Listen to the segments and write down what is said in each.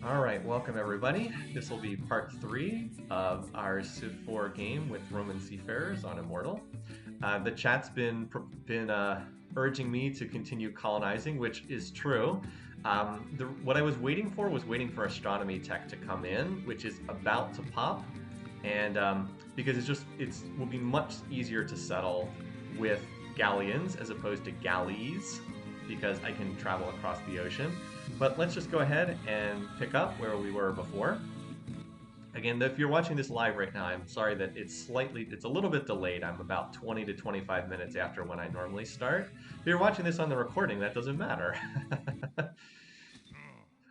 All right, welcome everybody. This will be part 3 of our Civ4 game with Roman Seafarers on Immortal. The chat's been urging me to continue colonizing, which is true. What I was waiting for was waiting for astronomy tech to come in, which is about to pop, and because it will be much easier to settle with galleons as opposed to galleys, because I can travel across the ocean. But let's just go ahead and pick up where we were before. Again, if you're watching this live right now, I'm sorry that it's a little bit delayed. I'm about 20 to 25 minutes after when I normally start. If you're watching this on the recording, that doesn't matter.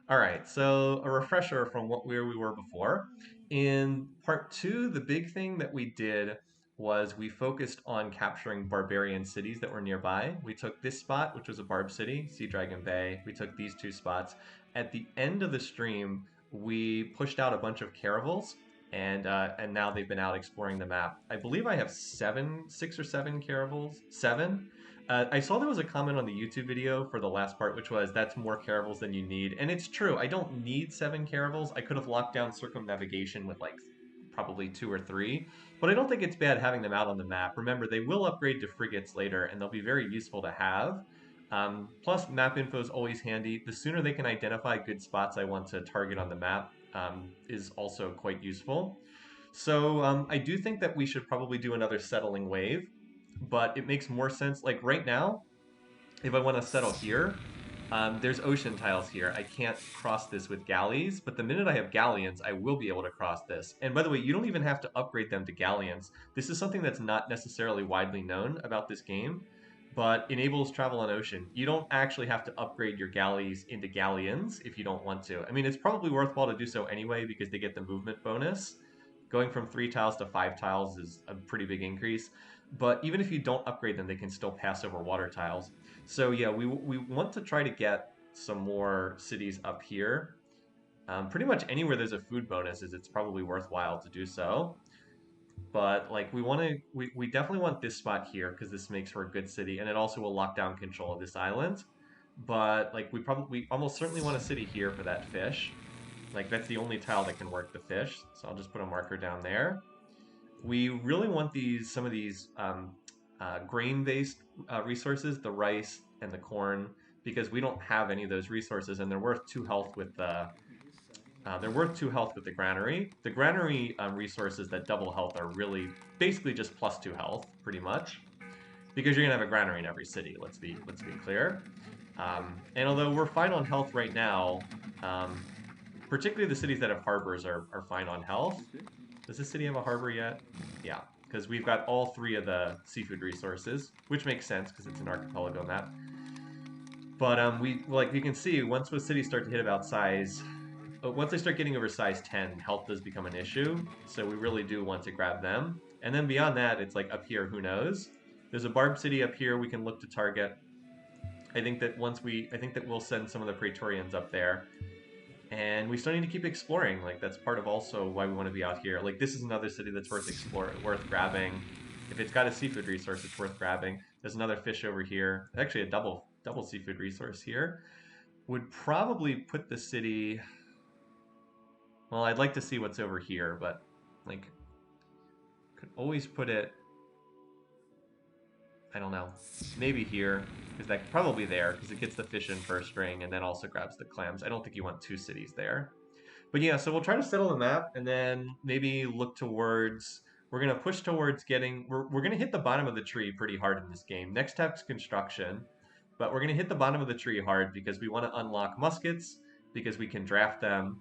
All right, so a refresher from where we were before. In part 2, the big thing that we did was we focused on capturing barbarian cities that were nearby. We took this spot, which was a barb city, Sea Dragon Bay. We took these two spots. At the end of the stream, we pushed out a bunch of caravels, and now they've been out exploring the map. I believe I have 6 or 7 caravels. 7. I saw there was a comment on the YouTube video for the last part, which was, that's more caravels than you need. And it's true, I don't need 7 caravels. I could have locked down circumnavigation with like probably 2 or 3. But I don't think it's bad having them out on the map. Remember, they will upgrade to frigates later, and they'll be very useful to have. Plus, map info is always handy. The sooner they can identify good spots I want to target on the map is also quite useful. So I do think that we should probably do another settling wave, but it makes more sense. Like right now, if I want to settle here, there's ocean tiles here. I can't cross this with galleys, but the minute I have galleons, I will be able to cross this. And by the way, you don't even have to upgrade them to galleons. This is something that's not necessarily widely known about this game, but enables travel on ocean. You don't actually have to upgrade your galleys into galleons if you don't want to. I mean, it's probably worthwhile to do so anyway because they get the movement bonus. Going from 3 tiles to 5 tiles is a pretty big increase. But even if you don't upgrade them, they can still pass over water tiles. So yeah, we want to try to get some more cities up here. Pretty much anywhere there's a food bonus, it's probably worthwhile to do so. But like we definitely want this spot here because this makes for a good city, and it also will lock down control of this island. But like we almost certainly want a city here for that fish. Like that's the only tile that can work the fish. So I'll just put a marker down there. We really want some of these grain-based resources, the rice and the corn, because we don't have any of those resources, and they're worth 2 health with the granary. The granary resources that double health are really basically just plus 2 health, pretty much, because you're gonna have a granary in every city. Let's be clear. And although we're fine on health right now, particularly the cities that have harbors are fine on health. Does this city have a harbor yet? Yeah, because we've got all 3 of the seafood resources, which makes sense because it's an archipelago map. But like you can see, once the cities start to hit about size, once they start getting over size 10, health does become an issue. So we really do want to grab them. And then beyond that, it's like up here, who knows? There's a barb city up here we can look to target. I think that we'll send some of the Praetorians up there. And we still need to keep exploring. Like that's part of also why we want to be out here. Like this is another city that's worth grabbing. If it's got a seafood resource, it's worth grabbing. There's another fish over here. Actually, a double seafood resource here. Would probably put the city. Well, I'd like to see what's over here, but like could always put it. I don't know. Maybe here. Because that probably there, because it gets the fish in first ring and then also grabs the clams. I don't think you want 2 cities there. But yeah, so we'll try to settle the map and then maybe look towards... We're going to push towards getting... We're going to hit the bottom of the tree pretty hard in this game. Next step's construction, but we're going to hit the bottom of the tree hard because we want to unlock muskets, because we can draft them.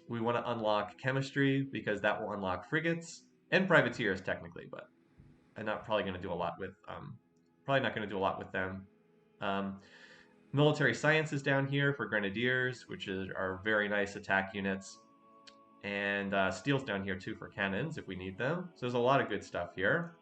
We want to unlock chemistry, because that will unlock frigates, and privateers technically, but I'm not probably going to do a lot with... Probably not going to do a lot with them. Military sciences down here for grenadiers, which are very nice attack units. And steel's down here too for cannons if we need them. So there's a lot of good stuff here.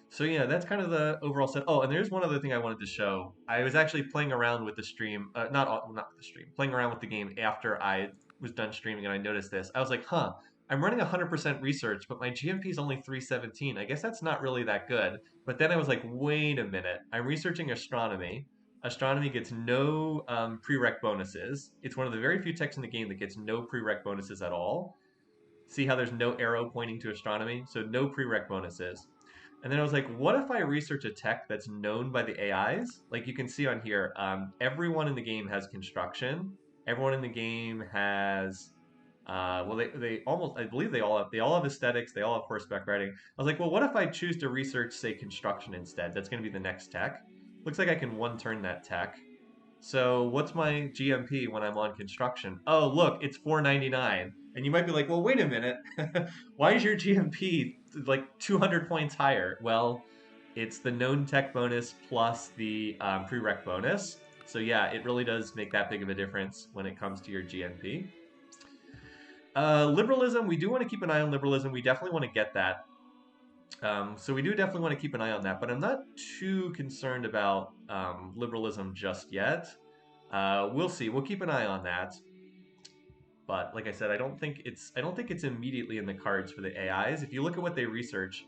So yeah, that's kind of the overall set. Oh, and there's one other thing I wanted to show. I was actually playing around with the stream, not with the stream, playing around with the game after I was done streaming, and I noticed this. I was like, huh. I'm running 100% research, but my GMP is only 317. I guess that's not really that good. But then I was like, wait a minute. I'm researching astronomy. Astronomy gets no prereq bonuses. It's one of the very few techs in the game that gets no prereq bonuses at all. See how there's no arrow pointing to astronomy? So no prereq bonuses. And then I was like, what if I research a tech that's known by the AIs? Like you can see on here, everyone in the game has construction. Everyone in the game has, well, they almost, I believe they all have aesthetics. They all have horseback riding. I was like, well, what if I choose to research, say, construction instead? That's going to be the next tech. Looks like I can one turn that tech. So what's my GMP when I'm on construction? Oh, look, it's 499. And you might be like, well, wait a minute. Why is your GMP like 200 points higher? Well, it's the known tech bonus plus the prereq bonus. So yeah, it really does make that big of a difference when it comes to your GMP. Liberalism, we do want to keep an eye on liberalism. We definitely want to get that. So we do definitely want to keep an eye on that, but I'm not too concerned about liberalism just yet. We'll see. We'll keep an eye on that. But like I said, I don't think it's immediately in the cards for the AIs. If you look at what they research,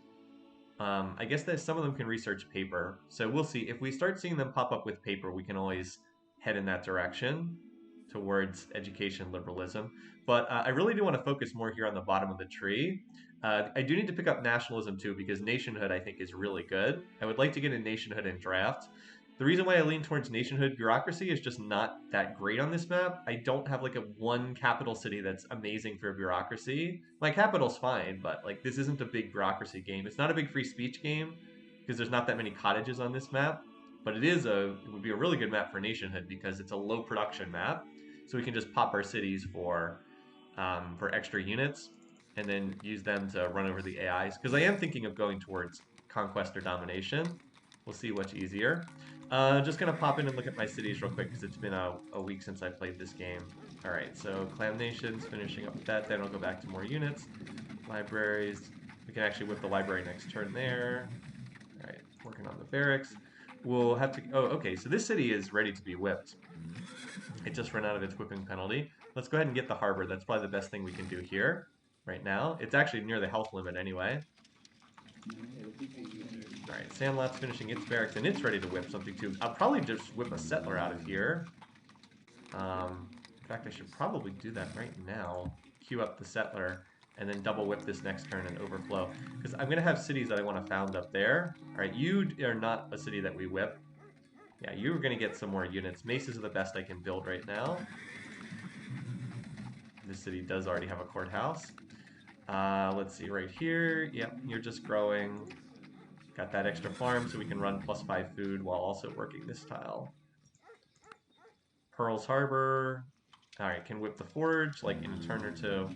I guess that some of them can research paper. So we'll see. If we start seeing them pop up with paper, we can always head in that direction towards education liberalism. But I really do want to focus more here on the bottom of the tree. I do need to pick up nationalism too because nationhood I think is really good. I would like to get a nationhood in draft. The reason why I lean towards nationhood bureaucracy is just not that great on this map. I don't have like a one capital city that's amazing for bureaucracy. My capital's fine, but like this isn't a big bureaucracy game. It's not a big free speech game because there's not that many cottages on this map. But it would be a really good map for nationhood because it's a low production map. So we can just pop our cities for extra units and then use them to run over the AIs. Because I am thinking of going towards conquest or domination. We'll see what's easier. Just gonna pop in and look at my cities real quick because it's been a week since I played this game. All right, so clan nations, finishing up with that. Then I'll go back to more units. Libraries. We can actually whip the library next turn there. All right, working on the barracks. We'll have to. Oh, okay. So this city is ready to be whipped. It just ran out of its whipping penalty. Let's go ahead and get the harbor. That's probably the best thing we can do here right now. It's actually near the health limit anyway. Alright, Sandlot's finishing its barracks, and it's ready to whip something too. I'll probably just whip a settler out of here. In fact, I should probably do that right now. Queue up the settler, and then double whip this next turn and overflow. Because I'm going to have cities that I want to found up there. Alright, you are not a city that we whip. Yeah, you're going to get some more units. Maces are the best I can build right now. This city does already have a courthouse. Let's see, right here. Yep, you're just growing. Got that extra farm so we can run +5 food while also working this tile. Pearl's Harbor. Alright, can whip the forge like in a turn or two.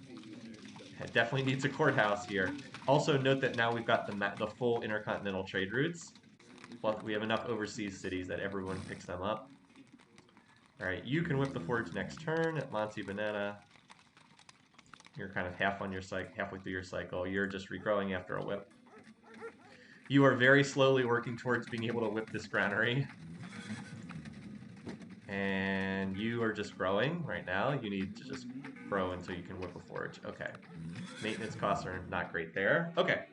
It definitely needs a courthouse here. Also note that now we've got the full intercontinental trade routes. Plus we have enough overseas cities that everyone picks them up. Alright, you can whip the forge next turn at Monte Banana. You're kind of halfway through your cycle. You're just regrowing after a whip. You are very slowly working towards being able to whip this granary. And you are just growing right now. You need to just grow until you can whip a forge. Okay. Maintenance costs are not great there. Okay.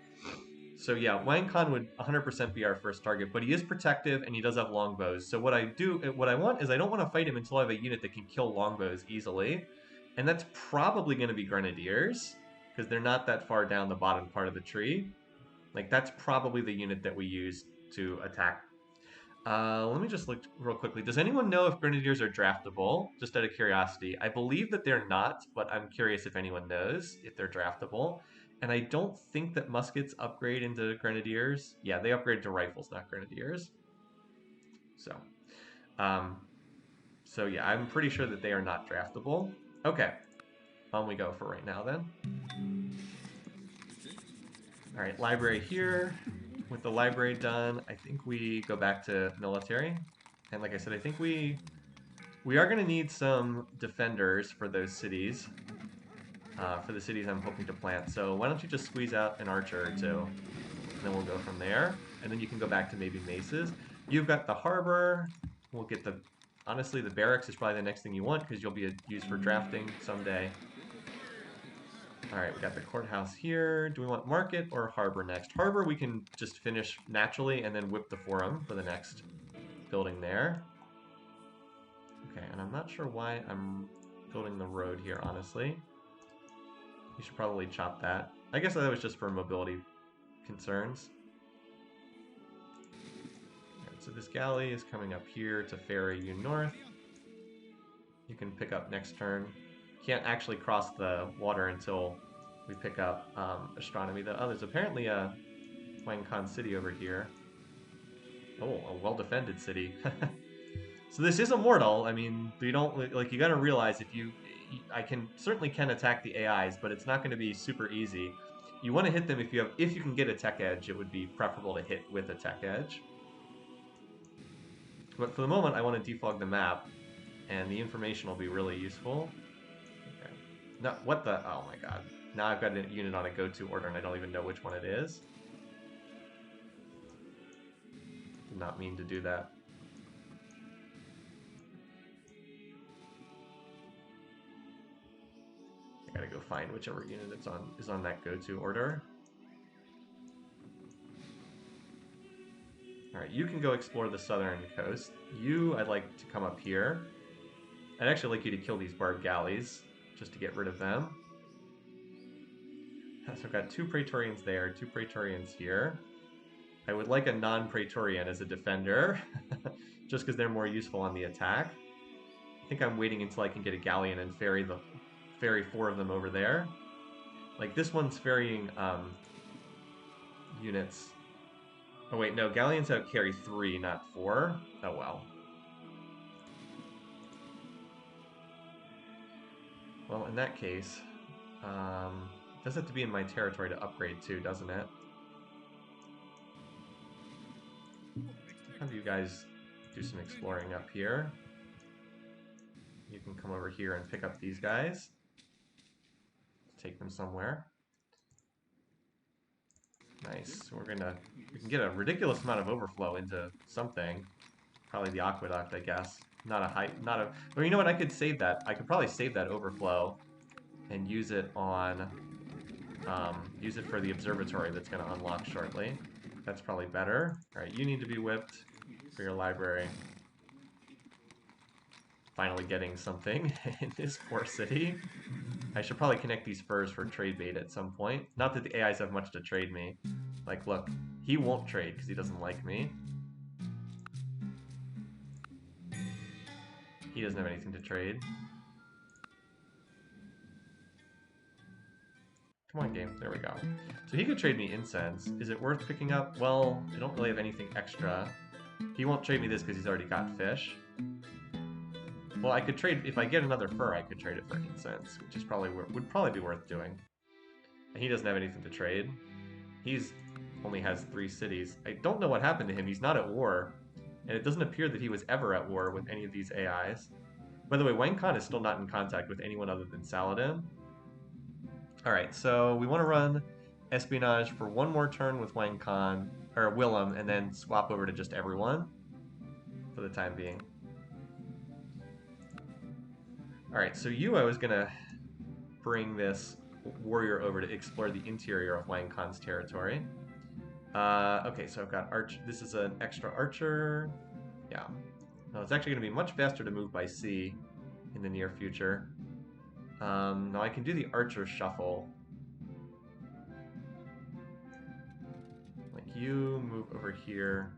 So yeah, Wang Khan would 100% be our first target, but he is protective and he does have longbows. So what I want is I don't want to fight him until I have a unit that can kill longbows easily. And that's probably going to be grenadiers because they're not that far down the bottom part of the tree. Like, that's probably the unit that we use to attack. Let me just look real quickly. Does anyone know if grenadiers are draftable? Just out of curiosity. I believe that they're not, but I'm curious if anyone knows if they're draftable. And I don't think that muskets upgrade into grenadiers. Yeah, they upgrade to rifles, not grenadiers. So yeah, I'm pretty sure that they are not draftable. Okay, on we go for right now then. All right, library here. With the library done, I think we go back to military. And like I said, I think we are going to need some defenders for those cities. For the cities I'm hoping to plant. So why don't you just squeeze out an archer or two, and then we'll go from there. And then you can go back to maybe maces. You've got the harbor. We'll get the... Honestly, the barracks is probably the next thing you want because you'll be used for drafting someday. Alright, we got the courthouse here. Do we want market or harbor next? Harbor we can just finish naturally and then whip the forum for the next building there. Okay, and I'm not sure why I'm building the road here, honestly. You should probably chop that. I guess that was just for mobility concerns. Alright, so this galley is coming up here to ferry you north. You can pick up next turn. Can't actually cross the water until we pick up astronomy, though. Oh, there's apparently a Wang Khan city over here. Oh, a well-defended city. So this is Immortal. I mean, you don't like. You got to realize I can certainly attack the AIs, but it's not going to be super easy. You want to hit them if you can get a tech edge. It would be preferable to hit with a tech edge. But for the moment, I want to defog the map, and the information will be really useful. Okay. No, what the? Oh my god! Now I've got a unit on a go-to order, and I don't even know which one it is. Did not mean to do that. I gotta go find whichever unit is on that go-to order. Alright, you can go explore the southern coast. I'd like to come up here. I'd actually like you to kill these barbed galleys, just to get rid of them. So I've got 2 Praetorians there, 2 Praetorians here. I would like a non-Praetorian as a defender, just because they're more useful on the attack. I think I'm waiting until I can get a galleon and ferry 4 of them over there. Like, this one's ferrying units. Oh wait, no, galleons out carry 3, not 4. Oh well. Well, in that case, it does have to be in my territory to upgrade too, doesn't it? Have you guys do some exploring up here. You can come over here and pick up these guys. Take them somewhere. Nice. So we can get a ridiculous amount of overflow into something. Probably the aqueduct, I guess. Well, you know what? I could save that. I could probably save that overflow and use it on, use it for the observatory that's going to unlock shortly. That's probably better. All right, you need to be whipped for your library. Finally getting something in this poor city. I should probably connect these furs for trade bait at some point. Not that the AIs have much to trade me. Like, look, he won't trade because he doesn't like me. He doesn't have anything to trade. Come on, game. There we go. So he could trade me incense. Is it worth picking up? Well, I don't really have anything extra. He won't trade me this because he's already got fish. Well, I could trade, if I get another fur, I could trade it for incense, which is would probably be worth doing. And he doesn't have anything to trade. He's only has 3 cities. I don't know what happened to him. He's not at war. And it doesn't appear that he was ever at war with any of these AIs. By the way, Wang Khan is still not in contact with anyone other than Saladin. Alright, so we want to run espionage for 1 more turn with Wang Khan, or Willem, and then swap over to just everyone for the time being. Alright, so I was going to bring this warrior over to explore the interior of Wang Khan's territory. Okay, so I've got this is an extra archer. Yeah. No, it's actually going to be much faster to move by sea in the near future. Now I can do the archer shuffle. Like, you move over here.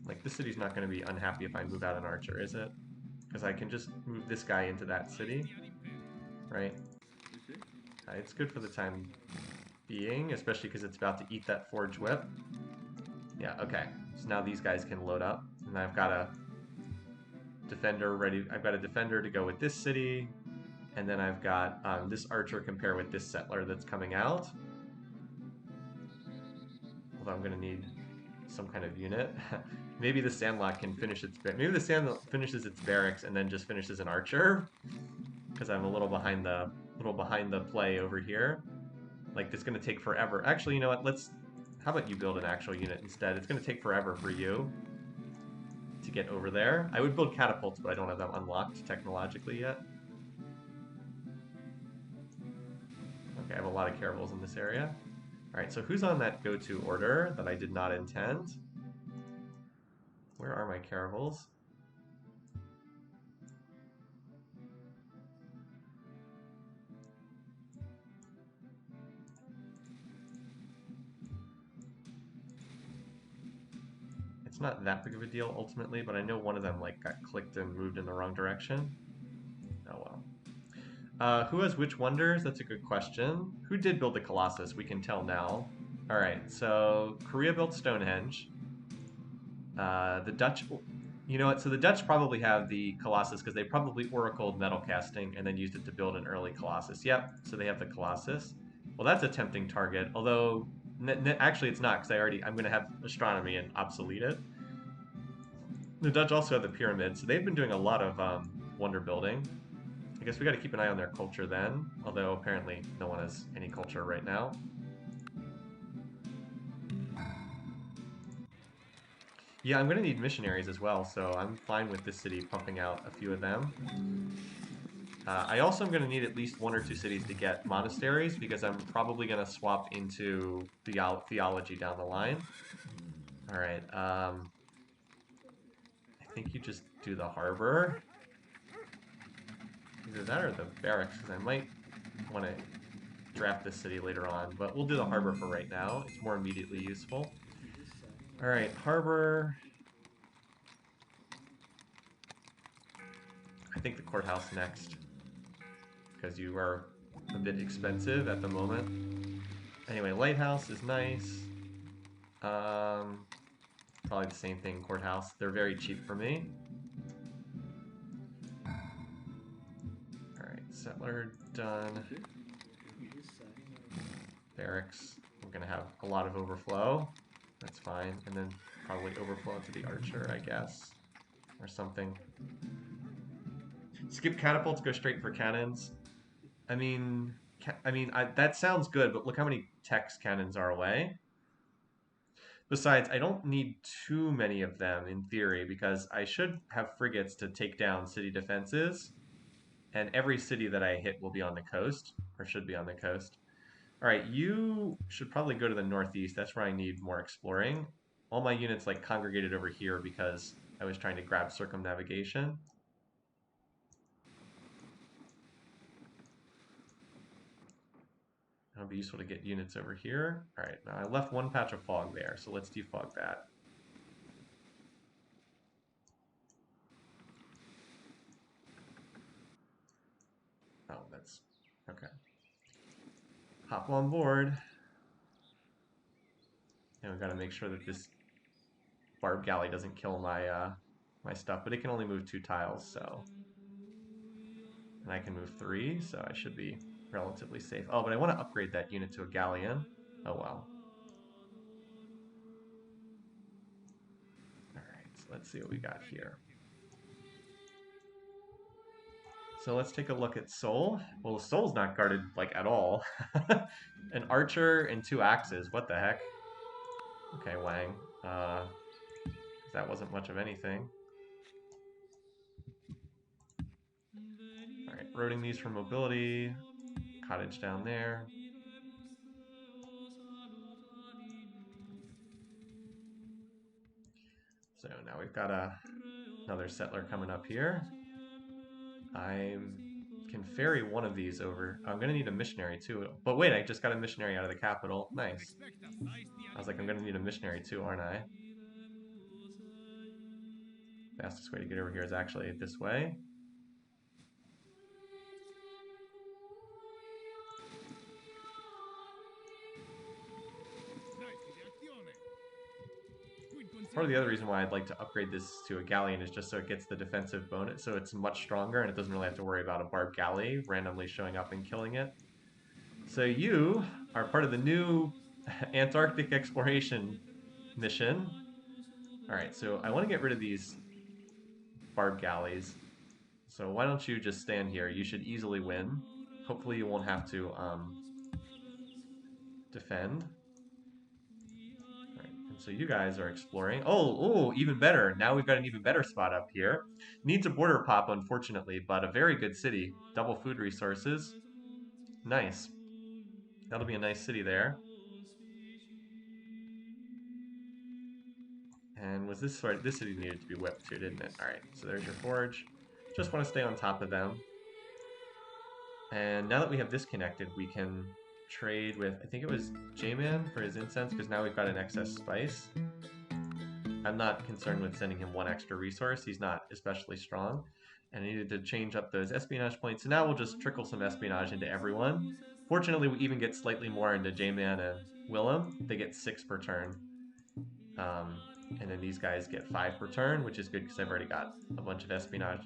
Like, this city's not going to be unhappy if I move out an archer, is it? Because I can just move this guy into that city, right? It's good for the time being, especially because it's about to eat that forge whip. Yeah, okay. So now these guys can load up, and I've got a defender ready. I've got a defender to go with this city, and then I've got this archer compare with this settler that's coming out. Although I'm going to need some kind of unit. Maybe the Sandlot can finish maybe the Sandlot finishes its barracks and then just finishes an archer, because I'm a little behind the play over here. Like, it's going to take forever. Actually, you know what? How about you build an actual unit instead? It's going to take forever for you to get over there. I would build catapults, but I don't have them unlocked technologically yet. Okay, I have a lot of caravels in this area. Alright, so who's on that go-to order that I did not intend? Where are my caravels? It's not that big of a deal ultimately, but I know one of them like got clicked and moved in the wrong direction. Oh well. Who has which wonders? That's a good question. Who did build the Colossus? We can tell now. All right, so Korea built Stonehenge. The Dutch, you know what? So the Dutch probably have the Colossus because they probably oracled metal casting and then used it to build an early Colossus. Yep, so they have the Colossus. Well, that's a tempting target. Although, actually, it's not because I'm going to have astronomy and obsolete it. The Dutch also have the pyramid, so they've been doing a lot of wonder building. I guess we got to keep an eye on their culture then, although apparently no one has any culture right now. Yeah, I'm going to need missionaries as well, so I'm fine with this city pumping out a few of them. I also am going to need at least one or two cities to get monasteries because I'm probably going to swap into theology down the line. All right, I think you just do the harbor. Either that or the barracks, because I might want to draft this city later on, but we'll do the harbor for right now. It's more immediately useful. All right, harbor. I think the courthouse next, because you are a bit expensive at the moment. Anyway, lighthouse is nice. Probably the same thing, courthouse. They're very cheap for me. Alright, settler done. Barracks. We're gonna have a lot of overflow. That's fine. And then probably overflow to the archer, I guess. Or something. Skip catapults, go straight for cannons. I mean, that sounds good, but look how many Tex cannons are away. Besides, I don't need too many of them in theory because I should have frigates to take down city defenses, and every city that I hit will be on the coast, or should be on the coast. All right, you should probably go to the northeast. That's where I need more exploring. All my units like congregated over here because I was trying to grab circumnavigation. It'll be useful to get units over here. All right, now I left one patch of fog there, so let's defog that. Oh, that's okay. Hop on board. And we got to make sure that this barb galley doesn't kill my my stuff, but it can only move 2 tiles, so. And I can move 3, so I should be relatively safe. Oh, but I want to upgrade that unit to a galleon. Oh well. Alright, so let's see what we got here. So let's take a look at Soul. Well, Soul's not guarded, like, at all. An archer and 2 axes. What the heck? Okay, Wang. That wasn't much of anything. Alright, roading these for mobility. Cottage down there. So now we've got another settler coming up here. I can ferry one of these over. I'm going to need a missionary too. But wait, I just got a missionary out of the capital. Nice. I was like, I'm going to need a missionary too, aren't I? Fastest way to get over here is actually this way. Part of the other reason why I'd like to upgrade this to a galleon is just so it gets the defensive bonus, so it's much stronger and it doesn't really have to worry about a barbed galley randomly showing up and killing it. So you are part of the new Antarctic exploration mission. Alright, so I want to get rid of these barb galleys. So why don't you just stand here? You should easily win. Hopefully you won't have to defend. Alright, and so you guys are exploring. Oh, even better. Now we've got an even better spot up here. Needs a border pop, unfortunately, but a very good city. Double food resources. Nice. That'll be a nice city there. And was this sort? This city needed to be whipped too, didn't it? All right. So there's your forge. Just want to stay on top of them. And now that we have this connected, we can trade with, I think it was J-Man for his incense, because now we've got an excess spice. I'm not concerned with sending him one extra resource. He's not especially strong. And I needed to change up those espionage points. So now we'll just trickle some espionage into everyone. Fortunately, we even get slightly more into J-Man and Willem. They get 6 per turn. And then these guys get 5 per turn, which is good because I've already got a bunch of espionage.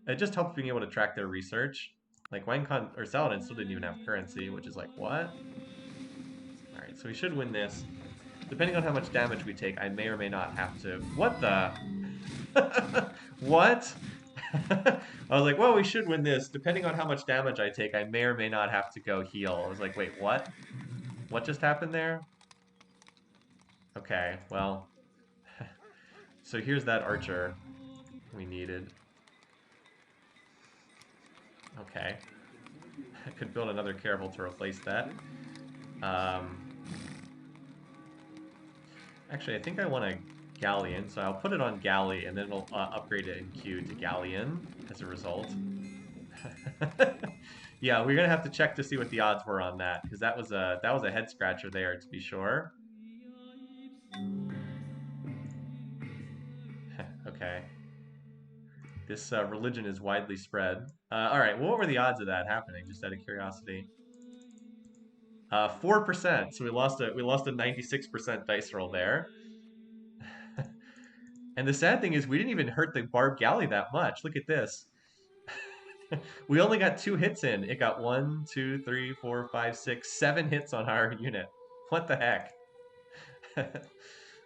It just helps being able to track their research. Like Winecon or Saladin still didn't even have currency, which is like, what? Alright, so we should win this. Depending on how much damage we take, I may or may not have to... What the? What? I was like, well, we should win this. Depending on how much damage I take, I may or may not have to go heal. I was like, wait, what? What just happened there? Okay, well... So here's that archer we needed. Okay. I could build another caravel to replace that. Actually, I think I want a galleon, so I'll put it on galley, and then it'll upgrade it in queue to galleon as a result. Yeah, we're gonna have to check to see what the odds were on that, because that was a head scratcher there, to be sure. Okay. This religion is widely spread. All right, well, what were the odds of that happening? Just out of curiosity. 4%. So we lost a 96% dice roll there. And the sad thing is we didn't even hurt the barb galley that much. Look at this. We only got 2 hits in. It got 1, 2, 3, 4, 5, 6, 7 hits on our unit. What the heck?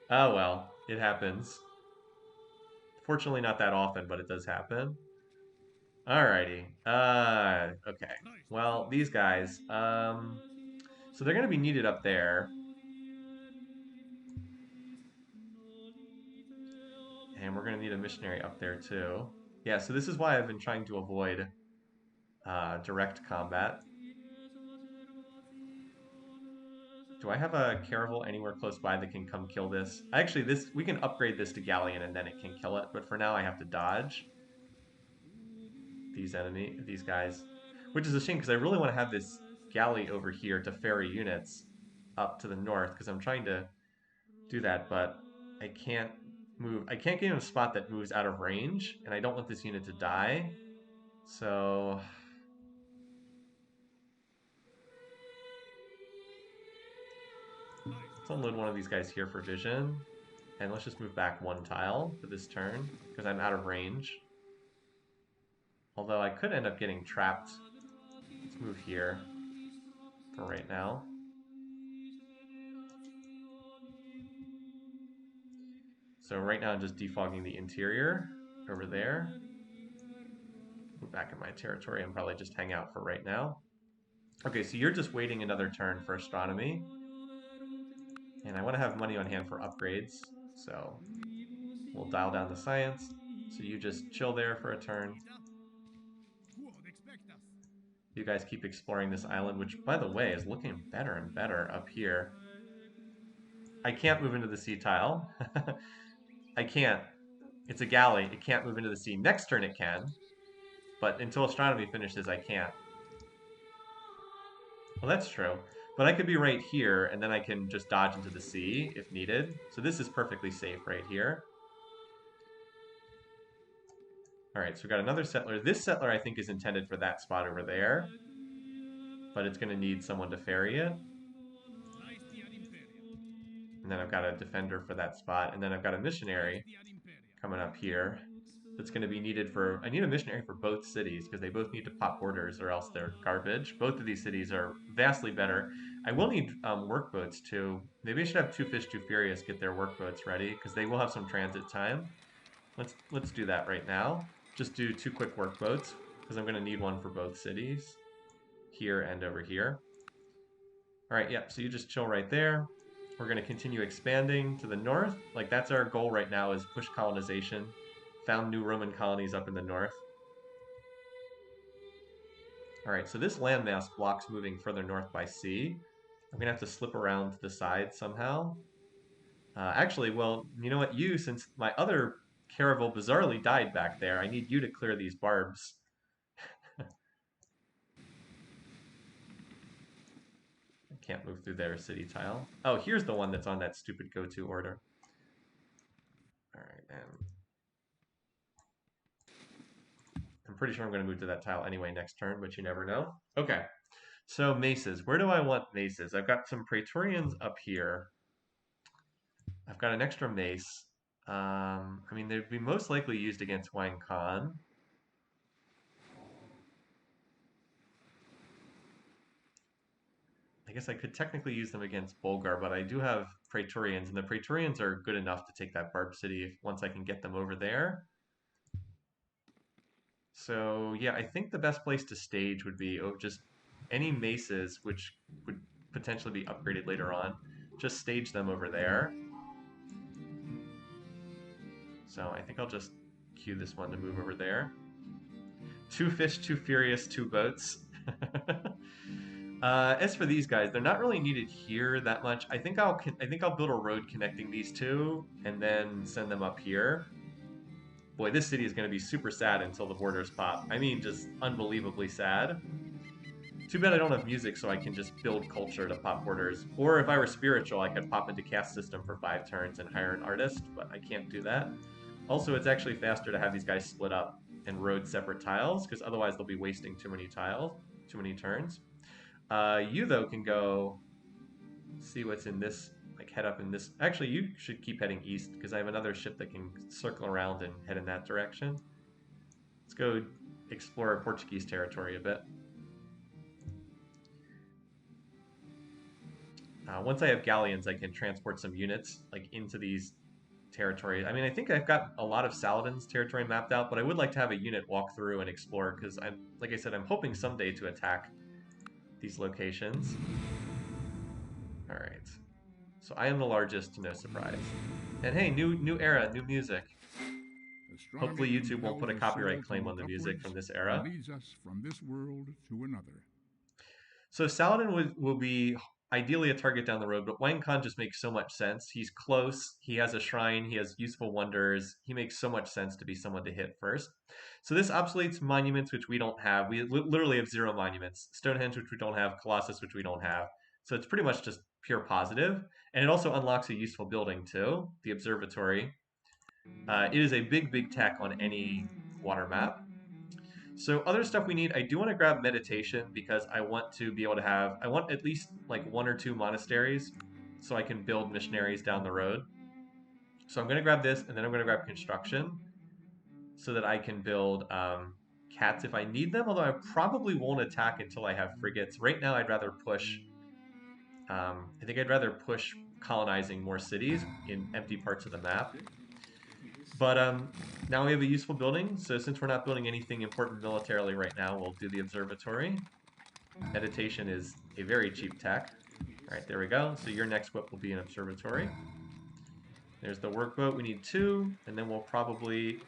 Oh well, it happens. Fortunately not that often, but it does happen. Alrighty. Okay. Well, these guys, so they're gonna be needed up there. And we're gonna need a missionary up there too. Yeah, so this is why I've been trying to avoid direct combat. Do I have a caravel anywhere close by that can come kill this? Actually, we can upgrade this to galleon and then it can kill it, but for now I have to dodge these guys, which is a shame because I really want to have this galley over here to ferry units up to the north because I'm trying to do that, but I can't move. I can't get in a spot that moves out of range, and I don't want this unit to die. So let's unload one of these guys here for vision. And let's just move back 1 tile for this turn, because I'm out of range. Although I could end up getting trapped. Let's move here for right now. So right now I'm just defogging the interior over there. Move back in my territory and probably just hang out for right now. Okay, so you're just waiting another turn for astronomy. And I want to have money on hand for upgrades. So we'll dial down the science. So you just chill there for a turn. You guys keep exploring this island, which, by the way, is looking better and better up here. I can't move into the sea tile. I can't. It's a galley. It can't move into the sea. Next turn it can. But until astronomy finishes, I can't. Well, that's true. But I could be right here, and then I can just dodge into the sea if needed. So this is perfectly safe right here. Alright, so we've got another settler. This settler, I think, is intended for that spot over there. But it's going to need someone to ferry it. And then I've got a defender for that spot. And then I've got a missionary coming up here that's going to be needed for... I need a missionary for both cities because they both need to pop borders or else they're garbage. Both of these cities are vastly better. I will need workboats too. Maybe I should have 2 Fish, 2 Furious get their workboats ready because they will have some transit time. Let's do that right now. Just do 2 quick workboats because I'm going to need one for both cities. Here and over here. Alright, yeah, so you just chill right there. We're going to continue expanding to the north. Like, that's our goal right now is push colonization. Found new Roman colonies up in the north. Alright, so this landmass blocks moving further north by sea. I'm going to have to slip around to the side somehow. Actually, well, you know what? You, since my other caravel bizarrely died back there, I need you to clear these barbs. I can't move through their city tile. Oh, here's the one that's on that stupid go-to order. All right, and I'm pretty sure I'm going to move to that tile anyway next turn, but you never know. Okay, so maces. Where do I want maces? I've got some Praetorians up here. I've got an extra mace. I mean, they'd be most likely used against Wang Khan. I guess I could technically use them against Bulgar, but I do have Praetorians, and the Praetorians are good enough to take that Barb City once I can get them over there. So yeah, I think the best place to stage would be just any maces, which would potentially be upgraded later on. Just stage them over there. So I think I'll just queue this one to move over there. 2 fish, 2 furious, 2 boats. As for these guys, they're not really needed here that much. I think I'll build a road connecting these two and then send them up here. Boy, this city is going to be super sad until the borders pop. I mean, just unbelievably sad. Too bad I don't have music, so I can just build culture to pop borders. Or if I were spiritual, I could pop into caste system for 5 turns and hire an artist, but I can't do that. Also, it's actually faster to have these guys split up and road separate tiles, because otherwise they'll be wasting too many turns. You, though, can go see what's in this, like head up in this. Actually, you should keep heading east, because I have another ship that can circle around and head in that direction. Let's go explore Portuguese territory a bit. Once I have galleons, I can transport some units like into these territories. I mean, I think I've got a lot of Saladin's territory mapped out, but I would like to have a unit walk through and explore because like I said, I'm hoping someday to attack these locations. All right. So I am the largest, no surprise. And hey, new era, new music. Hopefully YouTube won't put a copyright claim on the music from this era. Leads us from this world to another. So Saladin will be ideally a target down the road, but Wang Khan just makes so much sense. He's close, he has a shrine, he has useful wonders. He makes so much sense to be someone to hit first. So this obsoletes monuments, which we don't have. We literally have 0 monuments. Stonehenge, which we don't have. Colossus, which we don't have. So it's pretty much just pure positive. And it also unlocks a useful building too, the observatory. It is a big tech on any water map. So other stuff we need, I do want to grab meditation because I want to be able to have, I want at least like 1 or 2 monasteries so I can build missionaries down the road. So I'm going to grab this and then I'm going to grab construction so that I can build cats if I need them, although I probably won't attack until I have frigates. Right now I'd rather push, I think I'd rather push colonizing more cities in empty parts of the map. But now we have a useful building, so since we're not building anything important militarily right now, we'll do the observatory. Meditation is a very cheap tech. All right, there we go. So your next whip will be an observatory. There's the workboat. We need 2, and then we'll probably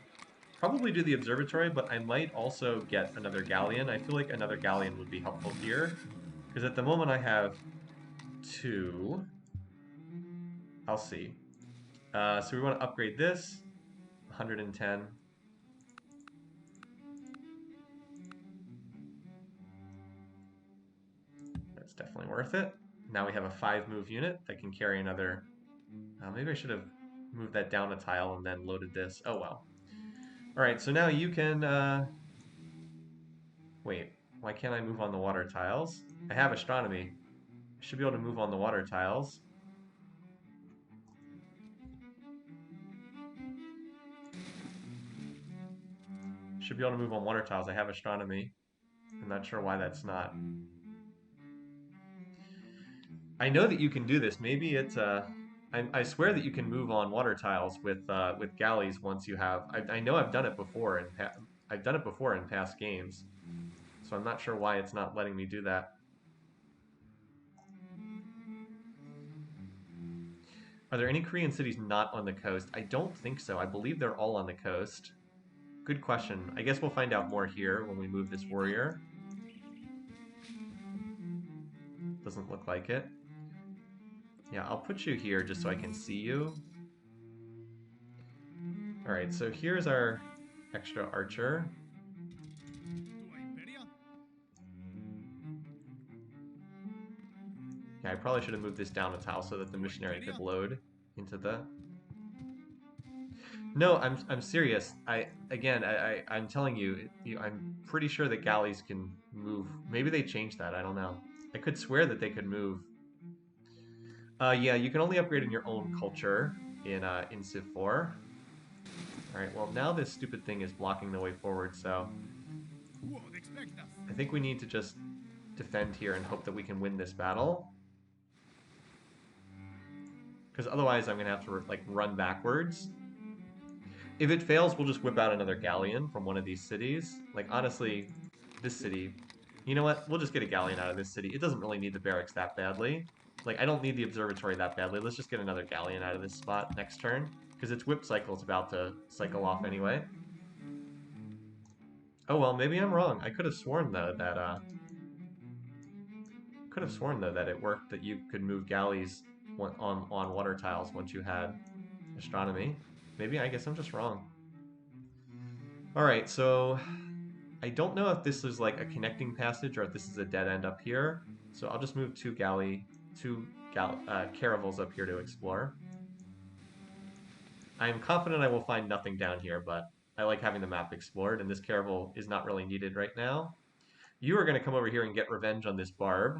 do the observatory, but I might also get another galleon. I feel like another galleon would be helpful here, because at the moment I have 2. I'll see. So we want to upgrade this. 110. That's definitely worth it. Now we have a 5-move unit that can carry another. Maybe I should have moved that down a tile and then loaded this. Oh well. All right, so now you can. Wait, why can't I move on the water tiles? I have astronomy. I should be able to move on the water tiles. Should be able to move on water tiles. I have astronomy. I'm not sure why that's not. I know that you can do this. Maybe it's I swear that you can move on water tiles with galleys once you have. I know I've done it before and I've done it before in past games, so I'm not sure why it's not letting me do that. Are there any Korean cities not on the coast? I don't think so. I believe they're all on the coast. Good question. I guess we'll find out more here when we move this warrior. Doesn't look like it. Yeah, I'll put you here just so I can see you. Alright, so here's our extra archer. Yeah, I probably should have moved this down a tile so that the missionary could load into the... No, I'm serious. I'm telling you, I'm pretty sure that galleys can move. Maybe they changed that. I don't know. I could swear that they could move. Yeah, you can only upgrade in your own culture in Civ4. All right. Well, now this stupid thing is blocking the way forward, so I think we need to just defend here and hope that we can win this battle. Because otherwise, I'm gonna have to like run backwards. If it fails, we'll just whip out another galleon from one of these cities. Like, honestly, this city... You know what? We'll just get a galleon out of this city. It doesn't really need the barracks that badly. Like, I don't need the observatory that badly. Let's just get another galleon out of this spot next turn. Because its whip cycle is about to cycle off anyway. Oh, well, maybe I'm wrong. I could have sworn, though, that, that it worked that you could move galleys on water tiles once you had astronomy. Maybe, I guess I'm just wrong. Alright, so I don't know if this is like a connecting passage or if this is a dead end up here. So I'll just move two caravels up here to explore. I am confident I will find nothing down here, but I like having the map explored, and this caravel is not really needed right now. You are going to come over here and get revenge on this barb.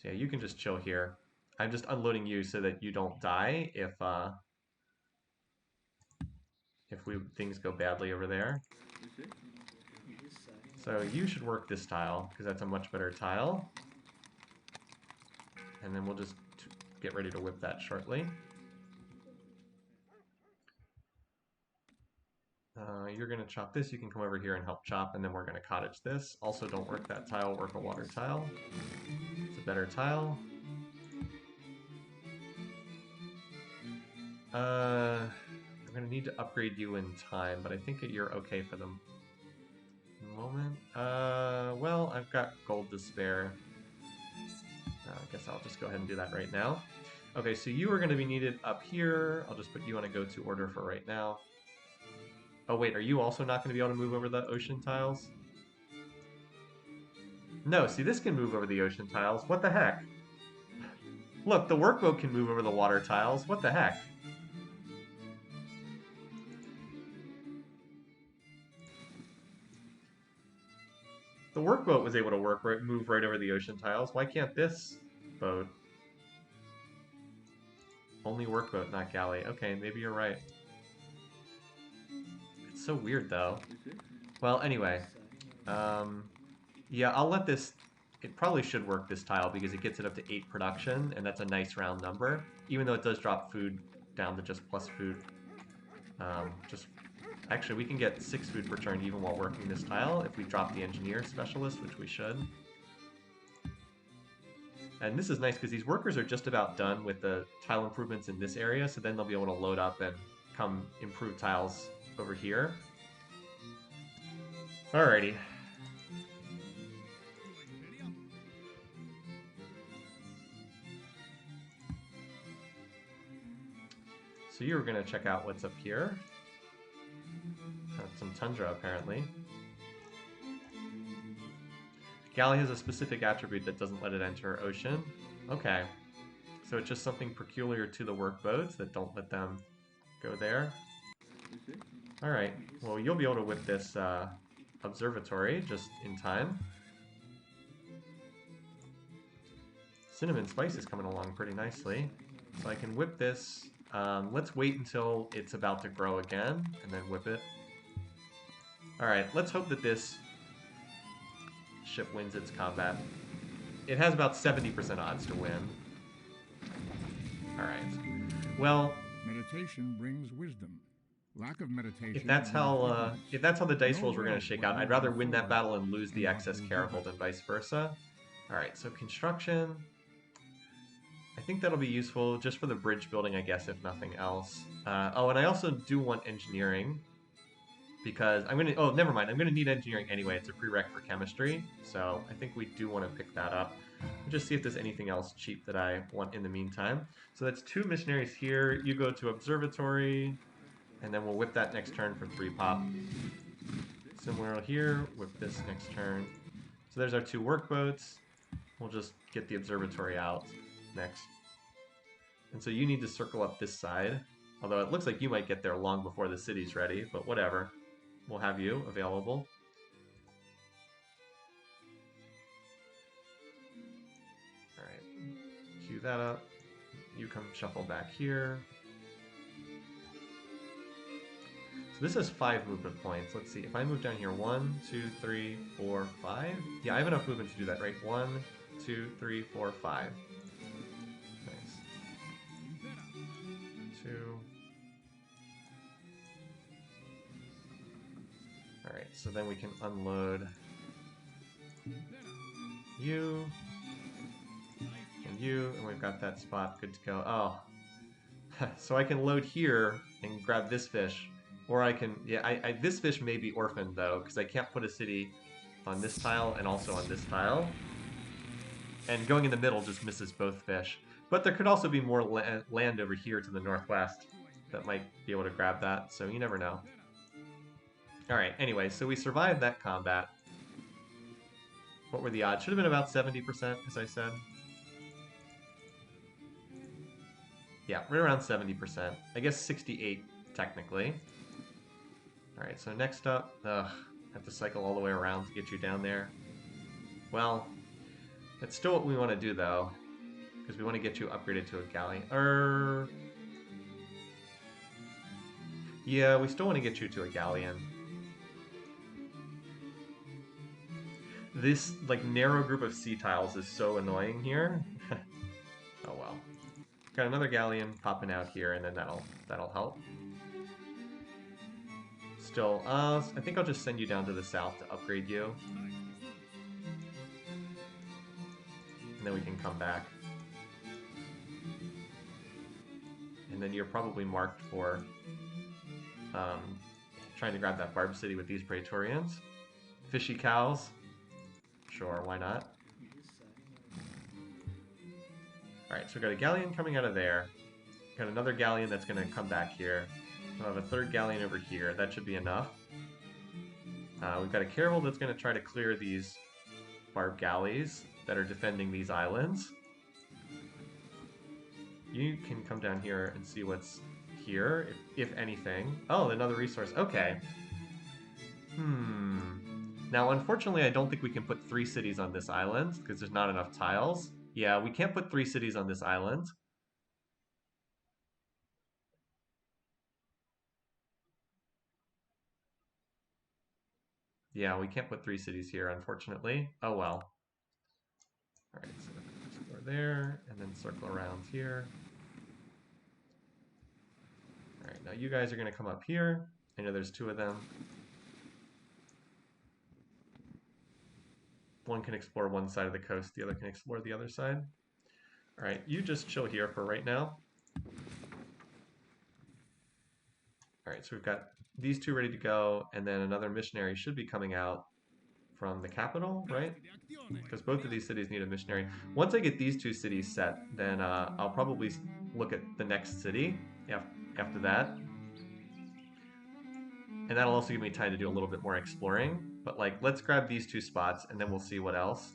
So yeah, you can just chill here. I'm just unloading you so that you don't die if things go badly over there. So you should work this tile, because that's a much better tile. And then we'll just get ready to whip that shortly. You're going to chop this, you can come over here and help chop, and then we're going to cottage this. Also, don't work that tile, work a water tile. It's a better tile. I'm going to need to upgrade you in time, but I think that you're okay for the moment. Well, I've got gold to spare. I guess I'll just go ahead and do that right now. Okay, so you are going to be needed up here. I'll just put you on a go-to order for right now. Oh wait, are you also not going to be able to move over the ocean tiles? No, see, this can move over the ocean tiles. What the heck? Look, the workboat can move over the water tiles. What the heck? The workboat was able to move right over the ocean tiles. Why can't this boat? Only workboat, not galley. Okay, maybe you're right. It's so weird, though. Well, anyway. Yeah, I'll let this... It probably should work this tile because it gets it up to 8 production, and that's a nice round number. Even though it does drop food down to just plus food. Actually, we can get 6 food per turn even while working this tile if we drop the engineer specialist, which we should. And this is nice because these workers are just about done with the tile improvements in this area, so then they'll be able to load up and come improve tiles over here. Alrighty. So you were going to check out what's up here. Some tundra, apparently. Galley has a specific attribute that doesn't let it enter ocean. Okay. So it's just something peculiar to the workboats that don't let them go there. Alright. Well, you'll be able to whip this observatory just in time. Cinnamon spice is coming along pretty nicely. So I can whip this. Let's wait until it's about to grow again, and then whip it. Alright, let's hope that this ship wins its combat. It has about 70% odds to win. Alright. Well... Meditation brings wisdom. Lack of meditation... If that's how the dice rolls were going to shake out, I'd rather win that battle and lose the excess caravel than vice versa. Alright, so construction... I think that'll be useful just for the bridge building, I guess, if nothing else. Oh, and I also do want engineering. because I'm gonna, oh, never mind. I'm gonna need engineering anyway. It's a prereq for chemistry. So I think we do want to pick that up. We'll just see if there's anything else cheap that I want in the meantime. So that's 2 missionaries here. You go to observatory, and then we'll whip that next turn for 3 pop. Similar here, whip this next turn. So there's our 2 workboats. We'll just get the observatory out next. And so you need to circle up this side. Although it looks like you might get there long before the city's ready, but whatever. We'll have you available. Alright, cue that up. You come shuffle back here. So this has 5 movement points. Let's see, if I move down here, 1, 2, 3, 4, 5. Yeah, I have enough movement to do that, right? 1, 2, 3, 4, 5. Nice. 2. Alright, so then we can unload you, and you, and we've got that spot good to go. Oh, so I can load here and grab this fish, or I can, yeah, this fish may be orphaned though, because I can't put a city on this tile and also on this tile. And going in the middle just misses both fish. But there could also be more land over here to the northwest that might be able to grab that, so you never know. Alright, anyway, so we survived that combat. What were the odds? Should have been about 70%, as I said. Yeah, right around 70%. I guess 68, technically. Alright, so next up, I have to cycle all the way around to get you down there. Well, that's still what we want to do, though, because we want to get you upgraded to a galleon. Yeah, we still want to get you to a galleon. This, like, narrow group of sea tiles is so annoying here. Oh well. Got another galleon popping out here, and then that'll help. Still, I think I'll just send you down to the south to upgrade you. And then we can come back. And then you're probably marked for trying to grab that Barb City with these Praetorians. Fishy cows. Sure, why not? Alright, so we've got a galleon coming out of there. Got another galleon that's going to come back here. We'll have a 3rd galleon over here. That should be enough. We've got a caravel that's going to try to clear these Barb galleys that are defending these islands. You can come down here and see what's here, if anything. Oh, another resource. Okay. Now, unfortunately, I don't think we can put 3 cities on this island, because there's not enough tiles. Yeah, we can't put 3 cities on this island. Yeah, we can't put 3 cities here, unfortunately. Oh well. Alright, so explore there, and then circle around here. Alright, now you guys are going to come up here. I know there's 2 of them. One can explore one side of the coast, the other can explore the other side. Alright, you just chill here for right now. Alright, so we've got these 2 ready to go, and then another missionary should be coming out from the capital, right? Because both of these cities need a missionary. Once I get these 2 cities set, then I'll probably look at the next city after that. And that'll also give me time to do a little bit more exploring. But like, let's grab these 2 spots, and then we'll see what else.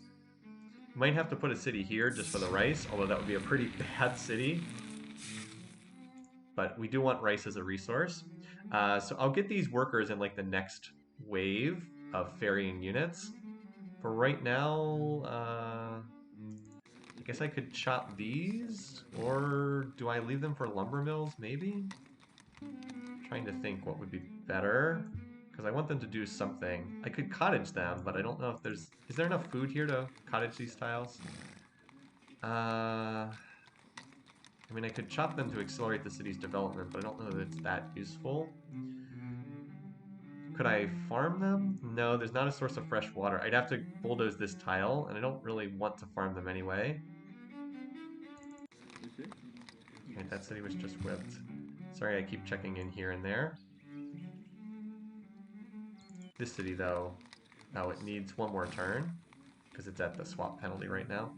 Might have to put a city here just for the rice, although that would be a pretty bad city. But we do want rice as a resource. So I'll get these workers in like the next wave of ferrying units. For right now, I guess I could chop these, or do I leave them for lumber mills, maybe? I'm trying to think what would be better, because I want them to do something. I could cottage them, but I don't know if there's... Is there enough food here to cottage these tiles? I mean, I could chop them to accelerate the city's development, but I don't know that it's that useful. Could I farm them? No, there's not a source of fresh water. I'd have to bulldoze this tile, and I don't really want to farm them anyway. Okay, that city was just whipped. Sorry, I keep checking in here and there. This city, though, oh, it needs one more turn because it's at the swap penalty right now.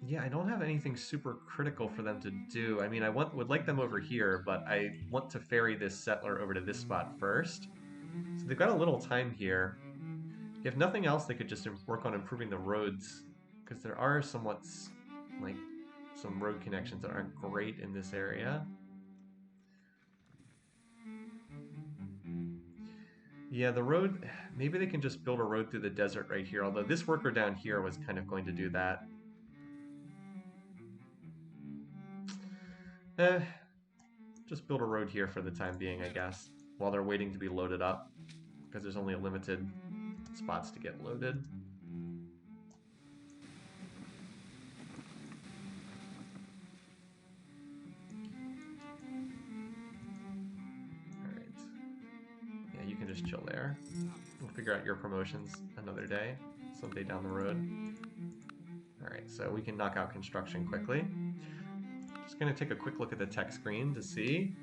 Yeah, I don't have anything super critical for them to do. I mean, would like them over here, but I want to ferry this settler over to this spot first. So they've got a little time here. If nothing else, they could just work on improving the roads, because there are somewhat, like, some road connections that aren't great in this area. Yeah, the road, maybe they can just build a road through the desert right here, although this worker down here was kind of going to do that. Eh, just build a road here for the time being, I guess, while they're waiting to be loaded up, because there's only a limited spots to get loaded. Alright. Yeah, you can just chill there. We'll figure out your promotions another day, someday down the road. Alright, so we can knock out construction quickly. Just going to take a quick look at the tech screen to see.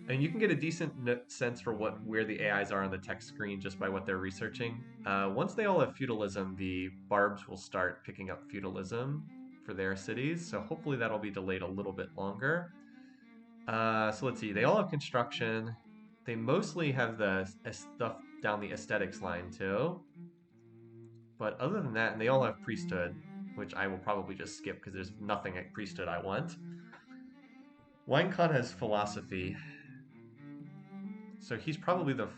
And you can get a decent sense for where the AIs are on the tech screen just by what they're researching. Once they all have feudalism, the barbs will start picking up feudalism for their cities. So hopefully that'll be delayed a little bit longer. So let's see. They all have construction. They mostly have the stuff down the aesthetics line too. But other than that, and they all have priesthood, which I will probably just skip because there's nothing at priesthood I want. Winecon has philosophy. So he's probably the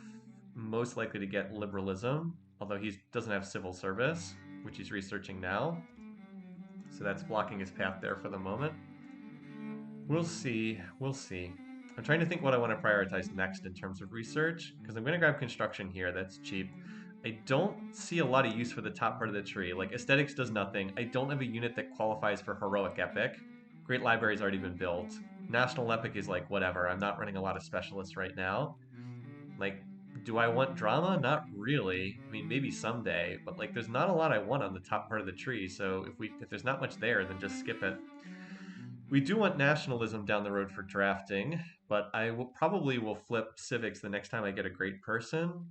most likely to get liberalism, although he doesn't have civil service, which he's researching now. So that's blocking his path there for the moment. We'll see. We'll see. I'm trying to think what I want to prioritize next in terms of research, because I'm going to grab construction here. That's cheap. I don't see a lot of use for the top part of the tree. Like, aesthetics does nothing. I don't have a unit that qualifies for heroic epic. Great library's already been built. National epic is like, whatever. I'm not running a lot of specialists right now. Like, do I want drama? Not really. I mean, maybe someday, but like, there's not a lot I want on the top part of the tree. So if there's not much there, then just skip it. We do want nationalism down the road for drafting, but I probably will flip civics the next time I get a great person,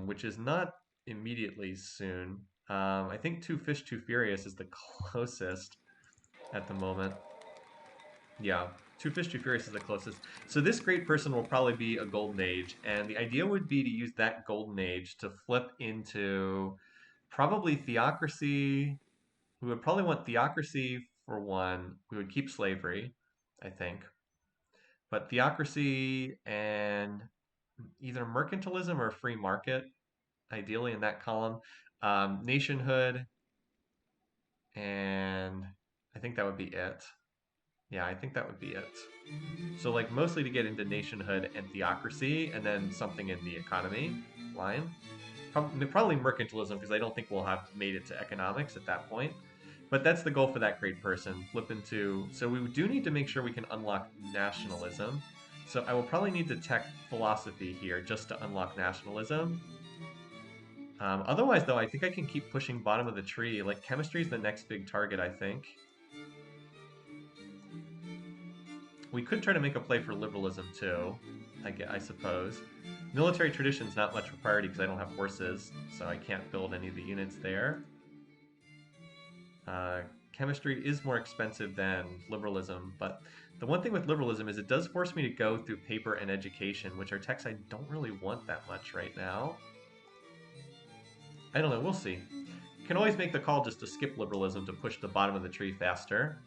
which is not immediately soon. I think Two Fish, Too Furious is the closest at the moment. Yeah, Two Fish, Too Furious is the closest. So this great person will probably be a golden age, and the idea would be to use that golden age to flip into probably theocracy. We would probably want theocracy for one. We would keep slavery, I think. But theocracy and either mercantilism or free market, ideally in that column. Nationhood, and I think that would be it. Yeah, I think that would be it. So like mostly to get into nationhood and theocracy, and then something in the economy line. Probably mercantilism, because I don't think we'll have made it to economics at that point. But that's the goal for that great person. Flip into... So we do need to make sure we can unlock nationalism. So I will probably need to tech philosophy here just to unlock nationalism. Otherwise, though, I think I can keep pushing bottom of the tree. Like, chemistry is the next big target, I think. We could try to make a play for liberalism, too, I suppose. Military tradition's not much of a priority because I don't have horses, so I can't build any of the units there. Chemistry is more expensive than liberalism, but the one thing with liberalism is it does force me to go through paper and education, which are techs I don't really want that much right now. I don't know, we'll see. You can always make the call just to skip liberalism to push the bottom of the tree faster.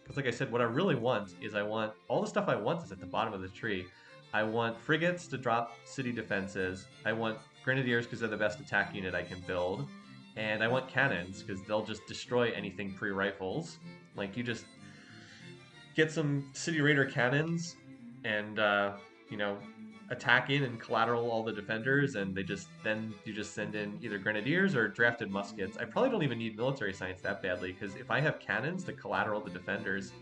Because like I said, what I really want is all the stuff I want is at the bottom of the tree. I want frigates to drop city defenses. I want grenadiers because they're the best attack unit I can build. And I want cannons because they'll just destroy anything pre-rifles. Like, you just get some city raider cannons and, you know, attack in and collateral all the defenders, and then you just send in either grenadiers or drafted muskets. I probably don't even need military science that badly, because if I have cannons to collateral the defenders,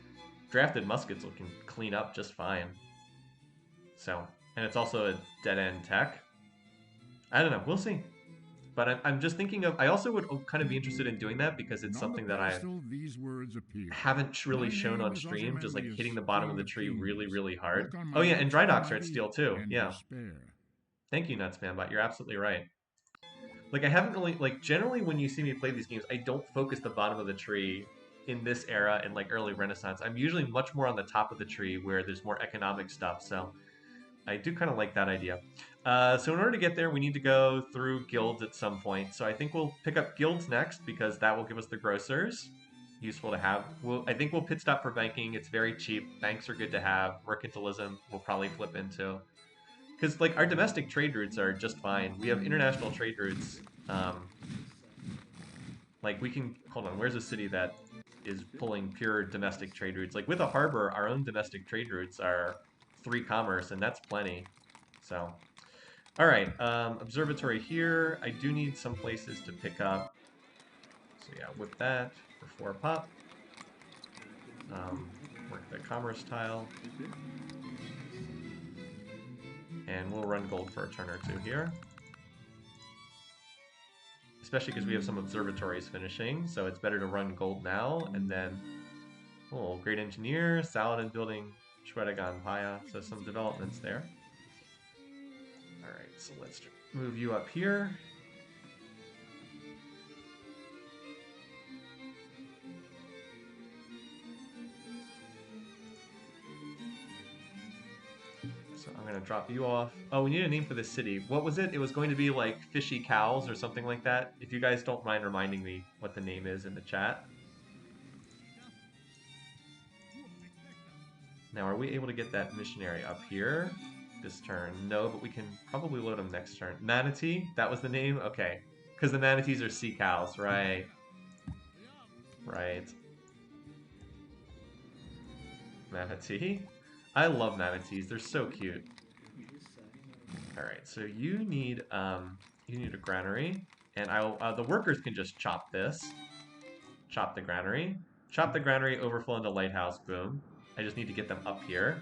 drafted muskets can clean up just fine. So, and it's also a dead-end tech. I don't know, we'll see. But I'm just thinking of, I also would kind of be interested in doing that because And it's on the something that I pedestal these words appear. haven't really My shown name on is stream, just like hitting Ozymandias, the bottom of King the of tree really, Kings. really hard. Look on Oh my yeah, and works dry of docks are at mighty steel too. and Yeah. despair. Thank you, Nutsmanbot. You're absolutely right. Like I haven't really like generally when you see me play these games, I don't focus the bottom of the tree in this era and like early Renaissance. I'm usually much more on the top of the tree where there's more economic stuff. So I do kind of like that idea. So in order to get there, we need to go through guilds at some point. So I think we'll pick up guilds next because that will give us the grocers. Useful to have. I think we'll pit stop for banking. It's very cheap. Banks are good to have. Mercantilism we'll probably flip into. Because like our domestic trade routes are just fine. We have international trade routes. Like we can hold on. Where's a city that is pulling pure domestic trade routes? Like with a harbor, our own domestic trade routes are 3 commerce, and that's plenty. So, all right. Observatory here. I do need some places to pick up. So yeah, whip that for 4 pop. Work the commerce tile. And we'll run gold for a turn or two here. Especially because we have some observatories finishing, so it's better to run gold now, and then, oh, great engineer, Saladin building Shwedagon Paya, so some developments there. Alright, so let's move you up here. So I'm going to drop you off. Oh, we need a name for this city. What was it? It was going to be like Fishy Cows or something like that. If you guys don't mind reminding me what the name is in the chat. Now, are we able to get that missionary up here this turn? No, but we can probably load him next turn. Manatee? That was the name? Okay. Because the manatees are sea cows, right? Right. Manatee? I love manatees. They're so cute. Alright, so you need a granary. And the workers can just chop this. Chop the granary. Chop the granary, overflow into lighthouse, boom. I just need to get them up here.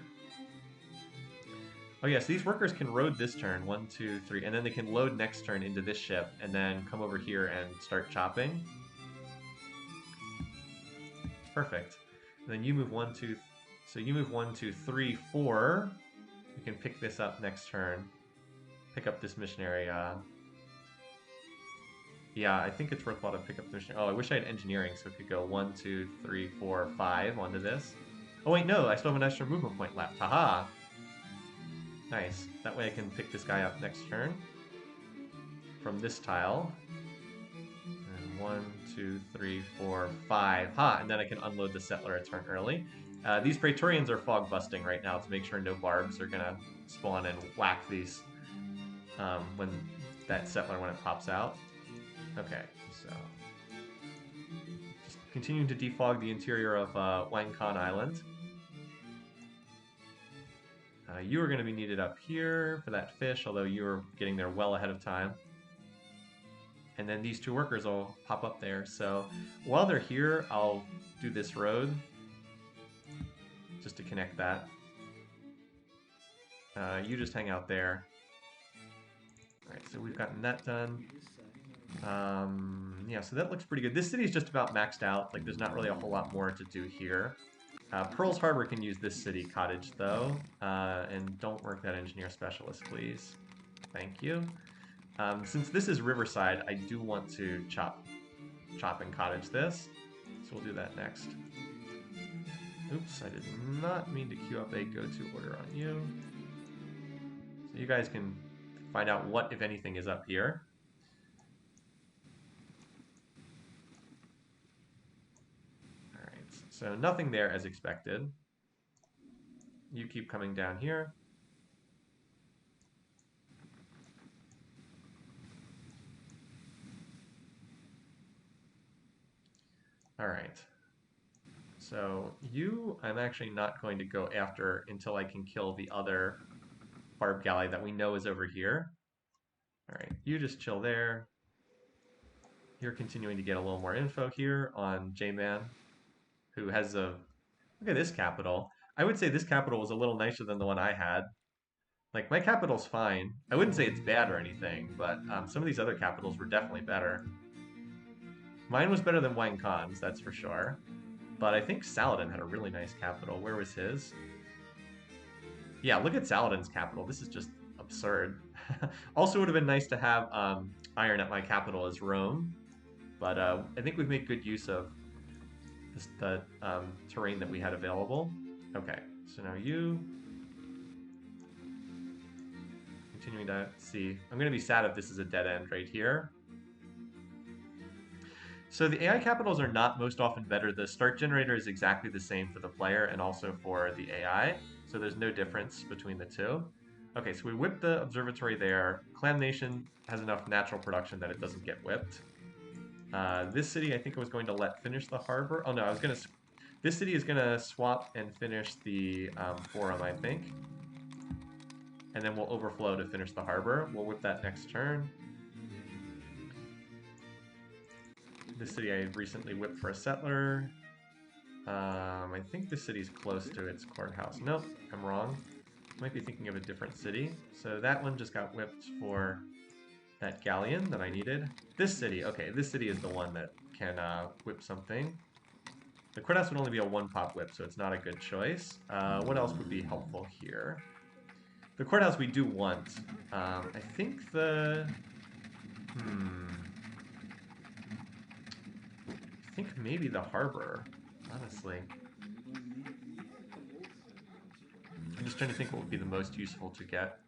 Oh yes, yeah, so these workers can road this turn, 1, 2, 3, and then they can load next turn into this ship, and then come over here and start chopping. Perfect. And then you move 1, 2, so you move 1, 2, 3, 4. You can pick this up next turn. Pick up this missionary. Yeah, I think it's worthwhile to pick up the missionary. Oh, I wish I had engineering, so it could go 1, 2, 3, 4, 5 onto this. Oh wait, no, I still have an extra movement point left. Haha. Nice. That way I can pick this guy up next turn from this tile. And 1, 2, 3, 4, 5. Ha! And then I can unload the settler a turn early. These Praetorians are fog busting right now to make sure no barbs are gonna spawn and whack these when that settler when it pops out. Okay, so just continuing to defog the interior of Wang Khan Island. You are going to be needed up here for that fish, although you are getting there well ahead of time. And then these 2 workers will pop up there. So while they're here, I'll do this road just to connect that. You just hang out there. Alright, so we've gotten that done. Yeah, so that looks pretty good. This city is just about maxed out. Like, there's not really a whole lot more to do here. Pearl's Harbor can use this city cottage, though. And don't work that engineer specialist, please. Thank you. Since this is Riverside, I do want to chop and cottage this. So we'll do that next. Oops, I did not mean to queue up a go-to order on you. So you guys can find out what, if anything, is up here. So nothing there as expected. You keep coming down here. All right. So you, I'm actually not going to go after until I can kill the other barb galley that we know is over here. All right, you just chill there. You're continuing to get a little more info here on J-Man, who has a, look at this capital. I would say this capital was a little nicer than the one I had. Like, my capital's fine. I wouldn't say it's bad or anything, but some of these other capitals were definitely better. Mine was better than Wine Khan's, that's for sure. But I think Saladin had a really nice capital. Where was his? Yeah, look at Saladin's capital. This is just absurd. Also, would have been nice to have iron at my capital as Rome, but I think we've made good use of the terrain that we had available. Okay, so now you continuing to see. I'm going to be sad if this is a dead end right here. So the AI capitals are not most often better. The start generator is exactly the same for the player and also for the AI. So there's no difference between the two. Okay, so we whipped the observatory there. Clan Nation has enough natural production that it doesn't get whipped. This city, I think I was going to let finish the harbor. Oh no, I was going to... This city is going to swap and finish the forum, I think. And then we'll overflow to finish the harbor. We'll whip that next turn. This city I recently whipped for a settler. I think this city's close to its courthouse. Nope, I'm wrong. Might be thinking of a different city. So that one just got whipped for that galleon that I needed. This city, okay, this city is the one that can whip something. The courthouse would only be a one-pop whip, so it's not a good choice. What else would be helpful here? The courthouse we do want. I think the... I think maybe the harbor, honestly. I'm just trying to think what would be the most useful to get.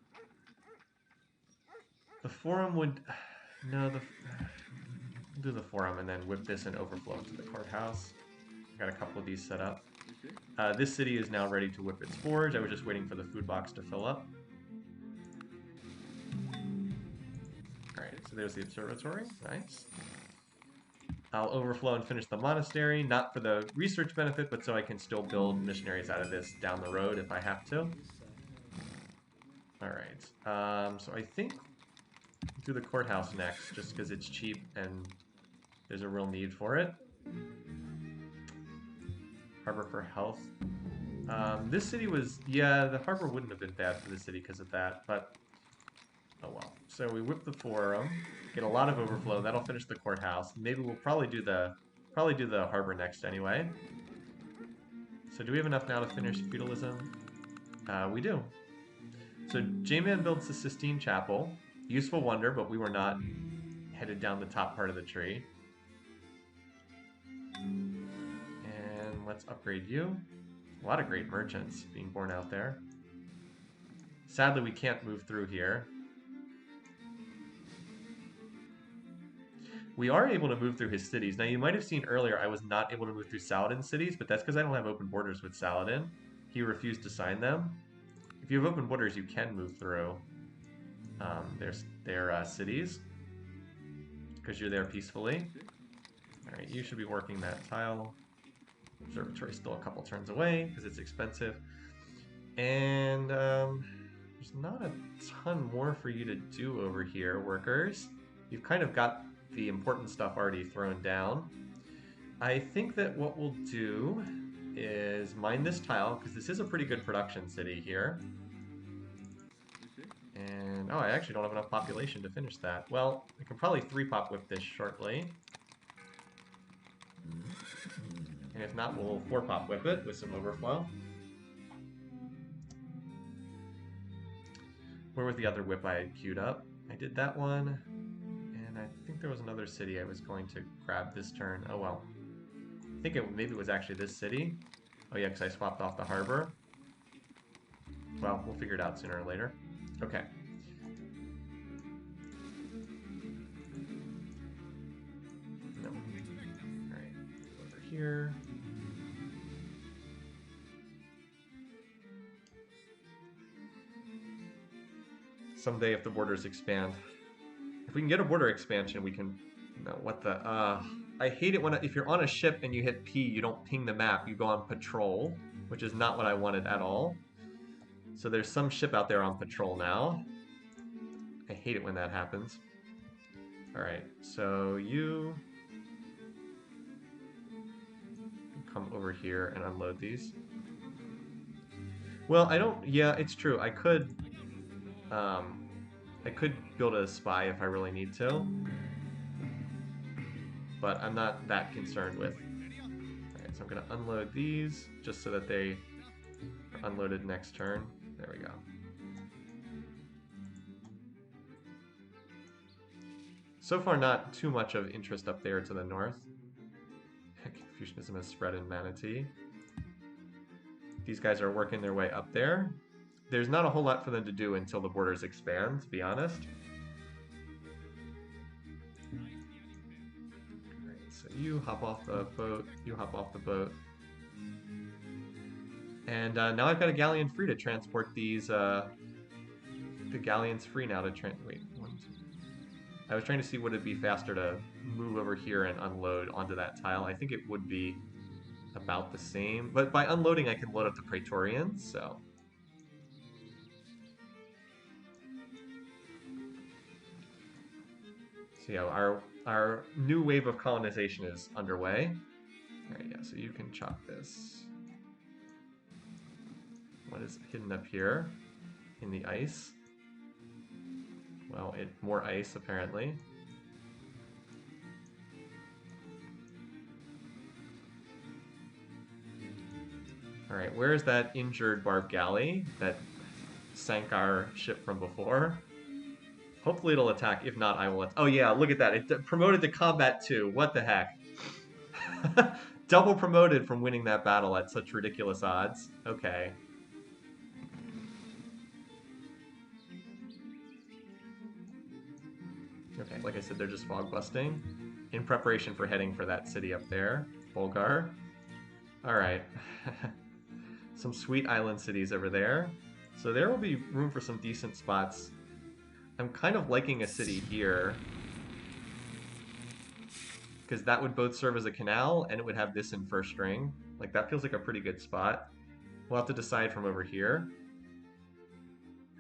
The forum would... No, we'll do the forum and then whip this and overflow to the courthouse. Got a couple of these set up. This city is now ready to whip its forge. I was just waiting for the food box to fill up. Alright, so there's the observatory. Nice. I'll overflow and finish the monastery, not for the research benefit, but so I can still build missionaries out of this down the road if I have to. Alright, so I think do the courthouse next, just because it's cheap and there's a real need for it. Harbor for health. This city was, yeah, the harbor wouldn't have been bad for the city because of that, but oh well. So we whip the forum, get a lot of overflow. That'll finish the courthouse. Maybe we'll probably do the harbor next anyway. So do we have enough now to finish feudalism? We do. So J-Man builds the Sistine Chapel. Useful wonder, but we were not headed down the top part of the tree. And let's upgrade you. A lot of great merchants being born out there. Sadly, we can't move through here. We are able to move through his cities. Now, you might have seen earlier I was not able to move through Saladin's cities, but that's because I don't have open borders with Saladin. He refused to sign them. If you have open borders, you can move through their cities because you're there peacefully. All right, you should be working that tile. Observatory still a couple turns away because it's expensive. And there's not a ton more for you to do over here, workers. You've kind of got the important stuff already thrown down. I think that what we'll do is mine this tile, because this is a pretty good production city here. And, oh, I actually don't have enough population to finish that. Well, I can probably 3-pop whip this shortly. And if not, we'll 4-pop whip it with some overflow. Where was the other whip I had queued up? I did that one. And I think there was another city I was going to grab this turn. Oh well. I think maybe it was actually this city. Oh yeah, because I swapped off the harbor. Well, we'll figure it out sooner or later. Okay. No. Alright, over here. Someday if the borders expand. If we can get a border expansion, we can... No, what the... I hate it when if you're on a ship and you hit P, you don't ping the map, you go on patrol, which is not what I wanted at all. So there's some ship out there on patrol now. I hate it when that happens. Alright, so you... come over here and unload these. Well, I don't... Yeah, it's true. I could I could build a spy if I really need to, but I'm not that concerned with. Alright, so I'm going to unload these just so that they are unloaded next turn. There we go. So far, not too much of interest up there to the north. Confucianism has spread in Manatee. These guys are working their way up there. There's not a whole lot for them to do until the borders expand, to be honest. Alright, so you hop off the boat, you hop off the boat. And now I've got a galleon free to transport these, the galleon's free now to wait, one, two. I was trying to see would it be faster to move over here and unload onto that tile. I think it would be about the same, but by unloading I can load up the Praetorians, so. So yeah, our new wave of colonization is underway. Alright, yeah, so you can chop this. What is hidden up here in the ice? Well, more ice, apparently. Alright, where's that injured barb galley that sank our ship from before? Hopefully it'll attack. If not, I will. Oh yeah, look at that. It promoted to combat 2. What the heck? Double promoted from winning that battle at such ridiculous odds. Okay. Okay, like I said, they're just fog busting in preparation for heading for that city up there, Bulgar. Alright. Some sweet island cities over there. So there will be room for some decent spots. I'm kind of liking a city here, because that would both serve as a canal and it would have this in first string. Like, that feels like a pretty good spot. We'll have to decide from over here.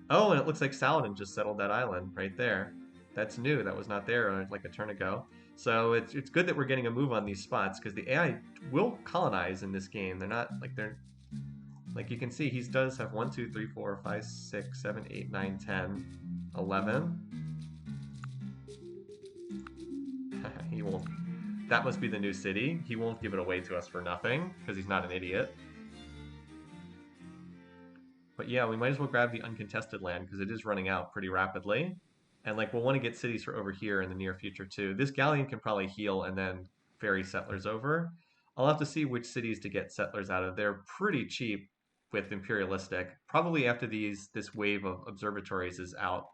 Oh, and it looks like Saladin just settled that island right there. That's new. That was not there like a turn ago. So it's good that we're getting a move on these spots, because the AI will colonize in this game. They're not like like you can see, he does have 1, 2, 3, 4, 5, 6, 7, 8, 9, 10, 11. He won't. That must be the new city. He won't give it away to us for nothing, because he's not an idiot. But yeah, we might as well grab the uncontested land, because it is running out pretty rapidly. And like, we'll want to get cities for over here in the near future too. This galleon can probably heal and then ferry settlers over. I'll have to see which cities to get settlers out of. They're pretty cheap with imperialistic. Probably after this wave of observatories is out,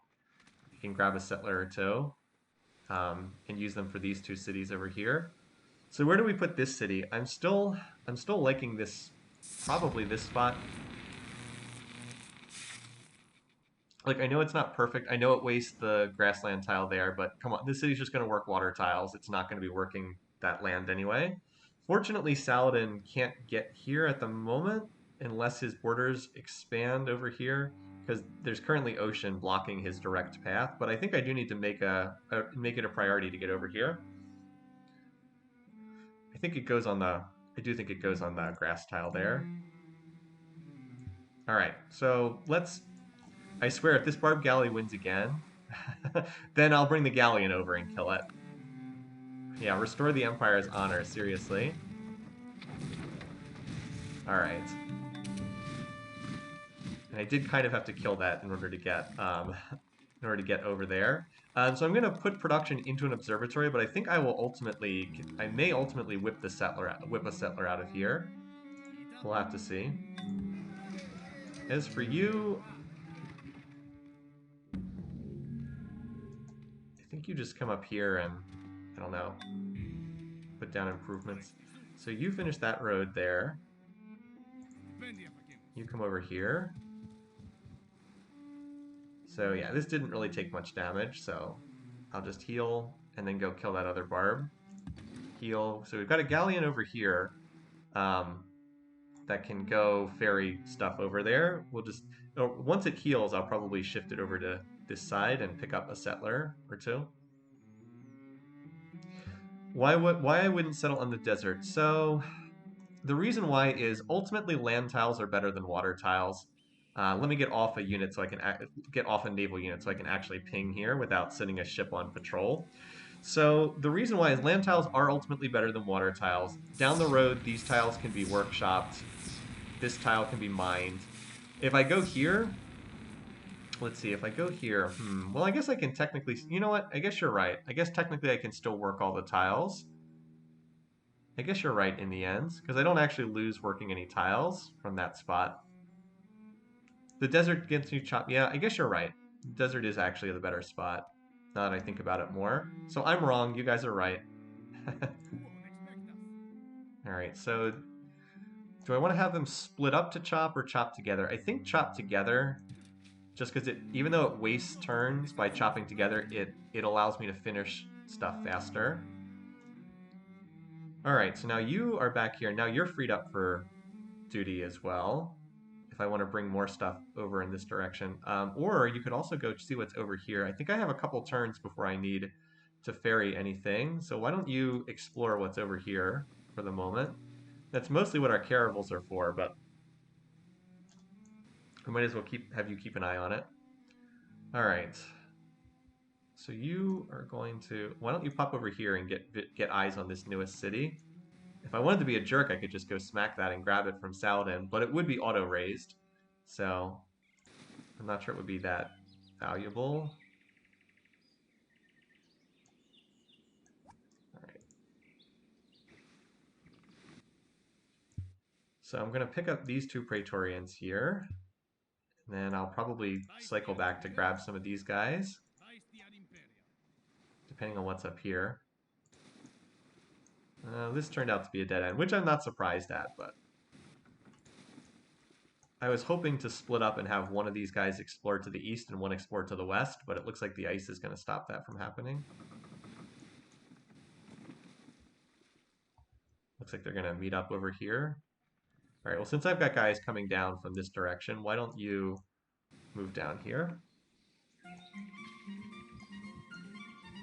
you can grab a settler or two and use them for these 2 cities over here. So where do we put this city? I'm still liking this, probably this spot. Like, I know it's not perfect. I know it wastes the grassland tile there, but come on, this city's just going to work water tiles. It's not going to be working that land anyway. Fortunately, Saladin can't get here at the moment unless his borders expand over here, because there's currently ocean blocking his direct path. But I think I do need to make it a priority to get over here. I think it goes on the. I do think it goes on the grass tile there. All right, so let's. I swear, if this barb galley wins again, then I'll bring the galleon over and kill it. Yeah, restore the Empire's honor, seriously. Alright. And I did kind of have to kill that in order to get over there. So I'm going to put production into an observatory, but I think I may ultimately whip a settler out of here. We'll have to see. As for you, I think you just come up here and, I don't know, put down improvements. So you finish that road there. You come over here. So yeah, this didn't really take much damage, so I'll just heal and then go kill that other barb. Heal. So we've got a galleon over here that can go ferry stuff over there. We'll just, once it heals, I'll probably shift it over to this side and pick up a settler or 2. Why I wouldn't settle on the desert? So the reason why is ultimately land tiles are better than water tiles. Let me get off a unit so I can get off a naval unit so I can actually ping here without sending a ship on patrol. So the reason why is land tiles are ultimately better than water tiles. Down the road, these tiles can be workshopped. This tile can be mined. If I go here, let's see, if I go here, well, I guess I can technically, you know what? I guess you're right. I guess technically I can still work all the tiles. I guess you're right in the end, because I don't actually lose working any tiles from that spot. The desert gets you chopped. Yeah, I guess you're right. Desert is actually the better spot, now that I think about it more. So I'm wrong, you guys are right. Alright, so do I want to have them split up to chop or chop together? I think chop together, just because even though it wastes turns by chopping together, it allows me to finish stuff faster. Alright, so now you are back here. Now you're freed up for duty as well, if I want to bring more stuff over in this direction. Or you could also go see what's over here. I think I have a couple turns before I need to ferry anything, so why don't you explore what's over here for the moment. That's mostly what our caravels are for, but we might as well have you keep an eye on it. Alright. So you are going to... Why don't you pop over here and get eyes on this newest city? If I wanted to be a jerk, I could just go smack that and grab it from Saladin, but it would be auto-raised. So I'm not sure it would be that valuable. Alright. So I'm going to pick up these two Praetorians here. And then I'll probably cycle back to grab some of these guys, depending on what's up here. This turned out to be a dead end, which I'm not surprised at, but I was hoping to split up and have one of these guys explore to the east and one explore to the west, but it looks like the ice is going to stop that from happening. Looks like they're going to meet up over here. All right, well, since I've got guys coming down from this direction, why don't you move down here?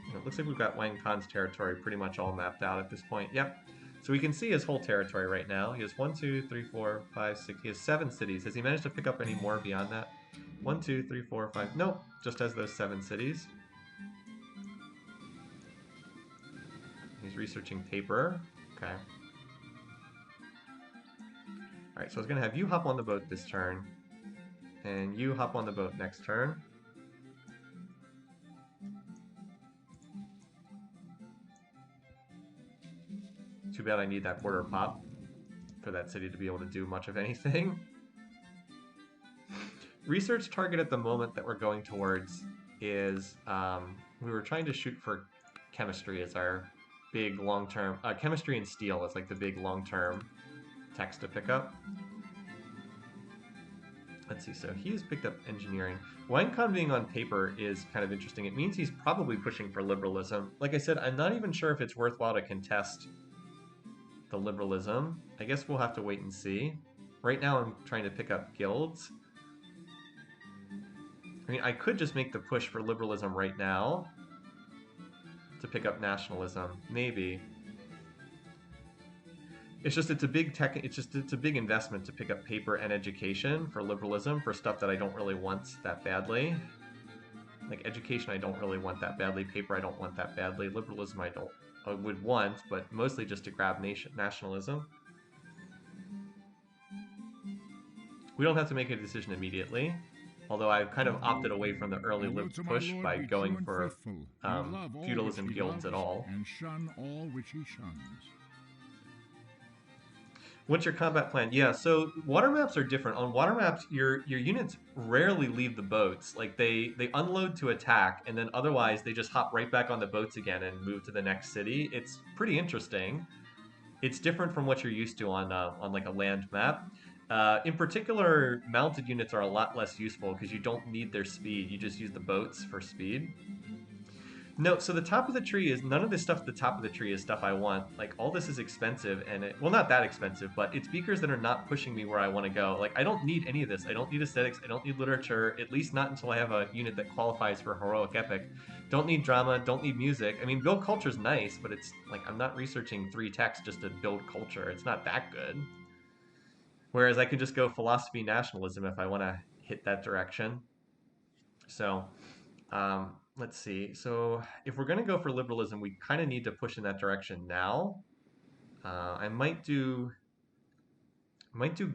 And it looks like we've got Wang Khan's territory pretty much all mapped out at this point. Yep. So we can see his whole territory right now. He has 1, 2, 3, 4, 5, 6. He has 7 cities. Has he managed to pick up any more beyond that? 1, 2, 3, 4, 5. Nope. Just has those 7 cities. He's researching paper. Okay. Alright, so I was going to have you hop on the boat this turn. And you hop on the boat next turn. Too bad I need that border pop for that city to be able to do much of anything. Research target at the moment that we're going towards is, we were trying to shoot for chemistry as our big long-term, chemistry and steel is like the big long-term text to pick up. Let's see, so he's picked up engineering. Wang Khan being on paper is kind of interesting. It means he's probably pushing for liberalism. Like I said, I'm not even sure if it's worthwhile to contest the liberalism. I guess we'll have to wait and see. Right now I'm trying to pick up guilds. I mean, I could just make the push for liberalism right now to pick up nationalism. Maybe. It's just it's a big it's a big investment to pick up paper and education for liberalism for stuff that I don't really want that badly. Like education I don't really want that badly, paper I don't want that badly, liberalism I would want, but mostly just to grab nationalism. We don't have to make a decision immediately, although I've kind of opted away from the early lib push by going for feudalism guilds at all. And shun all which he shuns. What's your combat plan? Yeah, so water maps are different. On water maps, your units rarely leave the boats. Like they unload to attack, and then otherwise they just hop right back on the boats again and move to the next city. It's pretty interesting. It's different from what you're used to on like a land map. In particular, mounted units are a lot less useful because you don't need their speed. You just use the boats for speed. No, so the top of the tree is, none of this stuff at the top of the tree is stuff I want. Like, all this is expensive, and well, not that expensive, but it's beakers that are not pushing me where I want to go. Like, I don't need any of this. I don't need aesthetics. I don't need literature, at least not until I have a unit that qualifies for heroic epic. Don't need drama, don't need music. I mean, build culture's nice, but it's, like, I'm not researching 3 texts just to build culture. It's not that good. Whereas I could just go philosophy nationalism if I want to hit that direction. So let's see. So if we're going to go for liberalism, we kind of need to push in that direction now. I might do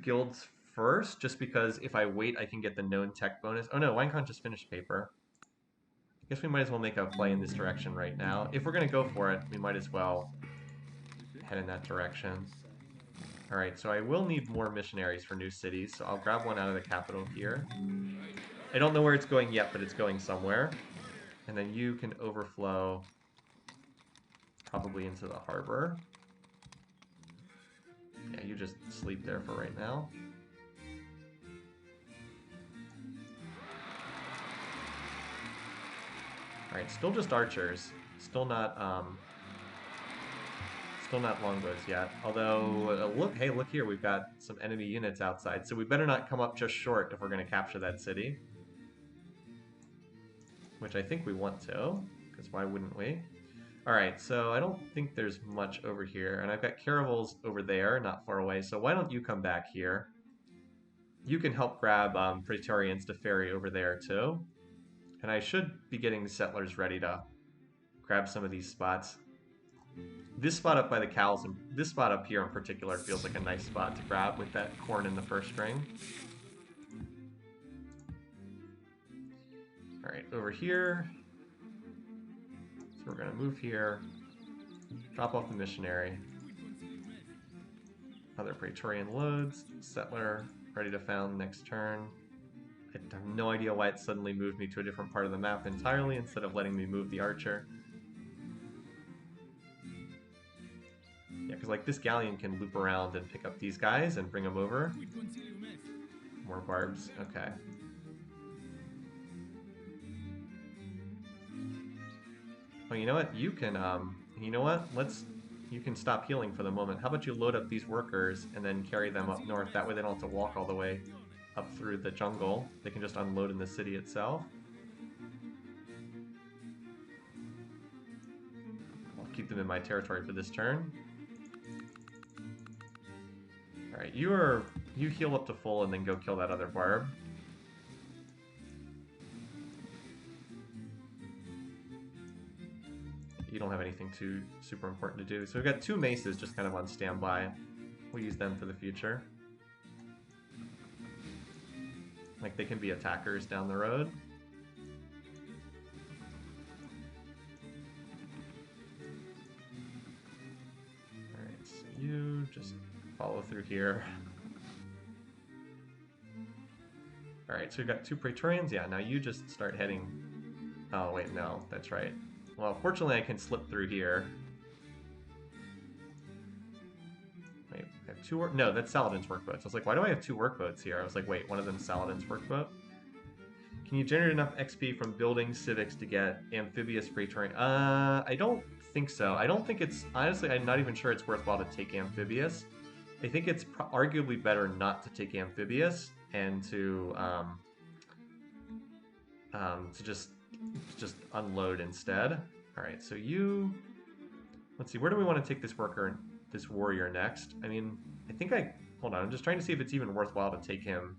guilds first, just because if I wait, I can get the known tech bonus. Oh no, wine can't just finish paper. I guess we might as well make a play in this direction right now. If we're going to go for it, we might as well head in that direction. All right, so I will need more missionaries for new cities, so I'll grab one out of the capital here. I don't know where it's going yet, but it's going somewhere. And then you can overflow probably into the harbor. Yeah, you just sleep there for right now. Alright, still just archers. Still not longbows yet. Although, look, hey, look here, we've got some enemy units outside, so we better not come up just short if we're going to capture that city. Which I think we want to, because why wouldn't we? Alright, so I don't think there's much over here, and I've got caravels over there, not far away, so why don't you come back here? You can help grab Praetorians to ferry over there, too. And I should be getting the settlers ready to grab some of these spots. This spot up by the cows, and this spot up here in particular, feels like a nice spot to grab with that corn in the first string. Alright, over here. So we're going to move here, drop off the missionary. Other Praetorian loads, settler, ready to found next turn. I have no idea why it suddenly moved me to a different part of the map entirely instead of letting me move the archer. Yeah, because like this galleon can loop around and pick up these guys and bring them over. More barbs, okay. Oh, you know what? You can, you know what? You can stop healing for the moment. How about you load up these workers and then carry them up north? That way they don't have to walk all the way up through the jungle. They can just unload in the city itself. I'll keep them in my territory for this turn. Alright, you heal up to full and then go kill that other barb. You don't have anything too super important to do. So we've got two maces just kind of on standby. We'll use them for the future. Like they can be attackers down the road. Alright, so you just follow through here. Alright, so we've got two Praetorians. Yeah, now you just start heading... Oh, wait, no, that's right. Well, fortunately I can slip through here. Wait, I have two no, that's Saladin's workboats. I was like, why do I have two workboats here? I was like, wait, one of them's Saladin's workboat? Can you generate enough XP from building civics to get amphibious Praetorian? I don't think so. I don't think it's... Honestly, I'm not even sure it's worthwhile to take amphibious. I think it's arguably better not to take amphibious and to just unload instead. Alright, so you... Let's see, where do we want to take this warrior next? I mean, hold on, I'm just trying to see if it's even worthwhile to take him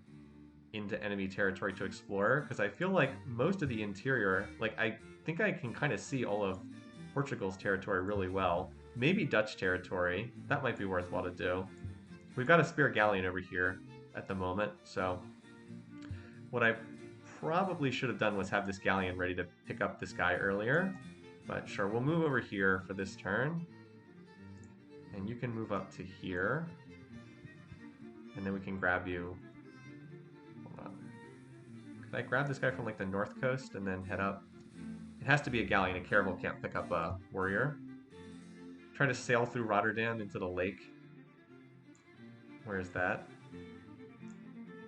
into enemy territory to explore, because I feel like most of the interior, like, I think I can kind of see all of Portugal's territory really well. Maybe Dutch territory, that might be worthwhile to do. We've got a spare galleon over here at the moment, so what I probably should have done was have this galleon ready to pick up this guy earlier. But sure, we'll move over here for this turn. And you can move up to here. And then we can grab you. Hold on. Could I grab this guy from like the north coast and then head up? It has to be a galleon. A caravel can't pick up a warrior. Try to sail through Rotterdam into the lake. Where is that?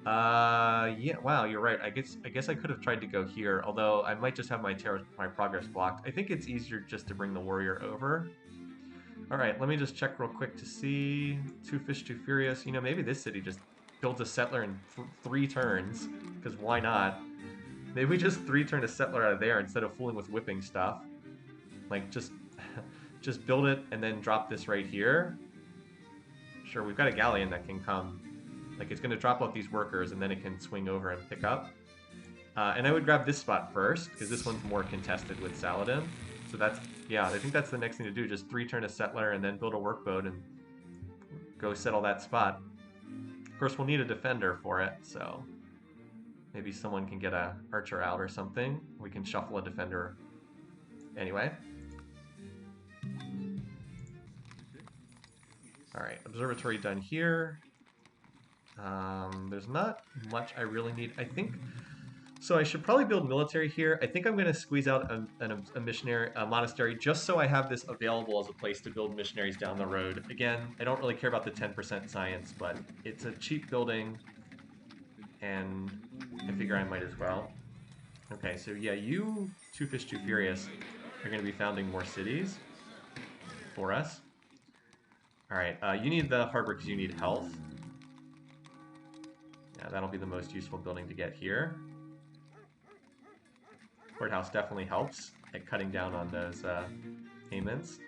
Yeah, wow, you're right. I guess I could have tried to go here, although I might just have my progress blocked. I think it's easier just to bring the warrior over. Alright, let me just check real quick to see. Two Fish, Too Furious. You know, maybe this city just builds a settler in 3 turns, because why not? Maybe we just 3-turn a settler out of there instead of fooling with whipping stuff. Like, just build it and then drop this right here. Sure, we've got a galleon that can come Like, it's going to drop off these workers, and then it can swing over and pick up. And I would grab this spot first, because this one's more contested with Saladin. So that's, yeah, I think that's the next thing to do. Just 3-turn a settler and then build a workboat and go settle that spot. Of course, we'll need a defender for it, so maybe someone can get a archer out or something. We can shuffle a defender anyway. All right, observatory done here. There's not much I really need. I think so. I should probably build military here. I think I'm going to squeeze out a monastery just so I have this available as a place to build missionaries down the road. Again, I don't really care about the 10% science, but it's a cheap building, and I figure I might as well. Okay, so yeah, you, Two Fish Too Furious, are going to be founding more cities for us. All right, you need the harbor because you need health. Yeah, that'll be the most useful building to get here. Courthouse definitely helps at cutting down on those payments.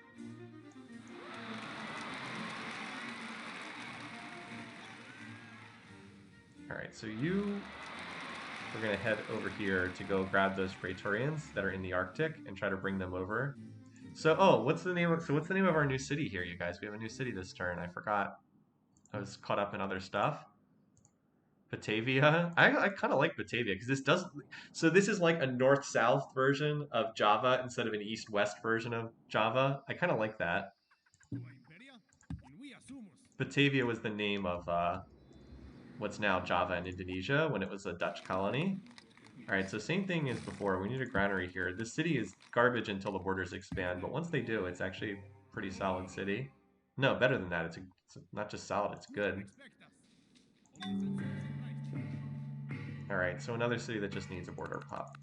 All right, so we're going to head over here to go grab those Praetorians that are in the Arctic and try to bring them over. So, what's the name of our new city here, you guys? We have a new city this turn. I forgot. I was caught up in other stuff. Batavia. I kind of like Batavia because this does. So this is like a north-south version of Java instead of an east-west version of Java. I kind of like that. Batavia was the name of what's now Java in Indonesia when it was a Dutch colony. All right, so same thing as before. We need a granary here. This city is garbage until the borders expand, but once they do, it's actually a pretty solid city. No, better than that. It's not just solid, it's good. All right, so another city that just needs a border pop.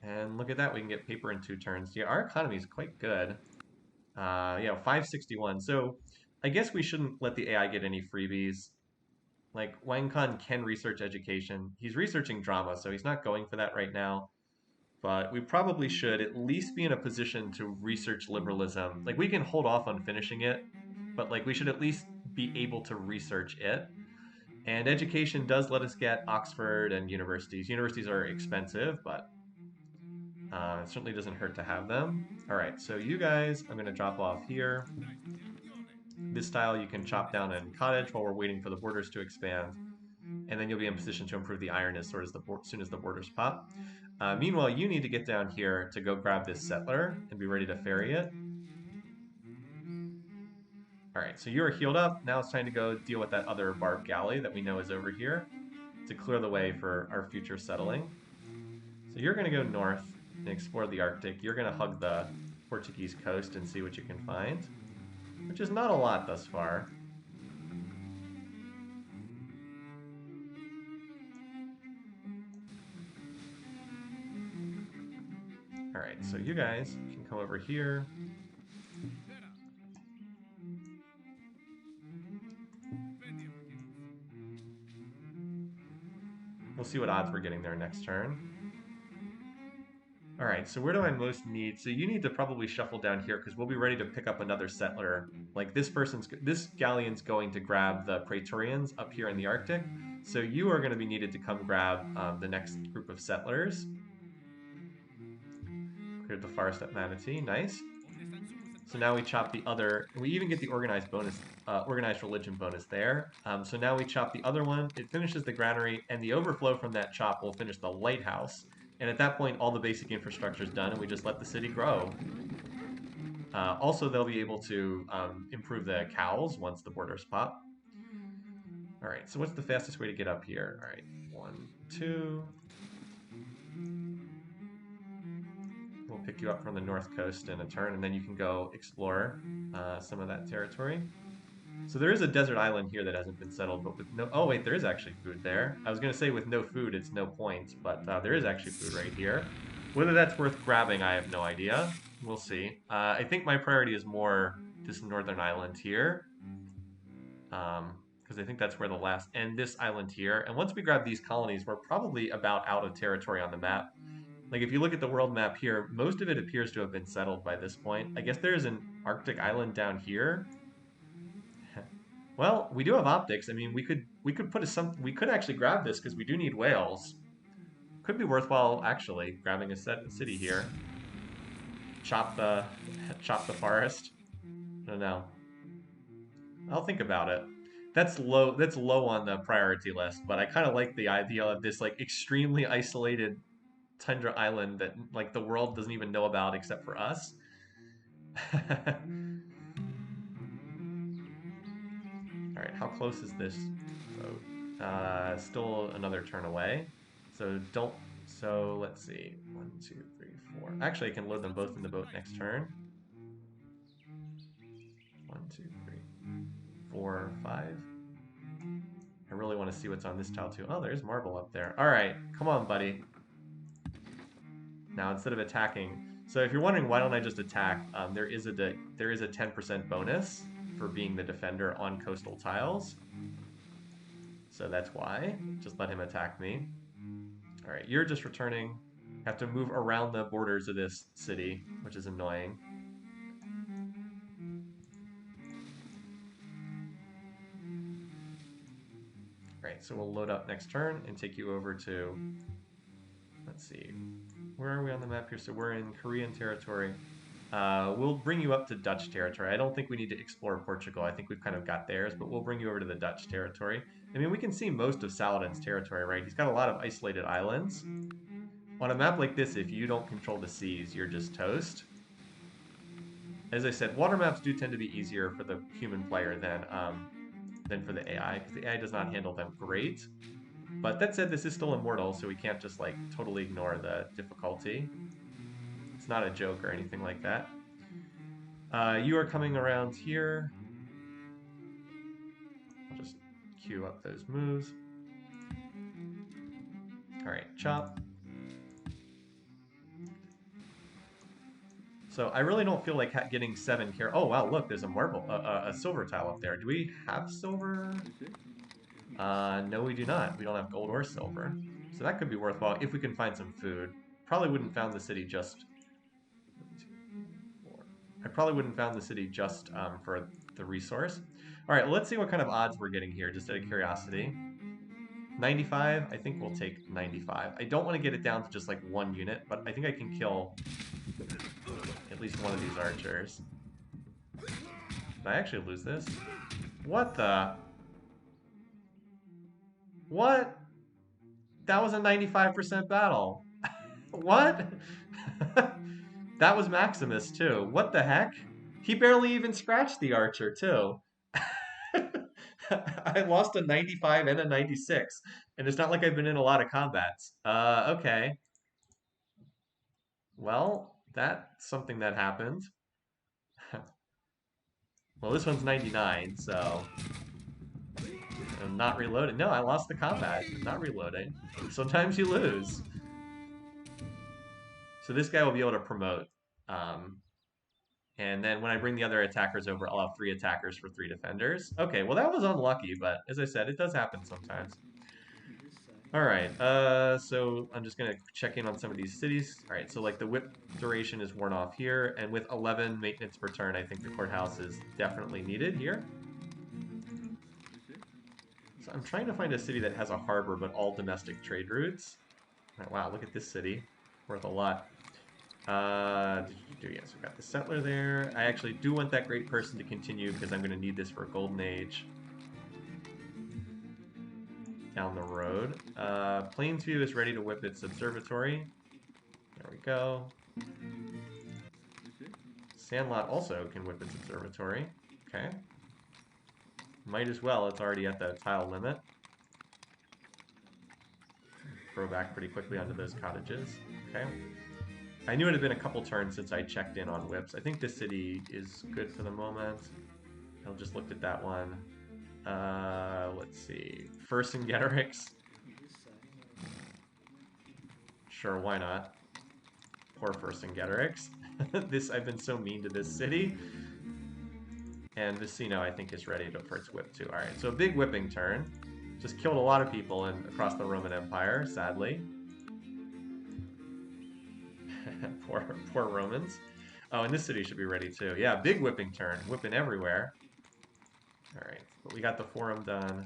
And look at that, we can get paper in 2 turns. Yeah, our economy is quite good. Yeah, 561. So I guess we shouldn't let the AI get any freebies. Like, Wang Khan can research education. He's researching drama, so he's not going for that right now. But we probably should at least be in a position to research liberalism. Like, we can hold off on finishing it, but like we should at least be able to research it. And education does let us get Oxford and universities. Universities are expensive, but it certainly doesn't hurt to have them. All right, so you guys, I'm going to drop off here. This tile you can chop down in cottage while we're waiting for the borders to expand. And then you'll be in position to improve the iron as soon as the borders pop. Meanwhile, you need to get down here to go grab this settler and be ready to ferry it. All right, so you're healed up. Now it's time to go deal with that other barb galley that we know is over here to clear the way for our future settling. So you're going to go north and explore the Arctic. You're going to hug the Portuguese coast and see what you can find, which is not a lot thus far. All right, so you guys can come over here. We'll see what odds we're getting there next turn. All right, so where do I most need? So you need to probably shuffle down here because we'll be ready to pick up another settler. Like this galleon's going to grab the Praetorians up here in the Arctic. So you are going to be needed to come grab the next group of settlers. Cleared the forest at Manatee, nice. So now we chop the other, we even get the organized religion bonus there. So now we chop the other one, it finishes the granary, and the overflow from that chop will finish the lighthouse. And at that point, all the basic infrastructure is done, and we just let the city grow. Also, they'll be able to improve the cows once the borders pop. All right, so what's the fastest way to get up here? All right, 1, 2. We'll pick you up from the north coast in a turn, and then you can go explore some of that territory. So there is a desert island here that hasn't been settled, but with no... Oh, wait, there is actually food there. I was going to say with no food, it's no point, but there is actually food right here. Whether that's worth grabbing, I have no idea. We'll see. I think my priority is more this northern island here, because I think that's where the last... And this island here. And once we grab these colonies, we're probably about out of territory on the map. Like, if you look at the world map here, most of it appears to have been settled by this point. I guess there's an Arctic island down here. Well, we do have optics. I mean, we could put we could actually grab this because we do need whales. Could be worthwhile actually grabbing a city here. Chop the chop the forest. I don't know. I'll think about it. That's low. That's low on the priority list, but I kind of like the idea of this like extremely isolated tundra island that like the world doesn't even know about except for us. All right, how close is this boat? Still another turn away. So don't. So let's see. 1, 2, 3, 4. Actually, I can load them both in the boat next turn. 1, 2, 3, 4, 5. I really want to see what's on this tile too. Oh, there's marble up there. All right, come on, buddy. Now instead of attacking, so if you're wondering why don't I just attack, there is a 10% bonus for being the defender on coastal tiles. So that's why. Just let him attack me. All right, you're just returning. Have to move around the borders of this city, which is annoying. All right, so we'll load up next turn and take you over to, let's see, where are we on the map here? So we're in Korean territory. We'll bring you up to Dutch territory. I don't think we need to explore Portugal. I think we've kind of got theirs, but we'll bring you over to the Dutch territory. I mean, we can see most of Saladin's territory, right? He's got a lot of isolated islands. On a map like this, if you don't control the seas, you're just toast. As I said, water maps do tend to be easier for the human player than for the AI, because the AI does not handle them great. But that said, this is still Immortal, so we can't just like totally ignore the difficulty. It's not a joke or anything like that. You are coming around here. I'll just queue up those moves. All right, chop. So I really don't feel like getting 7 care. Oh wow, look, there's a marble, a silver tile up there. Do we have silver? No, we do not. We don't have gold or silver. So that could be worthwhile if we can find some food. Probably wouldn't found the city just. 1, 2, 3, 4. I probably wouldn't found the city just for the resource. All right, let's see what kind of odds we're getting here, just out of curiosity. 95, I think we'll take 95. I don't want to get it down to just like 1 unit, but I think I can kill at least one of these archers. Did I actually lose this? What the? What? That was a 95% battle. What? That was Maximus too. What the heck? He barely even scratched the archer too. I lost a 95 and a 96, and it's not like I've been in a lot of combats. Okay. Well, that's something that happened. Well, this one's 99, so I'm not reloading. No, I lost the combat. I'm not reloading. Sometimes you lose. So this guy will be able to promote. And then when I bring the other attackers over, I'll have 3 attackers for 3 defenders. Okay, well that was unlucky, but as I said, it does happen sometimes. All right, so I'm just gonna check in on some of these cities. All right, so like the whip duration is worn off here, and with 11 maintenance per turn, I think the courthouse is definitely needed here. So I'm trying to find a city that has a harbor, but all domestic trade routes. All right, wow, look at this city, worth a lot. Yes, we've got the settler there. I actually do want that great person to continue because I'm going to need this for a golden age down the road. Plainsview is ready to whip its observatory. There we go. Sandlot also can whip its observatory. Okay. Might as well, it's already at the tile limit. Throw back pretty quickly onto those cottages. Okay. I knew it had been a couple turns since I checked in on whips. I think this city is good for the moment. I'll just look at that one. Let's see. Vercingetorix. Sure, why not? Poor Vercingetorix. I've been so mean to this city. And Vicino, I think, is ready for its whip too. All right, so a big whipping turn. Just killed a lot of people across the Roman Empire, sadly. poor Romans. Oh, and this city should be ready too. Yeah, big whipping turn. Whipping everywhere. Alright, but we got the forum done.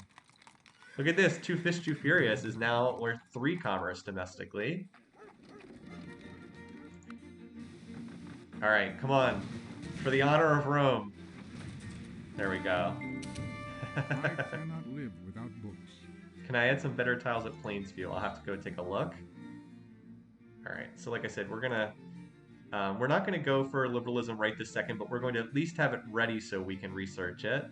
Look at this, Two Fish, Two Furious is now worth 3 commerce domestically. Alright, come on. For the honor of Rome. There we go. I cannot live without books. Can I add some better tiles at Plainsview? I'll have to go take a look. Alright, so like I said, we're not gonna go for liberalism right this second, but we're going to at least have it ready so we can research it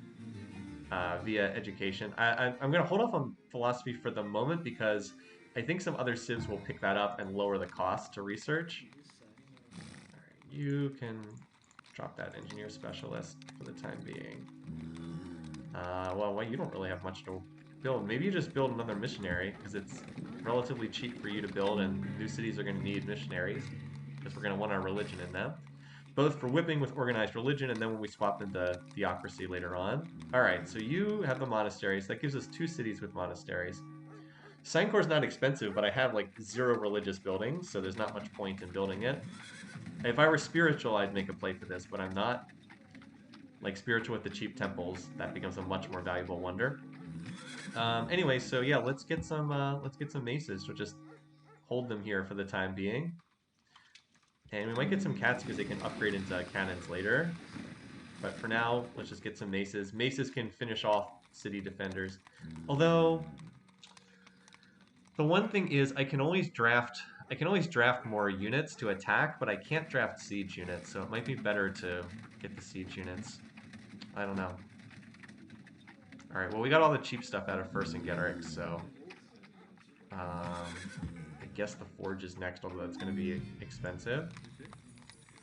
via education. I'm gonna hold off on philosophy for the moment because I think some other civs will pick that up and lower the cost to research. Alright, you can drop that engineer specialist for the time being. Well, you don't really have much to build. Maybe you just build another missionary because it's relatively cheap for you to build, and new cities are going to need missionaries because we're going to want our religion in them. Both for whipping with organized religion and then when we swap into theocracy later on. Alright, so you have the monasteries. That gives us 2 cities with monasteries. Signcore's not expensive, but I have like 0 religious buildings, so there's not much point in building it. If I were spiritual, I'd make a play for this, but I'm not. Like spiritual with the cheap temples, that becomes a much more valuable wonder. Anyway, so yeah, let's get some maces. We'll just hold them here for the time being. And we might get some cats because they can upgrade into cannons later. But for now, let's just get some maces. Maces can finish off city defenders. Although, the one thing is I can always draft more units to attack, but I can't draft siege units, so it might be better to get the siege units. I don't know. Alright, well we got all the cheap stuff out of Vercingetorix, so I guess the forge is next, although it's going to be expensive.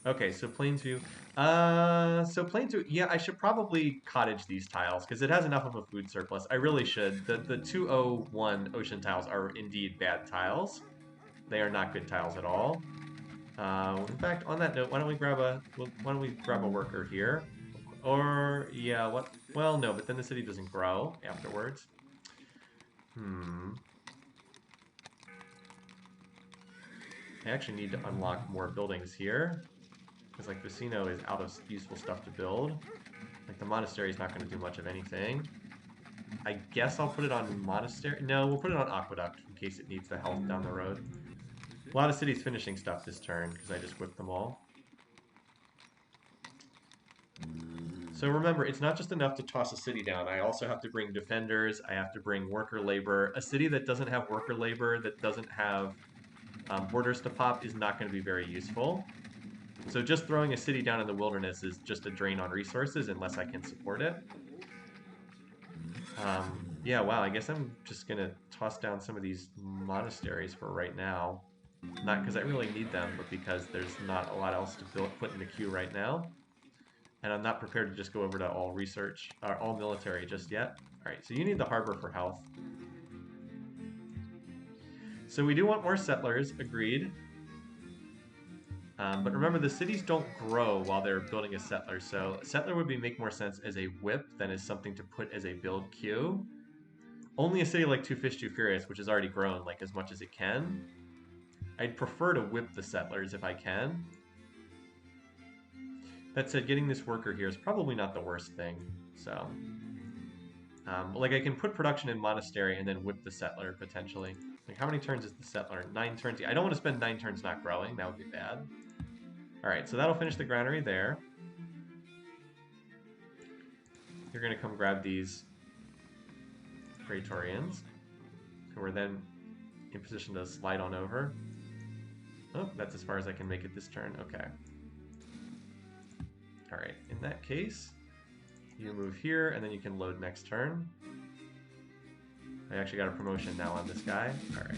Okay, so Plainsview. Plainsview, yeah, I should probably cottage these tiles, because it has enough of a food surplus. I really should. The 201 ocean tiles are indeed bad tiles. They are not good tiles at all. In fact, on that note, why don't we grab a worker here? Or, yeah, what? Well, no, but then the city doesn't grow afterwards. I actually need to unlock more buildings here. Because, like, Vicino is out of useful stuff to build. Like, the monastery is not going to do much of anything. I guess I'll put it on monastery. No, we'll put it on aqueduct in case it needs the health down the road. A lot of cities finishing stuff this turn because I just whipped them all. So remember, it's not just enough to toss a city down. I also have to bring defenders. I have to bring worker labor. A city that doesn't have worker labor, that doesn't have borders to pop, is not going to be very useful. So just throwing a city down in the wilderness is just a drain on resources unless I can support it. Yeah, wow, I guess I'm just going to toss down some of these monasteries for right now. Not because I really need them, but because there's not a lot else to put in the queue right now. And I'm not prepared to just go over to all research, or all military just yet. Alright, so you need the harbor for health. So we do want more settlers, agreed. But remember, the cities don't grow while they're building a settler, so a settler would make more sense as a whip than as something to put as a build queue. Only a city like Two Fish, Two Furious, which has already grown like as much as it can. I'd prefer to whip the settlers if I can. That said, getting this worker here is probably not the worst thing, so... like, I can put production in monastery and then whip the settler, potentially. Like, how many turns is the settler? 9 turns. I don't want to spend 9 turns not growing. That would be bad. Alright, so that'll finish the granary there. You're going to come grab these Praetorians, who are then in position to slide on over. Oh, that's as far as I can make it this turn. Okay. Alright, in that case, you move here, and then you can load next turn. I actually got a promotion now on this guy. Alright.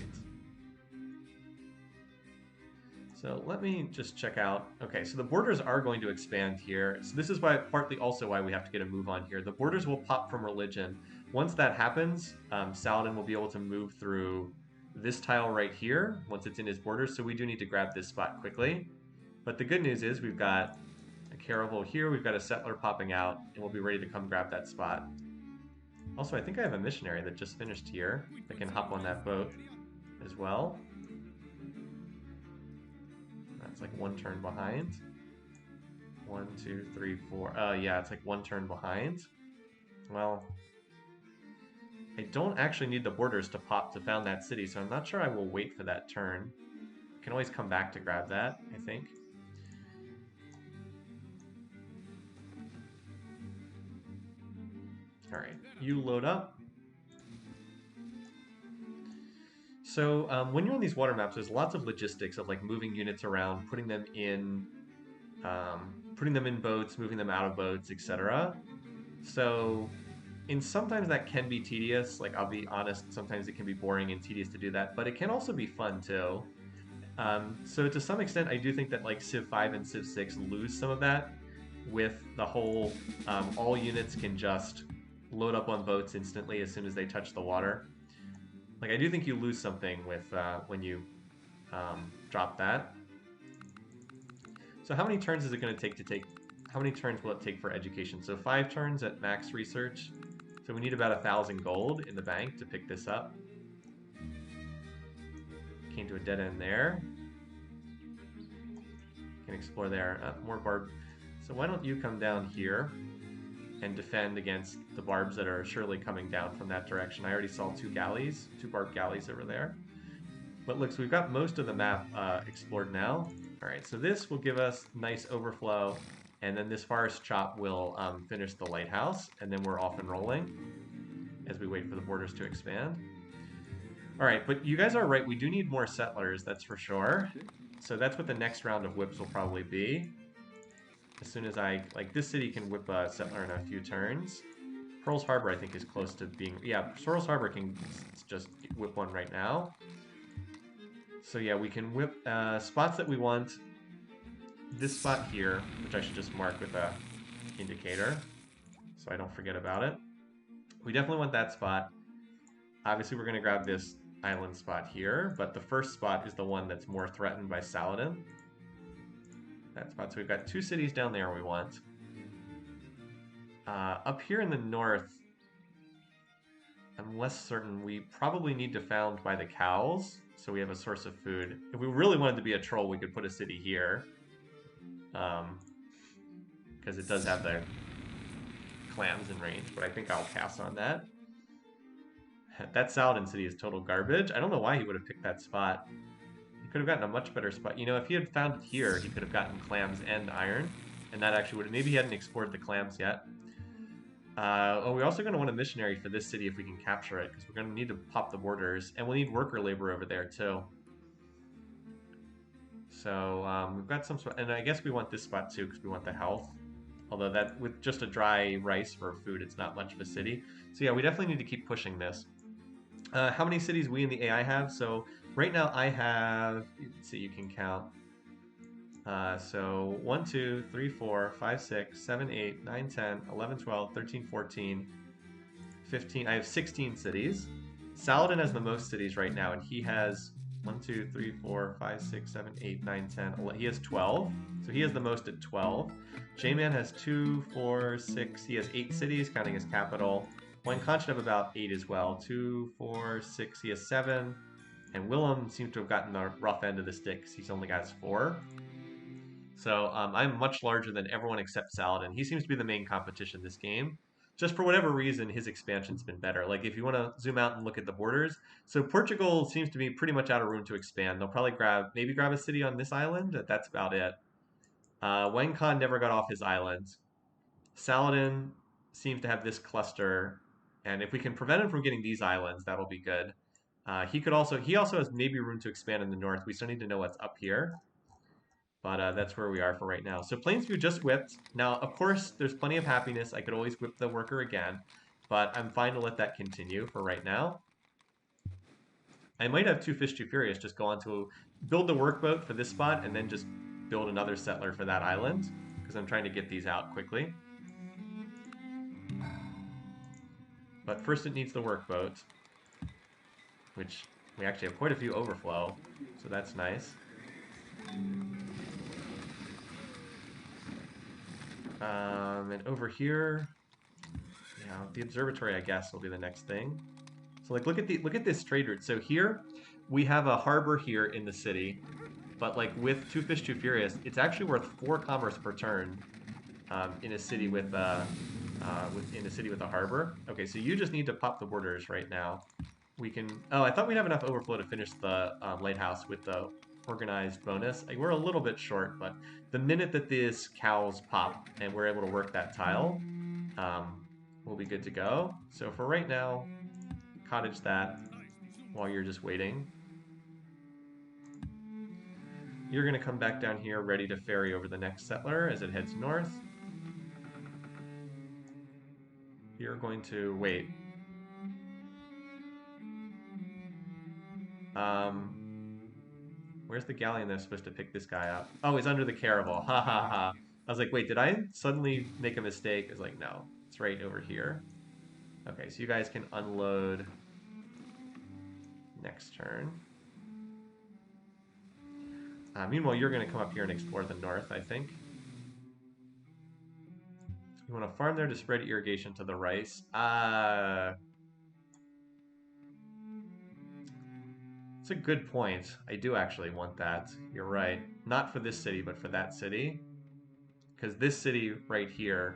So let me just check out. Okay, so the borders are going to expand here. So this is partly also why we have to get a move on here. The borders will pop from religion. Once that happens, Saladin will be able to move through this tile right here once it's in his borders, so we do need to grab this spot quickly. But the good news is we've got a caravel here, we've got a settler popping out, and we'll be ready to come grab that spot. Also, I think I have a missionary that just finished here that can hop on that boat as well. That's like 1 turn behind. 1, 2, 3, 4. Yeah, it's like 1 turn behind. Well, I don't actually need the borders to pop to found that city, so I'm not sure I will wait for that turn. I can always come back to grab that, I think. Alright, you load up. So when you're on these water maps, there's lots of logistics of like moving units around, putting them in boats, moving them out of boats, etc. So, and sometimes that can be tedious. Like I'll be honest, sometimes it can be boring and tedious to do that, but it can also be fun too. So to some extent, I do think that like Civ 5 and Civ 6 lose some of that with the whole all units can just load up on boats instantly as soon as they touch the water. Like I do think you lose something with when you drop that. So how many turns is it going to take? How many turns will it take for education? So 5 turns at max research. So we need about 1,000 gold in the bank to pick this up. Came to a dead end there. Can explore there. More barb. So why don't you come down here and defend against the barbs that are surely coming down from that direction. I already saw 2 galleys, 2 barbed galleys over there. But look, so we've got most of the map explored now. All right, so this will give us nice overflow, and then this forest chop will finish the lighthouse, and then we're off and rolling as we wait for the borders to expand. All right, but you guys are right. We do need more settlers, that's for sure. So that's what the next round of whips will probably be. As soon as like this city can whip a settler in a few turns. Pearl's Harbor, I think, is close to being, yeah, Pearl's Harbor can just whip one right now. So yeah, we can whip spots that we want. This spot here, which I should just mark with a indicator, so I don't forget about it. We definitely want that spot. Obviously, we're going to grab this island spot here, but the first spot is the one that's more threatened by Saladin. That spot. So we've got 2 cities down there we want. Up here in the north, I'm less certain. We probably need to found by the cows, so we have a source of food. If we really wanted to be a troll, we could put a city here. Because it does have the clams in range, but I think I'll pass on that. That Saladin city is total garbage. I don't know why he would have picked that spot. He could have gotten a much better spot. You know, if he had found it here, he could have gotten clams and iron, and that actually would have... Maybe he hadn't explored the clams yet. Oh, we're also going to want a missionary for this city if we can capture it, because we're going to need to pop the borders, and we'll need worker labor over there, too. So, we've got some... And I guess we want this spot, too, because we want the health. Although that, with just a dry rice for food, it's not much of a city. So yeah, we definitely need to keep pushing this. How many cities we in the AI have? So right now I have, let's see, you can count. So 1, 2, 3, 4, 5, 6, 7, 8, 9, 10, 11, 12, 13, 14, 15. I have 16 cities. Saladin has the most cities right now, and he has 1, 2, 3, 4, 5, 6, 7, 8, 9, 10, 11. He has 12. So he has the most at 12. J-Man has 2, 4, 6. He has 8 cities, counting his capital. Wine should have about 8 as well. 2, 4, 6. He has 7. And Willem seems to have gotten the rough end of the stick because he's only got 4. So I'm much larger than everyone except Saladin. He seems to be the main competition this game. Just for whatever reason, his expansion's been better. Like, if you want to zoom out and look at the borders. So Portugal seems to be pretty much out of room to expand. They'll probably maybe grab a city on this island. That's about it. Wang Khan never got off his island. Saladin seems to have this cluster. And if we can prevent him from getting these islands, that'll be good. He also has maybe room to expand in the north. We still need to know what's up here. But that's where we are for right now. So Plainsview just whipped. Now, of course, there's plenty of happiness. I could always whip the worker again. But I'm fine to let that continue for right now. I might have 2 Fish 2 Furious just go on to build the workboat for this spot and then just build another settler for that island. Because I'm trying to get these out quickly. But first it needs the workboat. Which we actually have quite a few overflow. So that's nice. And over here, yeah, the observatory, I guess, will be the next thing. So like, look at this trade route. So here we have a harbor here in the city, but like with 2 Fish 2 Furious, it's actually worth 4 commerce per turn in a city with in a city with a harbor. Okay, so you just need to pop the borders right now. We can... Oh, I thought we'd have enough overflow to finish the lighthouse with the organized bonus. Like, we're a little bit short, but the minute that these cows pop and we're able to work that tile, we'll be good to go. So for right now, cottage that while you're just waiting. You're going to come back down here ready to ferry over the next settler as it heads north. You're going to wait. Where's the galleon that's supposed to pick this guy up? Oh, he's under the caravel. Ha ha ha. I was like, wait, did I suddenly make a mistake? It's like, no, it's right over here. Okay, so you guys can unload next turn. Meanwhile, you're going to come up here and explore the north, I think. You want to farm there to spread irrigation to the rice. It's a good point. I do actually want that. You're right. Not for this city, but for that city. Because this city right here,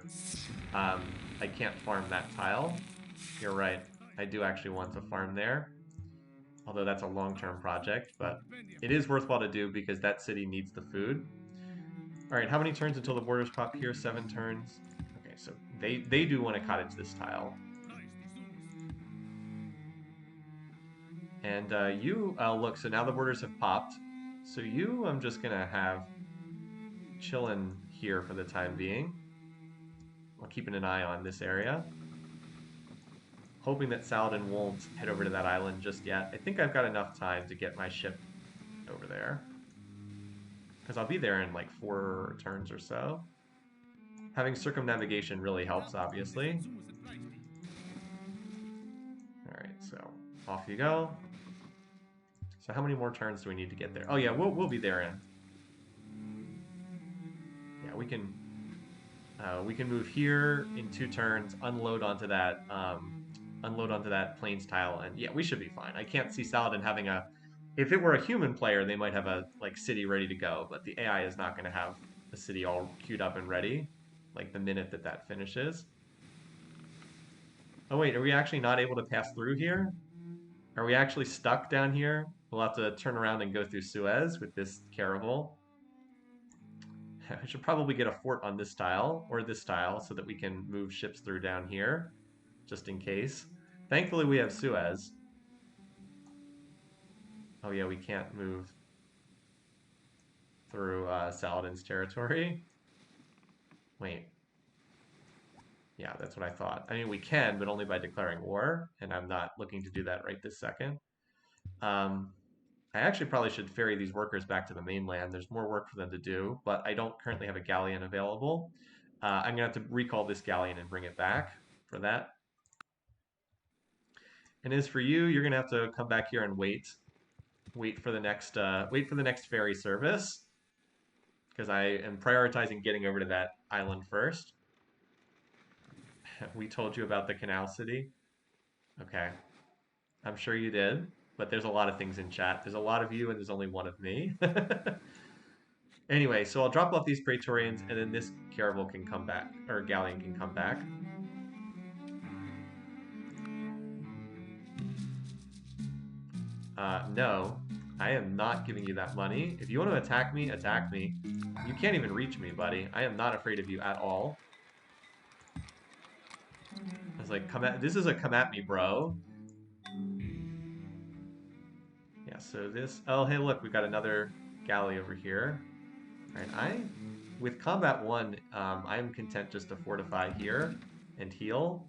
I can't farm that tile. You're right. I do actually want to farm there. Although that's a long-term project, but it is worthwhile to do because that city needs the food. All right, how many turns until the borders pop here? 7 turns. Okay, so they do want to cottage this tile. And you, look, so now the borders have popped. So you, I'm just going to have chilling here for the time being. While keeping an eye on this area. Hoping that Saladin won't head over to that island just yet. I think I've got enough time to get my ship over there. Because I'll be there in like 4 turns or so. Having circumnavigation really helps, obviously. Alright, so off you go. So how many more turns do we need to get there? Oh yeah, we'll be there in. Yeah, we can move here in 2 turns, unload onto that plains tile, and yeah, we should be fine. I can't see Saladin having a... If it were a human player, they might have a like city ready to go, but the AI is not going to have a city all queued up and ready, like the minute that that finishes. Oh wait, are we actually not able to pass through here? Are we actually stuck down here? We'll have to turn around and go through Suez with this caravel. I should probably get a fort on this tile, or this tile, so that we can move ships through down here, just in case. Thankfully we have Suez. Oh yeah, we can't move through Saladin's territory. Wait. Yeah, that's what I thought. I mean, we can, but only by declaring war, and I'm not looking to do that right this second. I actually probably should ferry these workers back to the mainland. There's more work for them to do, but I don't currently have a galleon available. I'm going to have to recall this galleon and bring it back for that. And as for you, you're going to have to come back here and wait for the next ferry service, because I am prioritizing getting over to that island first. We told you about the canal city. Okay, I'm sure you did, but there's a lot of things in chat. There's a lot of you and there's only one of me. Anyway, so I'll drop off these Praetorians and then this caravel can come back, or galleon can come back. No, I am not giving you that money. If you want to attack me, attack me. You can't even reach me, buddy. I am not afraid of you at all. I was like, this is a come at me, bro. Yeah, so this... Oh, hey, look, we've got another galley over here. All right, with combat 1, I am content just to fortify here and heal.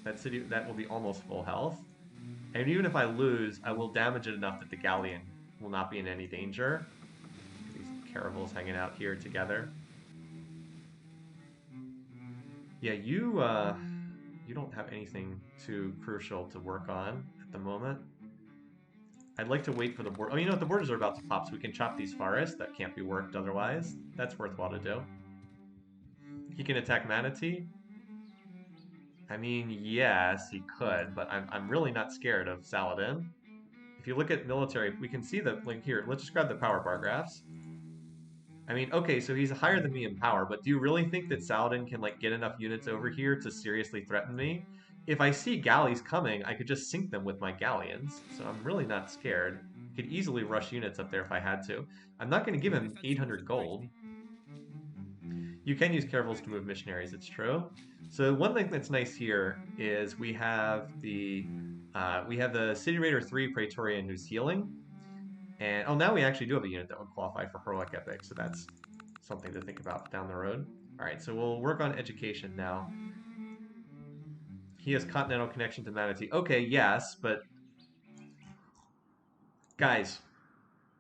That city, that will be almost full health. And even if I lose, I will damage it enough that the galleon will not be in any danger. These caravels hanging out here together. Yeah, you don't have anything too crucial to work on at the moment. I'd like to wait for the board. Oh, you know what? The borders are about to pop, so we can chop these forests. That can't be worked otherwise. That's worthwhile to do. He can attack Manatee. I mean, yes, he could, but I'm really not scared of Saladin. If you look at military, we can see the link here. Let's just grab the power bar graphs. I mean, okay, so he's higher than me in power, but do you really think that Saladin can like get enough units over here to seriously threaten me? If I see galleys coming, I could just sink them with my galleons, so I'm really not scared. I could easily rush units up there if I had to. I'm not going to give him 800 gold. You can use caravels to move missionaries, it's true. So one thing that's nice here is we have the City Raider 3 Praetorian who's healing. And oh, now we actually do have a unit that would qualify for Heroic Epic, so that's something to think about down the road. All right, so we'll work on education now. He has continental connection to Manatee. Okay, yes, but guys,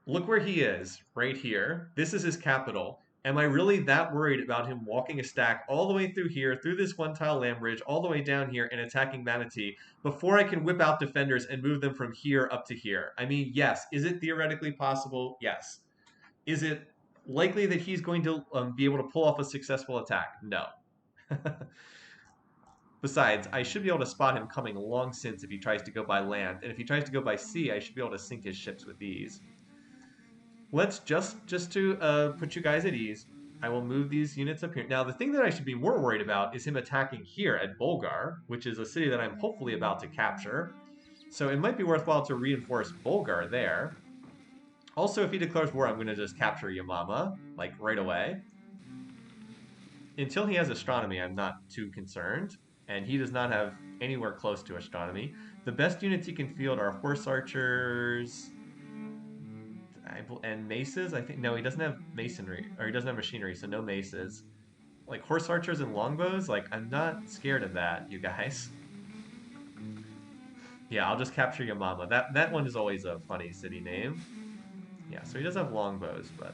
look where he is, right here. This is his capital. Am I really that worried about him walking a stack all the way through here, through this one tile land bridge, all the way down here and attacking Manatee before I can whip out defenders and move them from here up to here? I mean, yes. Is it theoretically possible? Yes. Is it likely that he's going to be able to pull off a successful attack? No. Besides, I should be able to spot him coming long since if he tries to go by land, and if he tries to go by sea, I should be able to sink his ships with ease. Let's just to put you guys at ease, I will move these units up here. Now, the thing that I should be more worried about is him attacking here at Bulgar, which is a city that I'm hopefully about to capture. So it might be worthwhile to reinforce Bulgar there. Also, if he declares war, I'm going to just capture Yamama, like, right away. Until he has astronomy, I'm not too concerned. And he does not have anywhere close to astronomy. The best units he can field are horse archers and maces. I think no, he doesn't have masonry, or he doesn't have machinery, so no maces. Like horse archers and longbows, like I'm not scared of that, you guys. Yeah, I'll just capture Yamama. That one is always a funny city name. Yeah, so he does have longbows, but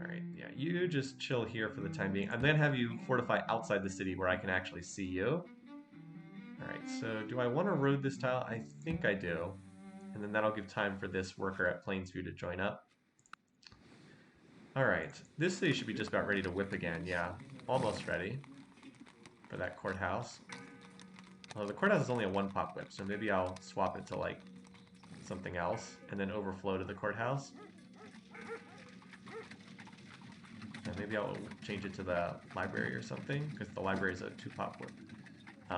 all right, yeah, you just chill here for the time being. I'm gonna have you fortify outside the city where I can actually see you. All right, so do I want to road this tile? I think I do. And then that'll give time for this worker at Plainsview to join up. All right, this city should be just about ready to whip again. Yeah, almost ready for that courthouse. Well, the courthouse is only a 1-pop whip, so maybe I'll swap it to like something else and then overflow to the courthouse. And maybe I'll change it to the library or something, because the library is a 2-pop whip.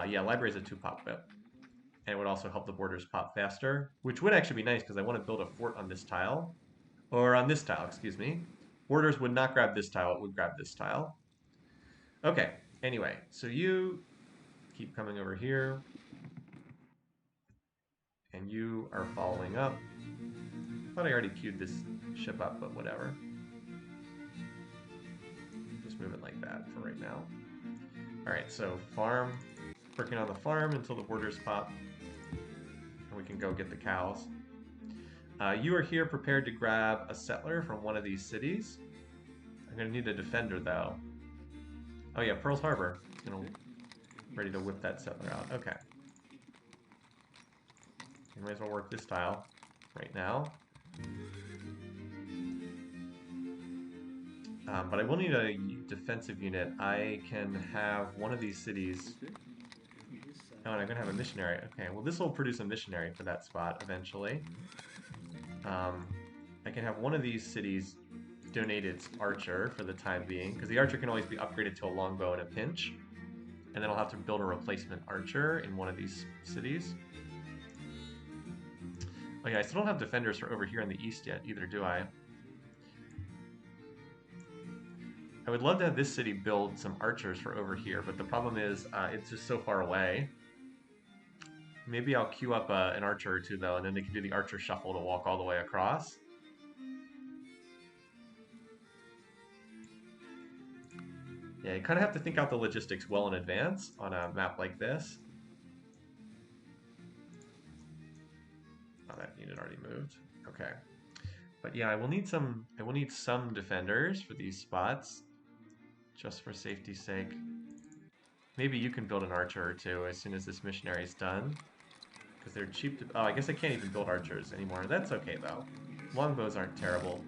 Yeah, library is a 2-pop whip. And it would also help the borders pop faster, which would actually be nice because I want to build a fort on this tile. Or on this tile, excuse me. Borders would not grab this tile, it would grab this tile. Okay, anyway, so you keep coming over here. And you are following up. I thought I already queued this ship up, but whatever. Just move it like that for right now. Alright, so farm. Working on the farm until the borders pop. And we can go get the cows. You are here prepared to grab a settler from one of these cities. I'm going to need a defender, though. Oh yeah, Pearl Harbor. Ready to whip that settler out. Okay. You might as well work this tile right now. But I will need a defensive unit. I can have one of these cities. Oh, and I'm going to have a missionary. Okay, well this will produce a missionary for that spot eventually. I can have one of these cities donate its archer for the time being, because the archer can always be upgraded to a longbow in a pinch. And then I'll have to build a replacement archer in one of these cities. Oh yeah, I still don't have defenders for over here in the east yet, either do I? I would love to have this city build some archers for over here, but the problem is it's just so far away. Maybe I'll queue up an archer or two, though, and then they can do the archer shuffle to walk all the way across. Yeah, you kind of have to think out the logistics well in advance on a map like this. Oh, that unit already moved. Okay. But yeah, I will need some defenders for these spots, just for safety's sake. Maybe you can build an archer or two as soon as this missionary is done, because they're cheap to... Oh, I guess I can't even build archers anymore. That's okay, though. Longbows aren't terrible.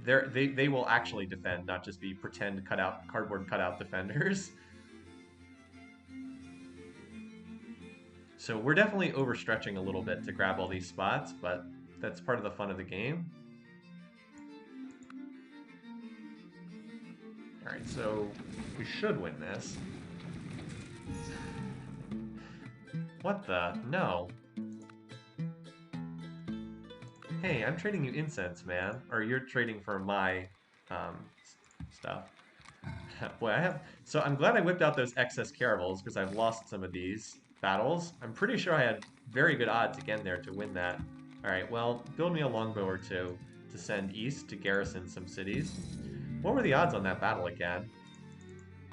They will actually defend, not just be pretend cardboard cutout defenders. So we're definitely overstretching a little bit to grab all these spots, but that's part of the fun of the game. Alright, so we should win this. What the? No. Hey, I'm trading you incense, man. Or you're trading for my stuff. Boy, I have... So I'm glad I whipped out those excess caravels, because I've lost some of these battles. I'm pretty sure I had very good odds again there to win that. Alright, well, build me a longbow or two to send east to garrison some cities. What were the odds on that battle again?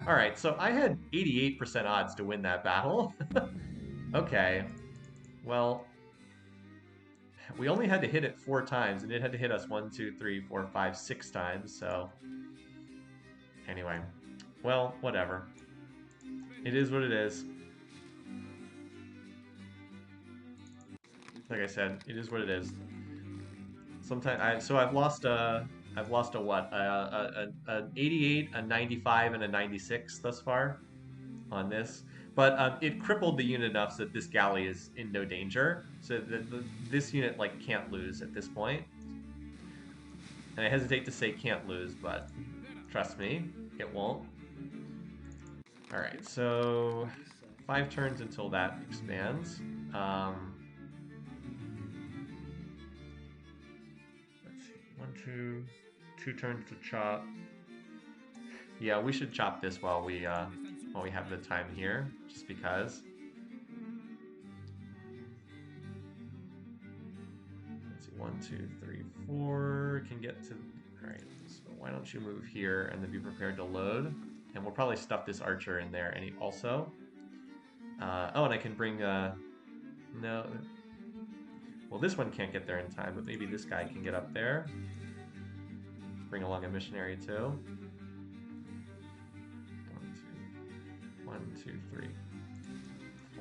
Alright, so I had 88% odds to win that battle. Okay, well, we only had to hit it 4 times, and it had to hit us 1, 2, 3, 4, 5, 6 times, so... Anyway, well, whatever. It is what it is. Like I said, it is what it is. Sometimes I've lost a what? An 88, a 95, and a 96 thus far on this. But it crippled the unit enough so that this galley is in no danger. So this unit like can't lose at this point. And I hesitate to say can't lose, but trust me, it won't. Alright, so 5 turns until that expands. Let's see, 2 turns to chop. Yeah, we should chop this while we have the time here, just because. Let's see, 1, 2, 3, 4 can get to. All right, so why don't you move here and then be prepared to load? And we'll probably stuff this archer in there. And also, oh, and I can bring no. Well, this one can't get there in time, but maybe this guy can get up there. Bring along a missionary too. 1, 2, 3,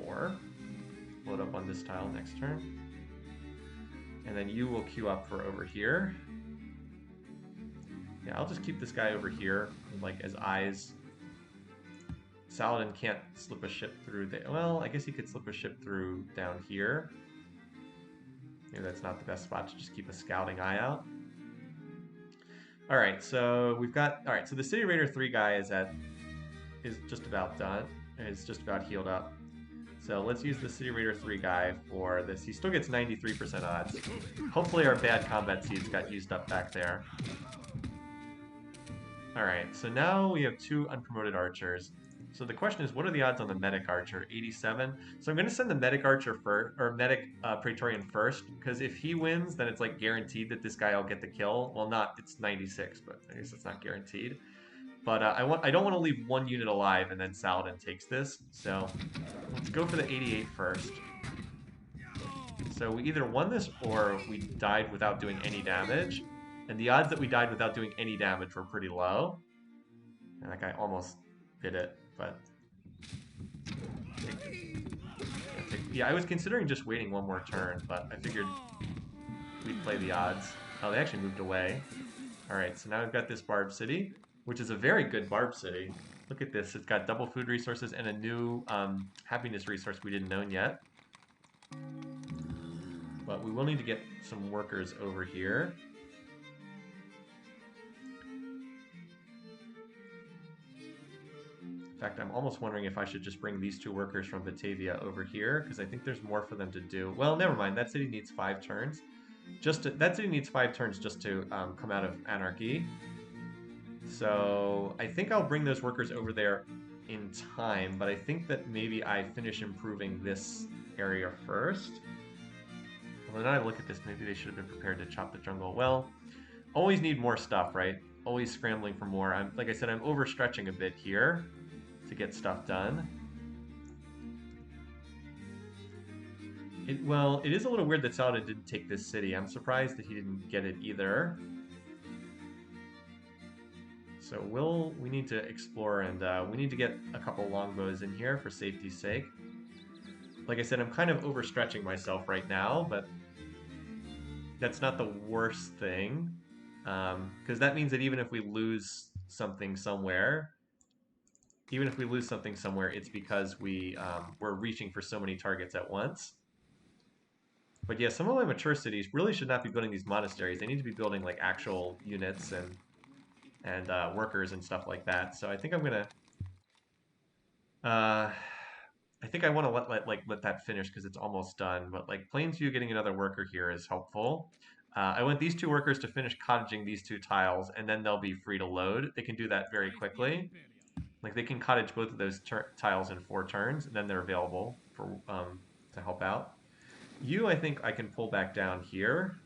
4. Load up on this tile next turn. And then you will queue up for over here. Yeah, I'll just keep this guy over here, like, as eyes. Saladin can't slip a ship through there. Well, I guess he could slip a ship through down here. Maybe that's not the best spot to just keep a scouting eye out. Alright, so we've got... Alright, so the City Raider 3 guy is just about done. It's just about healed up. So let's use the City Raider 3 guy for this. He still gets 93% odds. Hopefully our bad combat seeds got used up back there. Alright, so now we have 2 unpromoted archers. So the question is, what are the odds on the medic archer? 87. So I'm going to send the medic archer first, or medic Praetorian first, because if he wins, then it's like guaranteed that this guy will get the kill. Well, not, it's 96, but I guess it's not guaranteed. But I don't want to leave 1 unit alive and then Saladin takes this. So let's go for the 88 first. So we either won this or we died without doing any damage. And the odds that we died without doing any damage were pretty low. And that guy almost did it, but... Yeah, I was considering just waiting 1 more turn, but I figured we'd play the odds. Oh, they actually moved away. Alright, so now we've got this Barb City, which is a very good Barb City. Look at this, it's got double food resources and a new happiness resource we didn't own yet. But we will need to get some workers over here. In fact, I'm almost wondering if I should just bring these 2 workers from Batavia over here, because I think there's more for them to do. Well, never mind, that city needs 5 turns. That city needs 5 turns just to come out of anarchy. So I think I'll bring those workers over there in time, but I think that maybe I finish improving this area first. Although now I look at this, maybe they should have been prepared to chop the jungle. Well, always need more stuff, right? Always scrambling for more. Like I said, I'm overstretching a bit here to get stuff done. Well, it is a little weird that Saladin didn't take this city. I'm surprised that he didn't get it either. So we need to explore, and we need to get a couple longbows in here for safety's sake. Like I said, I'm kind of overstretching myself right now, but that's not the worst thing. Because that means that even if we lose something somewhere, it's because we're reaching for so many targets at once. But yeah, some of my mature cities really should not be building these monasteries. They need to be building like actual units and and workers and stuff like that. So I think I'm gonna. Uh, I think I want to let that finish because it's almost done. But like Plainview getting another worker here is helpful. I want these two workers to finish cottaging these two tiles, and then they'll be free to load. They can do that very quickly. Like they can cottage both of those tiles in 4 turns, and then they're available for to help out. You, I think I can pull back down here.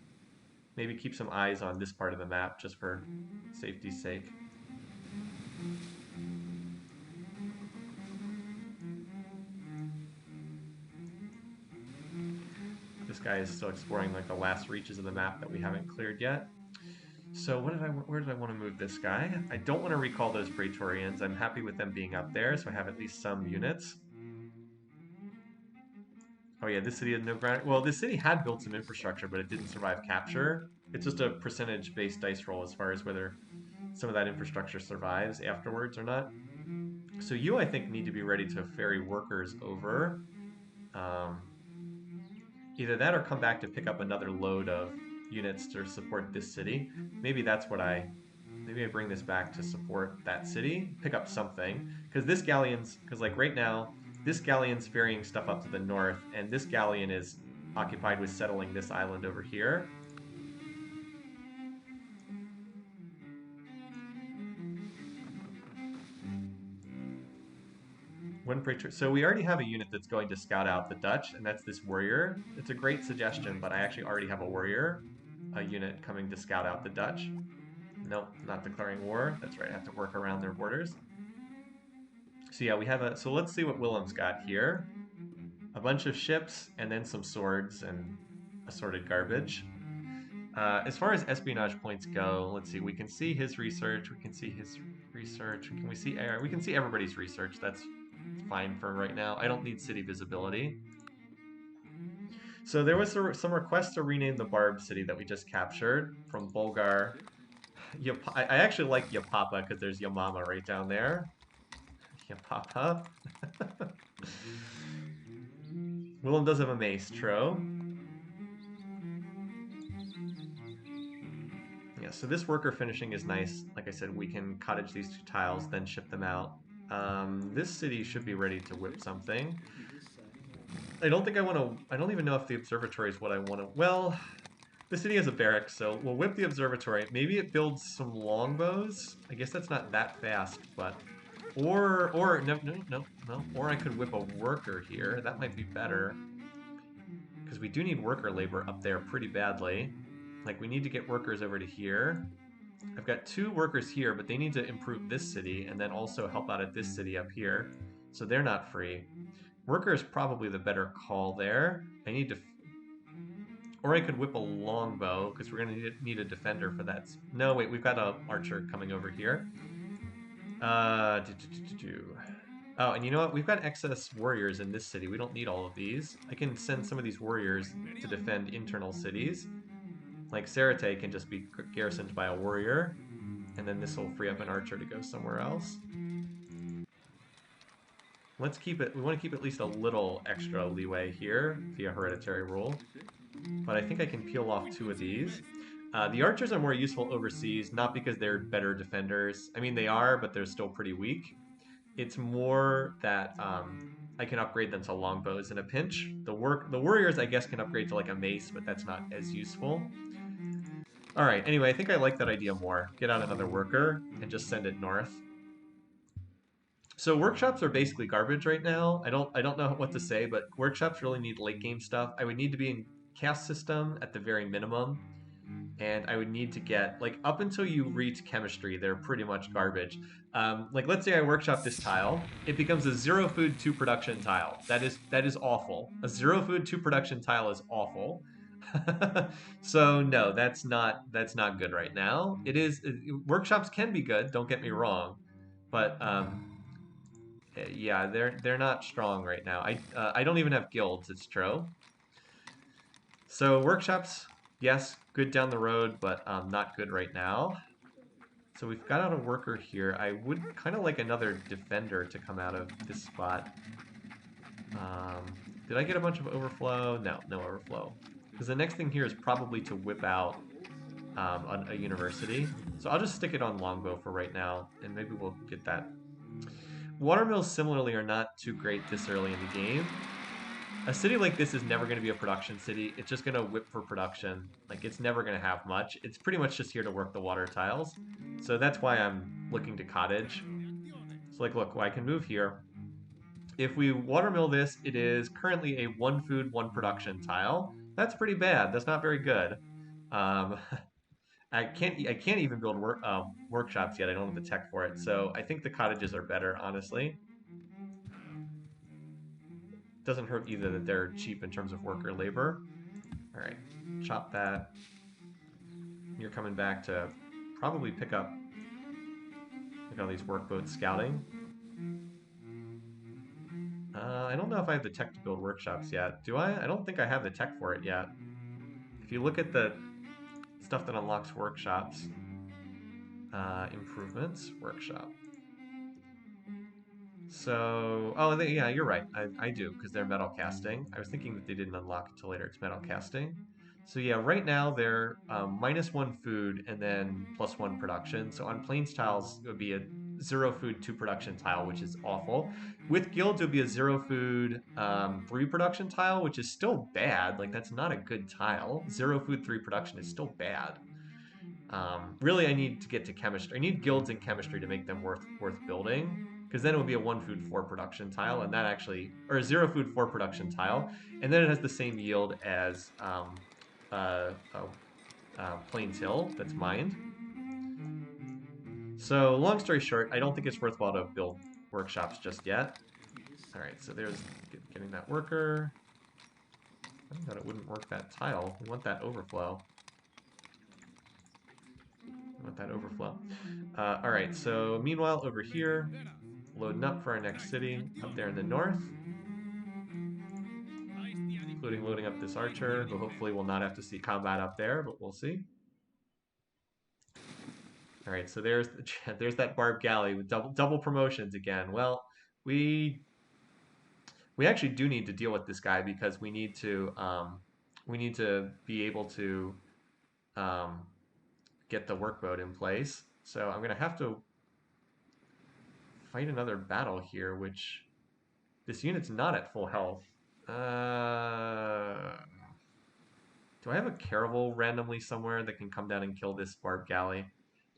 Maybe keep some eyes on this part of the map just for safety's sake. This guy is still exploring like the last reaches of the map that we haven't cleared yet. So where did I want to move this guy? I don't want to recall those Praetorians. I'm happy with them being up there, so I have at least some units. Oh yeah, this city had no ground. Well, this city had built some infrastructure, but it didn't survive capture. It's just a percentage-based dice roll as far as whether some of that infrastructure survives afterwards or not. So you, I think, need to be ready to ferry workers over. Either that or come back to pick up another load of units to support this city. Maybe that's what maybe I bring this back to support that city, pick up something. Because this galleon's, because like right now, this galleon's ferrying stuff up to the north, and this galleon is occupied with settling this island over here. So we already have a unit that's going to scout out the Dutch, and that's this warrior. It's a great suggestion, but I actually already have a warrior, a unit coming to scout out the Dutch. Nope, not declaring war. That's right, I have to work around their borders. So yeah, we have so let's see what Willem's got here. A bunch of ships, and then some swords and assorted garbage. As far as espionage points go, let's see, we can see his research, we can see his research, we can see everybody's research. That's fine for right now. I don't need city visibility. So there was some request to rename the Barb city that we just captured from Bulgar. I actually like Yapapa because there's Yamama right down there. Yapapa. Willem does have a maestro. Yeah, so this worker finishing is nice. Like I said, we can cottage these 2 tiles, then ship them out. This city should be ready to whip something. I don't think I want to... I don't even know if the observatory is what I want to... Well, the city has a barrack, so we'll whip the observatory. Maybe it builds some longbows. I guess that's not that fast, but... Or no. Or I could whip a worker here. That might be better. Because we do need worker labor up there pretty badly. Like, we need to get workers over to here. I've got 2 workers here, but they need to improve this city and then also help out at this city up here. So they're not free. Worker is probably the better call there. I need to... Or I could whip a longbow, because we're going to need a defender for that. No, wait, we've got an archer coming over here. Oh, and you know what? We've got excess warriors in this city. We don't need all of these. I can send some of these warriors to defend internal cities. Like Sarate can just be garrisoned by a warrior, and then this will free up an archer to go somewhere else. Let's keep it, we want to keep at least a little extra leeway here via hereditary rule. But I think I can peel off 2 of these. The archers are more useful overseas, not because they're better defenders. I mean, they are, but they're still pretty weak. It's more that I can upgrade them to longbows in a pinch. The warriors, I guess, can upgrade to like a mace, but that's not as useful. All right, anyway, I think I like that idea more. Get out another worker and just send it north. So workshops are basically garbage right now. I don't know what to say, but workshops really need late game stuff. I would need to be in caste system at the very minimum. And I would need to get, like, up until you reach chemistry, they're pretty much garbage. Like, let's say I workshop this tile. It becomes a 0 food 2 production tile. That is awful. A 0 food 2 production tile is awful. So no, that's not good right now. Workshops can be good, don't get me wrong, but yeah, they're not strong right now. I don't even have guilds, it's true. So workshops, yes, good down the road, but not good right now. So we've got out a worker here. I would kind of like another defender to come out of this spot. Did I get a bunch of overflow? No overflow. Because the next thing here is probably to whip out on a university. So I'll just stick it on longbow for right now, and maybe we'll get that. Watermills similarly are not too great this early in the game. A city like this is never going to be a production city. It's just going to whip for production. Like, it's never going to have much. It's pretty much just here to work the water tiles. So that's why I'm looking to cottage. So like, look, I can move here. If we watermill this, it is currently a 1 food, 1 production tile. That's pretty bad. That's not very good. Um, I can't even build workshops yet. I don't have the tech for it. So I think the cottages are better, honestly. Doesn't hurt either that they're cheap in terms of worker labor. All right, chop that. You're coming back to probably pick up all these workboats scouting. I don't know if I have the tech to build workshops yet. Do I? I don't think I have the tech for it yet. If you look at the stuff that unlocks workshops, improvements, workshop. So, oh, yeah, you're right. I do, because they're metal casting. I was thinking that they didn't unlock until later. It's metal casting. So yeah, right now they're -1 food and then +1 production. So on plains tiles, it would be a 0 food, 2 production tile, which is awful. With guilds, it would be a 0 food, 3 production tile, which is still bad. Like, that's not a good tile. 0 food, 3 production is still bad. Really, I need to get to chemistry. I need guilds in chemistry to make them worth building, because then it would be a 1 food 4 production tile, and that actually, or a 0 food 4 production tile, and then it has the same yield as Plains Hill that's mined. So long story short, I don't think it's worthwhile to build workshops just yet. All right, so there's getting that worker. I thought it wouldn't work that tile. We want that overflow. All right, so meanwhile over here, loading up for our next city up there in the north, including loading up this archer, who hopefully will not have to see combat up there, but we'll see. All right, so there's that barbed galley with double promotions again. Well, we actually do need to deal with this guy, because we need to be able to get the workboat in place. So I'm gonna have to fight another battle here, which this unit's not at full health. Do I have a caravel randomly somewhere that can come down and kill this barbed galley?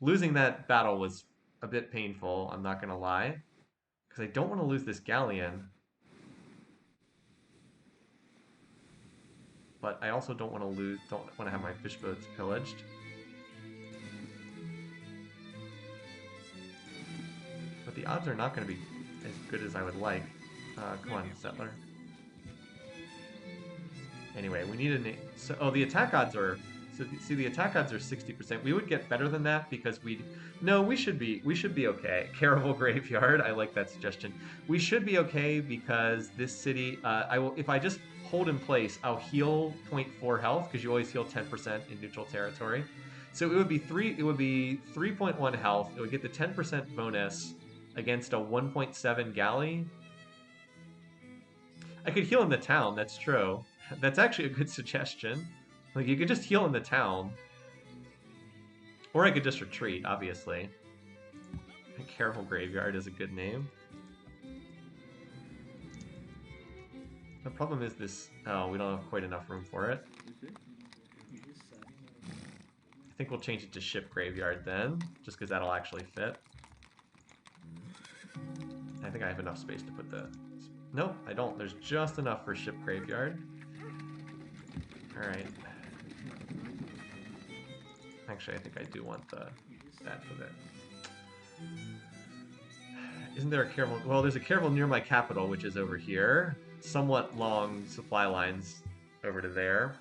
Losing that battle was a bit painful, I'm not gonna lie, because I don't want to lose this galleon. But I also don't want to have my fish boats pillaged. But the odds are not going to be as good as I would like. Come on, settler. Anyway, we need a... So, oh, the attack odds are... So, see, the attack odds are 60%. We would get better than that, because we... No, we should be okay. Caravel Graveyard, I like that suggestion. We should be okay, because this city... if I just hold in place, I'll heal 0.4 health, because you always heal 10% in neutral territory. So it would be 3.1 health. It would get the 10% bonus against a 1.7 galley. I could heal in the town, that's true. That's actually a good suggestion. Like, you could just heal in the town. Or I could just retreat, obviously. Caravel Graveyard is a good name. The problem is this... Oh, we don't have quite enough room for it. I think we'll change it to Ship Graveyard then, just because that'll actually fit. I think I have enough space to put the... Nope, I don't. There's just enough for Ship Graveyard. Alright. Actually, I think I do want that for that. Isn't there a caravel? Well, there's a caravel near my capital, which is over here. Somewhat long supply lines over to there.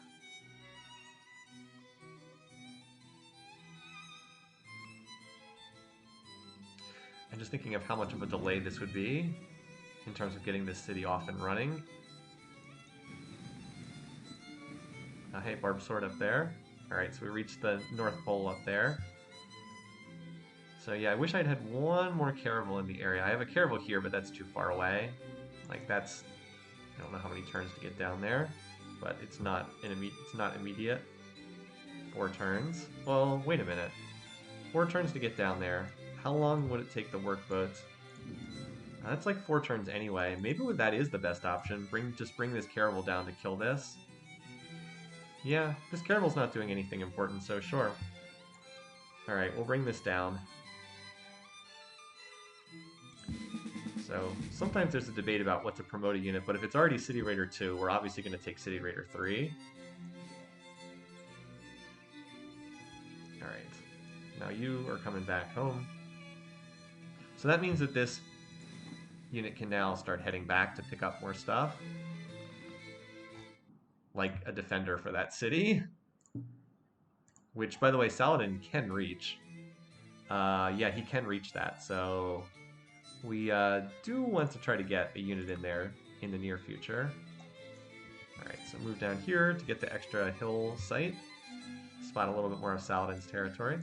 I'm just thinking of how much of a delay this would be in terms of getting this city off and running. Hey, Barb Sword up there. Alright, so we reached the North Pole up there. So yeah, I wish I'd had one more caravel in the area. I have a caravel here, but that's too far away. Like, that's... I don't know how many turns to get down there, but it's not immediate. 4 turns. Well, wait a minute. 4 turns to get down there. How long would it take the workboats? That's like 4 turns anyway. Maybe that is the best option. Just bring this caravel down to kill this. Yeah, this caravel's not doing anything important, so sure. Alright, we'll bring this down. So, sometimes there's a debate about what to promote a unit, but if it's already City Raider 2, we're obviously going to take City Raider 3. Alright, now you are coming back home. So that means that this unit can now start heading back to pick up more stuff. Like a defender for that city. Which, by the way, Saladin can reach. Yeah, he can reach that, so we do want to try to get a unit in there in the near future. Alright, so move down here to get the extra hill site. Spot a little bit more of Saladin's territory.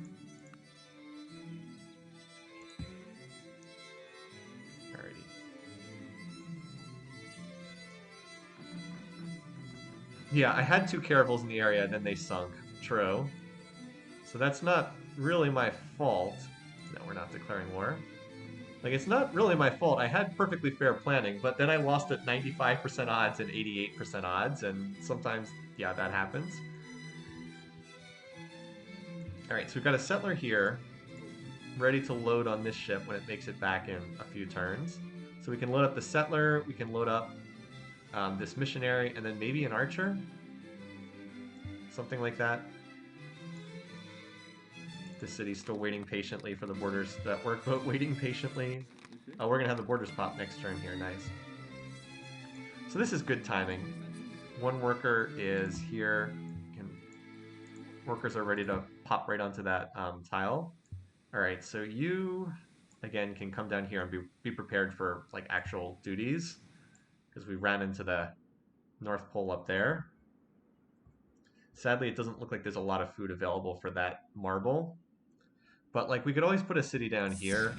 Alrighty. Yeah, I had 2 caravels in the area, then they sunk. True. So that's not really my fault. No, we're not declaring war. Like, it's not really my fault. I had perfectly fair planning, but then I lost at 95% odds and 88% odds, and sometimes, yeah, that happens. Alright, so we've got a settler here, ready to load on this ship when it makes it back in a few turns. So we can load up the settler, we can load up this missionary, and then maybe an archer? Something like that. The city's still waiting patiently for the borders. That workboat waiting patiently. Oh, we're going to have the borders pop next turn here. Nice. So this is good timing. One worker is here. Workers are ready to pop right onto that tile. Alright, so you, again, can come down here and be prepared for like actual duties. Because we ran into the North Pole up there. Sadly, it doesn't look like there's a lot of food available for that marble. But like we could always put a city down here,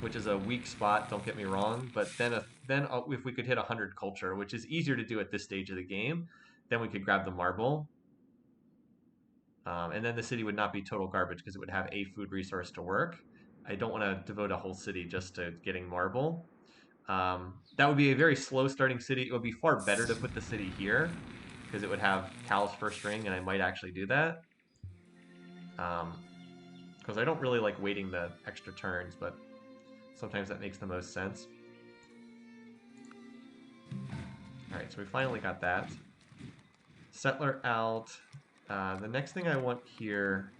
which is a weak spot, don't get me wrong, but then if we could hit 100 culture, which is easier to do at this stage of the game, then we could grab the marble. And then the city would not be total garbage because it would have a food resource to work. I don't want to devote a whole city just to getting marble. That would be a very slow starting city. It would be far better to put the city here because it would have Cal's first ring, and I might actually do that. Because I don't really like waiting the extra turns, but sometimes that makes the most sense. Alright, so we finally got that. Settler out. The next thing I want here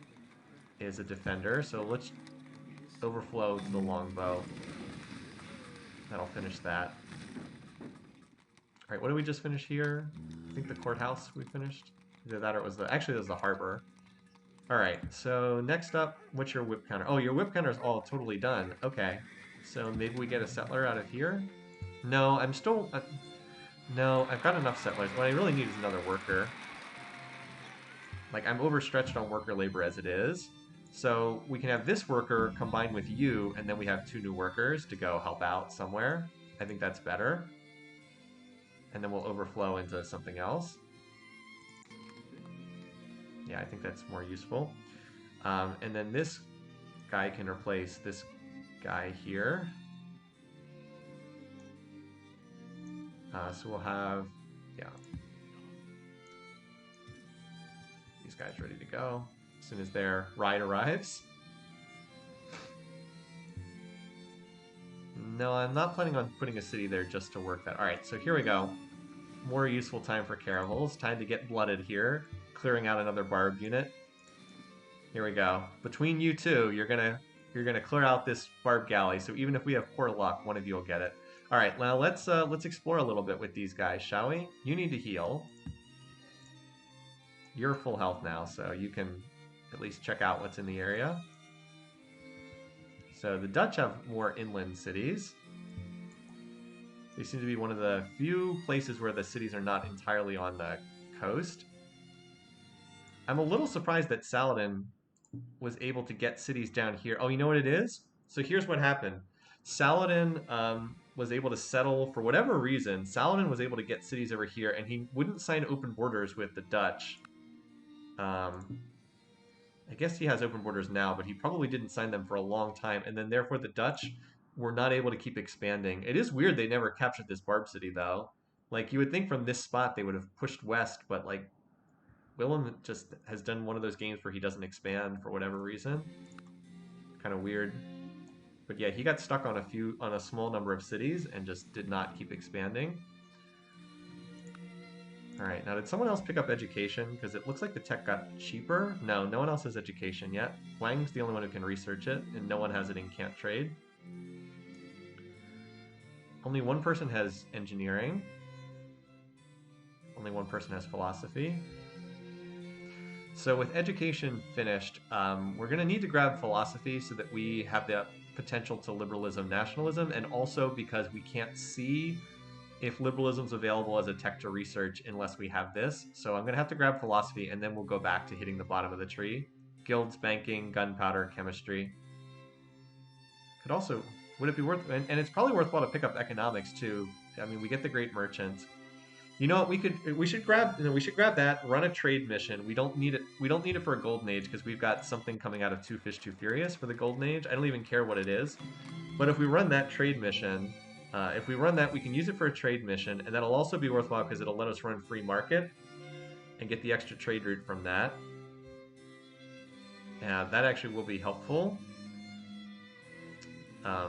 is a defender, so let's overflow to the longbow. That'll finish that. Alright, what did we just finish here? I think the courthouse we finished. Either that or it was actually it was the harbor. Alright, so next up, what's your whip counter? Oh, your whip counter is all totally done. Okay, so maybe we get a settler out of here? No, I'm still... no, I've got enough settlers. What I really need is another worker. Like, I'm overstretched on worker labor as it is. So we can have this worker combined with you, and then we have 2 new workers to go help out somewhere. I think that's better. And then we'll overflow into something else. Yeah, I think that's more useful. And then this guy can replace this guy here. So we'll have, yeah. These guys ready to go. As soon as their ride arrives. No, I'm not planning on putting a city there just to work that. Alright, so here we go. More useful time for caravels. Time to get blooded here. Clearing out another barb unit. Here we go. Between you two, you're gonna clear out this barb galley. So even if we have poor luck, one of you will get it. All right, now let's explore a little bit with these guys, shall we? You need to heal. You're full health now, so you can at least check out what's in the area. So the Dutch have more inland cities. They seem to be one of the few places where the cities are not entirely on the coast. I'm a little surprised that Saladin was able to get cities down here. Oh, you know what it is? So here's what happened. Saladin was able to settle, for whatever reason, Saladin was able to get cities over here, and he wouldn't sign open borders with the Dutch. I guess he has open borders now, but he probably didn't sign them for a long time, and then therefore the Dutch were not able to keep expanding. It is weird they never captured this Barb city though. Like you would think from this spot they would have pushed west, but like Willem just has done one of those games where he doesn't expand for whatever reason. Kind of weird. But yeah, he got stuck on a small number of cities and just did not keep expanding. All right, now did someone else pick up education? Because it looks like the tech got cheaper. No, no one else has education yet. Wang's the only one who can research it, and no one has it in can't trade. Only one person has engineering. Only one person has philosophy. So with education finished, we're going to need to grab philosophy so that we have the potential to liberalism, nationalism, and also because we can't see if liberalism's available as a tech to research unless we have this. So I'm going to have to grab philosophy, and then we'll go back to hitting the bottom of the tree. Guilds, banking, gunpowder, chemistry. Could also, would it be worth, and it's probably worthwhile to pick up economics too. I mean, we get the great merchant. You know what? We should grab that. Run a trade mission. We don't need it. We don't need it for a golden age because we've got something coming out of Two Fish Too Furious for the golden age. I don't even care what it is. But if we run that trade mission, if we run that, we can use it for a trade mission, and that'll also be worthwhile because it'll let us run free market and get the extra trade route from that. That actually will be helpful.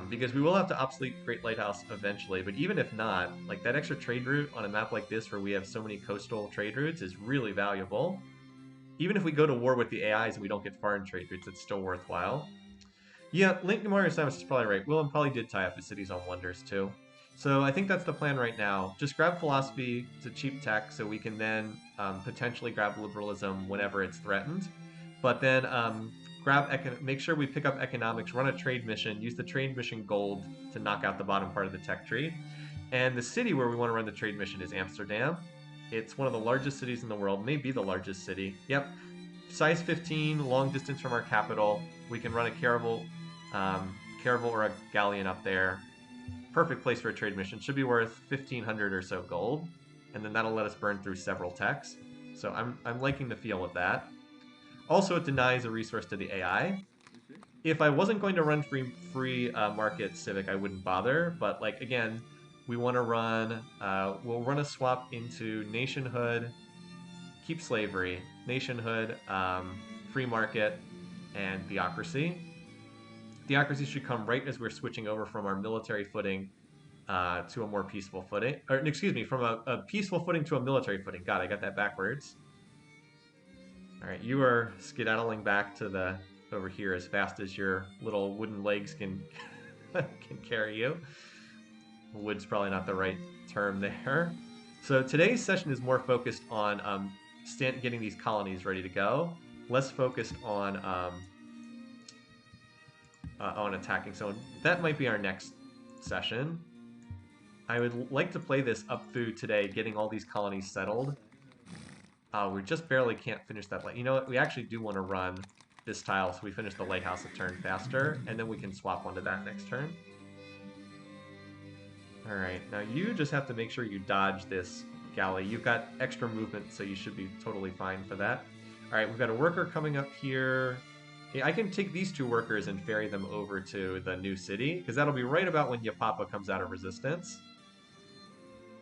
Because we will have to obsolete Great Lighthouse eventually, but even if not, like that extra trade route on a map like this where we have so many coastal trade routes is really valuable. Even if we go to war with the AIs and we don't get foreign trade routes, it's still worthwhile. Yeah, Link Mario Samus is probably right. Willem probably did tie up his cities on wonders too. So I think that's the plan right now. Just grab philosophy to cheap tech so we can then potentially grab liberalism whenever it's threatened. But then make sure we pick up economics, run a trade mission, use the trade mission gold to knock out the bottom part of the tech tree. And the city where we want to run the trade mission is Amsterdam. It's one of the largest cities in the world, maybe the largest city. Yep, size 15, long distance from our capital. We can run a caravel or a galleon up there. Perfect place for a trade mission. Should be worth 1,500 or so gold, and then that'll let us burn through several techs. So I'm liking the feel of that. Also, it denies a resource to the AI. If I wasn't going to run free market Civic, I wouldn't bother. But like again, we want to run. We'll run a swap into nationhood, keep slavery, nationhood, free market, and theocracy. Theocracy should come right as we're switching over from our military footing to a more peaceful footing. Or excuse me, from a peaceful footing to a military footing. God, I got that backwards. All right, you are skedaddling back to over here as fast as your little wooden legs can can carry you. Wood's probably not the right term there. So today's session is more focused on getting these colonies ready to go, less focused on attacking. So that might be our next session. I would like to play this up through today, getting all these colonies settled. We just barely can't finish that. You know what? We actually do want to run this tile so we finish the lighthouse a turn faster, and then we can swap onto that next turn. All right, now you just have to make sure you dodge this galley. You've got extra movement, so you should be totally fine for that. All right, we've got a worker coming up here. Yeah, I can take these two workers and ferry them over to the new city, because that'll be right about when Yapapa comes out of resistance.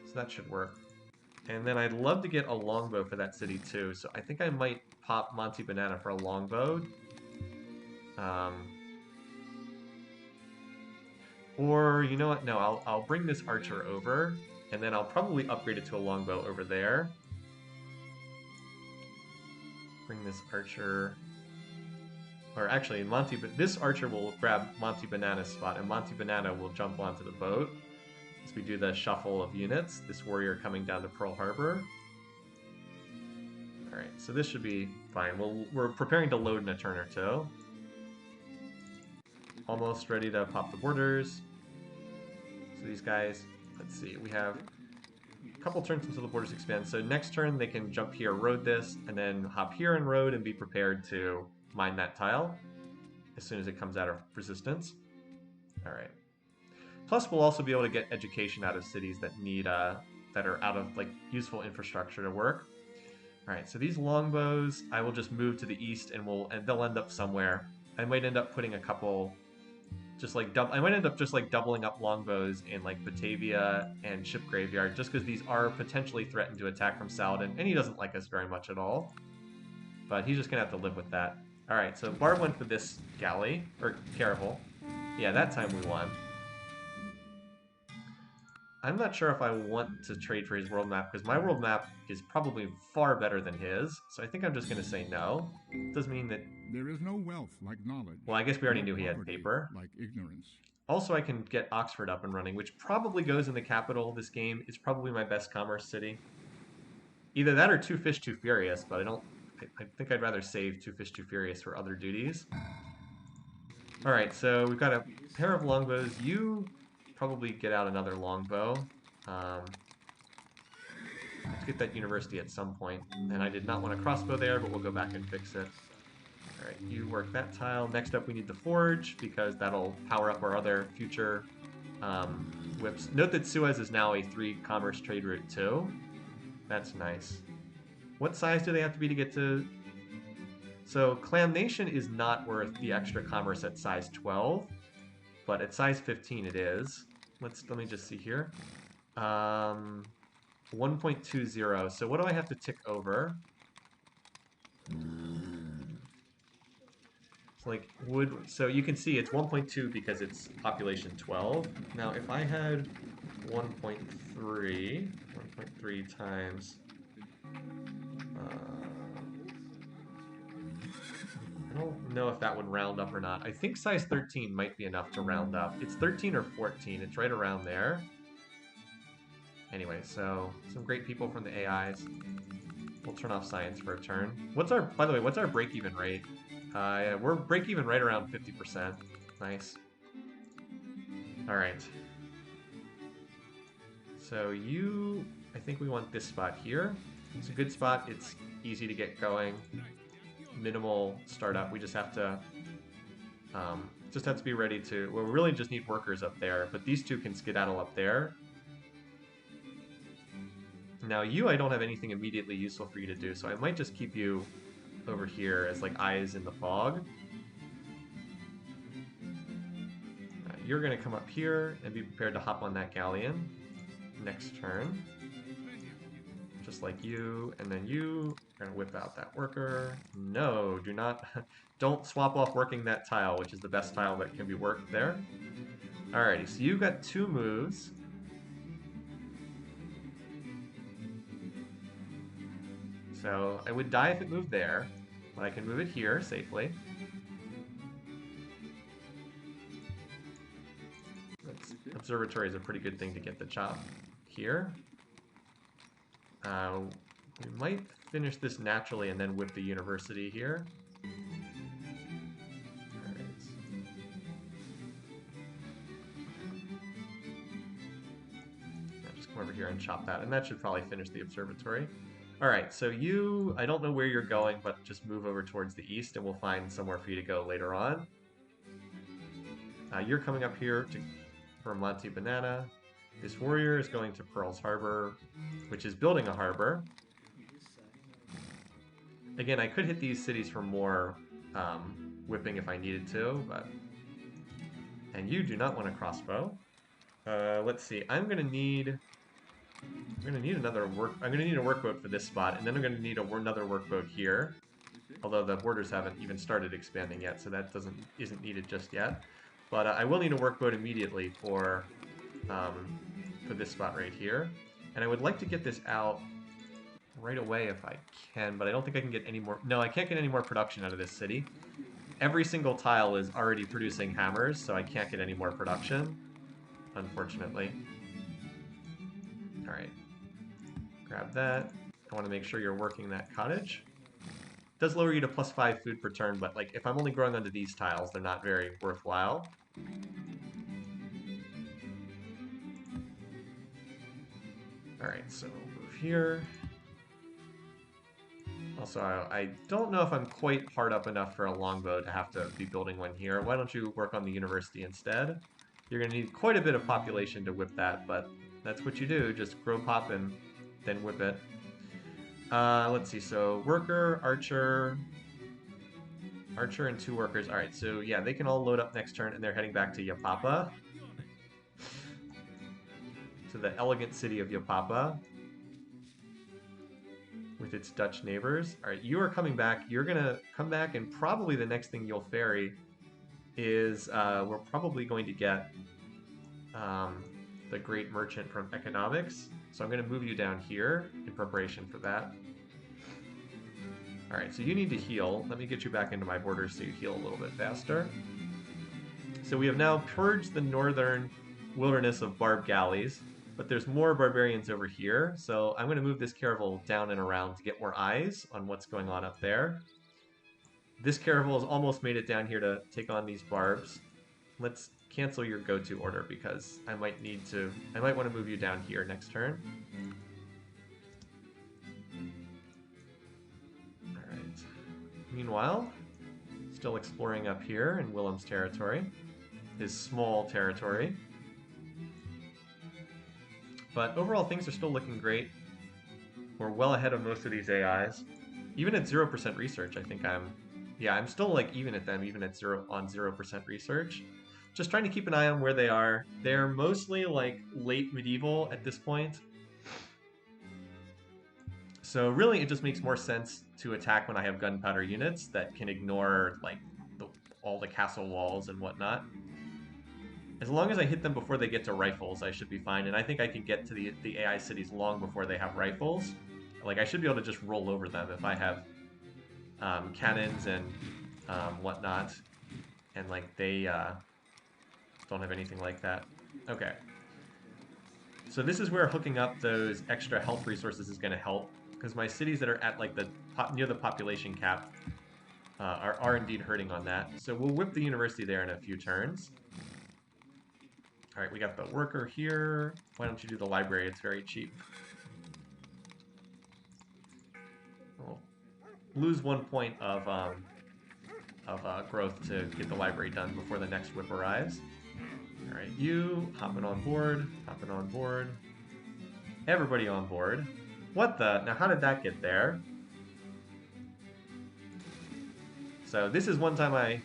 So that should work. And then I'd love to get a longbow for that city too, so I think I might pop Monty Banana for a longbow. Or, you know what, no, I'll bring this archer over, and then I'll probably upgrade it to a longbow over there. Bring this archer... Or actually, this archer will grab Monty Banana's spot, and Monty Banana will jump onto the boat. As we do the shuffle of units, this warrior coming down to Pearl Harbor. Alright, so this should be fine. We're preparing to load in a turn or two. Almost ready to pop the borders. So these guys, let's see, we have a couple turns until the borders expand. So next turn they can jump here, road this, and then hop here and road and be prepared to mine that tile as soon as it comes out of resistance. Alright. Plus, we'll also be able to get education out of cities that need that are out of like useful infrastructure to work. Alright, so these longbows, I will just move to the east and they'll end up somewhere. I might end up putting a couple, I might end up just like doubling up longbows in like Batavia and Ship Graveyard, just because these are potentially threatened to attack from Saladin, and he doesn't like us very much at all. But he's just gonna have to live with that. Alright, so Barb went for this galley, or caravel. Yeah, that time we won. I'm not sure if I want to trade for his world map, because my world map is probably far better than his, so I think I'm just going to say no. Does mean that... There is no wealth like knowledge. Well, I guess we already knew he had paper. Like ignorance. Also, I can get Oxford up and running, which probably goes in the capital of this game. It's probably my best commerce city. Either that or Two Fish, Too Furious, but I think I'd rather save Two Fish, Too Furious for other duties. Alright, so we've got a pair of longbows. You probably get out another longbow. Let's get that university at some point. And I did not want a crossbow there, but we'll go back and fix it. Alright, you work that tile. Next up we need the forge, because that'll power up our other future whips. Note that Suez is now a 3 commerce trade route too. That's nice. What size do they have to be to get to... So Clam Nation is not worth the extra commerce at size 12, but at size 15 it is. Let me just see here. 1.20. So what do I have to tick over? It's like wood. So you can see it's 1.2 because it's population 12. Now if I had 1.3 times. I don't know if that would round up or not. I think size 13 might be enough to round up. It's 13 or 14. It's right around there. Anyway, so some great people from the AIs. We'll turn off science for a turn. By the way, what's our break-even rate? Yeah, we're break-even right around 50%. Nice. Alright. So I think we want this spot here. It's a good spot. It's easy to get going. Minimal startup. We just have to be ready to... Well, we really just need workers up there, but these two can skedaddle up there. Now I don't have anything immediately useful for you to do, so I might just keep you over here as like eyes in the fog. You're going to come up here and be prepared to hop on that galleon next turn. Just like you, and then you are going to whip out that worker. No, don't swap off working that tile, which is the best tile that can be worked there. Alrighty, so you've got 2 moves. So I would die if it moved there, but I can move it here safely. Observatory is a pretty good thing to get the chop here. We might finish this naturally and then whip the university here. Alright. I'll just come over here and chop that, and that should probably finish the observatory. Alright, so I don't know where you're going, but just move over towards the east and we'll find somewhere for you to go later on. You're coming up here for Monte Banana. This warrior is going to Pearl's Harbor, which is building a harbor. Again, I could hit these cities for more whipping if I needed to, but... And you do not want a crossbow. Let's see, I'm gonna need another I'm gonna need a workboat for this spot, and then I'm gonna need another workboat here. Although the borders haven't even started expanding yet, so that isn't needed just yet. But I will need a workboat immediately for this spot right here. And I would like to get this out right away if I can, but I don't think I can get any more... No, I can't get any more production out of this city. Every single tile is already producing hammers, so I can't get any more production, unfortunately. Alright. Grab that. I want to make sure you're working that cottage. It does lower you to +5 food per turn, but like if I'm only growing onto these tiles, they're not very worthwhile. Alright, so we'll move here. Also, I don't know if I'm quite hard up enough for a longbow to have to be building one here. Why don't you work on the university instead? You're going to need quite a bit of population to whip that, but that's what you do. Just grow pop and then whip it. Let's see. So worker, archer, archer, and 2 workers. All right. So yeah, they can all load up next turn, and they're heading back to Yapapa, to the elegant city of Yapapa, with its Dutch neighbors. All right, you are coming back. You're gonna come back, and probably the next thing you'll ferry is we're probably going to get um, the great merchant from economics. So I'm going to move you down here in preparation for that. All right, so you need to heal. Let me get you back into my borders so you heal a little bit faster. So we have now purged the northern wilderness of barb galleys, but there's more barbarians over here. So I'm going to move this caravel down and around to get more eyes on what's going on up there. This caravel has almost made it down here to take on these barbs. Let's cancel your go-to order because I might want to move you down here next turn. All right. Meanwhile, still exploring up here in Willem's territory, his small territory. But overall, things are still looking great. We're well ahead of most of these AIs. Even at 0% research, I think I'm still like even at them, even at 0% research. Just trying to keep an eye on where they are. They're mostly like late medieval at this point. So really, it just makes more sense to attack when I have gunpowder units that can ignore like all the castle walls and whatnot. As long as I hit them before they get to rifles, I should be fine. And I think I can get to the AI cities long before they have rifles. Like I should be able to just roll over them if I have cannons and whatnot, and like they don't have anything like that. Okay. So this is where hooking up those extra health resources is going to help, because my cities that are at like near the population cap are indeed hurting on that. So we'll whip the university there in a few turns. All right, we got the worker here. Why don't you do the library? It's very cheap. We'll lose 1 point of growth to get the library done before the next whip arrives. All right, you hopping on board, hopping on board. Everybody on board. What the? Now, how did that get there? So this is one time I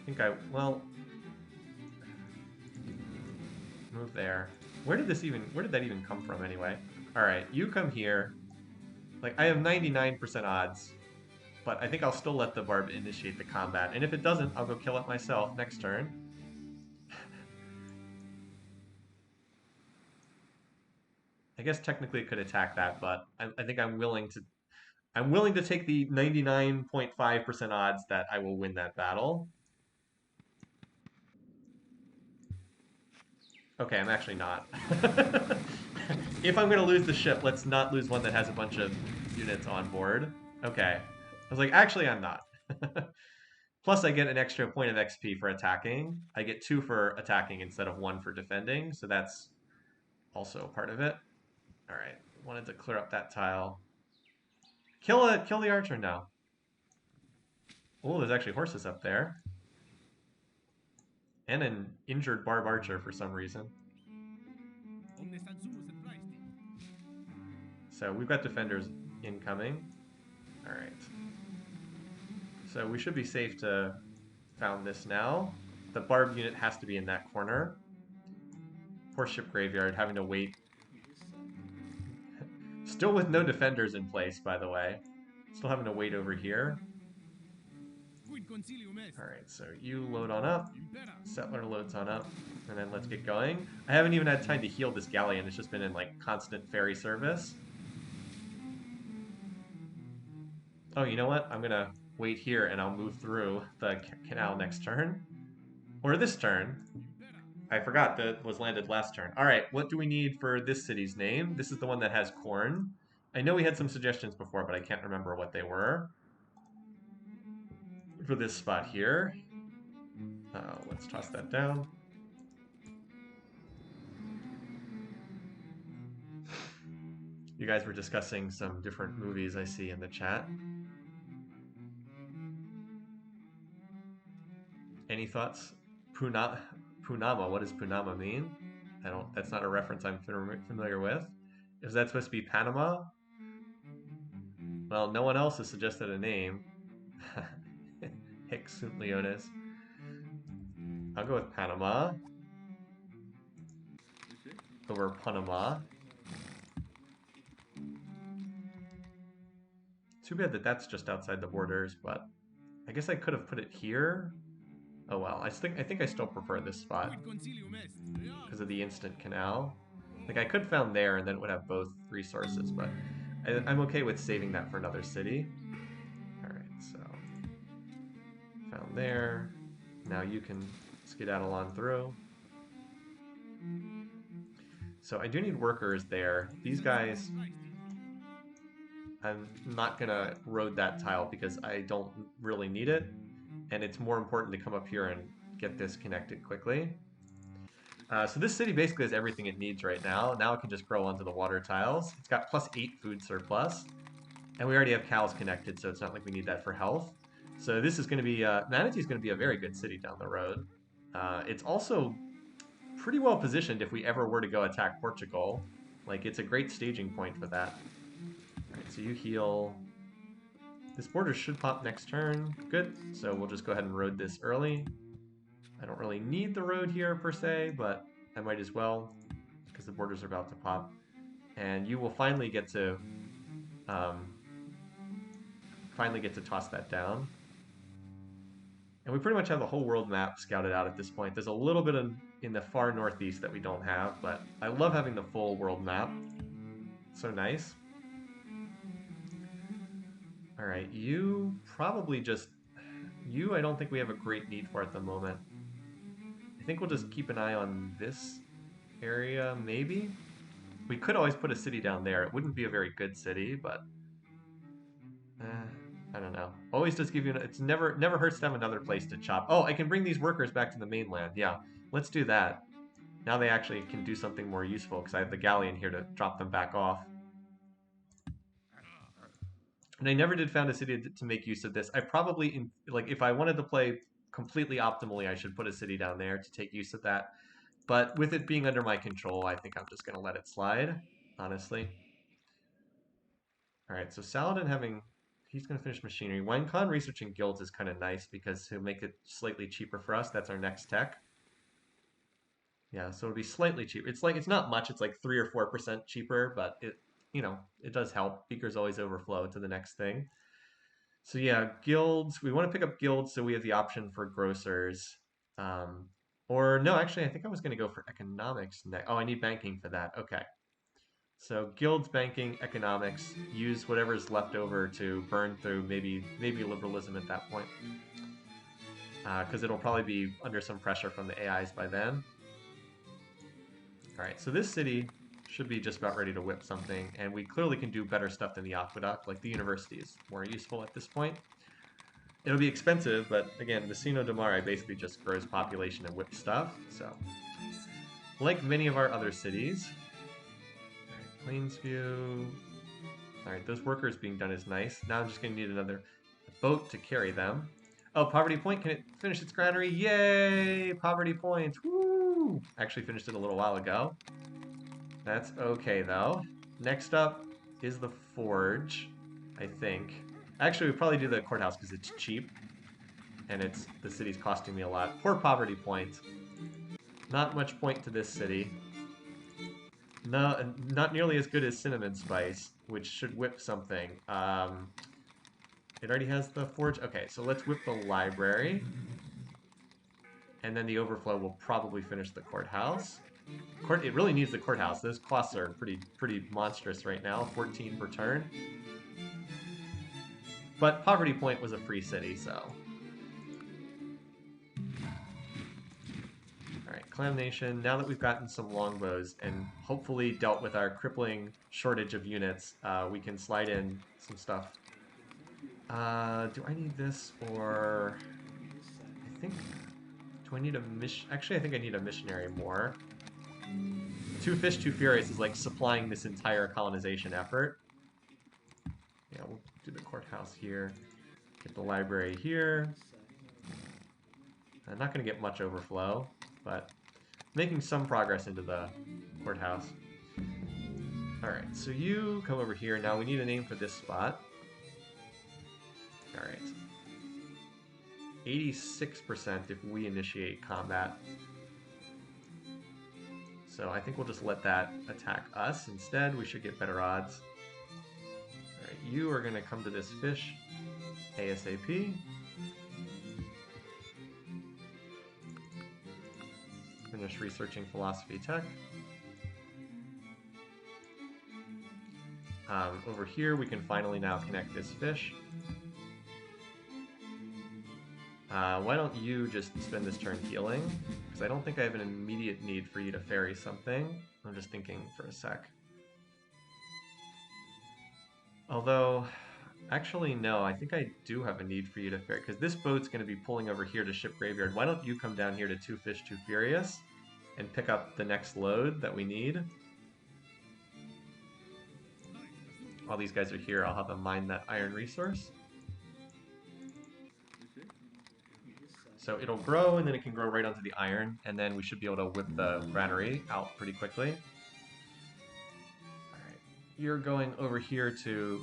think well, move there. Where did that even come from anyway? All right, you come here. Like, I have 99% odds, but I think I'll still let the barb initiate the combat. And if it doesn't, I'll go kill it myself next turn. I guess technically it could attack that, but I think I'm willing to take the 99.5% odds that I will win that battle. Okay, I'm actually not. If I'm going to lose the ship, let's not lose one that has a bunch of units on board. Okay. I was like, actually, I'm not. Plus, I get an extra point of XP for attacking. I get 2 for attacking instead of 1 for defending, so that's also part of it. All right, wanted to clear up that tile. Kill the archer now. Oh, there's actually horses up there. And an injured barb archer for some reason. So we've got defenders incoming. All right. So we should be safe to found this now. The barb unit has to be in that corner. Poor ship graveyard, having to wait. Still with no defenders in place, by the way. Still having to wait over here. Alright, so you load on up. Settler loads on up. And then let's get going. I haven't even had time to heal this galleon. It's just been in like constant ferry service. Oh, you know what? I'm gonna wait here and I'll move through the canal next turn. Or this turn. I forgot that was landed last turn. Alright, what do we need for this city's name? This is the one that has corn. I know we had some suggestions before, but I can't remember what they were. For this spot here. Let's toss that down. You guys were discussing some different movies I see in the chat. Any thoughts? Punama, what does Punama mean? That's not a reference I'm familiar with. Is that supposed to be Panama? Well, no one else has suggested a name. Hic sunt Leonis. I'll go with Panama over Panama. Too bad that that's just outside the borders, but I guess I could have put it here. Oh well, I think I still prefer this spot because of the instant canal. Like I could found there and then it would have both resources, but I'm okay with saving that for another city. All right, so found there. Now you can skedaddle on through. So I do need workers there. These guys, I'm not gonna road that tile because I don't really need it, and it's more important to come up here and get this connected quickly. So this city basically has everything it needs right now. Now it can just grow onto the water tiles. It's got +8 food surplus, and we already have cows connected, so it's not like we need that for health. So this is going to be, Manatee is going to be a very good city down the road. It's also pretty well positioned if we ever were to go attack Portugal. Like, it's a great staging point for that. Alright, so you heal. This border should pop next turn. Good. So we'll just go ahead and road this early. I don't really need the road here per se, but I might as well because the borders are about to pop. And you will finally get to toss that down. And we pretty much have the whole world map scouted out at this point. There's a little bit in the far northeast that we don't have, but I love having the full world map. So nice. All right, you probably just... You, I don't think we have a great need for at the moment. I think we'll just keep an eye on this area, maybe? We could always put a city down there. It wouldn't be a very good city, but... I don't know. Always does give you... It's never hurts to have another place to chop. Oh, I can bring these workers back to the mainland. Yeah, let's do that. Now they actually can do something more useful, because I have the galleon here to drop them back off. And I never did found a city to make use of this. I probably, like, if I wanted to play completely optimally, I should put a city down there to take use of that. But with it being under my control, I think I'm just going to let it slide, honestly. All right, so Saladin he's going to finish machinery. Winecon researching guilds is kind of nice because he'll make it slightly cheaper for us. That's our next tech. Yeah, so it'll be slightly cheaper. It's not much. It's like 3 or 4% cheaper, but it does help. Beakers always overflow to the next thing. So yeah, guilds. We want to pick up guilds so we have the option for grocers. Or no, actually, I think I was going to go for economics next. Oh, I need banking for that. Okay. So guilds, banking, economics. Use whatever's left over to burn through maybe liberalism at that point. Because it'll probably be under some pressure from the AIs by then. All right, so this city should be just about ready to whip something, and we clearly can do better stuff than the aqueduct. Like, the university is more useful at this point. It'll be expensive, but again, Vecino de Mare basically just grows population and whips stuff, so. Like many of our other cities. All right, Plainsview. All right, those workers being done is nice. Now I'm just going to need another boat to carry them. Oh, Poverty Point, can it finish its granary? Yay! Poverty Point, woo! Actually finished it a little while ago. That's okay, though. Next up is the Forge, I think. Actually, we probably do the courthouse because it's cheap. And the city's costing me a lot. Poor Poverty Point. Not much point to this city. No, not nearly as good as Cinnamon Spice, which should whip something. It already has the Forge. Okay, so let's whip the library. And then the overflow will probably finish the courthouse. It really needs the courthouse. Those costs are pretty monstrous right now. 14 per turn. But Poverty Point was a free city, so. Alright, Clam Nation. Now that we've gotten some longbows and hopefully dealt with our crippling shortage of units, we can slide in some stuff. Do I need this, or... I think... Do I need a mission? Actually, I think I need a missionary more. 2 Fish, 2 Furious is like supplying this entire colonization effort. Yeah, we'll do the courthouse here. Get the library here. I'm not going to get much overflow, but making some progress into the courthouse. Alright, so you come over here. Now we need a name for this spot. All right. 86% if we initiate combat. So I think we'll just let that attack us instead. We should get better odds. All right, you are going to come to this fish ASAP. Finish researching philosophy tech. Over here, we can finally now connect this fish. Why don't you just spend this turn healing? Because I don't think I have an immediate need for you to ferry something. I'm just thinking for a sec. Although, actually, no, I think I do have a need for you to ferry, because this boat's going to be pulling over here to Ship Graveyard. Why don't you come down here to Two Fish, Too Furious and pick up the next load that we need? While these guys are here, I'll have them mine that iron resource. So it'll grow, and then it can grow right onto the iron, and then we should be able to whip the granary out pretty quickly. Alright, you're going over here to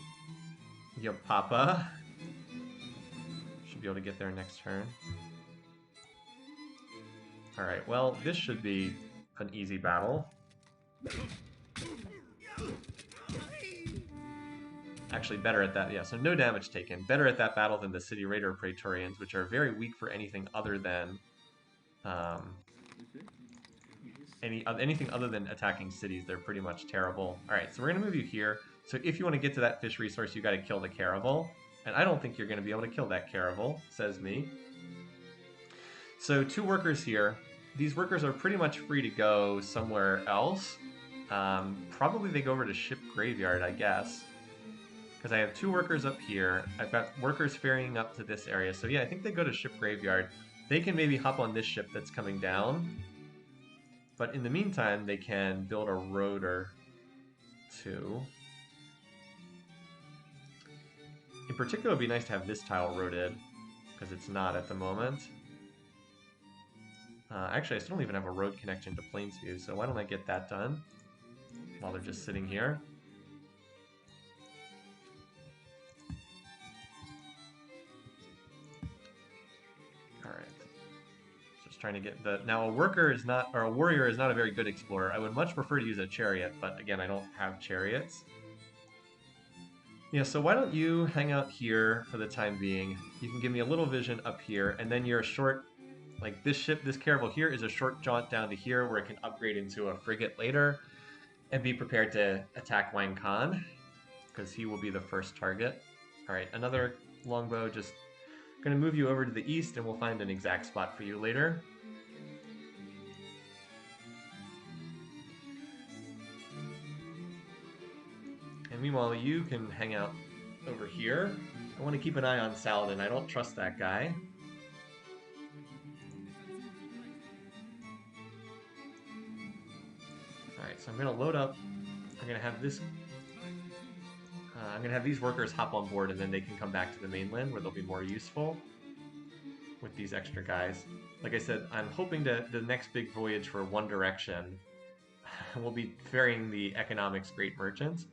Yapapa. Should be able to get there next turn. Alright, well, this should be an easy battle. Actually, better at that, yeah, so no damage taken. Better at that battle than the City Raider Praetorians, which are very weak for anything other than anything other than attacking cities. They're pretty much terrible. Alright, so we're going to move you here. So if you want to get to that fish resource, you got to kill the caravel. And I don't think you're going to be able to kill that caravel, says me. So 2 workers here. These workers are pretty much free to go somewhere else. Probably they go over to Ship Graveyard, I guess. Because I have 2 workers up here. I've got workers ferrying up to this area. So yeah, I think they go to Ship Graveyard. They can maybe hop on this ship that's coming down. But in the meantime, they can build a road or 2. In particular, it would be nice to have this tile roaded, because it's not at the moment. Actually, I still don't even have a road connection to Plainsview, so why don't I get that done while they're just sitting here? Trying to get the... Now, a worker is not... Or a warrior is not a very good explorer. I would much prefer to use a chariot, but again, I don't have chariots. Yeah, so why don't you hang out here for the time being? You can give me a little vision up here, and then you're a short... Like, this ship, this caravel here is a short jaunt down to here where it can upgrade into a frigate later and be prepared to attack Wang Khan, because he will be the first target. Alright, another longbow, just... Going to move you over to the east, and we'll find an exact spot for you later. And meanwhile, you can hang out over here. I want to keep an eye on Saladin. I don't trust that guy. Alright, so I'm going to load up. I'm going to have this... I'm going to have these workers hop on board, and then they can come back to the mainland where they'll be more useful with these extra guys. Like I said, I'm hoping that the next big voyage for One Direction will be ferrying the economics great merchant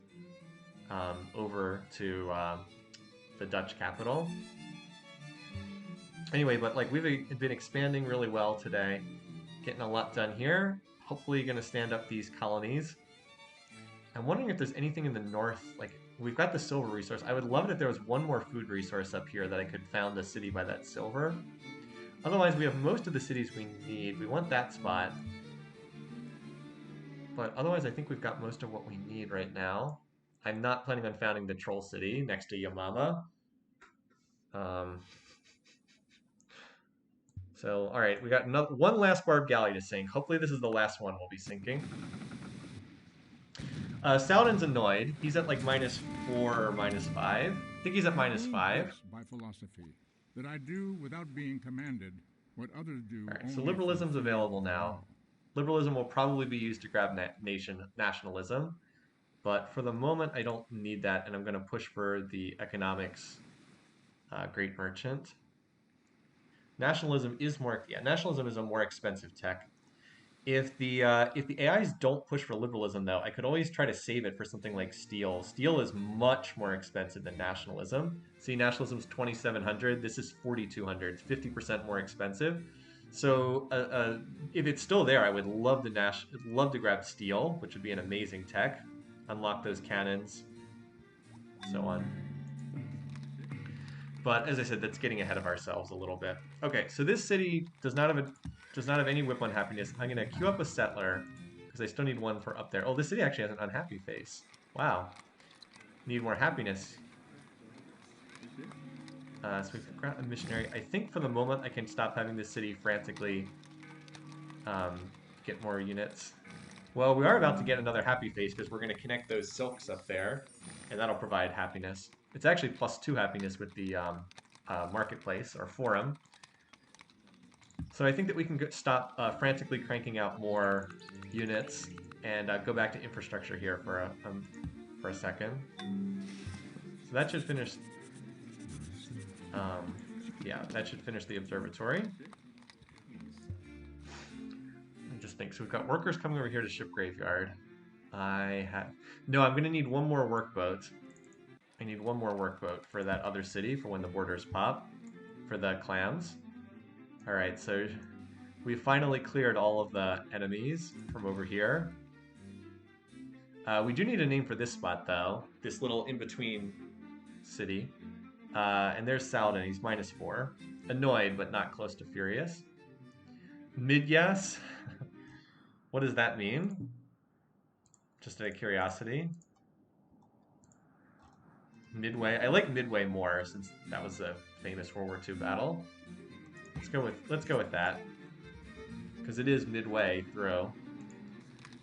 over to the Dutch capital. Anyway, but like we've been expanding really well today, getting a lot done here. Hopefully going to stand up these colonies. I'm wondering if there's anything in the north, like we've got the silver resource. I would love it if there was one more food resource up here that I could found a city by that silver. Otherwise, we have most of the cities we need. We want that spot. But otherwise, I think we've got most of what we need right now. I'm not planning on founding the troll city next to Yamama. So, alright, we got one last barb galley to sink. Hopefully this is the last one we'll be sinking. Saladin's annoyed. He's at like -4 or -5. I think he's at -5. By philosophy, that I do without being commanded what others do. Alright, so liberalism's available now. Liberalism will probably be used to grab nationalism, but for the moment I don't need that, and I'm going to push for the economics great merchant. Nationalism is a more expensive tech. If the AIs don't push for liberalism, though, I could always try to save it for something like steel. Steel is much more expensive than nationalism. See, nationalism's 2,700. This is 4,200. It's 50% more expensive. So if it's still there, I would love to love to grab steel, which would be an amazing tech. Unlock those cannons, so on. But as I said, that's getting ahead of ourselves a little bit. Okay, so this city does not have any whip on happiness. I'm gonna queue up a settler because I still need one for up there. Oh, this city actually has an unhappy face. Wow. Need more happiness. So we've got a missionary. I think for the moment I can stop having this city frantically get more units. Well, we are about to get another happy face because we're going to connect those silks up there, and that'll provide happiness. It's actually +2 happiness with the marketplace or forum. So I think that we can stop frantically cranking out more units and go back to infrastructure here for a second. So that should finish. Yeah, that should finish the observatory. Just think. So we've got workers coming over here to ship graveyard. No, I'm going to need one more workboat. I need one more workboat for that other city for when the borders pop for the clams. All right, so we finally cleared all of the enemies from over here. We do need a name for this spot though. This little in-between city. And there's Saladin. He's -4. Annoyed, but not close to furious. Mid-yes. What does that mean? Just out of curiosity. Midway. I like Midway more since that was a famous World War II battle. Let's go with that. Because it is midway through.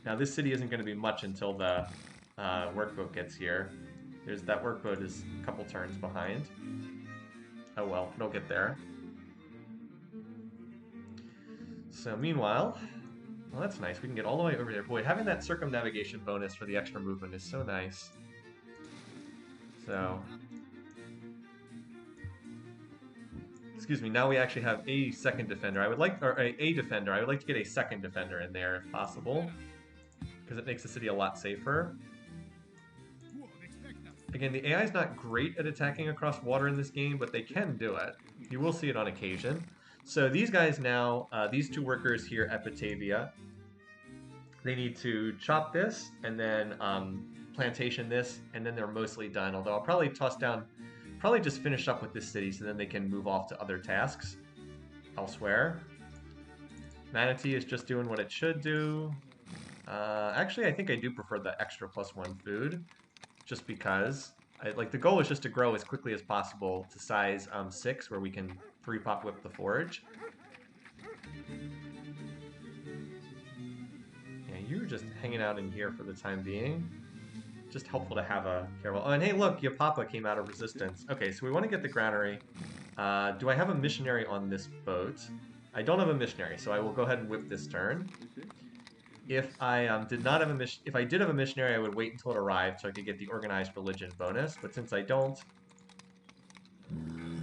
Now this city isn't going to be much until the workboat gets here. That workboat is a couple turns behind. Oh well, it'll get there. So meanwhile, well, that's nice. We can get all the way over there. Boy, having that circumnavigation bonus for the extra movement is so nice. So, excuse me. Now we actually have a second defender. Or a defender. I would like to get a second defender in there if possible, because it makes the city a lot safer. Again, the AI is not great at attacking across water in this game, but they can do it. You will see it on occasion. So these guys now, these two workers here at Batavia, they need to chop this and then plantation this, and then they're mostly done. Although I'll probably probably just finish up with this city so then they can move off to other tasks elsewhere. Manatee is just doing what it should do. Actually, I think I do prefer the extra +1 food. Just because, the goal is just to grow as quickly as possible to size 6, where we can 3-pop whip the forge. Yeah, you're just hanging out in here for the time being. Just helpful to have a caravel. Oh, and hey, look, your papa came out of resistance. Okay, so we want to get the granary. Do I have a missionary on this boat? I don't have a missionary, so I will go ahead and whip this turn. If I did have a missionary, I would wait until it arrived so I could get the organized religion bonus. But since I don't,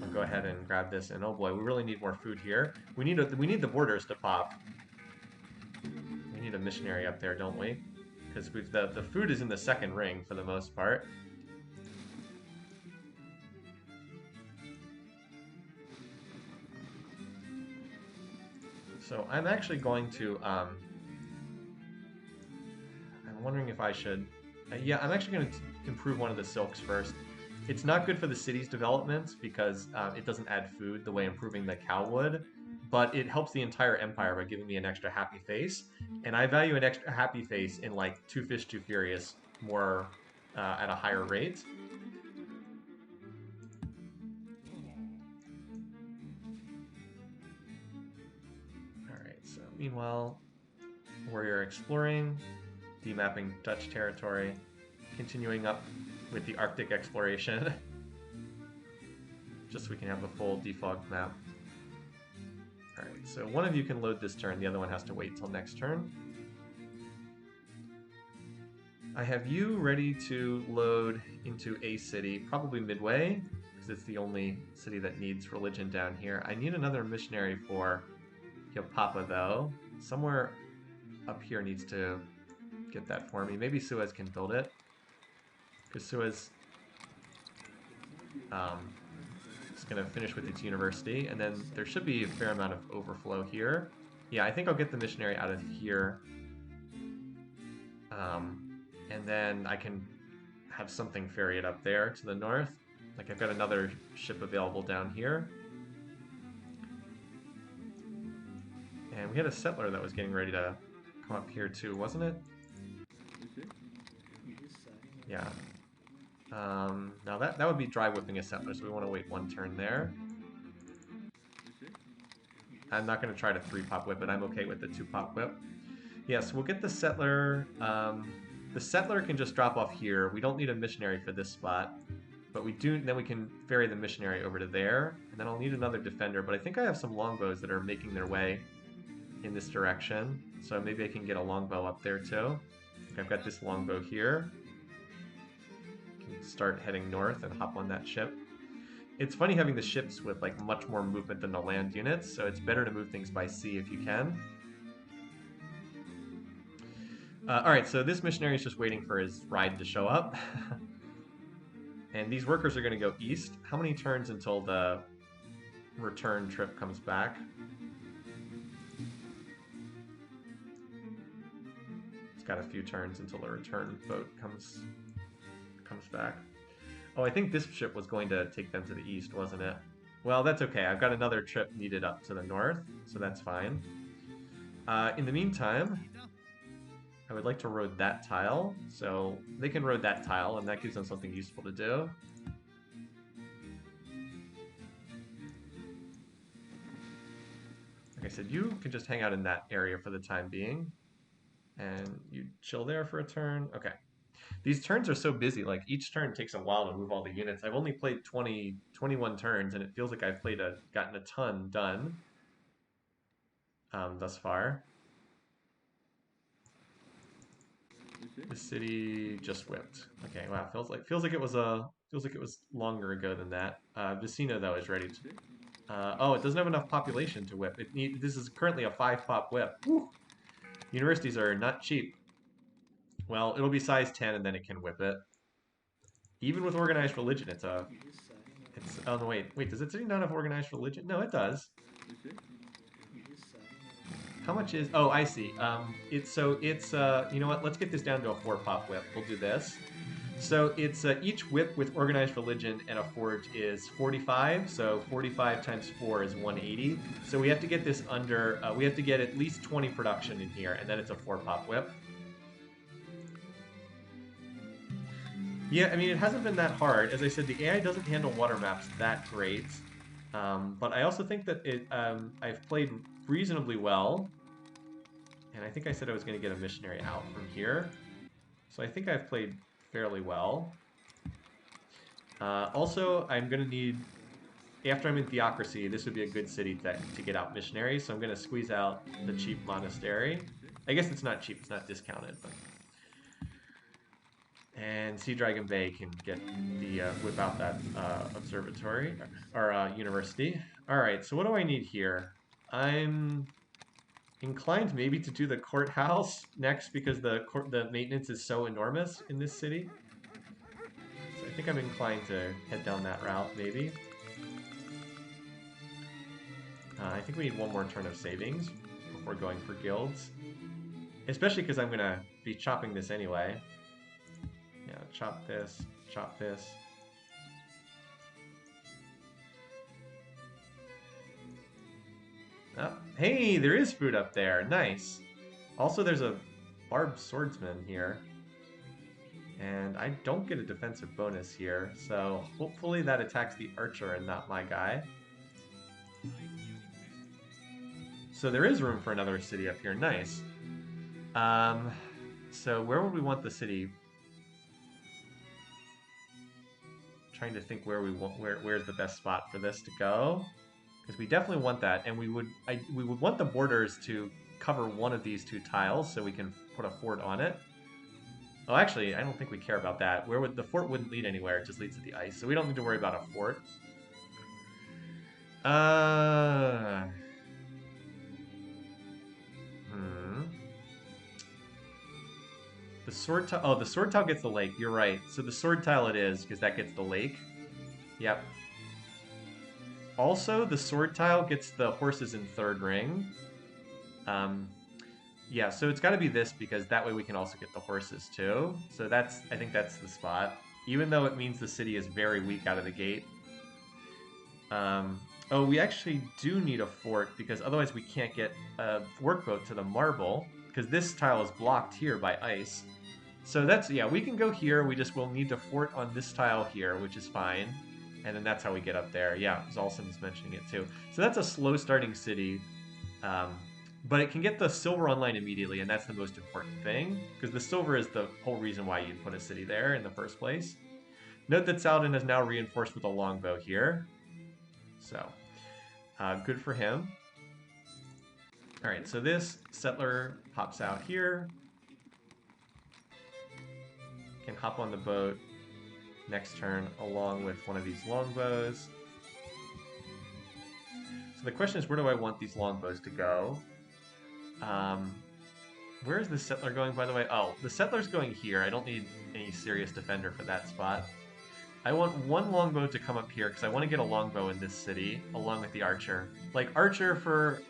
I'll go ahead and grab this. And oh boy, we really need more food here. We need the borders to pop. We need a missionary up there, don't we? Because the food is in the second ring for the most part. So I'm actually going to. I'm wondering if I should... yeah, I'm actually going to improve one of the silks first. It's not good for the city's development because it doesn't add food the way improving the cow would, but it helps the entire empire by giving me an extra happy face. And I value an extra happy face in like Two Fish, Too Furious more at a higher rate. Alright, so meanwhile, warrior exploring. Demapping Dutch territory, continuing up with the Arctic exploration, just so we can have the full defogged map. Alright, so one of you can load this turn, the other one has to wait till next turn. I have you ready to load into a city, probably Midway, because it's the only city that needs religion down here. I need another missionary for Yopapa, though. Somewhere... up here needs to get that for me. Maybe Suez can build it. Because Suez is going to finish with its university. And then there should be a fair amount of overflow here. Yeah, I think I'll get the missionary out of here. And then I can have something ferry it up there to the north. Like I've got another ship available down here. And we had a settler that was getting ready to come up here too, wasn't it? Yeah. Now that would be dry whipping a settler, so we want to wait one turn there. I'm not going to try to 3-pop whip it. I'm okay with the 2-pop whip. Yes, we'll get the settler. The settler can just drop off here. We don't need a missionary for this spot. But we do, then we can ferry the missionary over to there. And then I'll need another defender. But I think I have some longbows that are making their way in this direction. So maybe I can get a longbow up there too. I've got this longbow here. Can start heading north and hop on that ship. It's funny having the ships with like much more movement than the land units. So it's better to move things by sea if you can. Alright, so this missionary is just waiting for his ride to show up. And these workers are going to go east. How many turns until the return trip comes back? It's got a few turns until the return boat comes back. Oh, I think this ship was going to take them to the east, wasn't it? Well, that's okay. I've got another trip needed up to the north, so that's fine. In the meantime, I would like to road that tile, so they can road that tile, and that gives them something useful to do. Like I said, you can just hang out in that area for the time being, and you chill there for a turn. Okay. These turns are so busy, like each turn takes a while to move all the units. I've only played 21 turns, and it feels like I've gotten a ton done thus far. The city just whipped. Okay, wow. Feels like it was longer ago than that. Vicino though is ready to. Oh, it doesn't have enough population to whip. This is currently a 5-pop whip. Woo. Universities are not cheap. Well, it'll be size 10 and then it can whip it. Even with organized religion, it's oh no, wait. Does it not have organized religion? No, it does. How much is... Oh, I see. You know what? Let's get this down to a 4-pop whip. We'll do this. So it's each whip with organized religion and a forge is 45. So 45 times 4 is 180. So we have to get this under... we have to get at least 20 production in here, and then it's a 4-pop whip. Yeah, I mean, it hasn't been that hard. As I said, the AI doesn't handle water maps that great. But I also think that I've played reasonably well. And I think I said I was going to get a missionary out from here. So I think I've played fairly well. Also, I'm going to need... After I'm in theocracy, this would be a good city to get out missionaries. So I'm going to squeeze out the cheap monastery. I guess it's not cheap. It's not discounted, but... And Sea Dragon Bay can get the whip out that observatory or university. All right, so what do I need here? I'm inclined maybe to do the courthouse next because the maintenance is so enormous in this city. So I think I'm inclined to head down that route maybe. I think we need one more turn of savings before going for guilds, especially because I'm gonna be chopping this anyway. Yeah, chop this, chop this. Oh, hey, there is food up there. Nice. Also, there's a barbed swordsman here. And I don't get a defensive bonus here, so hopefully that attacks the archer and not my guy. So there is room for another city up here. Nice. So where would we want the city? Trying to think where we want where's the best spot for this to go, because we definitely want that, and we would want the borders to cover one of these 2 tiles so we can put a fort on it. Oh, actually, I don't think we care about that. The fort wouldn't lead anywhere; it just leads to the ice, so we don't need to worry about a fort. The sword tile. Oh, the sword tile gets the lake. You're right. So the sword tile it is, because that gets the lake. Yep. Also, the sword tile gets the horses in third ring. Um, yeah, so it's got to be this because that way we can also get the horses too. So I think that's the spot. Even though it means the city is very weak out of the gate. Oh, we actually do need a fort because otherwise we can't get a workboat to the marble because this tile is blocked here by ice. So yeah, we can go here. We just will need to fort on this tile here, which is fine. And then that's how we get up there. Yeah, Zolson's mentioning it too. So that's a slow starting city. But it can get the silver online immediately, and that's the most important thing, because the silver is the whole reason why you'd put a city there in the first place. Note that Saladin is now reinforced with a longbow here. So, good for him. Alright, so this settler pops out here. Can hop on the boat next turn along with one of these longbows. So the question is, where do I want these longbows to go? Where is the settler going, by the way? Oh, the settler's going here. I don't need any serious defender for that spot. I want one longbow to come up here because I want to get a longbow in this city along with the archer. Like archer for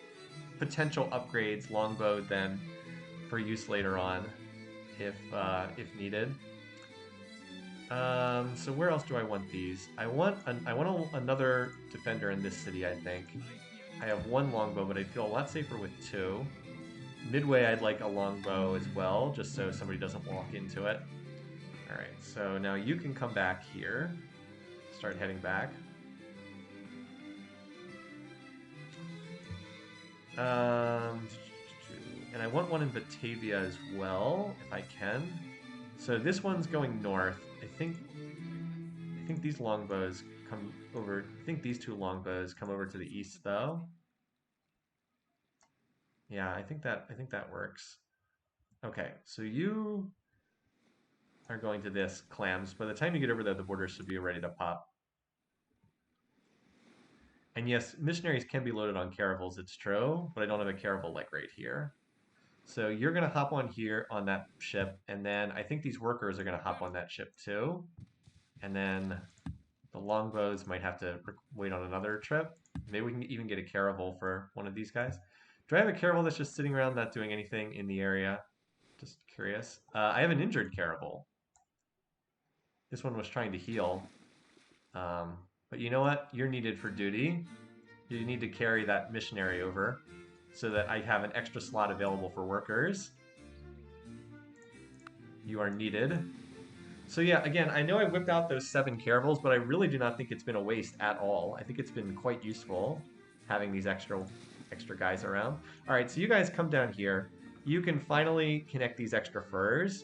potential upgrades, longbow then for use later on if needed. So where else do I want these? I want another defender in this city, I think. I have one longbow, but I feel a lot safer with two. Midway, I'd like a longbow as well, just so somebody doesn't walk into it. Alright, so now you can come back here. Start heading back. And I want one in Batavia as well, if I can. So this one's going north. I think these longbows come over. I think these two longbows come over to the east, though. Yeah, I think that works. Okay, so you are going to this clams. By the time you get over there, the borders should be ready to pop. And yes, missionaries can be loaded on caravels, it's true, but I don't have a caravel like right here. So you're going to hop on here on that ship, and then I think these workers are going to hop on that ship too. And then the longbows might have to wait on another trip. Maybe we can even get a caravel for one of these guys. Do I have a caravel that's just sitting around not doing anything in the area? Just curious. I have an injured caravel. This one was trying to heal. But you know what? You're needed for duty. You need to carry that missionary over so that I have an extra slot available for workers. You are needed. So yeah, again, I know I whipped out those 7 caravels, but I really do not think it's been a waste at all. I think it's been quite useful having these extra guys around. All right, so you guys come down here. You can finally connect these extra furs,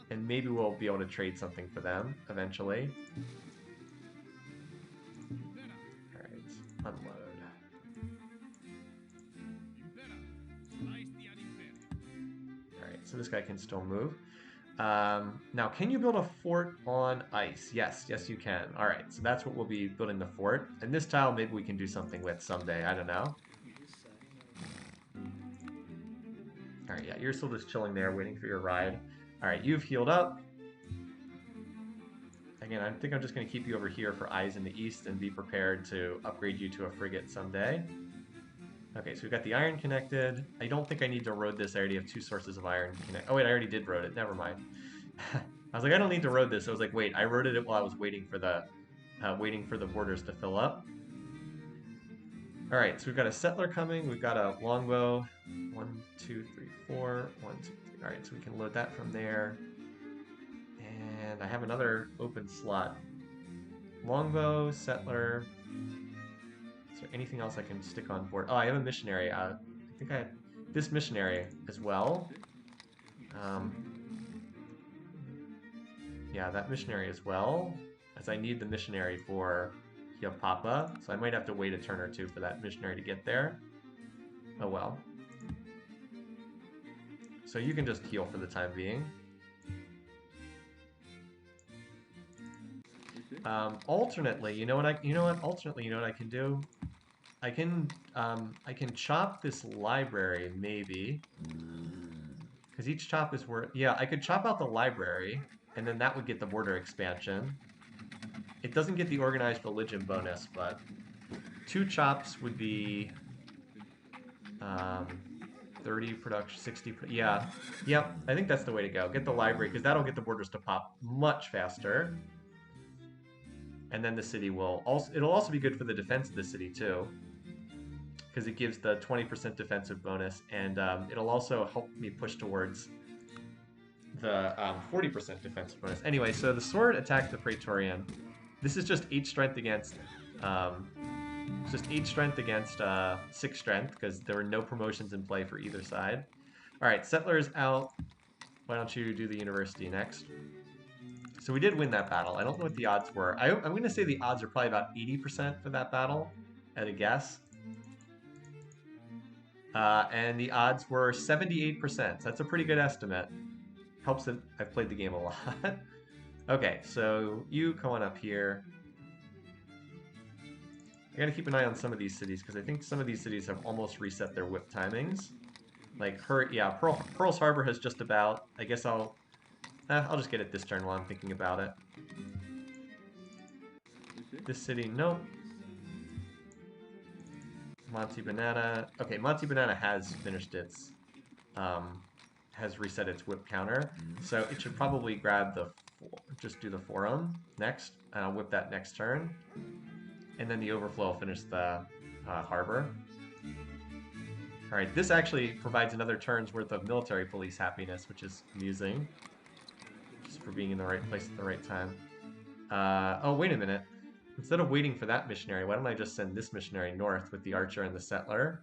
and maybe we'll be able to trade something for them eventually. All right, unload. All right, so this guy can still move. Now, can you build a fort on ice? Yes, you can. All right, so that's what we'll be building the fort. And this tile, maybe we can do something with someday. I don't know. All right, yeah, you're still just chilling there, waiting for your ride. All right, you've healed up. Again, I think I'm just going to keep you over here for eyes in the east and be prepared to upgrade you to a frigate someday. Okay, so we've got the iron connected. I don't think I need to road this. I already have 2 sources of iron connected. Oh wait, I already did road it. Never mind. I was like, I don't need to road this. I was like, wait, I roaded it while I was waiting for the borders to fill up. All right, so we've got a settler coming. We've got a longbow. 1, 2, 3, 4. 1, 2, 3. All right, so we can load that from there. And I have another open slot. Longbow, settler. Is there anything else I can stick on board? Oh, I have a missionary. I think I have this missionary as well. Yeah, that missionary as well, as I need the missionary for Papa, so I might have to wait a turn or 2 for that missionary to get there. Oh well. So you can just heal for the time being. Alternately, you know what I can do? I can chop this library maybe, because Because each chop is worth... Yeah, I could chop out the library, and then that would get the border expansion. It doesn't get the organized religion bonus, but 2 chops would be... Um, 30 production, 60... Yeah, yep, I think that's the way to go. Get the library, because that'll get the borders to pop much faster. And then the city will also... It'll also be good for the defense of the city, too, because it gives the 20% defensive bonus, and it'll also help me push towards the 40% defensive bonus. Anyway, so the sword attacked the Praetorian. This is just 8 strength against... it's just 8 strength against 6 strength, because there were no promotions in play for either side. Alright, settlers out. Why don't you do the university next? So we did win that battle. I don't know what the odds were. I'm going to say the odds are probably about 80% for that battle, at a guess. And the odds were 78%. That's a pretty good estimate. Helps that I've played the game a lot. Okay, so you come on up here. I gotta keep an eye on some of these cities, because I think some of these cities have almost reset their whip timings. Like Pearl's Harbor has just about... I guess I'll just get it this turn while I'm thinking about it. This city, nope. Monte Banana. Okay, Monte Banana has finished its... has reset its whip counter. So it should probably grab the... Just do the Forum next, and I'll whip that next turn. And then the Overflow will finish the harbor. Alright, this actually provides another turn's worth of military police happiness, which is amusing. Just for being in the right place at the right time. Oh, wait a minute. Instead of waiting for that missionary, why don't I just send this missionary north with the archer and the settler?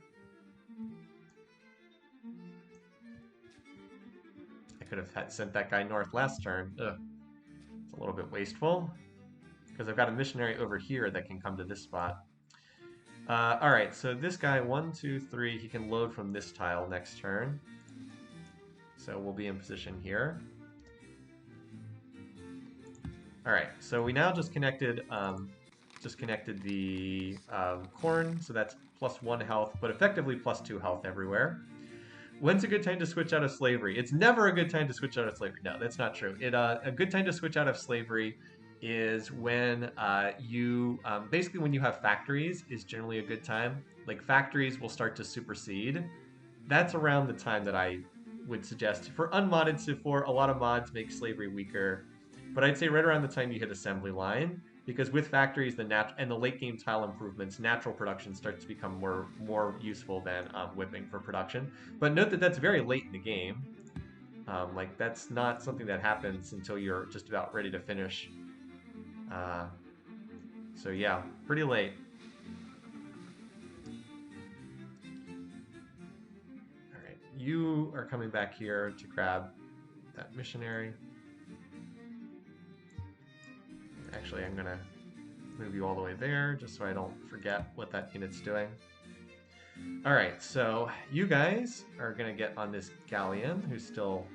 I could have sent that guy north last turn. Ugh. It's a little bit wasteful, because I've got a missionary over here that can come to this spot. Alright, so this guy, 1, 2, 3, he can load from this tile next turn. So we'll be in position here. Alright, so we now just connected the corn, so that's +1 health, but effectively +2 health everywhere. When's a good time to switch out of slavery? It's never a good time to switch out of slavery. No, that's not true. A good time to switch out of slavery is when basically when you have factories is generally a good time. Like factories will start to supersede. That's around the time that I would suggest. For unmodded Civ4, a lot of mods make slavery weaker, but I'd say right around the time you hit assembly line, because with factories and the late game tile improvements, natural production starts to become more useful than whipping for production. But note that that's very late in the game. Like that's not something that happens until you're just about ready to finish. So yeah, pretty late. Alright, you are coming back here to grab that missionary. Actually, I'm gonna move you all the way there, just so I don't forget what that unit's doing. Alright, so you guys are gonna get on this galleon, who's still...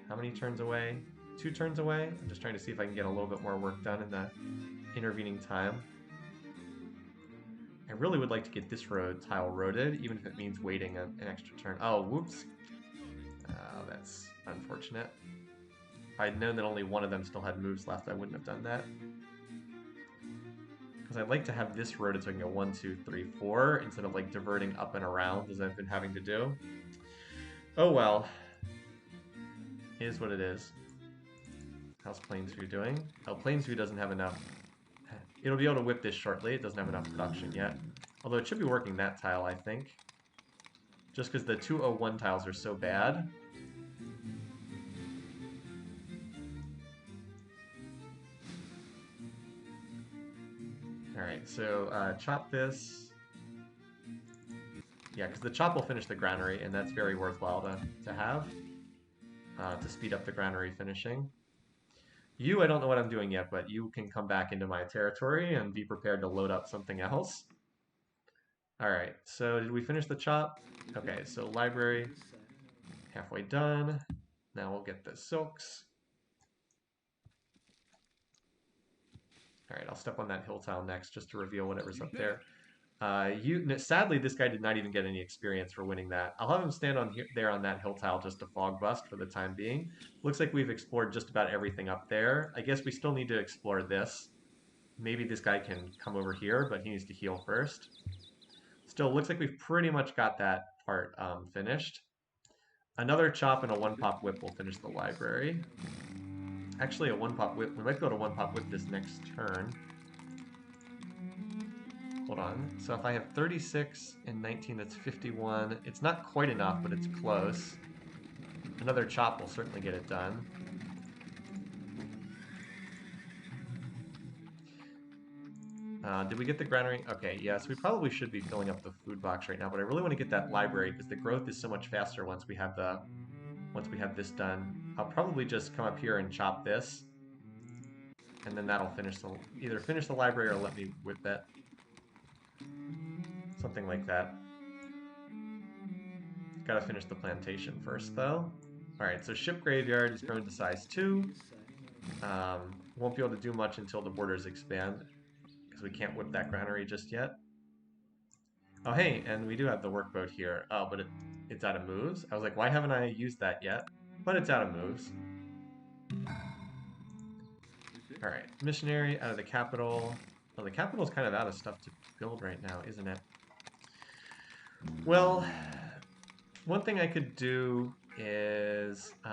How many turns away? 2 turns away. I'm just trying to see if I can get a little bit more work done in the intervening time. I really would like to get this road tile roaded, even if it means waiting an extra turn. Oh, whoops. Oh, that's unfortunate. If I'd known that only one of them still had moves left, I wouldn't have done that. Because I'd like to have this roaded so I can go 1, 2, 3, 4, instead of like diverting up and around as I've been having to do. Oh well. It is what it is. How's Plainsview doing? Oh, Plainsview doesn't have enough. It'll be able to whip this shortly. It doesn't have enough production yet. Although it should be working that tile, I think. Just because the 201 tiles are so bad. Alright, so chop this. Yeah, because the chop will finish the granary, and that's very worthwhile to have. To speed up the granary finishing. You, I don't know what I'm doing yet, but you can come back into my territory and be prepared to load up something else. Alright, so did we finish the chop? Okay, so library, halfway done. Now we'll get the silks. Alright, I'll step on that hill tile next just to reveal whatever's up there. Sadly, this guy did not even get any experience for winning that. I'll have him stand on there on that hill tile just to fog bust for the time being. Looks like we've explored just about everything up there. I guess we still need to explore this. Maybe this guy can come over here, but he needs to heal first. Still, looks like we've pretty much got that part finished. Another chop and a one-pop whip will finish the library. Actually, a one-pop whip. We might be able to one-pop whip this next turn. Hold on. So if I have 36 and 19, that's 51. It's not quite enough, but it's close. Another chop will certainly get it done. Did we get the granary? Okay, yes, we probably should be filling up the food box right now, but I really want to get that library because the growth is so much faster once we have this done. I'll probably just come up here and chop this, and then that'll either finish the library or let me whip it. Something like that. Gotta finish the plantation first, though. Alright, so ship graveyard is grown to size 2. Won't be able to do much until the borders expand, because we can't whip that granary just yet. Oh, hey, and we do have the workboat here. Oh, but it's out of moves? I was like, why haven't I used that yet? But it's out of moves. Alright, missionary out of the capital. Well, the capital's kind of out of stuff to build right now, isn't it? Well, one thing I could do is put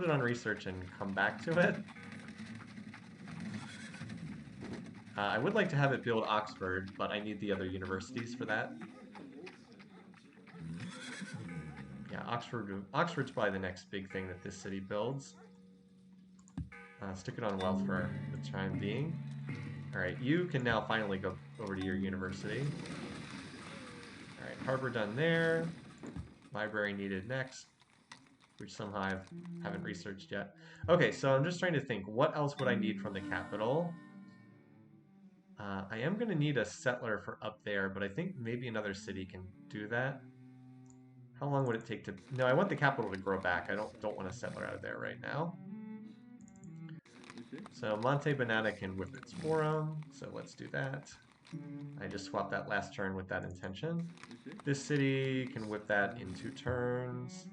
it on research and come back to it. I would like to have it build Oxford, but I need the other universities for that. Yeah, Oxford's probably the next big thing that this city builds. Stick it on wealth for the time being. Alright, you can now finally go over to your university. Alright, harbor done there. Library needed next, which somehow I haven't researched yet. Okay, so I'm just trying to think, what else would I need from the capital? I am going to need a settler for up there, but I think maybe another city can do that. How long would it take to... No, I want the capital to grow back. I don't want a settler out of there right now. So Monte Banana can whip its forum, so let's do that. I just swapped that last turn with that intention. This city can whip that in 2 turns.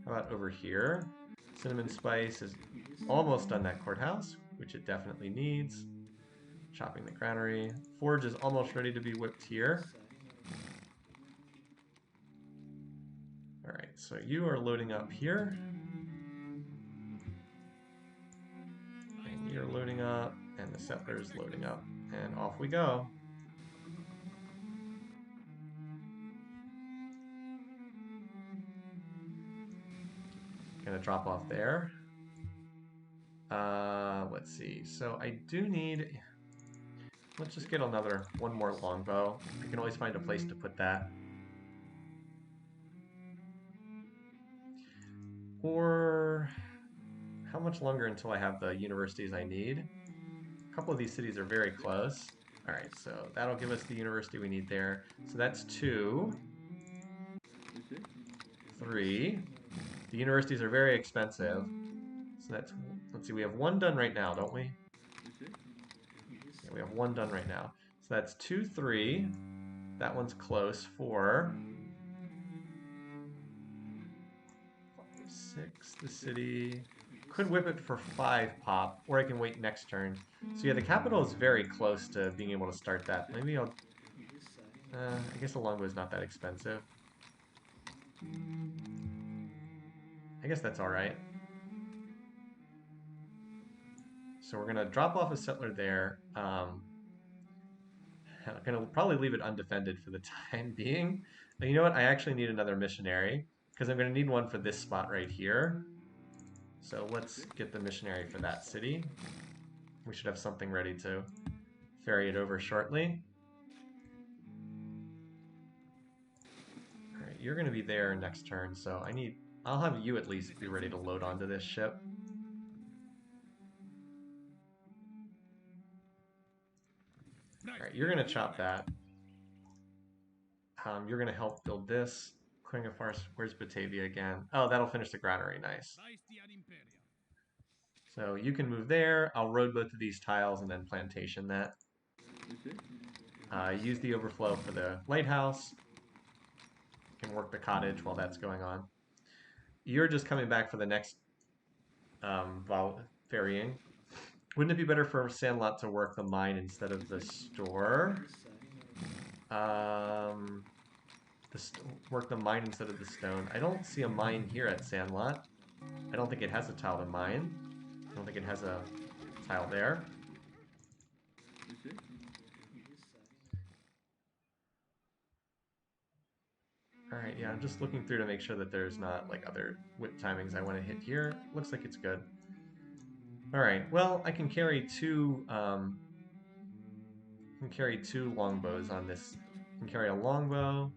How about over here? Cinnamon Spice is almost done that courthouse, which it definitely needs. Chopping the granary. Forge is almost ready to be whipped here. Alright, so you are loading up here. And you're loading up, and the settler is loading up. And off we go. Gonna drop off there. Let's see. So I do need... Let's just get one more longbow. I can always find a place to put that. Or how much longer until I have the universities I need? A couple of these cities are very close. Alright, so that'll give us the university we need there. So that's 2. 3. The universities are very expensive. So that's, let's see, we have 1 done right now, don't we? Yeah, we have 1 done right now. So that's 2, 3. That one's close. 4. 6, the city. Could whip it for 5 pop, or I can wait next turn. So yeah, the capital is very close to being able to start that. Maybe I'll... I guess a longbow is not that expensive. I guess that's alright. So we're going to drop off a settler there. I'm going to probably leave it undefended for the time being. But you know what? I actually need another missionary, because I'm going to need one for this spot right here. So let's get the missionary for that city. We should have something ready to ferry it over shortly. Alright, you're going to be there next turn, so I'll have you at least be ready to load onto this ship. Alright, you're going to chop that. You're going to help build this. Clearing a farce. Where's Batavia again? Oh, that'll finish the granary. Nice. So you can move there. I'll road both of these tiles and then plantation that. Use the overflow for the lighthouse. Can work the cottage while that's going on. You're just coming back for the next ferrying. Wouldn't it be better for Sandlot to work the mine instead of the store? Work the mine instead of the stone. I don't see a mine here at Sandlot. I don't think it has a tile to mine. I don't think it has a tile there. Alright, yeah, I'm just looking through to make sure that there's not like other whip timings I want to hit here. Looks like it's good. Alright, well, I can carry two longbows on this. I can carry a longbow.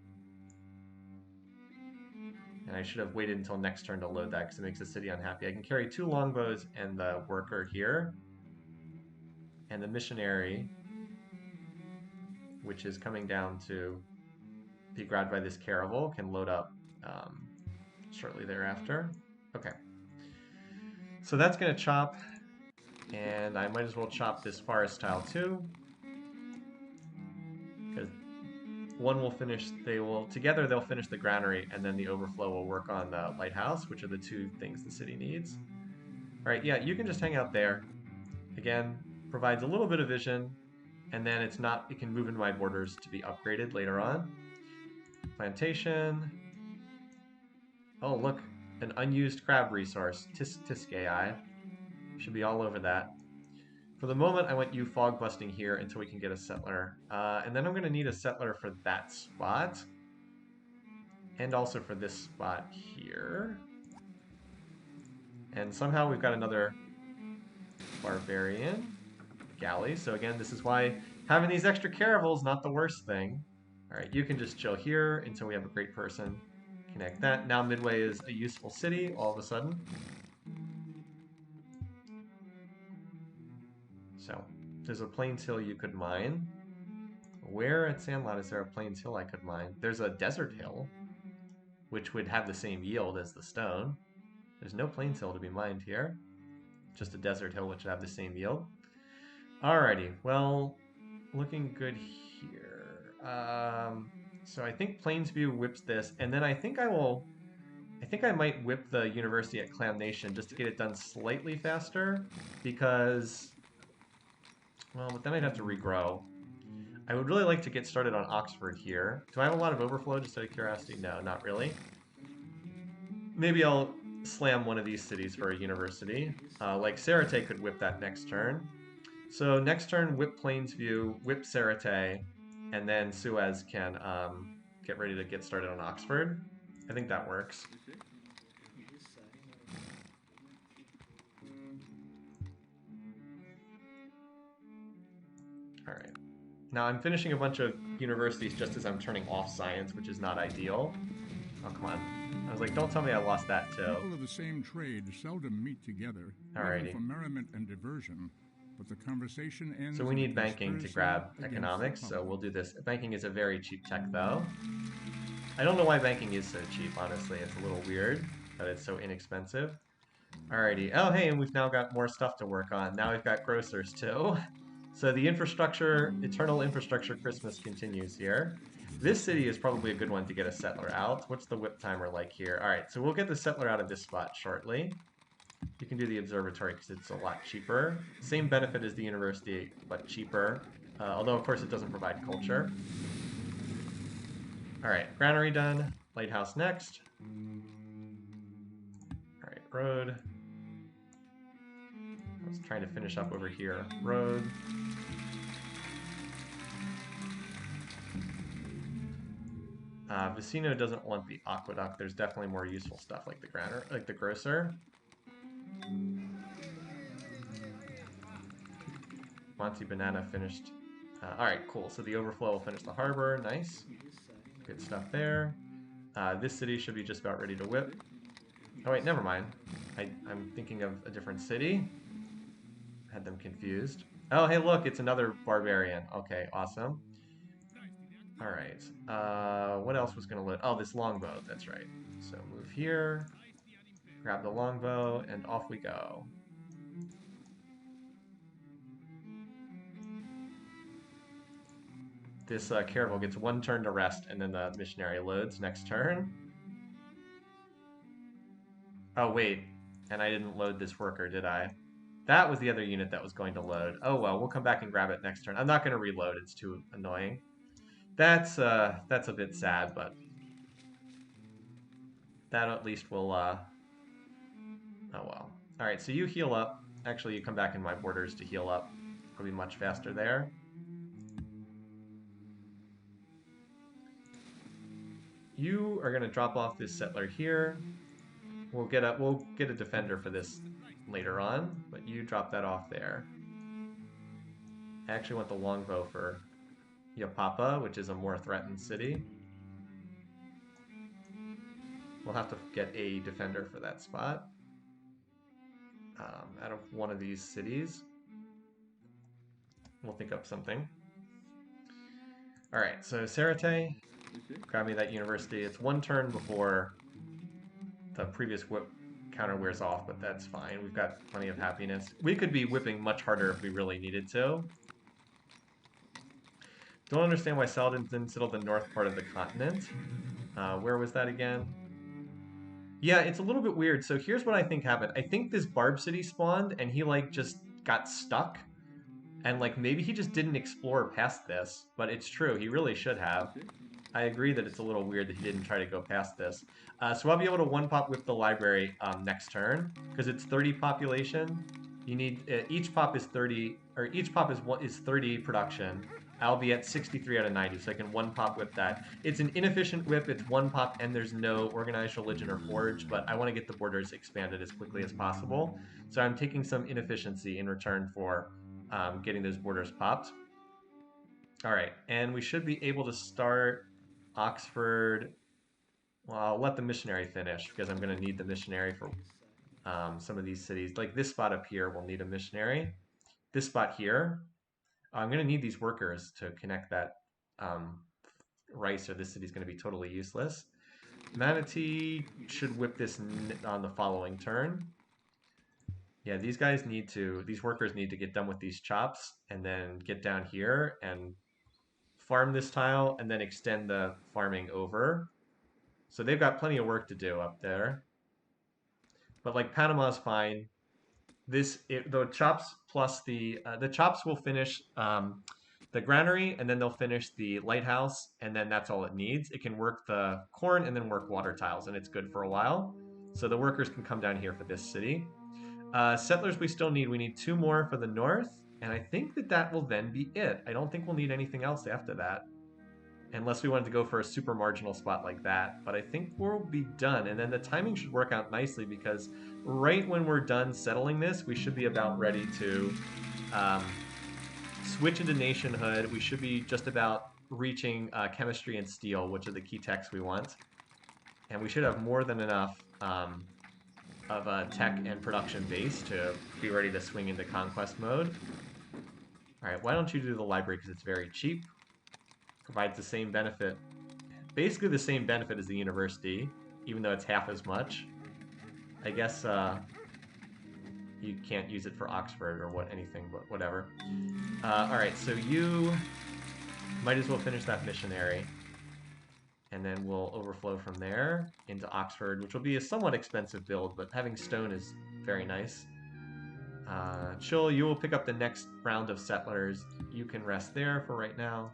And I should have waited until next turn to load that because it makes the city unhappy. I can carry two longbows and the worker here. And the missionary, which is coming down to be grabbed by this caravel, can load up shortly thereafter. Okay. So that's going to chop. And I might as well chop this forest tile too. Because one will finish, together they'll finish the granary, and then the overflow will work on the lighthouse, which are the two things the city needs. All right, yeah, you can just hang out there. Again, provides a little bit of vision, and then it can move into my borders to be upgraded later on. Plantation. Oh, look, an unused crab resource. Tisk AI. Should be all over that. For the moment, I want you fog busting here until we can get a settler. And then I'm going to need a settler for that spot. And also for this spot here. And somehow we've got another barbarian galley. So again, this is why having these extra caravels not the worst thing. All right, you can just chill here until we have a great person. Connect that. Now Midway is a useful city all of a sudden. So there's a Plains Hill you could mine. Where at Sandlot is there a Plains Hill I could mine? There's a Desert Hill, which would have the same yield as the stone. There's no Plains Hill to be mined here. Just a Desert Hill, which would have the same yield. Alrighty, well, looking good here. So I think Plainsview whips this, and then I think I might whip the university at Clam Nation just to get it done slightly faster, because, well, but then I'd have to regrow. I would really like to get started on Oxford here. Do I have a lot of overflow, just out of curiosity? No, not really. Maybe I'll slam one of these cities for a university. Like Sarate could whip that next turn. So next turn, whip Plainsview, whip Sarate, and then Suez can get ready to get started on Oxford. I think that works. All right. Now I'm finishing a bunch of universities just as I'm turning off science, which is not ideal. Oh, come on. I was like, don't tell me I lost that too. People of the same trade seldom meet together, even for merriment and diversion. But the conversation ends. So we need banking to grab economics, so we'll do this. Banking is a very cheap tech, though. I don't know why banking is so cheap, honestly. It's a little weird, but it's so inexpensive. Alrighty. Oh, hey, and we've now got more stuff to work on. Now we've got grocers, too. So the infrastructure, eternal infrastructure Christmas continues here. This city is probably a good one to get a settler out. What's the whip timer like here? Alright, so we'll get the settler out of this spot shortly. You can do the observatory because it's a lot cheaper. Same benefit as the university, but cheaper. Although, of course, it doesn't provide culture. Alright, granary done. Lighthouse next. Alright, road. I was trying to finish up over here. Road. Vicino doesn't want the aqueduct. There's definitely more useful stuff like the granary, like the grocer. Monty Banana finished. Alright, cool. So the overflow will finish the harbor. Nice. Good stuff there. This city should be just about ready to whip. Oh wait, never mind. I'm thinking of a different city. Had them confused. Oh, hey, look, it's another barbarian. Okay, awesome. Alright. What else was going to load? Oh, this longbow. That's right. So move here. Grab the longbow, and off we go. This caravel gets 1 turn to rest, and then the missionary loads next turn. Oh, wait. And I didn't load this worker, did I? That was the other unit that was going to load. Oh, well, we'll come back and grab it next turn. I'm not going to reload. It's too annoying. That's a bit sad, but that at least will, oh, well. All right, so you heal up. Actually, you come back in my borders to heal up. It'll be much faster there. You are going to drop off this settler here. We'll get a defender for this later on, but you drop that off there. I actually want the longbow for Yapapa, which is a more threatened city. We'll have to get a defender for that spot out of one of these cities. We'll think up something. All right, so Serete, grab me that university. It's 1 turn before the previous whip counter wears off, but that's fine. We've got plenty of happiness. We could be whipping much harder if we really needed to. Don't understand why Saladin didn't settle the north part of the continent. Where was that again? Yeah, it's a little bit weird. So here's what I think happened. I think this Barb City spawned and he like just got stuck. And like maybe he just didn't explore past this, but it's true. He really should have. I agree that it's a little weird that he didn't try to go past this. So I'll be able to 1-pop with the library next turn because it's 30 population. You need each pop is 30, or each pop is 30 production. I'll be at 63 out of 90, so I can 1-pop whip that. It's an inefficient whip, it's 1-pop, and there's no organized religion or forge, but I want to get the borders expanded as quickly as possible. So I'm taking some inefficiency in return for getting those borders popped. All right, and we should be able to start Oxford. Well, I'll let the missionary finish because I'm going to need the missionary for some of these cities. Like this spot up here will need a missionary. This spot here, I'm going to need these workers to connect that rice, or this city's going to be totally useless. Manatee should whip this on the following turn. Yeah, these workers need to get done with these chops and then get down here and farm this tile and then extend the farming over. So they've got plenty of work to do up there. But like Panama's fine. The chops plus the chops will finish the granary, and then they'll finish the lighthouse, and then that's all it needs. It can work the corn and then work water tiles, and it's good for a while. So the workers can come down here for this city. Settlers we still need. We need 2 more for the north, and I think that will then be it. I don't think we'll need anything else after that, unless we wanted to go for a super marginal spot like that. But I think we'll be done, and then the timing should work out nicely because right when we're done settling this, we should be about ready to switch into nationhood. We should be just about reaching chemistry and steel, which are the key techs we want. And we should have more than enough of a tech and production base to be ready to swing into conquest mode. All right, why don't you do the library because it's very cheap. Provides the same benefit, basically the same benefit as the university, even though it's half as much. I guess you can't use it for Oxford or anything, but whatever. All right, so you might as well finish that missionary, and then we'll overflow from there into Oxford, which will be a somewhat expensive build, but having stone is very nice. Chill, you will pick up the next round of settlers. You can rest there for right now.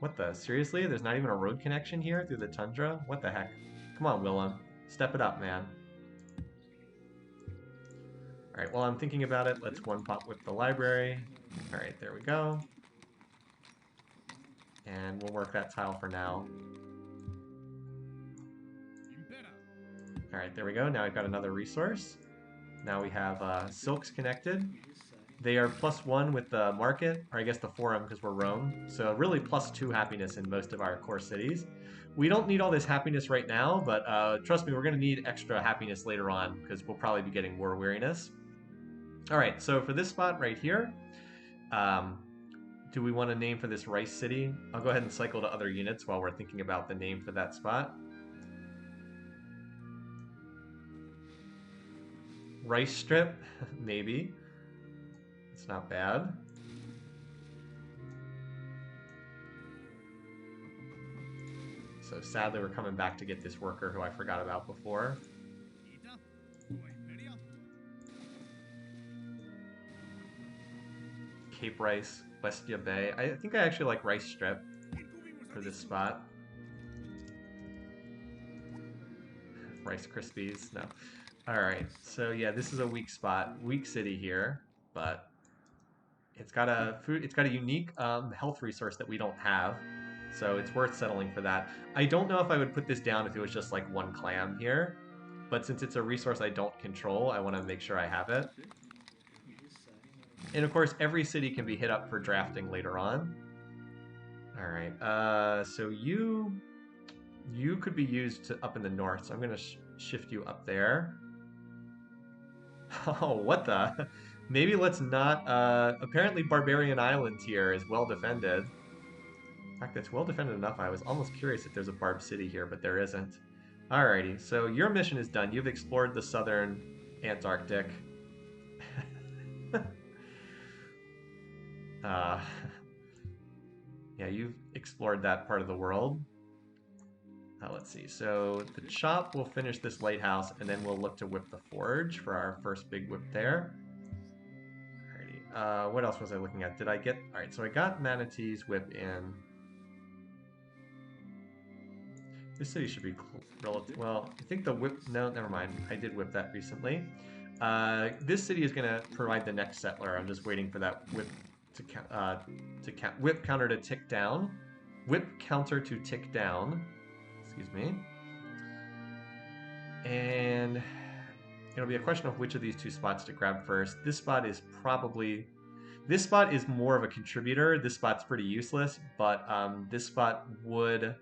What the? Seriously? There's not even a road connection here through the tundra? What the heck? Come on, Willem. Step it up, man. Alright, while I'm thinking about it, let's 1-pop with the library. Alright, there we go. And we'll work that tile for now. Alright, there we go. Now I've got another resource. Now we have silks connected. They are +1 with the market, or I guess the forum because we're Rome. So really +2 happiness in most of our core cities. We don't need all this happiness right now, but trust me, we're going to need extra happiness later on because we'll probably be getting war weariness. All right, so for this spot right here, do we want a name for this rice city? I'll go ahead and cycle to other units while we're thinking about the name for that spot. Rice strip, maybe. It's not bad. So sadly, we're coming back to get this worker who I forgot about before. Cape Rice, Westia Bay. I think I actually like Rice Strip for this spot. Rice Krispies, no. Alright, so yeah, this is a weak spot. Weak city here, but it's got a unique health resource that we don't have. So it's worth settling for that. I don't know if I would put this down if it was just like one clan here. But since it's a resource I don't control, I want to make sure I have it. And of course, every city can be hit up for drafting later on. Alright, so you could be used up in the north, so I'm going to shift you up there. Oh, what the? Maybe let's not... apparently Barbarian Island here is well defended. In fact, it's well defended enough. I was almost curious if there's a Barb City here, but there isn't. Alrighty, so your mission is done. You've explored the southern Antarctic. Yeah, you've explored that part of the world. Let's see, so the chop will finish this lighthouse, and then we'll look to whip the forge for our first big whip there. Alrighty, what else was I looking at? Did I get... Alright, so I got Manatee's whip in. This city should be relative. Well, I think the whip... No, never mind. I did whip that recently. This city is going to provide the next settler. I'm just waiting for that whip whip counter to tick down. Whip counter to tick down. Excuse me. And it'll be a question of which of these two spots to grab first. This spot is probably... This spot is more of a contributor. This spot's pretty useless, but this spot would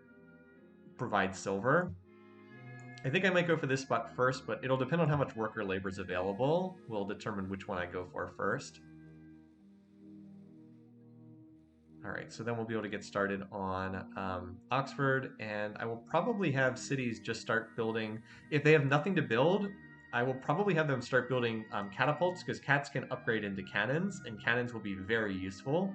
provide silver. I think I might go for this spot first, but it'll depend on how much worker labor is available. Will determine which one I go for first. Alright, so then we'll be able to get started on Oxford, and I will probably have cities just start building... If they have nothing to build, I will probably have them start building catapults, because cats can upgrade into cannons, and cannons will be very useful.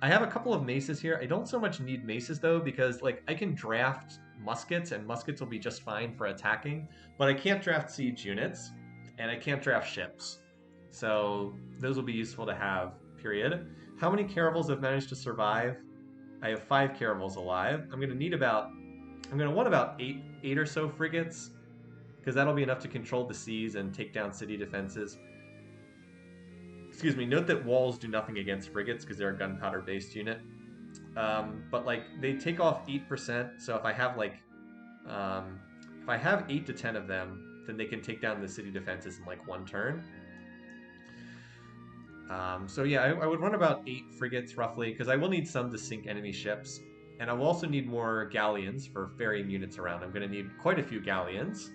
I have a couple of maces here. I don't so much need maces, though, because like I can draft muskets, and muskets will be just fine for attacking, but I can't draft siege units, and I can't draft ships. So those will be useful to have, period. How many caravels have managed to survive? I have 5 caravels alive. I'm going to want about 8 or so frigates, because that'll be enough to control the seas and take down city defenses. Excuse me, note that walls do nothing against frigates because they're a gunpowder based unit. But like they take off 8%, so if I have like if I have 8 to 10 of them, then they can take down the city defenses in like 1 turn. So yeah, I would run about 8 frigates roughly, because I will need some to sink enemy ships. And I will also need more galleons for ferrying units around. I'm going to need quite a few galleons.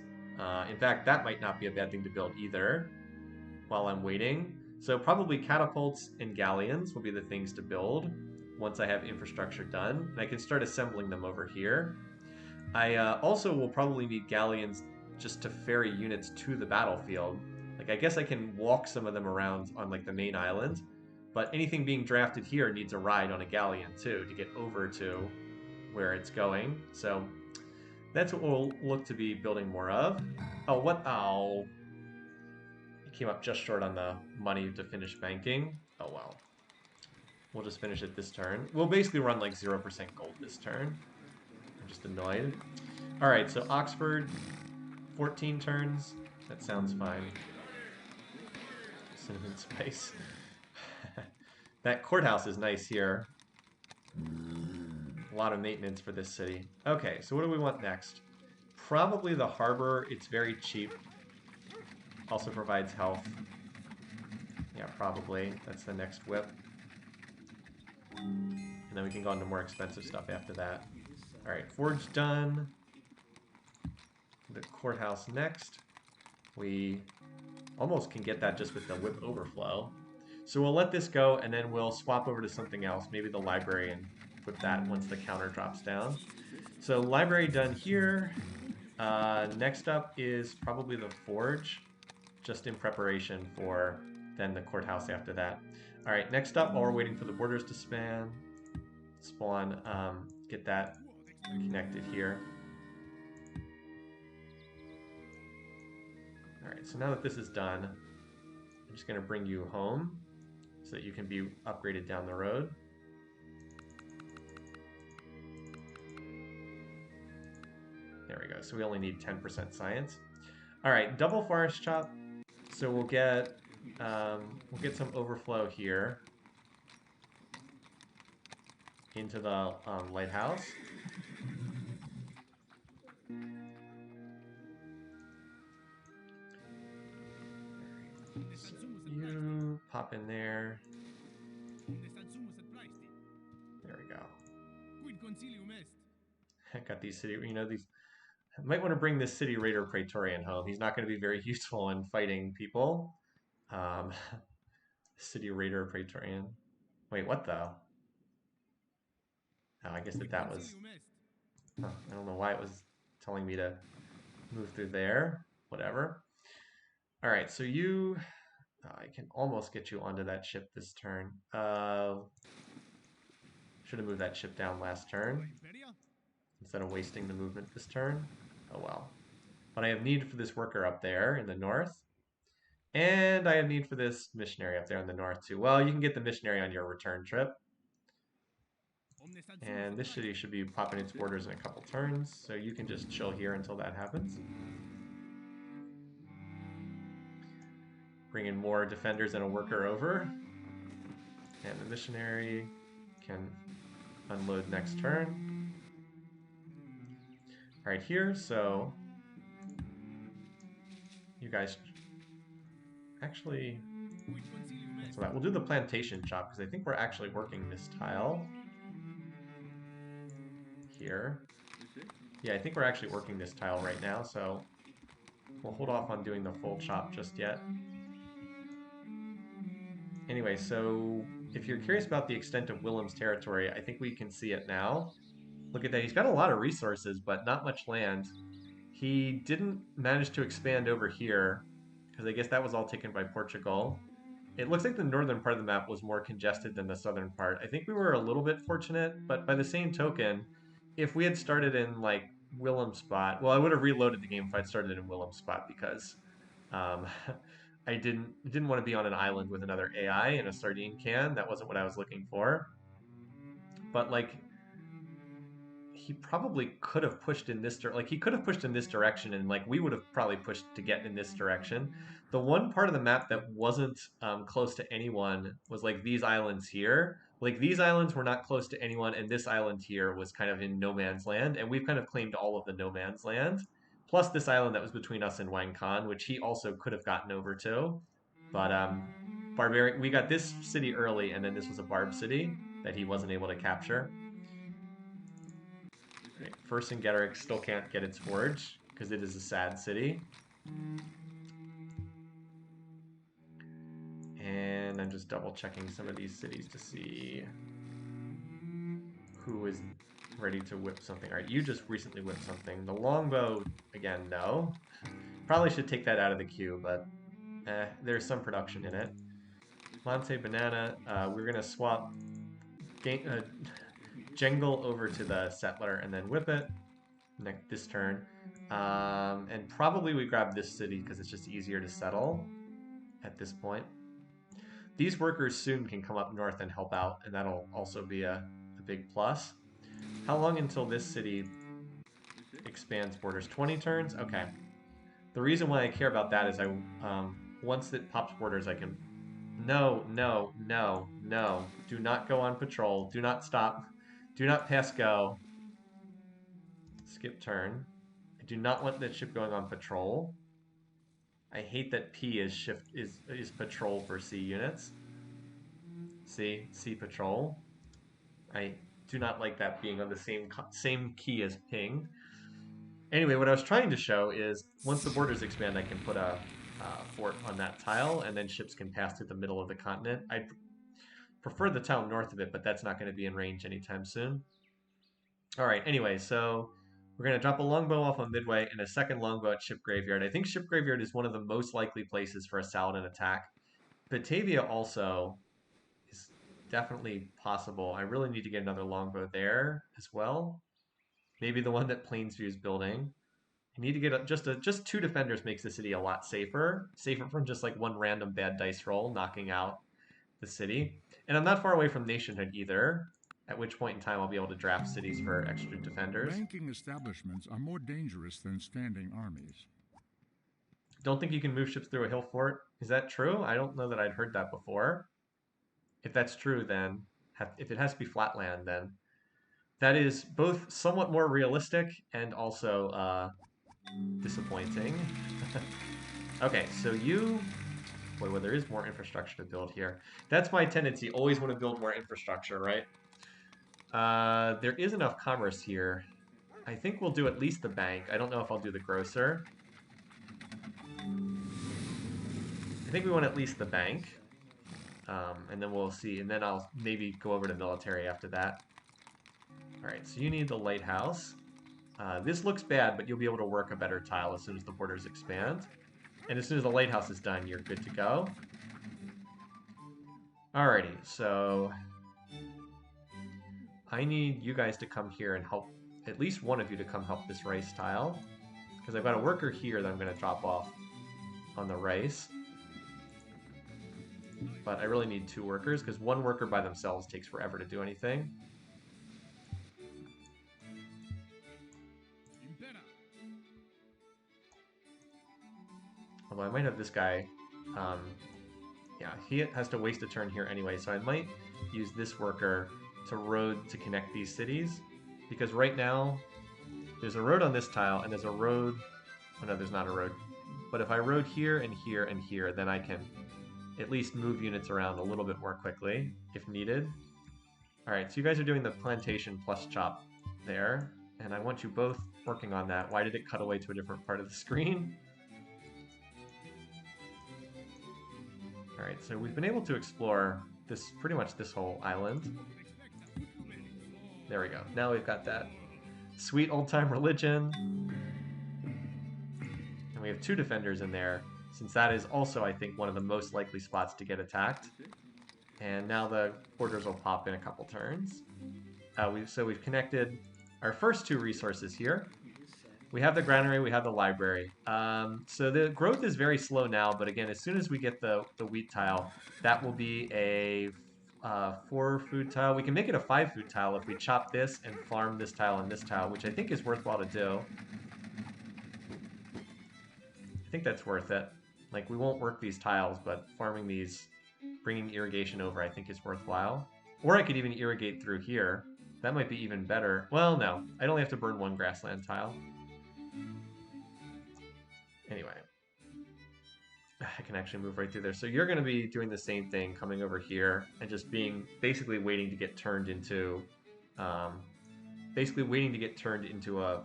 In fact, that might not be a bad thing to build either while I'm waiting. So probably catapults and galleons will be the things to build once I have infrastructure done. And I can start assembling them over here. I also will probably need galleons just to ferry units to the battlefield. Like I guess I can walk some of them around on like the main island, but anything being drafted here needs a ride on a galleon too to get over to where it's going. So that's what we'll look to be building more of. Oh, what? Oh. It came up just short on the money to finish banking. Oh, well. We'll just finish it this turn. We'll basically run like 0% gold this turn. I'm just annoyed. Alright, so Oxford, 14 turns. That sounds fine. Cinnamon spice. That courthouse is nice here. A lot of maintenance for this city. Okay, so what do we want next? Probably the harbor. It's very cheap. Also provides health. Yeah, probably. That's the next whip. And then we can go on to more expensive stuff after that. Alright, forge done. The courthouse next. We almost can get that just with the whip overflow. So we'll let this go, and then we'll swap over to something else. Maybe the library, and put that once the counter drops down. So library done here. Next up is probably the forge, just in preparation for then the courthouse after that. All right, next up, while we're waiting for the borders to spawn, get that connected here. All right, so now that this is done, I'm just going to bring you home so that you can be upgraded down the road. There we go. So we only need 10% science. All right, double forest chop. So we'll get some overflow here into the lighthouse. So you pop in there. There we go. I got these city, these. I might want to bring this city raider Praetorian home. He's not going to be very useful in fighting people. City raider Praetorian. Wait, what though? Oh, I guess that was. Huh, I don't know why it was telling me to move through there. Whatever. All right, so you. I can almost get you onto that ship this turn. Should have moved that ship down last turn instead of wasting the movement this turn. Oh well. But I have need for this worker up there in the north. And I have need for this missionary up there in the north too. Well, you can get the missionary on your return trip. And this city should be popping its borders in a couple turns, so you can just chill here until that happens. Bring in more defenders and a worker over. And the missionary can unload next turn. Right here, so you guys actually, so that we'll do the plantation chop because I think we're actually working this tile here. Yeah, I think we're actually working this tile right now, so we'll hold off on doing the full chop just yet. Anyway, so if you're curious about the extent of Willem's territory, I think we can see it now. Look at that. He's got a lot of resources, but not much land. He didn't manage to expand over here, because I guess that was all taken by Portugal. It looks like the northern part of the map was more congested than the southern part. I think we were a little bit fortunate, but by the same token, if we had started in, like, Willem's spot, well, I would have reloaded the game if I'd started in Willem's spot, because I didn't want to be on an island with another AI in a sardine can. That wasn't what I was looking for. But, like, he probably could have pushed in this he could have pushed in this direction, and like we would have probably pushed to get in this direction. The one part of the map that wasn't close to anyone was like these islands here. Like these islands were not close to anyone, and this island here was kind of in no man's land, and we've kind of claimed all of the no man's land, plus this island that was between us and Wang Khan, which he also could have gotten over to. But barbarian, we got this city early, and then this was a barb city that he wasn't able to capture. First and Getterick still can't get its forge because it is a sad city. And I'm just double checking some of these cities to see who is ready to whip something. All right, you just recently whipped something. The longbow, again, no. Probably should take that out of the queue, but there's some production in it. Monte Banana, we're going to swap Jengle over to the settler and then whip it this turn. And probably we grab this city because it's just easier to settle at this point. These workers soon can come up north and help out, and that'll also be a big plus. How long until this city expands borders? 20 turns? Okay. The reason why I care about that is once it pops borders, I can... No, no, no, no. Do not go on patrol. Do not stop. Do not pass go. Skip turn. I do not want that ship going on patrol. I hate that P is patrol for C units. C patrol. I do not like that being on the same key as ping. Anyway, what I was trying to show is once the borders expand, I can put a fort on that tile, and then ships can pass through the middle of the continent. I prefer the tile north of it, but that's not going to be in range anytime soon. All right, anyway, so we're going to drop a longbow off on Midway and a second longbow at Ship Graveyard. I think Ship Graveyard is one of the most likely places for a Saladin attack. Batavia also is definitely possible. I really need to get another longbow there as well. Maybe the one that Plainsview is building. You need to get just 2 defenders makes the city a lot safer. Safer from just like one random bad dice roll knocking out the city. And I'm not far away from nationhood either, at which point in time I'll be able to draft cities for extra defenders. Banking establishments are more dangerous than standing armies. Don't think you can move ships through a hill fort. Is that true? I don't know that I'd heard that before. If that's true, then if it has to be flat land, then that is both somewhat more realistic and also disappointing. Okay, so you... Boy, well, there is more infrastructure to build here. That's my tendency. Always want to build more infrastructure, right? There is enough commerce here. I think we'll do at least the bank. I don't know if I'll do the grocer. I think we want at least the bank. And then we'll see. And then I'll maybe go over to military after that. Alright, so you need the lighthouse. This looks bad, but you'll be able to work a better tile as soon as the borders expand. And as soon as the lighthouse is done, you're good to go. Alrighty, so I need you guys to come here and help, at least one of you to come help this rice tile. Because I've got a worker here that I'm going to drop off on the rice. But I really need 2 workers, because 1 worker by themselves takes forever to do anything. Although I might have this guy, yeah, he has to waste a turn here anyway, so I might use this worker to road to connect these cities, because right now there's a road on this tile, and there's a road, oh no, there's not a road, but if I road here and here and here, then I can at least move units around a little bit more quickly, if needed. Alright, so you guys are doing the plantation plus chop there, and I want you both working on that. Why did it cut away to a different part of the screen? Alright, so we've been able to explore this pretty much this whole island. There we go. Now we've got that sweet old-time religion. And we have 2 defenders in there, since that is also, I think, one of the most likely spots to get attacked. And now the borders will pop in a couple turns. So we've connected our first 2 resources here. We have the granary, we have the library. So the growth is very slow now, but again, as soon as we get the wheat tile, that will be a 4 food tile. We can make it a 5 food tile if we chop this and farm this tile and this tile, which I think is worthwhile to do. I think that's worth it. Like, we won't work these tiles, but farming these, bringing irrigation over, I think is worthwhile. Or I could even irrigate through here. That might be even better. Well, no. I'd only have to burn 1 grassland tile. Anyway, I can actually move right through there. So you're going to be doing the same thing, coming over here and just basically waiting to get turned into, a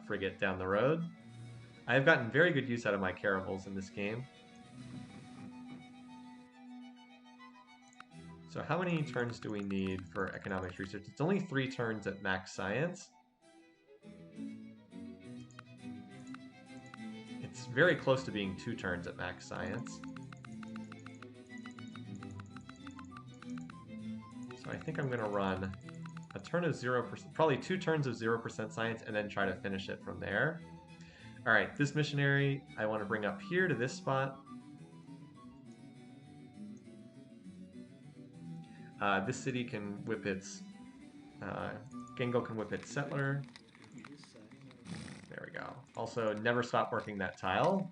frigate down the road. I've gotten very good use out of my caravels in this game. So how many turns do we need for economics research? It's only 3 turns at max science. It's very close to being 2 turns at max science. So I think I'm going to run a turn of 0%, probably 2 turns of 0% science, and then try to finish it from there. Alright, this missionary I want to bring up here to this spot. This city can whip its... Gengo can whip its settler. There we go. Also, never stop working that tile.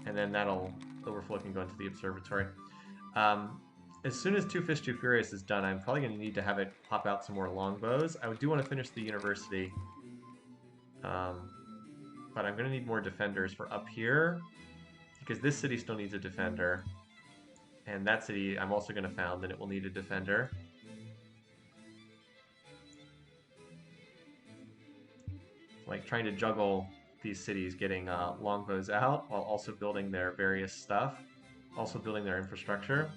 And then that'll overflow and go into the observatory. As soon as Two Fish, Two Furious is done, I'm probably going to need to have it pop out some more longbows. I do want to finish the university. But I'm going to need more defenders for up here. Because this city still needs a defender. And that city I'm also going to found that it will need a defender. Like trying to juggle these cities getting longbows out while also building their various stuff, also building their infrastructure.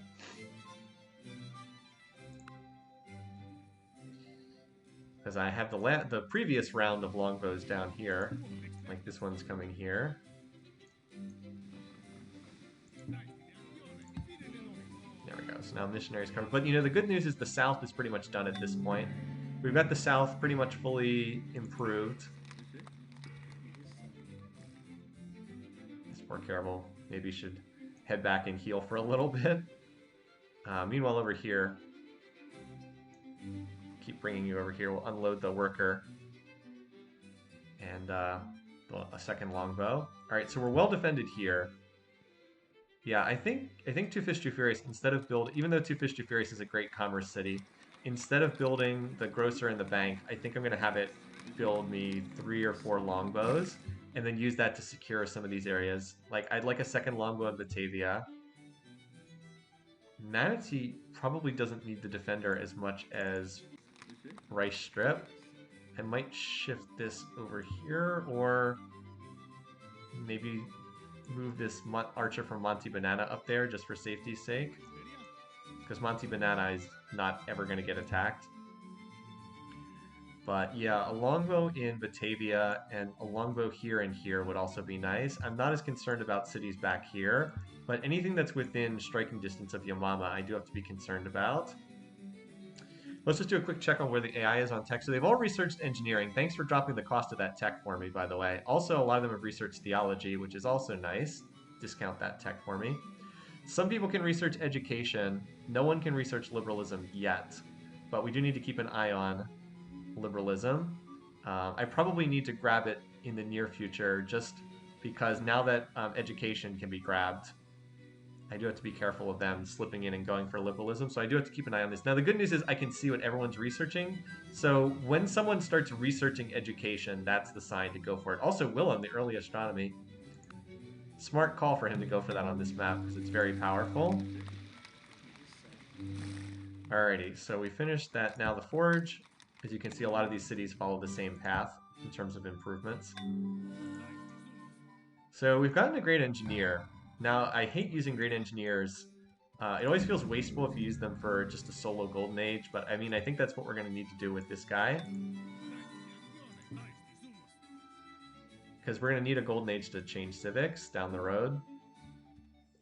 Because I have the previous round of longbows down here, like this one's coming here. There we go. So now missionaries covered. But you know, the good news is the south is pretty much done at this point. We've got the south pretty much fully improved. terrible. Maybe should head back and heal for a little bit. Meanwhile, over here, keep bringing you over here. We'll unload the worker and a second longbow. All right, so we're well defended here. Yeah, I think Two Fish Two Furious, instead of even though Two Fish Two Furious is a great commerce city, instead of building the grocer and the bank, I think I'm going to have it build me 3 or 4 longbows and then use that to secure some of these areas. Like, I'd like a second longbow in Batavia. Manatee probably doesn't need the defender as much as Rice Strip. I might shift this over here, or maybe move this archer from Monte Banana up there just for safety's sake, because Monte Banana is not ever going to get attacked. But yeah, a longbow in Batavia and a longbow here and here would also be nice. I'm not as concerned about cities back here, but anything that's within striking distance of Yamama I do have to be concerned about. Let's just do a quick check on where the AI is on tech. So they've all researched engineering. Thanks for dropping the cost of that tech for me, by the way. Also, a lot of them have researched theology, which is also nice. Discount that tech for me. Some people can research education. No one can research liberalism yet, but we do need to keep an eye on liberalism. I probably need to grab it in the near future, just because now that education can be grabbed, I do have to be careful of them slipping in and going for liberalism, so I do have to keep an eye on this. Now, the good news is I can see what everyone's researching, so when someone starts researching education, that's the sign to go for it. Also, Willem, the early astronomy. Smart call for him to go for that on this map, because it's very powerful. Alrighty, so we finished that. Now the Forge, as you can see, a lot of these cities follow the same path in terms of improvements. So we've gotten a great engineer. Now, I hate using great engineers. It always feels wasteful if you use them for just a solo golden age, but I mean, I think that's what we're going to need to do with this guy. Because we're going to need a golden age to change civics down the road.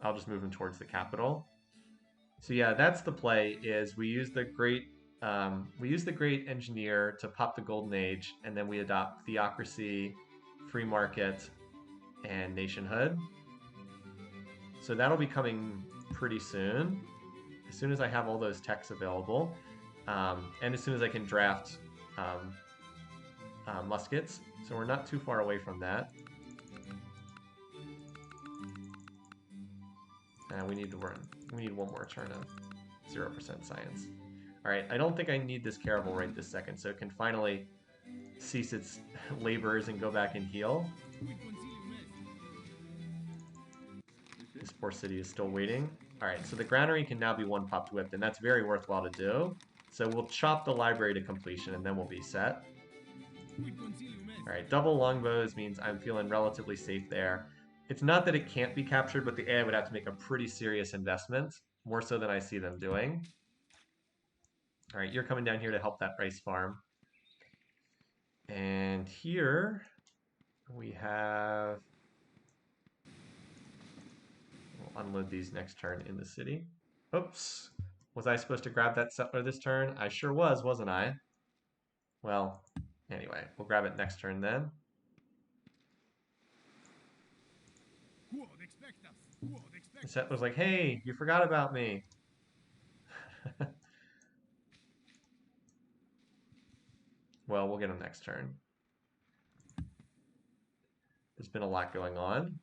I'll just move him towards the capital. So yeah, that's the play, is we use the great engineer to pop the golden age, and then we adopt theocracy, free market, and nationhood. So that'll be coming pretty soon, as soon as I have all those techs available, and as soon as I can draft muskets. So we're not too far away from that. And we need one more turn of 0% science. All right, I don't think I need this caravel right this second, so it can finally cease its labors and go back and heal. This poor city is still waiting. Alright, so the granary can now be one-popped whipped, and that's very worthwhile to do. So we'll chop the library to completion, and then we'll be set. Alright, double longbows means I'm feeling relatively safe there. It's not that it can't be captured, but the AI would have to make a pretty serious investment, more so than I see them doing. Alright, you're coming down here to help that rice farm. And here we have... We'll unload these next turn in the city. Oops. Was I supposed to grab that settler this turn? I sure was, wasn't I? Well, anyway, we'll grab it next turn then. The settler's like, hey, you forgot about me. Well, we'll get him next turn. There's been a lot going on.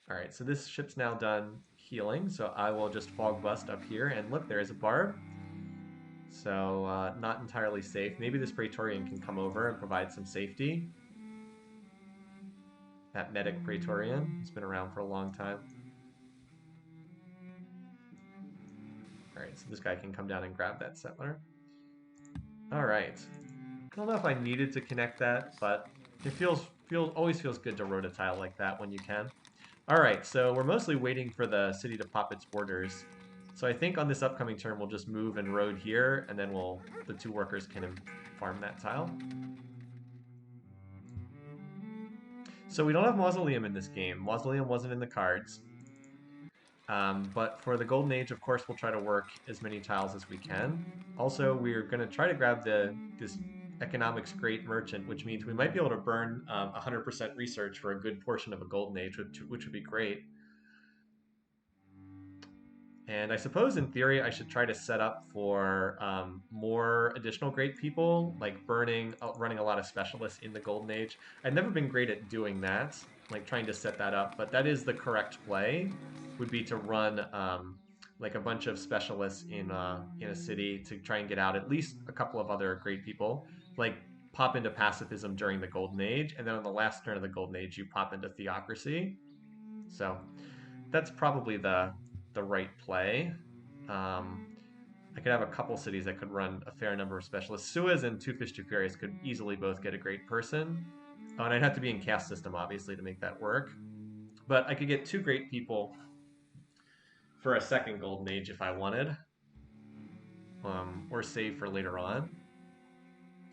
Alright, so this ship's now done healing, so I will just fog bust up here, and look, there's a barb. So, not entirely safe. Maybe this Praetorian can come over and provide some safety. That medic Praetorian has been around for a long time. Alright, so this guy can come down and grab that settler. Alright. I don't know if I needed to connect that, but it always feels good to road a tile like that when you can. Alright, so we're mostly waiting for the city to pop its borders. So I think on this upcoming turn we'll just move and road here, and then the 2 workers can farm that tile. So we don't have Mausoleum in this game. Mausoleum wasn't in the cards. But for the Golden Age, of course, we'll try to work as many tiles as we can. Also, we're going to try to grab this economics great merchant, which means we might be able to burn 100% research for a good portion of a golden age, which would be great. And I suppose in theory I should try to set up for more additional great people, like running a lot of specialists in the golden age. I've never been great at doing that, like trying to set that up, but that is the correct play, would be to run like a bunch of specialists in a city to try and get out at least a couple of other great people, like pop into pacifism during the golden age, and then on the last turn of the golden age you pop into theocracy. So that's probably the right play. I could have a couple cities that could run a fair number of specialists. Suez and Two Fish Two Fairies could easily both get a great person. Oh, and I'd have to be in caste system, obviously, to make that work. But I could get 2 great people for a second golden age if I wanted, or save for later on.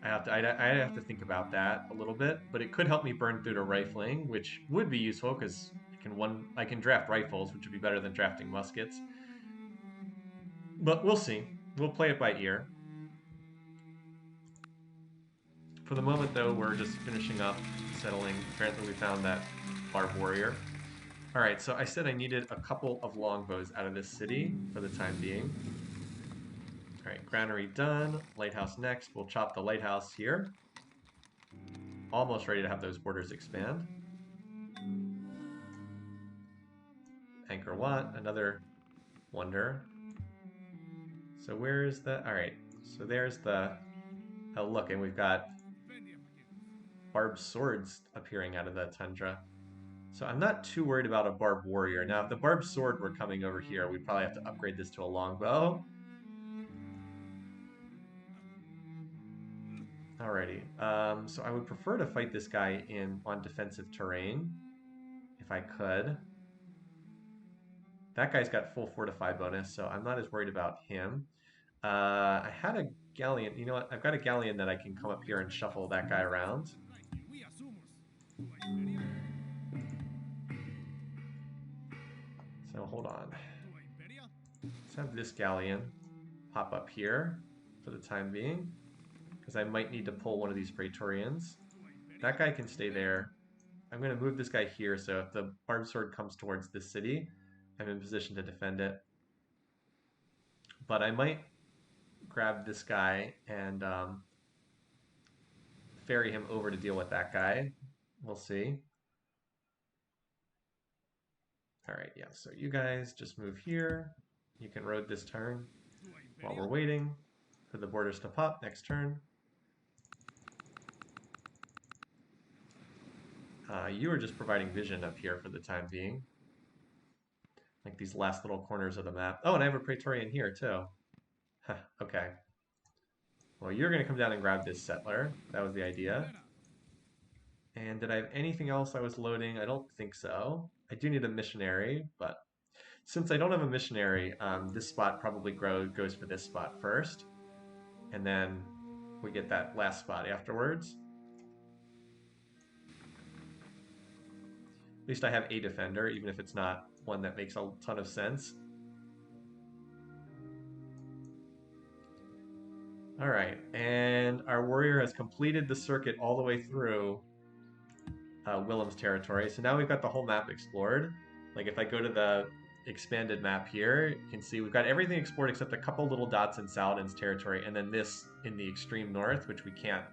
I'd have to think about that a little bit, but it could help me burn through to rifling, which would be useful because I can draft rifles, which would be better than drafting muskets. But we'll see. We'll play it by ear. For the moment, though, we're just finishing up settling. Apparently, we found that barb warrior. All right, so I said I needed a couple of longbows out of this city for the time being. All right, granary done. Lighthouse next. We'll chop the lighthouse here. Almost ready to have those borders expand. Anchor Wat, another wonder. So where's the... All right, so there's the... Oh, look, and we've got barbed swords appearing out of the tundra. So I'm not too worried about a barbed warrior. Now, if the barbed sword were coming over here, we'd probably have to upgrade this to a longbow. Alrighty, so I would prefer to fight this guy on defensive terrain, if I could. That guy's got full fortify bonus, so I'm not as worried about him. I had a galleon. You know what? I've got a galleon that I can come up here and shuffle that guy around. So hold on. Let's have this galleon pop up here for the time being, because I might need to pull one of these Praetorians. That guy can stay there. I'm going to move this guy here, so if the barbed sword comes towards this city, I'm in position to defend it. But I might grab this guy and ferry him over to deal with that guy. We'll see. All right, yeah, so you guys just move here. You can road this turn while we're waiting for the borders to pop next turn. You are just providing vision up here for the time being. Like these last little corners of the map. Oh, and I have a Praetorian here too. Huh, okay. Well, you're going to come down and grab this settler. That was the idea. And did I have anything else I was loading? I don't think so. I do need a missionary, but since I don't have a missionary, this spot probably goes for this spot first. And then we get that last spot afterwards. At least I have a defender, even if it's not one that makes a ton of sense. All right, and our warrior has completed the circuit all the way through Willem's territory. So now we've got the whole map explored. Like if I go to the expanded map here, you can see we've got everything explored except a couple little dots in Saladin's territory, and then this in the extreme north, which we can't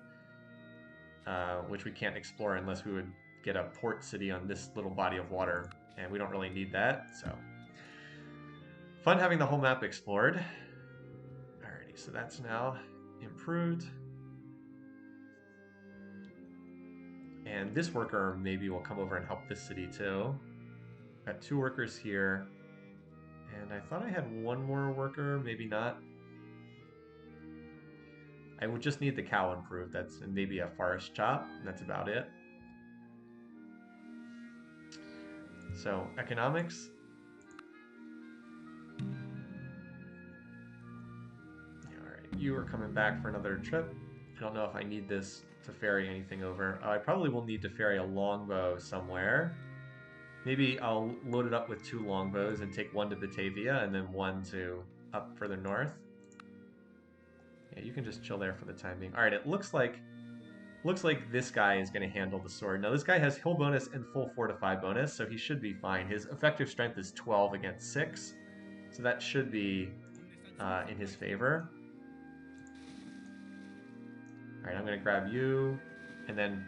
explore unless we would get a port city on this little body of water, and we don't really need that. So fun having the whole map explored. Alrighty, so that's now improved. And this worker maybe will come over and help this city too. Got 2 workers here. And I thought I had 1 more worker, maybe not. I would just need the cow improved. That's and maybe a forest chop. And that's about it. So economics. Alright, you are coming back for another trip. I don't know if I need this to ferry anything over. I probably will need to ferry a longbow somewhere. Maybe I'll load it up with 2 longbows and take 1 to Batavia and then 1 to up further north. Yeah, you can just chill there for the time being. All right, it looks like this guy is going to handle the sword. Now this guy has hill bonus and full fortify bonus, so he should be fine. His effective strength is 12 against 6, so that should be in his favor. All right, I'm going to grab you and then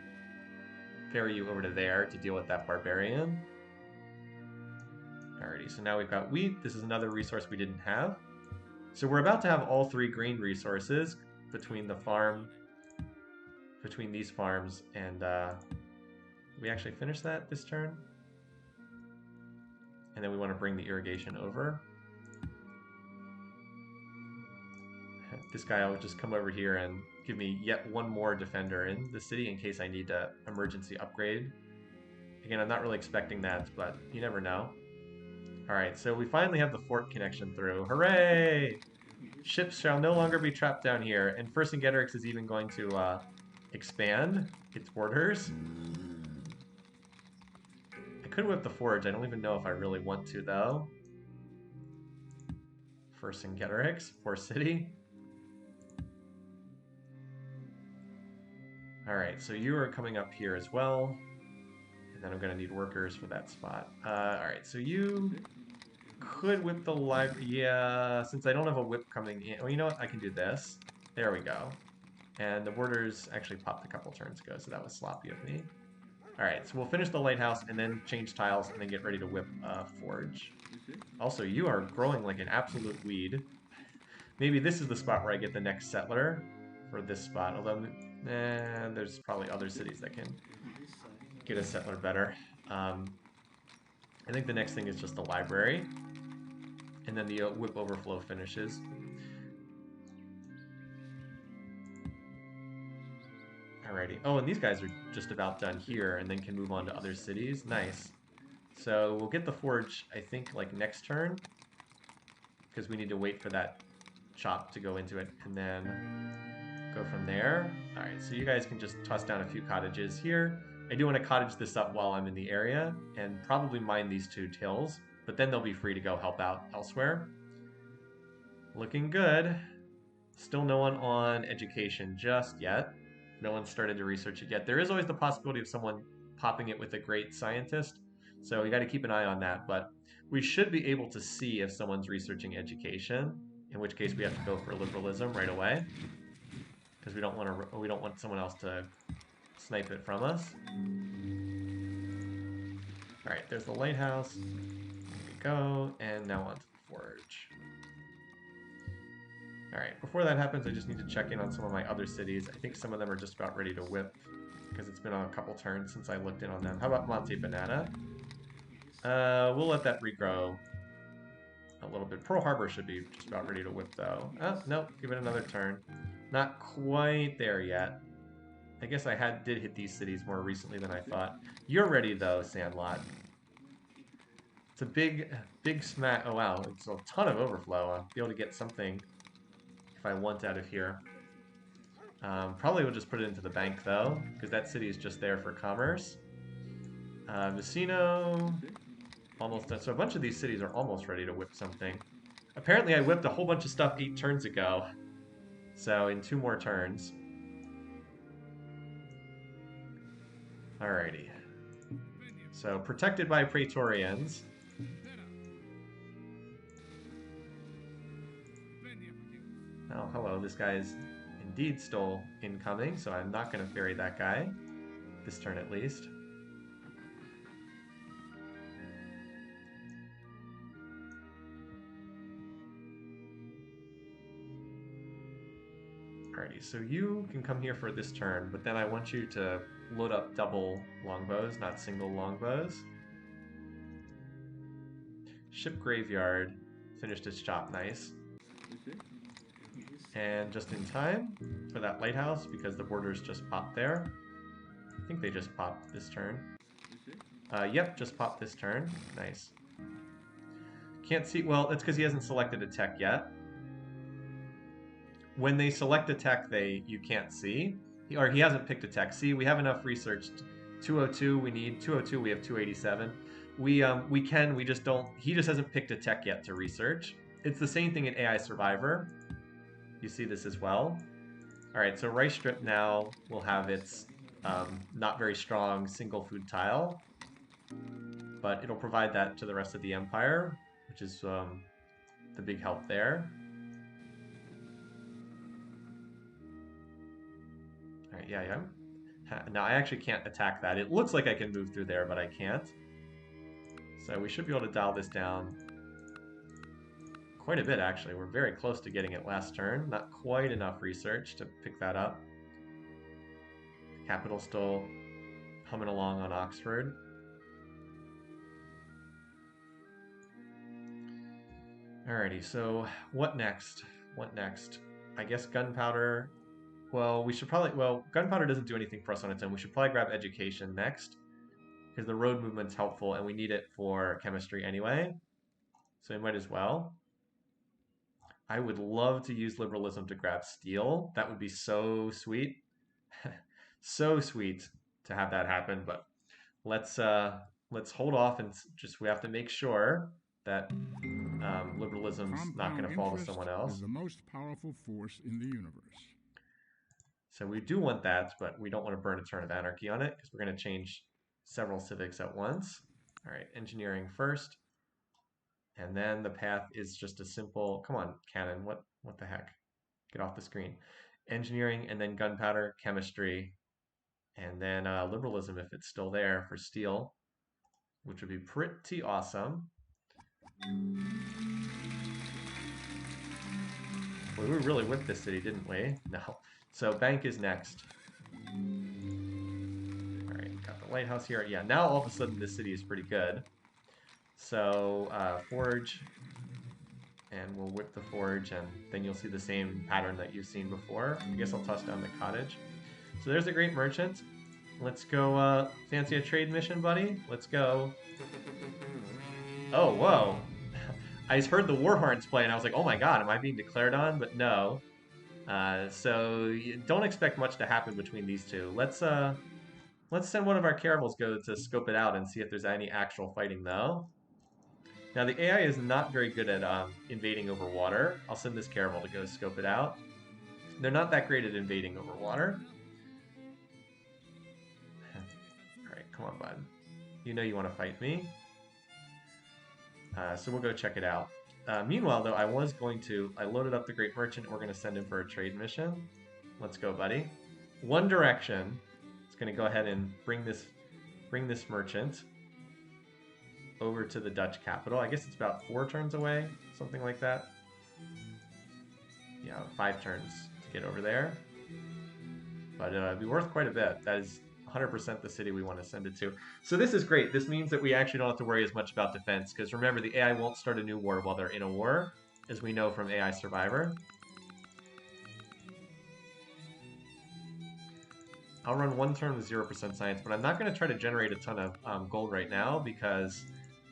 ferry you over to there to deal with that barbarian. Alrighty, so now we've got wheat. This is another resource we didn't have. So we're about to have all 3 green resources between the farm, between these farms, and we actually finish that this turn. And then we want to bring the irrigation over. This guy will just come over here and give me yet one more defender in the city in case I need to emergency upgrade. Again, I'm not really expecting that, but you never know. Alright, so we finally have the fort connection through. Hooray! Ships shall no longer be trapped down here, and Vercingetorix is even going to expand its borders. I could whip the forge. I don't even know if I really want to, though. Vercingetorix, poor city. Alright, so you are coming up here as well. And then I'm going to need workers for that spot. Alright, so you could whip the library. Yeah, since I don't have a whip coming in. Oh, you know what? I can do this. There we go. And the borders actually popped a couple turns ago, so that was sloppy of me. Alright, so we'll finish the lighthouse and then change tiles and then get ready to whip forge. Also, you are growing like an absolute weed. Maybe this is the spot where I get the next settler for this spot, although there's probably other cities that can get a settler better. I think the next thing is just the library, and then the whip overflow finishes. Alrighty. Oh, and these guys are just about done here, and then can move on to other cities. Nice. So we'll get the forge, I think, like next turn, because we need to wait for that chop to go into it, and then go from there. Alright, so you guys can just toss down a few cottages here. I do want to cottage this up while I'm in the area, and probably mine these 2 tills, but then they'll be free to go help out elsewhere. Looking good. Still no one on education just yet. No one started to research it yet. There is always the possibility of someone popping it with a great scientist, so we got to keep an eye on that, but we should be able to see if someone's researching education, in which case we have to go for liberalism right away, because we don't want someone else to snipe it from us. Alright, there's the lighthouse. There we go, and now onto the forge. Alright, before that happens, I just need to check in on some of my other cities. I think some of them are just about ready to whip, because it's been on a couple turns since I looked in on them. How about Monte Banana? We'll let that regrow a little bit. Pearl Harbor should be just about ready to whip, though. Oh, no, give it another turn. Not quite there yet. I guess I did hit these cities more recently than I thought. You're ready, though, Sandlot. It's a big smack. Oh, wow. It's a ton of overflow. I'll be able to get something if I want out of here. Probably we'll just put it into the bank, though, because that city is just there for commerce. Messino, almost done. So a bunch of these cities are almost ready to whip something. Apparently I whipped a whole bunch of stuff 8 turns ago. So in 2 more turns. Alrighty. So protected by Praetorians. Oh, hello. This guy is indeed still incoming, so I'm not going to ferry that guy. This turn at least. Alrighty, so you can come here for this turn, but then I want you to load up double longbows, not single longbows. Ship Graveyard finished its chop, nice. And just in time for that lighthouse, because the borders just popped there. I think they just popped this turn. Yep, just popped this turn. Nice. Can't see, well, it's because he hasn't selected a tech yet. When they select a tech, you can't see. Or he hasn't picked a tech. See, we have enough researched. 202, we need 202, we have 287. We just don't, he just hasn't picked a tech yet to research. It's the same thing in AI Survivor. You see this as well. All right, so rice strip now will have its not very strong single food tile, but it'll provide that to the rest of the empire, which is the big help there. All right, yeah. Now I actually can't attack that. It looks like I can move through there, but I can't. So we should be able to dial this down quite a bit, actually. We're very close to getting it last turn. Not quite enough research to pick that up. Capital still humming along on Oxford. Alrighty, so what next? What next? I guess gunpowder. Well, we should probably... Well, gunpowder doesn't do anything for us on its own. We should probably grab education next, because the road movement's helpful, and we need it for chemistry anyway. So we might as well. I would love to use liberalism to grab steel. That would be so sweet. So sweet to have that happen, but let's hold off and just we have to make sure that liberalism's not going to fall to someone else. Is the most powerful force in the universe. So we do want that, but we don't want to burn a turn of anarchy on it because we're going to change several civics at once. All right, engineering first. And then the path is just a simple, come on, cannon, what the heck? Get off the screen. Engineering and then gunpowder, chemistry, and then liberalism if it's still there for steel, which would be pretty awesome. Well, we really whipped this city, didn't we? No. So bank is next. All right, got the lighthouse here. Yeah, now all of a sudden this city is pretty good. So forge, and we'll whip the forge, and then you'll see the same pattern that you've seen before. I guess I'll toss down the cottage. So there's a great merchant. Let's go, fancy a trade mission, buddy? Let's go. Oh, whoa. I just heard the war horns play, and I was like, oh my god, am I being declared on? But no. So you don't expect much to happen between these two. Let's send one of our caravels go to scope it out and see if there's any actual fighting, though. Now, the AI is not very good at invading over water. I'll send this caravel to go scope it out. They're not that great at invading over water. Alright, come on, bud. You know you want to fight me. So we'll go check it out. Meanwhile, though, I loaded up the Great Merchant. We're going to send him for a trade mission. Let's go, buddy. One direction. It's going to go ahead and bring this merchant over to the Dutch capital. I guess it's about 4 turns away, something like that. Yeah, 5 turns to get over there. But it'd be worth quite a bit. That is 100% the city we want to send it to. So this is great. This means that we actually don't have to worry as much about defense, because remember, the AI won't start a new war while they're in a war, as we know from AI Survivor. I'll run 1 turn with 0% science, but I'm not going to try to generate a ton of gold right now, because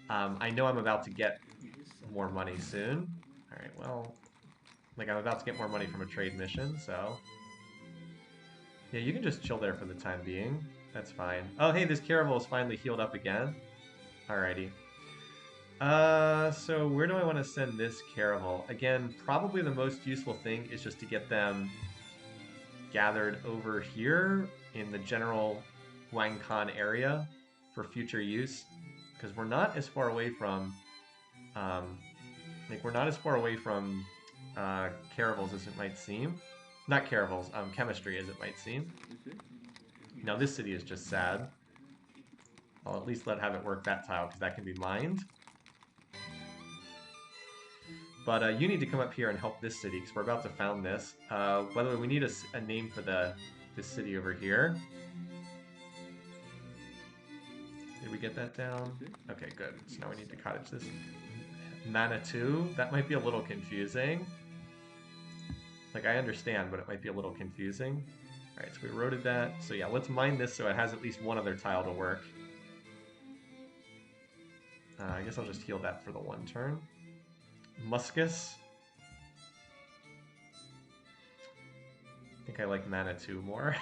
I know I'm about to get more money soon. Alright, well, like I'm about to get more money from a trade mission, so... Yeah, you can just chill there for the time being. That's fine. Oh, hey, this caravel is finally healed up again. Alrighty. So where do I want to send this caravel? Again, probably the most useful thing is just to get them gathered over here in the general Wang Khan area for future use. Because we're not as far away from... caravels as it might seem. Not caravels, chemistry as it might seem. Now this city is just sad. I'll at least have it work that tile, because that can be mined. But you need to come up here and help this city, because we're about to found this. By the way, we need a name for this city over here. Did we get that down? Okay, good. So now we need to cottage this. Manitou. That might be a little confusing. Like, I understand, but it might be a little confusing. Alright, so we eroded that. So yeah, let's mine this so it has at least one other tile to work. I guess I'll just heal that for the 1 turn. Muscus. I think I like Manitou more.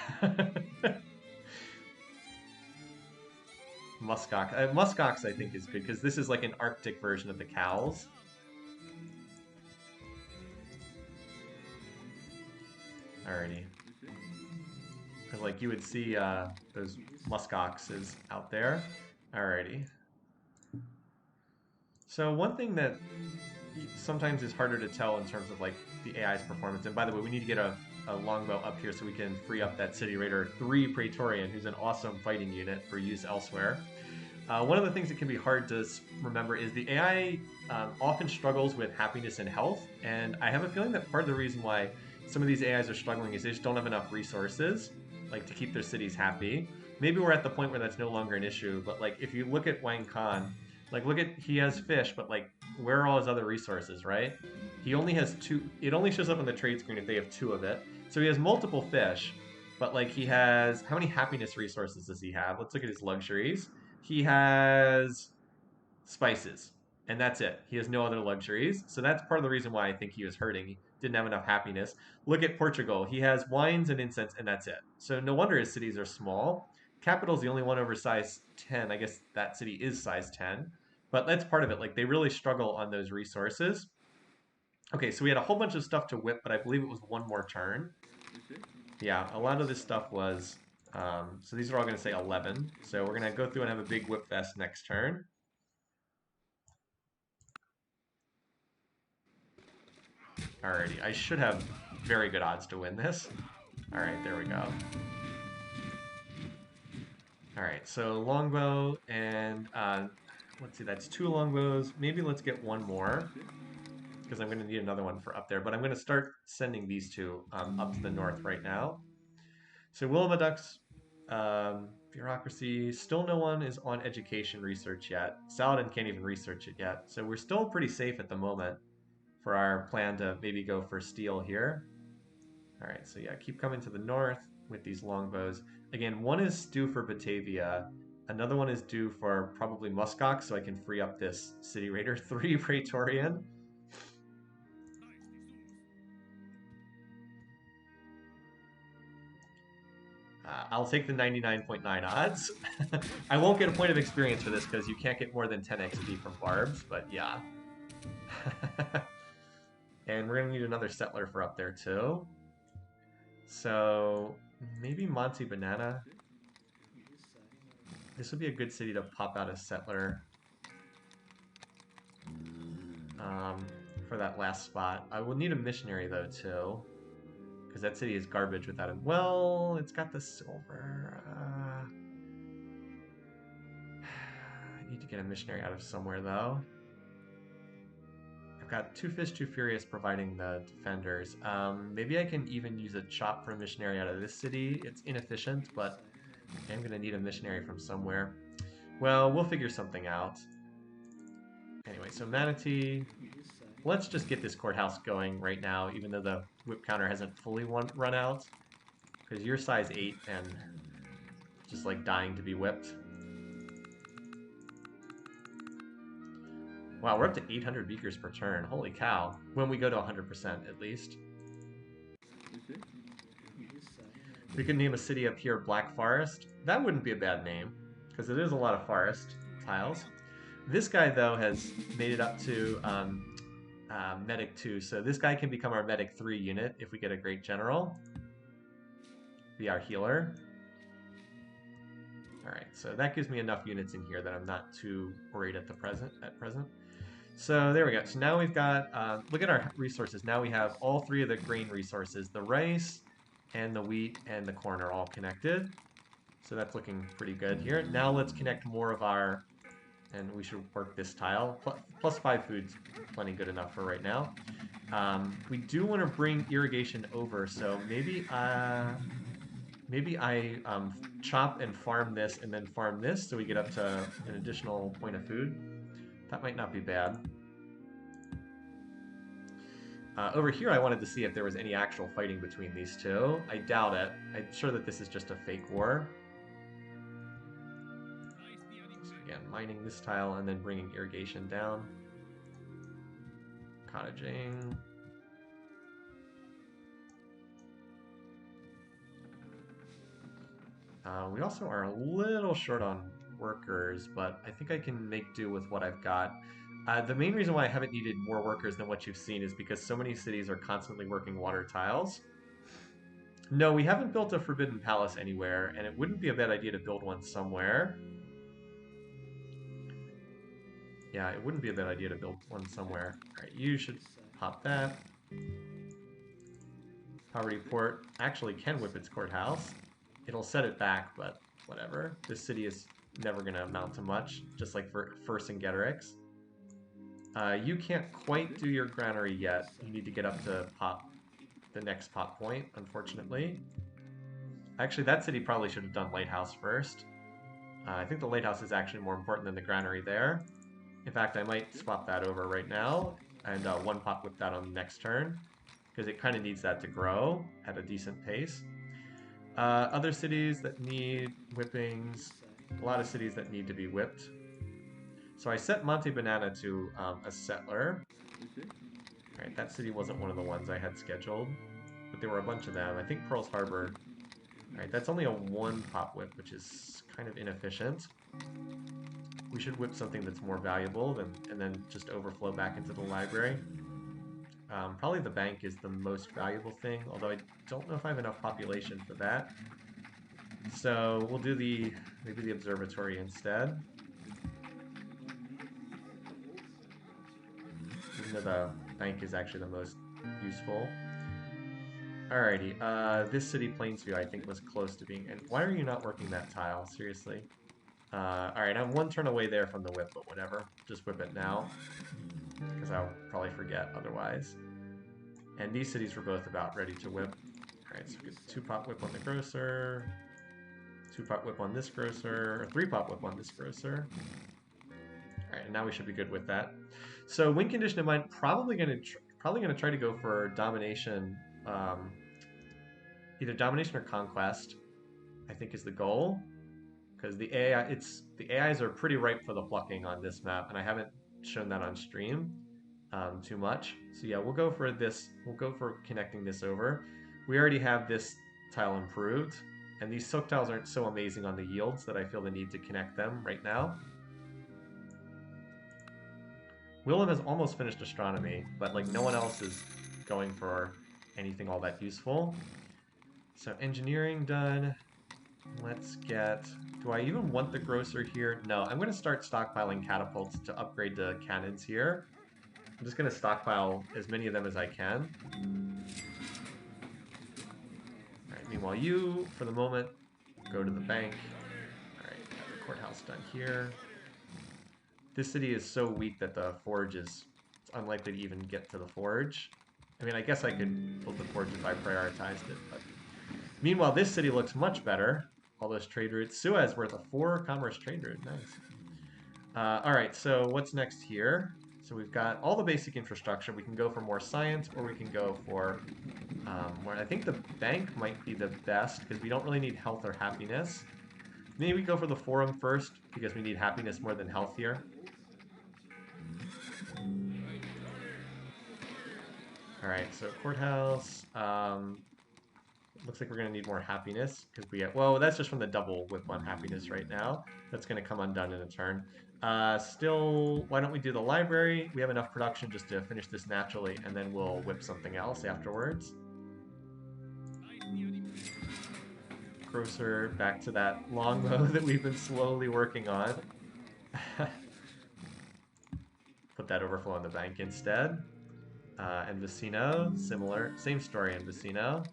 Muskox. Muskox, I think, is good, because this is like an Arctic version of the cows. Alrighty. Because like you would see those muskoxes out there. Alrighty. So one thing that sometimes is harder to tell in terms of like the AI's performance, and by the way, we need to get a longbow up here so we can free up that City Raider 3 Praetorian, who's an awesome fighting unit for use elsewhere. One of the things that can be hard to remember is the AI often struggles with happiness and health, and I have a feeling that part of the reason why some of these AIs are struggling is they just don't have enough resources, like to keep their cities happy. Maybe we're at the point where that's no longer an issue, but like if you look at Wang Khan, like look at he has fish, but like where are all his other resources, right? He only has 2. It only shows up on the trade screen if they have 2 of it. So he has multiple fish, but like he has how many happiness resources does he have? Let's look at his luxuries. He has spices, and that's it. He has no other luxuries. So that's part of the reason why I think he was hurting. He didn't have enough happiness. Look at Portugal. He has wines and incense, and that's it. So no wonder his cities are small. Capital's the only one over size 10. I guess that city is size 10. But that's part of it. Like they really struggle on those resources. Okay, so we had a whole bunch of stuff to whip, but I believe it was one more turn. Yeah, a lot of this stuff was so these are all going to say 11. So we're going to go through and have a big whip fest next turn. Alrighty, I should have very good odds to win this. Alright, there we go. Alright, so longbow and let's see, that's 2 longbows. Maybe let's get one more because I'm going to need another one for up there. But I'm going to start sending these 2 up to the north right now. So Willimaducks, bureaucracy, still no one is on education research yet. Saladin can't even research it yet. So we're still pretty safe at the moment for our plan to maybe go for steel here. All right, so yeah, keep coming to the north with these longbows. Again, one is due for Batavia. Another one is due for probably Muskox, so I can free up this City Raider 3 Praetorian. I'll take the 99.9 odds. I won't get a point of experience for this because you can't get more than 10 XP from barbs, but yeah. And we're going to need another settler for up there too. So maybe Monte Banana. This would be a good city to pop out a settler for that last spot. I will need a missionary though too, because that city is garbage without him. Well, it's got the silver. I need to get a missionary out of somewhere though. I've got 2 fish, 2 furious providing the defenders. Maybe I can even use a chop for a missionary out of this city. It's inefficient, but I'm going to need a missionary from somewhere. Well, we'll figure something out. Anyway, so Manatee. Let's just get this courthouse going right now, even though the whip counter hasn't fully run out. Because you're size 8 and just like dying to be whipped. Wow, we're up to 800 beakers per turn. Holy cow. When we go to 100% at least. We could name a city up here Black Forest. That wouldn't be a bad name, because it is a lot of forest tiles. This guy, though, has made it up to Medic 2, so this guy can become our Medic 3 unit if we get a great general. Be our healer. Alright, so that gives me enough units in here that I'm not too worried at present. So there we go. So now we've got, look at our resources. Now we have all 3 of the grain resources. The rice and the wheat and the corn are all connected. So that's looking pretty good here. Now let's connect more of our, and we should work this tile. Plus 5 food's plenty good enough for right now. We do want to bring irrigation over, so maybe I chop and farm this and then farm this so we get up to an additional point of food. That might not be bad. Over here I wanted to see if there was any actual fighting between these 2. I doubt it. I'm sure that this is just a fake war. So again, mining this tile and then bringing irrigation down. Cottaging. We also are a little short on workers, but I think I can make do with what I've got. The main reason why I haven't needed more workers than what you've seen is because so many cities are constantly working water tiles. No, we haven't built a Forbidden Palace anywhere, and it wouldn't be a bad idea to build one somewhere. Yeah, it wouldn't be a bad idea to build one somewhere. Alright, you should pop that. Poverty Port actually can whip its courthouse. It'll set it back, but whatever. This city is never going to amount to much, just like for Vercingetorix. You can't quite do your granary yet. You need to get up to the next pop point, unfortunately. Actually, that city probably should have done Lighthouse first. I think the Lighthouse is actually more important than the granary there. In fact, I might swap that over right now and one pop whip that on the next turn, because it kind of needs that to grow at a decent pace. Other cities that need whippings, a lot of cities that need to be whipped. So I set Monte Banana to a settler. Alright, that city wasn't one of the ones I had scheduled, but there were a bunch of them. I think Pearl's Harbor. Alright, that's only a one pop whip, which is kind of inefficient. We should whip something that's more valuable and then just overflow back into the library. Probably the bank is the most valuable thing, although I don't know if I have enough population for that. So we'll do maybe the observatory instead. Even though the bank is actually the most useful. Alrighty, this city, Plainsview, I think was close to being... And why are you not working that tile? Seriously. Alright, I'm one turn away there from the whip, but whatever. Just whip it now. Because I'll probably forget otherwise. And these cities were both about ready to whip. Alright, so we get 2-pop whip on the grocer. 2-pop whip on this grocer. Or 3-pop whip on this grocer. Alright, and now we should be good with that. So win condition in mind, probably gonna try to go for domination, either domination or conquest, I think is the goal. Because the AIs are pretty ripe for the plucking on this map, and I haven't shown that on stream too much. So yeah, we'll go for this. We'll go for connecting this over. We already have this tile improved, and these silk tiles aren't so amazing on the yields that I feel the need to connect them right now. Willem has almost finished astronomy, but like no one else is going for anything all that useful. So engineering done. Let's get... Do I even want the grocer here? No, I'm going to start stockpiling catapults to upgrade the cannons here. I'm just going to stockpile as many of them as I can. Alright, meanwhile you, for the moment, go to the bank. Alright, got the courthouse done here. This city is so weak that the forge is unlikely to even get to the forge. I mean, I guess I could build the forge if I prioritized it, but... Meanwhile, this city looks much better. All those trade routes. Suez worth a 4 commerce trade route. Nice. Alright, so what's next here? So we've got all the basic infrastructure. We can go for more science, or we can go for more... I think the bank might be the best, because we don't really need health or happiness. Maybe we go for the forum first, because we need happiness more than health here. Alright, so courthouse. Looks like we're going to need more happiness, because we have... Well, that's just from the double whip on happiness right now. That's going to come undone in a turn. Still, why don't we do the library? We have enough production just to finish this naturally, and then we'll whip something else afterwards. Grocer, back to that longbow that we've been slowly working on. Put that overflow on the bank instead. And Vicino, similar. Same story in Vicino.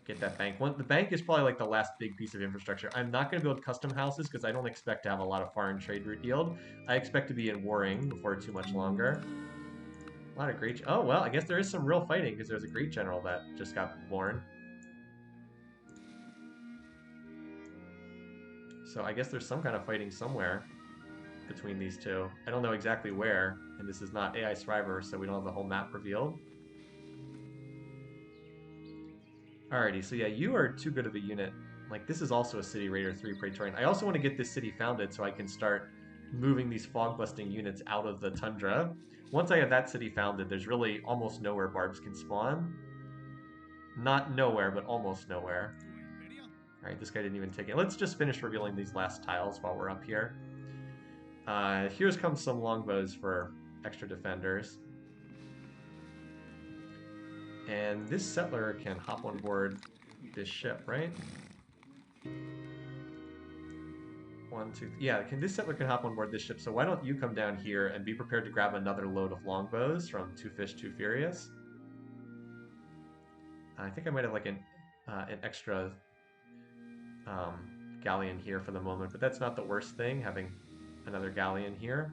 Get that bank. The bank is probably like the last big piece of infrastructure. I'm not going to build custom houses because I don't expect to have a lot of foreign trade route yield. I expect to be in warring before too much longer. A lot of great... Oh, well, I guess there is some real fighting because there's a great general that just got born. So I guess there's some kind of fighting somewhere between these two. I don't know exactly where, and this is not AI Survivor, so we don't have the whole map revealed. Alrighty, so yeah, you are too good of a unit. Like, this is also a City Raider 3 Praetorian. I also want to get this city founded so I can start moving these fog-busting units out of the tundra. Once I have that city founded, there's really almost nowhere barbs can spawn. Not nowhere, but almost nowhere. Alright, this guy didn't even take it. Let's just finish revealing these last tiles while we're up here. Here's comes some longbows for extra defenders. And this settler can hop on board this ship, right? One, two, yeah, this settler can hop on board this ship, so why don't you come down here and be prepared to grab another load of longbows from Two Fish, Two Furious? I think I might have like an extra galleon here for the moment, but that's not the worst thing, having another galleon here.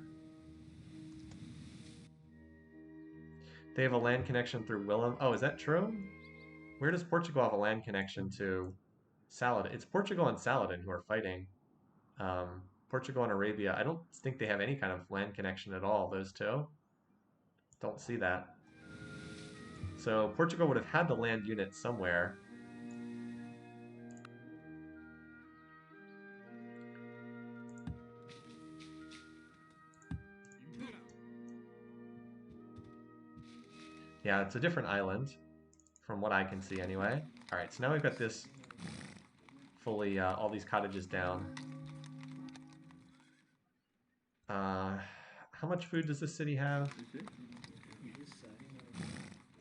They have a land connection through Willem. Oh, is that true? Where does Portugal have a land connection to Saladin? It's Portugal and Saladin who are fighting. Portugal and Arabia, I don't think they have any kind of land connection at all, those two. Don't see that. So Portugal would have had the land unit somewhere. Yeah, it's a different island, from what I can see anyway. Alright, so now we've got this fully, all these cottages down. How much food does this city have?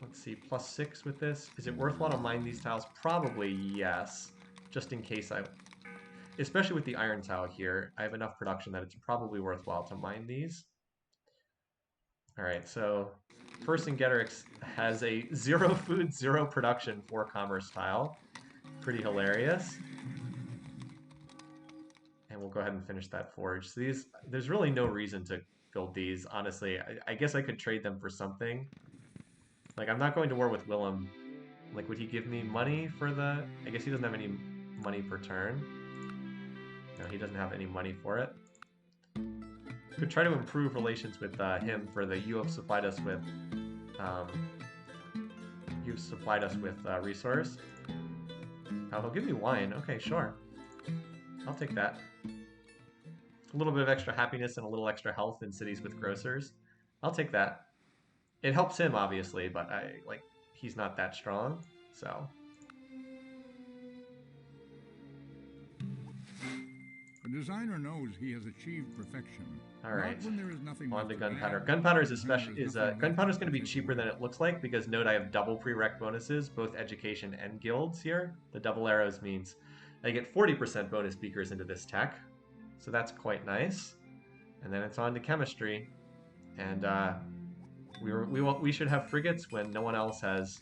Let's see, +6 with this. Is it worthwhile to mine these tiles? Probably yes, just in case especially with the iron tile here, I have enough production that it's probably worthwhile to mine these. Alright, so Vercingetorix has a 0 food, 0 production for commerce tile. Pretty hilarious. And we'll go ahead and finish that forge. So there's really no reason to build these, honestly. I guess I could trade them for something. Like, I'm not going to war with Willem. Like, would he give me money for the... I guess he doesn't have any money per turn. No, he doesn't have any money for it. Could try to improve relations with him for the you have supplied us with resource. Oh, they'll give me wine. Okay, sure. I'll take that. A little bit of extra happiness and a little extra health in cities with grocers. I'll take that. It helps him, obviously, but he's not that strong, so. A designer knows he has achieved perfection. All right. When there is nothing on to gunpowder. Gunpowder is gunpowder's going to be cheaper than it looks like because note I have double prereq bonuses, both education and guilds here. The double arrows means I get 40% bonus beakers into this tech, so that's quite nice. And then it's on to chemistry, and we should have frigates when no one else has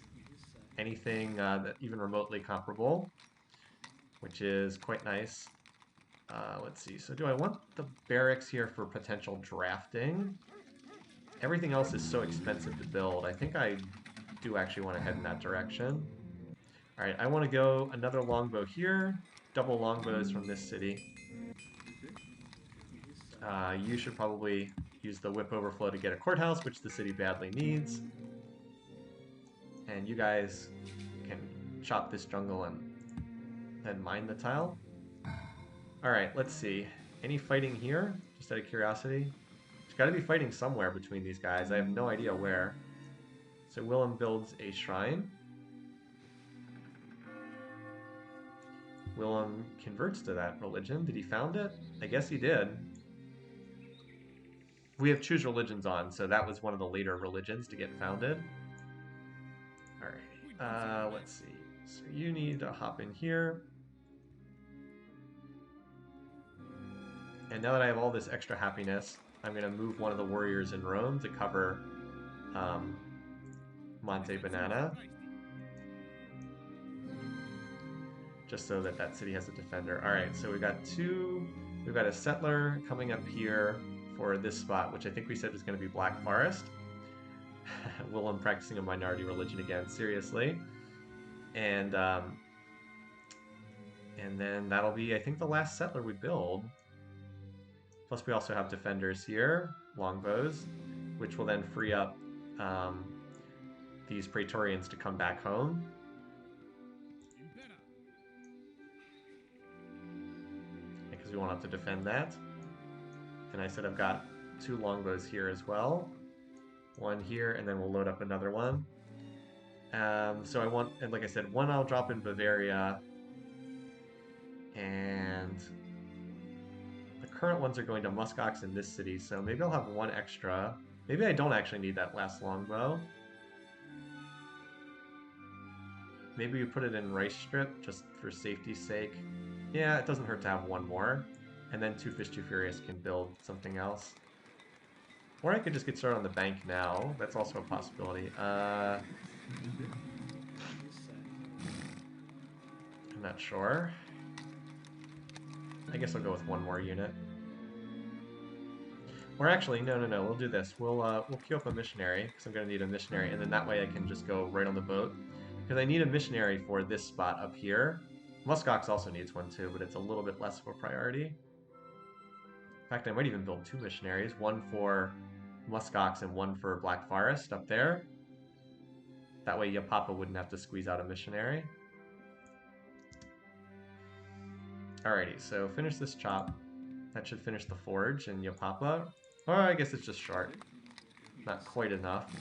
anything that even remotely comparable, which is quite nice. Let's see, so do I want the barracks here for potential drafting? Everything else is so expensive to build. I think I do actually want to head in that direction. Alright, I want to go another longbow here, double longbows from this city. You should probably use the whip overflow to get a courthouse, which the city badly needs. And you guys can chop this jungle and mine the tile. Alright, let's see. Any fighting here? Just out of curiosity. There's got to be fighting somewhere between these guys. I have no idea where. So Willem builds a shrine. Willem converts to that religion. Did he found it? I guess he did. We have choose religions on, so that was one of the later religions to get founded. Alrighty. Let's see. So you need to hop in here. And now that I have all this extra happiness, I'm going to move one of the warriors in Rome to cover Monte Banana. Just so that that city has a defender. Alright, so we've got a settler coming up here for this spot, which I think we said was going to be Black Forest. Willem practicing a minority religion again, seriously. And then that'll be, I think, the last settler we build. Plus we also have defenders here, longbows, which will then free up these Praetorians to come back home. Because we won't have to defend that. And I said I've got 2 longbows here as well. One here, and then we'll load up another one. So I want, and like I said, one I'll drop in Bavaria, and the current ones are going to muskox in this city, so maybe I'll have one extra. Maybe I don't actually need that last longbow. Maybe we put it in rice strip just for safety's sake. Yeah, it doesn't hurt to have one more. And then Two Fish Too Furious can build something else. Or I could just get started on the bank now. That's also a possibility. I'm not sure. I guess I'll go with one more unit. Or actually, no. We'll do this. We'll queue up a missionary because I'm going to need a missionary, and then that way I can just go right on the boat. Because I need a missionary for this spot up here. Muskox also needs one too, but it's a little bit less of a priority. In fact, I might even build two missionaries, one for Muskox and one for Black Forest up there. That way Yapapa wouldn't have to squeeze out a missionary. Alrighty, so finish this chop. That should finish the forge and Yapapa. Or I guess it's just short. Not quite enough.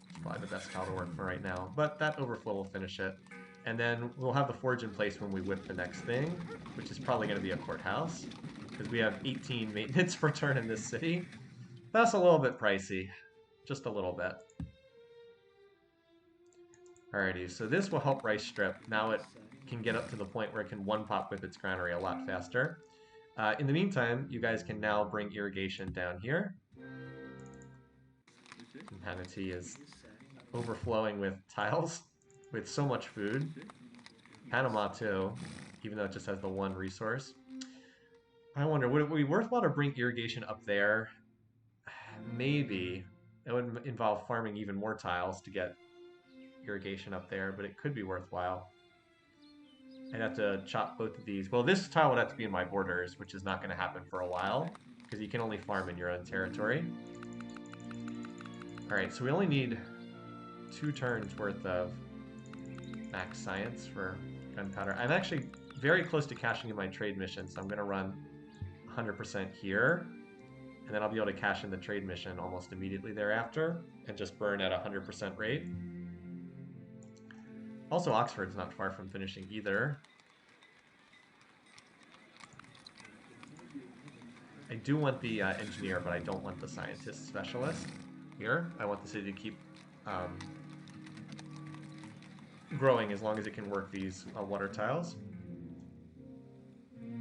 It's probably the best tile to work for right now. But that overflow will finish it. And then we'll have the forge in place when we whip the next thing, which is probably going to be a courthouse. Because we have 18 maintenance per turn in this city. That's a little bit pricey. Just a little bit. Alrighty, so this will help Rice Strip. Now it can get up to the point where it can one-pop whip its granary a lot faster. In the meantime, you guys can now bring irrigation down here. And Hanati is overflowing with tiles, with so much food. Panama too, even though it just has the one resource. I wonder, would it be worthwhile to bring irrigation up there? Maybe. It would involve farming even more tiles to get irrigation up there, but it could be worthwhile. I'd have to chop both of these. Well, this tile would have to be in my borders, which is not going to happen for a while, because you can only farm in your own territory. Alright, so we only need 2 turns worth of max science for gunpowder. I'm actually very close to cashing in my trade mission, so I'm going to run 100% here, and then I'll be able to cash in the trade mission almost immediately thereafter, and just burn at 100% rate. Also, Oxford's not far from finishing either. I do want the engineer, but I don't want the scientist specialist here. I want the city to keep growing as long as it can work these water tiles.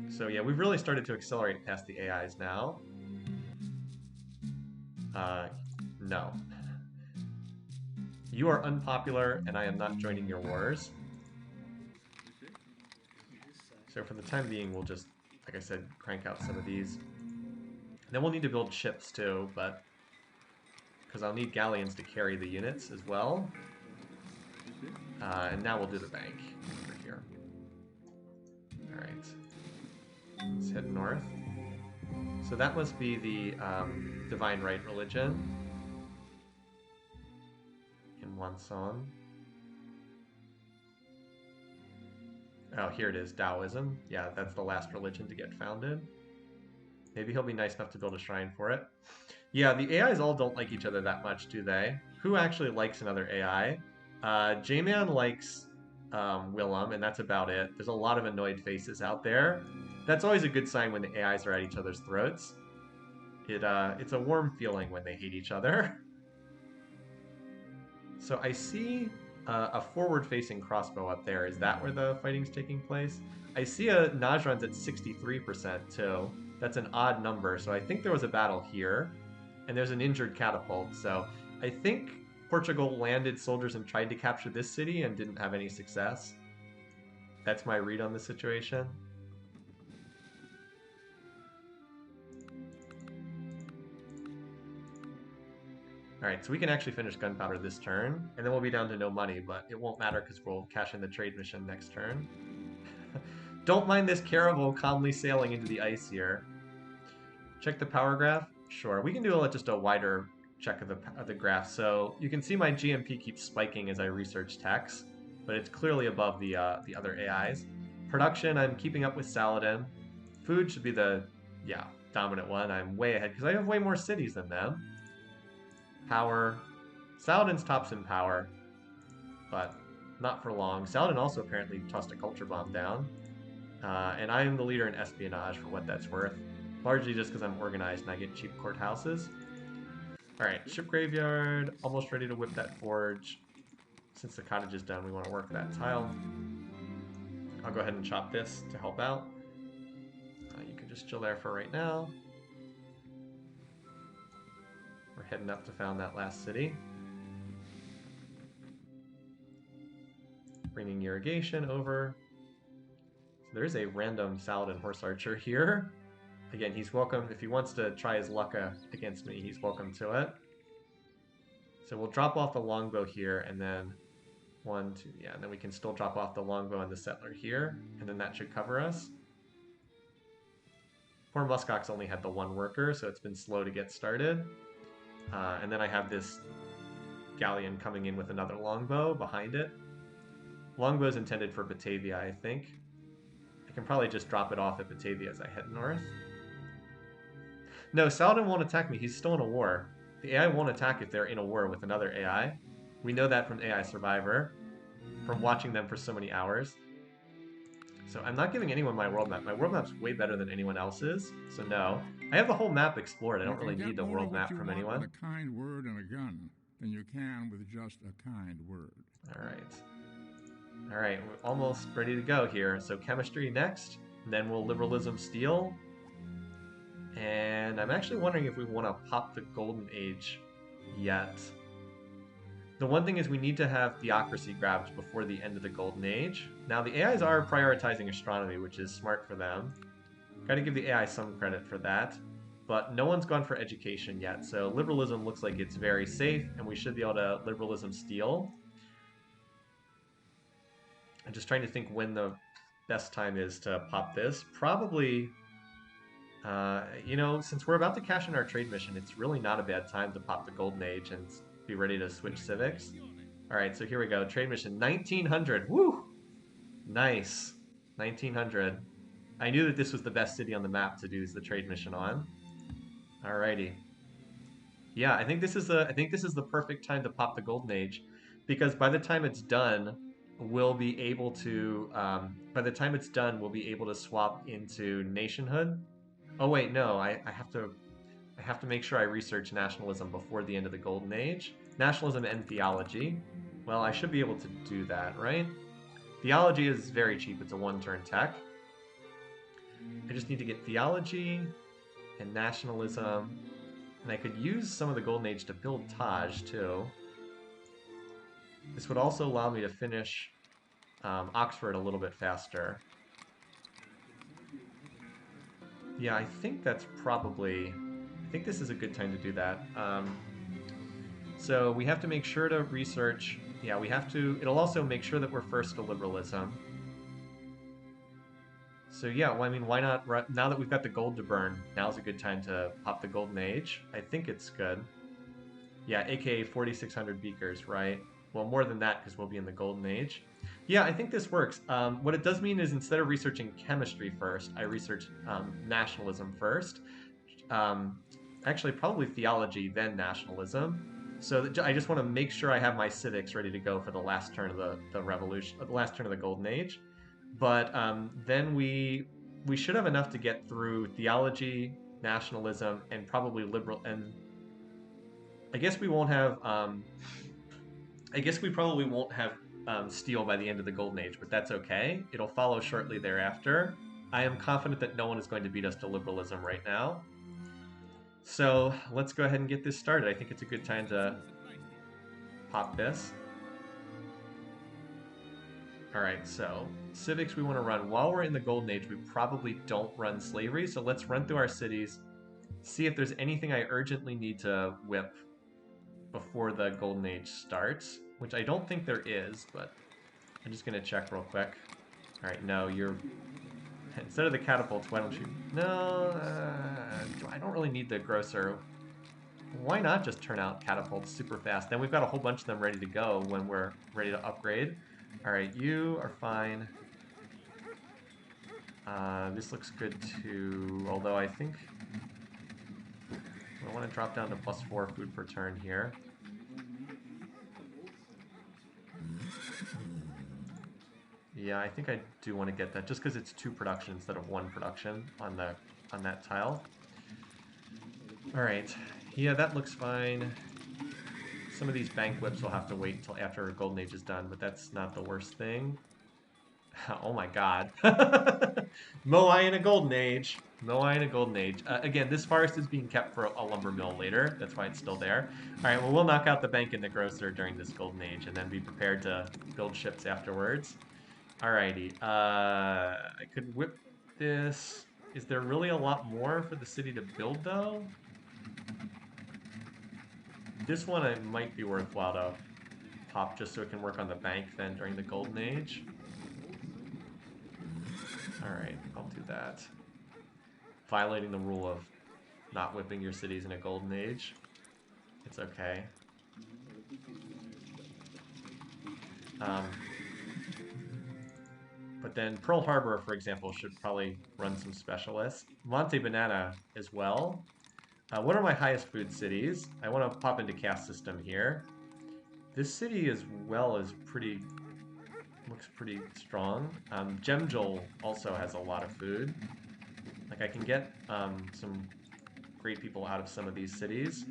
So yeah, we've really started to accelerate past the AIs now. No. You are unpopular, and I am not joining your wars. So for the time being, we'll just, like I said, crank out some of these. Then we'll need to build ships too, but because I'll need galleons to carry the units as well. And now we'll do the bank over here. All right, let's head north. So that must be the Divine Right religion. Wanson. Oh, here it is, Taoism. Yeah, that's the last religion to get founded. Maybe he'll be nice enough to build a shrine for it. Yeah, the AIs all don't like each other that much, do they? Who actually likes another AI? J-Man likes Willem, and that's about it. There's a lot of annoyed faces out there. That's always a good sign when the AIs are at each other's throats. It's a warm feeling when they hate each other. So I see a forward-facing crossbow up there. Is that where the fighting's taking place? I see a Najran's at 63% too. That's an odd number, so I think there was a battle here. And there's an injured catapult, so I think Portugal landed soldiers and tried to capture this city and didn't have any success. That's my read on the situation. Alright, so we can actually finish gunpowder this turn, and then we'll be down to no money, but it won't matter because we'll cash in the trade mission next turn. Don't mind this caravel calmly sailing into the ice here. Check the power graph? Sure, we can do just a wider check of the graph. So you can see my GMP keeps spiking as I research text, but it's clearly above the other AIs. Production, I'm keeping up with Saladin. Food should be the, dominant one. I'm way ahead because I have way more cities than them. Power. Saladin's tops in power, but not for long. Saladin also apparently tossed a culture bomb down. And I am the leader in espionage for what that's worth. Largely just because I'm organized and I get cheap courthouses. Alright, ship graveyard, almost ready to whip that forge. Since the cottage is done, we want to work that tile. I'll go ahead and chop this to help out. You can just chill there for right now. We're heading up to found that last city. Bringing irrigation over. So there is a random Saladin horse archer here. Again, he's welcome. If he wants to try his luck against me, he's welcome to it. So we'll drop off the longbow here, and then 1, 2, yeah, and then we can still drop off the longbow and the settler here, and then that should cover us. Poor Muskox only had the 1 worker, so it's been slow to get started. And then I have this galleon coming in with another longbow behind it. Longbow is intended for Batavia, I think. I can probably just drop it off at Batavia as I head north. No, Saladin won't attack me. He's still in a war. The AI won't attack if they're in a war with another AI. We know that from AI Survivor, from watching them for so many hours. So I'm not giving anyone my world map. My world map's way better than anyone else's, so no. I have the whole map explored. I don't really need the world map from anyone. With a kind word and a gun than you can with just a kind word. All right, we're almost ready to go here. So chemistry next, and then we'll liberalism steel. And I'm actually wondering if we want to pop the golden age yet. The one thing is we need to have theocracy grabbed before the end of the golden age. Now the AIs are prioritizing astronomy, which is smart for them. Got to give the AI some credit for that. But no one's gone for education yet, so liberalism looks like it's very safe, and we should be able to liberalism steal. I'm just trying to think when the best time is to pop this. Probably, you know, since we're about to cash in our trade mission, it's really not a bad time to pop the golden age and be ready to switch civics. All right, so here we go. Trade mission 1900. Woo! Nice. 1900. I knew that this was the best city on the map to do the trade mission on. Alrighty. Yeah, I think this is the perfect time to pop the golden age, because by the time it's done, we'll be able to swap into nationhood. Oh wait, no, I have to make sure I research nationalism before the end of the golden age. Nationalism and theology. Well, I should be able to do that, right? Theology is very cheap. It's a 1-turn tech. I just need to get theology and nationalism. And I could use some of the golden age to build Taj, too. This would also allow me to finish Oxford a little bit faster. Yeah, I think that's probably... I think this is a good time to do that. So we have to make sure to research... Yeah, we have to... It'll also make sure that we're first to liberalism. So yeah, well, I mean, why not... Now that we've got the gold to burn, now's a good time to pop the golden age. I think it's good. Yeah, aka 4,600 beakers, right? Well, more than that, because we'll be in the golden age. Yeah, I think this works. What it does mean is instead of researching chemistry first, I research nationalism first. Actually, probably theology, then nationalism. So I just want to make sure I have my civics ready to go for the last turn of the revolution, the last turn of the golden age. But then we should have enough to get through theology, nationalism, and probably liberal. And I guess we won't have. I guess we probably won't have steel by the end of the golden age, but that's okay. It'll follow shortly thereafter. I am confident that no one is going to beat us to liberalism right now. So let's go ahead and get this started. I think it's a good time to pop this. All right, so civics we want to run. While we're in the golden age, we probably don't run slavery, so let's run through our cities, see if there's anything I urgently need to whip before the golden age starts, which I don't think there is, but I'm just going to check real quick. All right, no, you're... Instead of the catapults, why don't you... No, I don't really need the grocer. Why not just turn out catapults super fast? Then we've got a whole bunch of them ready to go when we're ready to upgrade. All right, you are fine. This looks good too, although I think I want to drop down to +4 food per turn here. Yeah, I think I do want to get that just because it's 2 production instead of 1 production on that tile. All right, Yeah, that looks fine. Some of these bank whips will have to wait until after Golden Age is done, but that's not the worst thing. Oh my god. Moai in a Golden Age. Moai in a Golden Age. Again, this forest is being kept for a lumber mill later. That's why it's still there. All right, well, we'll knock out the bank and the grocer during this Golden Age and then be prepared to build ships afterwards. Alrighty. I could whip this. Is there really a lot more for the city to build, though? This one it might be worthwhile to pop just so it can work on the bank then during the Golden Age. Alright, I'll do that. Violating the rule of not whipping your cities in a Golden Age. It's okay. But then Pearl Harbor, for example, should probably run some specialists. Monte Banana as well. What are my highest food cities? I want to pop into caste system here. This city as well is pretty, looks pretty strong. Gemjol also has a lot of food. Like I can get some great people out of some of these cities.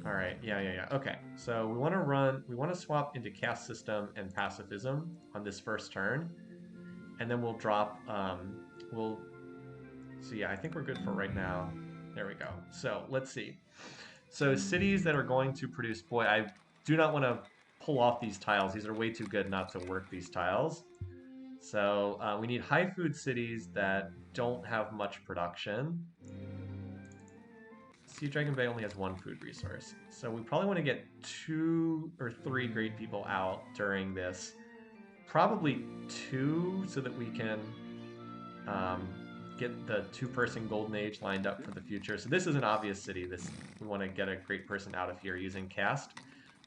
All right, yeah. Okay, so we want to swap into caste system and pacifism on this first turn, and then we'll drop. So yeah, I think we're good for right now. There we go. So let's see. So cities that are going to produce. Boy, I do not want to pull off these tiles. These are way too good not to work these tiles. So we need high food cities that don't have much production. Sea Dragon Bay only has one food resource. So we probably want to get 2 or 3 great people out during this. Probably 2 so that we can get the 2-person Golden Age lined up for the future. So this is an obvious city. We want to get a great person out of here using cast.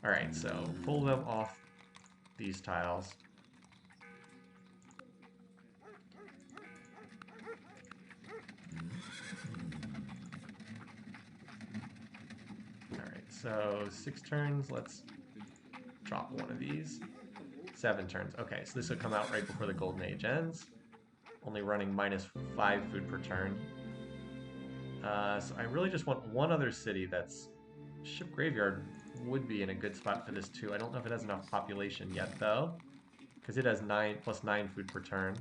All right, so pull them off these tiles. So 6 turns, let's drop one of these. 7 turns. Okay, so this will come out right before the Golden Age ends. Only running -5 food per turn. So I really just want one other city that's... Ship Graveyard would be in a good spot for this too. I don't know if it has enough population yet though, because it has 9 food per turn.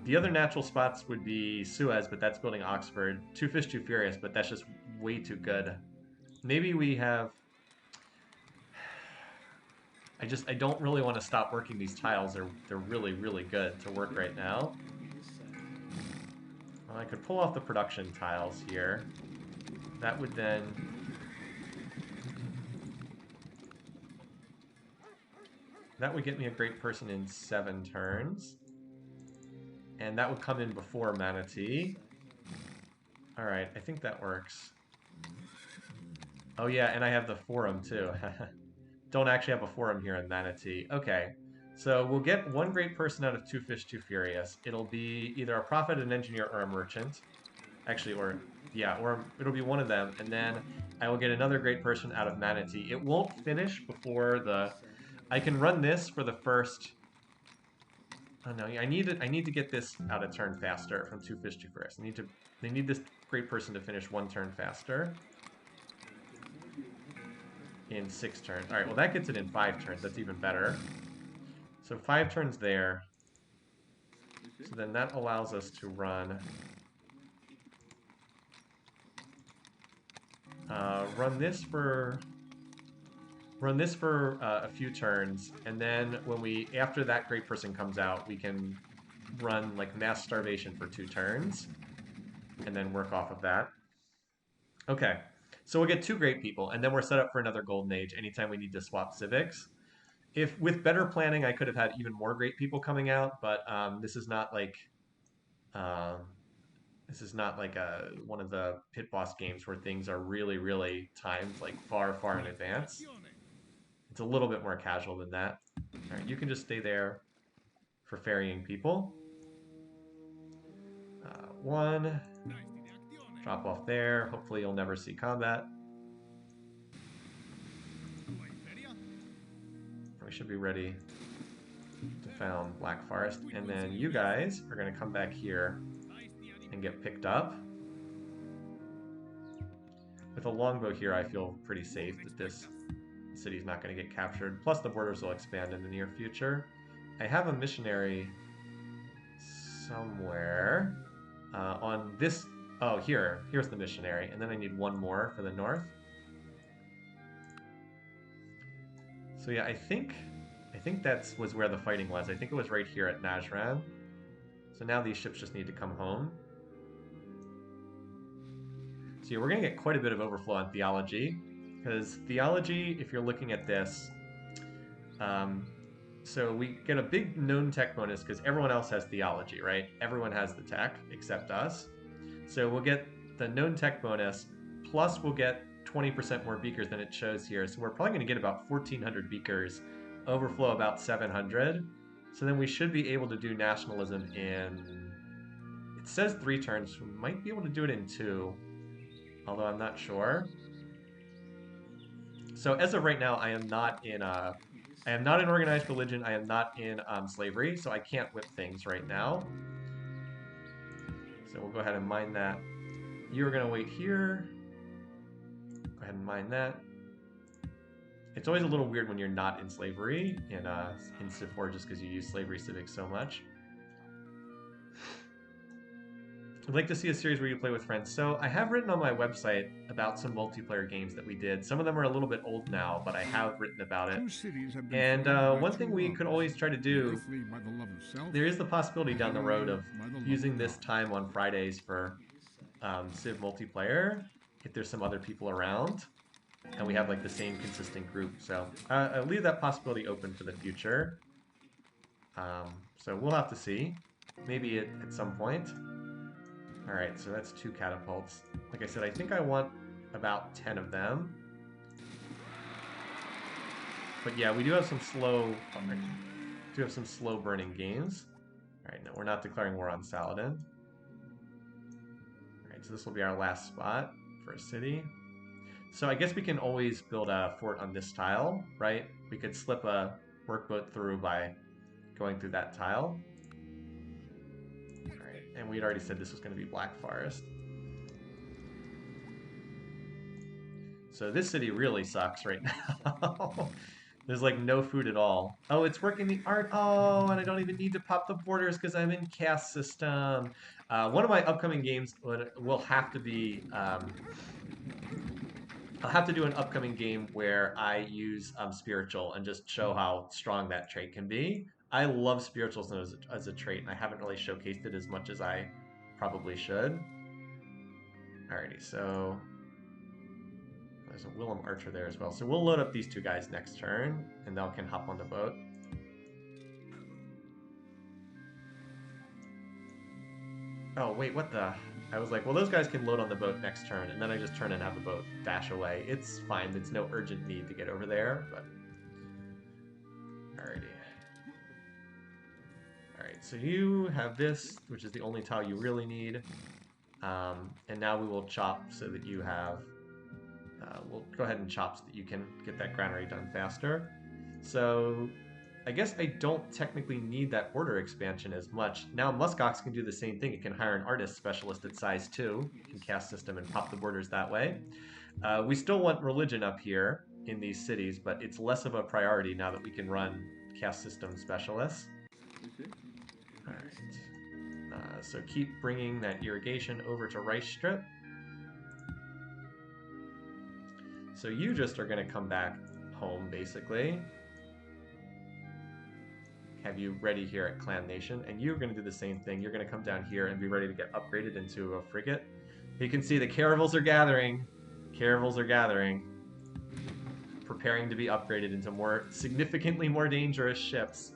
The other natural spots would be Suez, but that's building Oxford. 2 Fish, 2 Furious, but that's just way too good. Maybe we have... I don't really want to stop working these tiles. They're really, really good to work right now. Well, I could pull off the production tiles here. That would then... That would get me a great person in 7 turns. And that would come in before Manatee. Alright, I think that works. Oh yeah, and I have the forum too. Don't actually have a forum here in Manatee. Okay, so we'll get 1 great person out of 2 Fish, 2 Furious. It'll be either a prophet, an engineer, or a merchant. Actually, or it'll be one of them. And then I will get another great person out of Manatee. It won't finish before the... I can run this for the first... Oh no, I need to get this out of turn faster from 2 Fish, 2 Furious. They need this great person to finish 1 turn faster. In 6 turns. Alright, well that gets it in 5 turns. That's even better. So 5 turns there. So then that allows us to run... run this for a few turns, and then after that great person comes out, we can run like mass starvation for 2 turns, and then work off of that. Okay. So we'll get 2 great people, and then we're set up for another Golden Age anytime we need to swap civics. If with better planning, I could have had even more great people coming out, but this is not like one of the pit boss games where things are really, really timed like far, far in advance. It's a little bit more casual than that. All right, you can just stay there for ferrying people. 1. Drop off there. Hopefully you'll never see combat. We should be ready to found Black Forest. And then you guys are going to come back here and get picked up. With a longbow here, I feel pretty safe that this city's not going to get captured. Plus, the borders will expand in the near future. I have a missionary somewhere on this. Oh, here's the missionary, and then I need one more for the north. So yeah, I think that was where the fighting was. I think it was right here at Najran. So now these ships just need to come home. So yeah, we're going to get quite a bit of overflow on theology, because theology, if you're looking at this, so we get a big known tech bonus because everyone else has theology, right? Everyone has the tech except us. So we'll get the known tech bonus, plus we'll get 20% more beakers than it shows here. So we're probably going to get about 1,400 beakers, overflow about 700. So then we should be able to do nationalism in, it says 3 turns, we might be able to do it in 2, although I'm not sure. So as of right now, I am not in organized religion. I am not in slavery, so I can't whip things right now. So we'll go ahead and mine that. You're going to wait here. Go ahead and mine that. It's always a little weird when you're not in slavery in Civ4 just because you use slavery civic so much. I'd like to see a series where you play with friends. So I have written on my website about some multiplayer games that we did. Some of them are a little bit old now, but I have written about it. And one thing we could always try to do, there is the possibility down the road of using this time on Fridays for Civ multiplayer, if there's some other people around, and we have like the same consistent group. So I'll leave that possibility open for the future. So we'll have to see, maybe at some point. Alright, so that's 2 catapults. Like I said, I think I want about 10 of them. But yeah, we do have some slow burning games. Alright, no, we're not declaring war on Saladin. Alright, so this will be our last spot for a city. So I guess we can always build a fort on this tile, right? We could slip a workboat through by going through that tile. And we'd already said this was going to be Black Forest. So this city really sucks right now. There's like no food at all. Oh, it's working the art. Oh, and I don't even need to pop the borders because I'm in caste system. One of my upcoming games will have to be... I'll have to do an upcoming game where I use spiritual and just show how strong that trait can be. I love spirituals as a trait, and I haven't really showcased it as much as I probably should. Alrighty, so there's a Willem Archer there as well. So we'll load up these 2 guys next turn, and they can hop on the boat. Oh, wait, what the... I was like, well, those guys can load on the boat next turn, and then I just turn and have the boat dash away. It's fine. There's no urgent need to get over there, but... Alrighty. Alright, so you have this, which is the only tile you really need. And now we will chop so that you have... we'll go ahead and chop so that you can get that granary done faster. So I guess I don't technically need that border expansion as much. Now Muskox can do the same thing. It can hire an artist specialist at size 2 in caste system and pop the borders that way. We still want religion up here in these cities, but it's less of a priority now that we can run caste system specialists. Alright. So keep bringing that irrigation over to Rice Strip. So you just are going to come back home, basically. Have you ready here at Clan Nation, and you're going to do the same thing. You're going to come down here and be ready to get upgraded into a frigate. You can see the caravels are gathering. Caravels are gathering. Preparing to be upgraded into more, significantly more dangerous ships.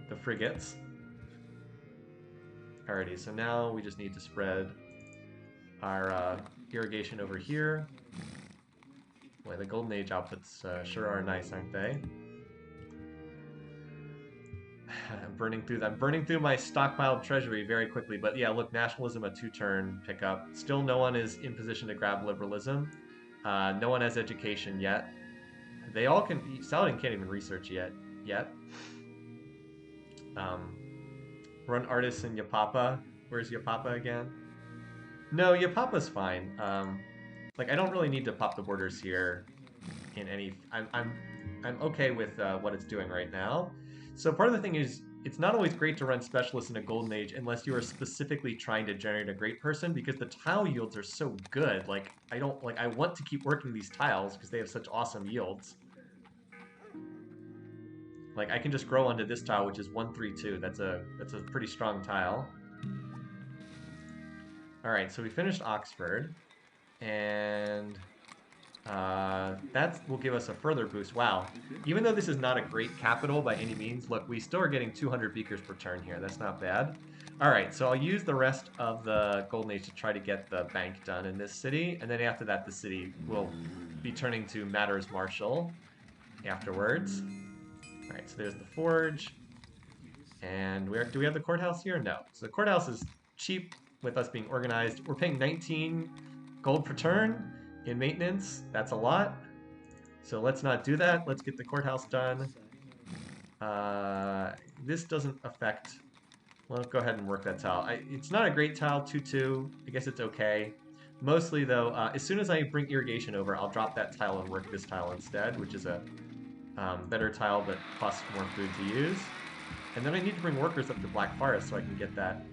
The frigates. Alrighty, so now we just need to spread our irrigation over here. Boy, the Golden Age outputs sure are nice, aren't they? I'm burning through my stockpiled treasury very quickly. But yeah, look, nationalism, a 2-turn pickup. Still no one is in position to grab liberalism. No one has education yet. They all can... Saladin can't even research yet. Run artists in Yapapa. Where's Yapapa again? No, yeah, Papa's fine. Like I don't really need to pop the borders here in any. I'm okay with what it's doing right now. So part of the thing is, it's not always great to run specialists in a golden age unless you are specifically trying to generate a great person because the tile yields are so good. Like I want to keep working these tiles because they have such awesome yields. Like I can just grow onto this tile, which is 132. That's a pretty strong tile. All right, so we finished Oxford, and that will give us a further boost. Wow. Even though this is not a great capital by any means, look, we still are getting 200 beakers per turn here. That's not bad. All right, so I'll use the rest of the Golden Age to try to get the bank done in this city. And then after that, the city will be turning to Matters Marshal afterwards. All right, so there's the forge. And do we have the courthouse here? No. So the courthouse is cheap with us being organized. We're paying 19 gold per turn in maintenance. That's a lot. So let's not do that. Let's get the courthouse done. This doesn't affect... Well, go ahead and work that tile. It's not a great tile, 2-2. I guess it's okay. Mostly, though, as soon as I bring irrigation over, I'll drop that tile and work this tile instead, which is a better tile but costs more food to use. And then I need to bring workers up to Black Forest so I can get that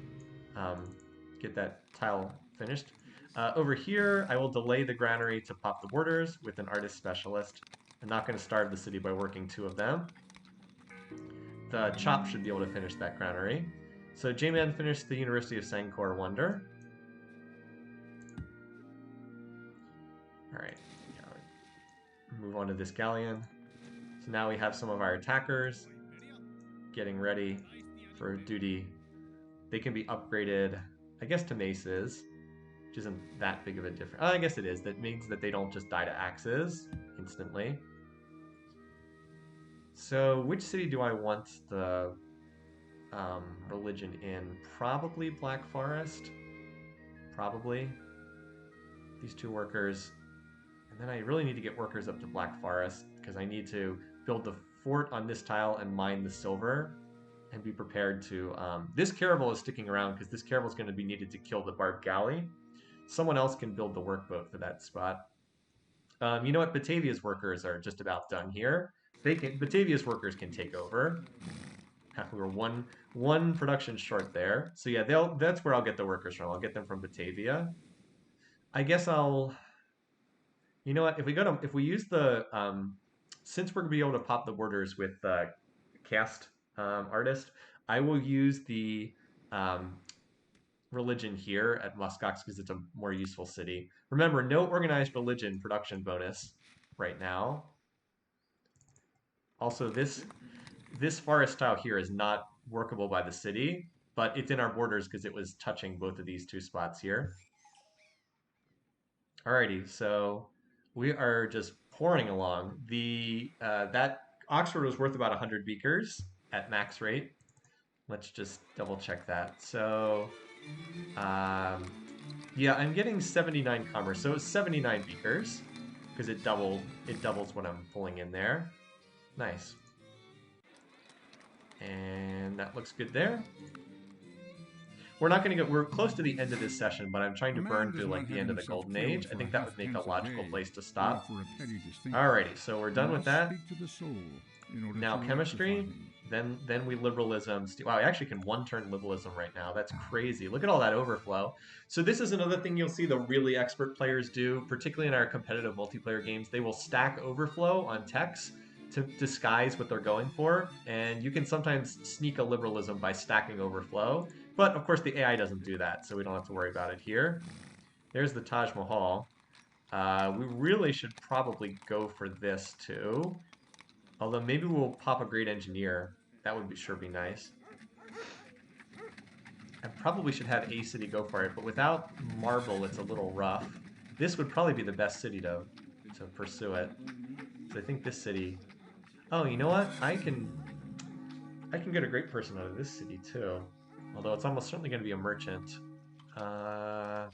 tile finished. Over here, I will delay the granary to pop the borders with an artist specialist. I'm not going to starve the city by working 2 of them. The chop should be able to finish that granary. So J-Man finished the University of Sancor Wonder. Alright, move on to this galleon. So now we have some of our attackers getting ready for duty. They can be upgraded, I guess, to maces, which isn't that big of a difference. I guess it is. That means that they don't just die to axes instantly. So which city do I want the religion in? Probably Black Forest. Probably. These 2 workers. And then I really need to get workers up to Black Forest because I need to build the fort on this tile and mine the silver and be prepared to... this caravel is sticking around because this caravel is going to be needed to kill the Barb Galley. Someone else can build the workboat for that spot. You know what? Batavia's workers are just about done here. Batavia's workers can take over. We were one production short there. So yeah, that's where I'll get the workers from. I'll get them from Batavia. I guess I'll... You know what? If we use the... since we're going to be able to pop the borders with cast artist, I will use the religion here at Muskox because it's a more useful city. Remember, no organized religion production bonus right now. Also, this forest tile here is not workable by the city, but it's in our borders because it was touching both of these 2 spots here. Alrighty, so we are just pouring along. That Oxford was worth about 100 beakers at max rate. Let's just double check that. So, yeah, I'm getting 79 commerce, so it's 79 beakers because it doubles what I'm pulling in there. Nice. And that looks good there. We're close to the end of this session, but I'm trying to burn through like the end of the Golden Age. I think that would make a logical place to stop. Alrighty, so we're done with that. Now chemistry, then we liberalism. Wow, I actually can 1-turn liberalism right now. That's crazy. Look at all that overflow. So this is another thing you'll see the really expert players do, particularly in our competitive multiplayer games. They will stack overflow on techs to disguise what they're going for, and you can sometimes sneak a liberalism by stacking overflow, but of course the AI doesn't do that, so we don't have to worry about it here. There's the Taj Mahal. We really should probably go for this too, although maybe we'll pop a great engineer. That would sure be nice. I probably should have a city go for it, but without marble it's a little rough. This would probably be the best city to pursue it. So I think this city... Oh, you know what? I can get a great person out of this city too. Although it's almost certainly going to be a merchant. I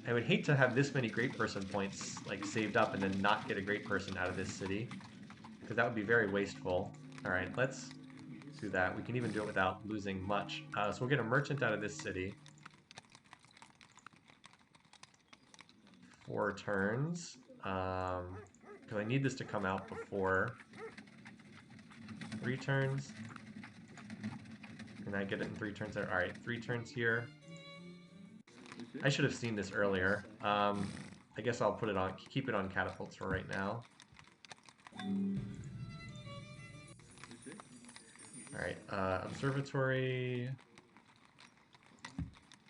would hate to have this many great person points like saved up and then not get a great person out of this city, because that would be very wasteful. All right, let's do that. We can even do it without losing much. So we'll get a merchant out of this city. 4 turns. Because I need this to come out before 3 turns. And I get it in 3 turns there. Alright, 3 turns here. I should have seen this earlier. I guess I'll put it on, keep it on catapults for right now. Alright, observatory.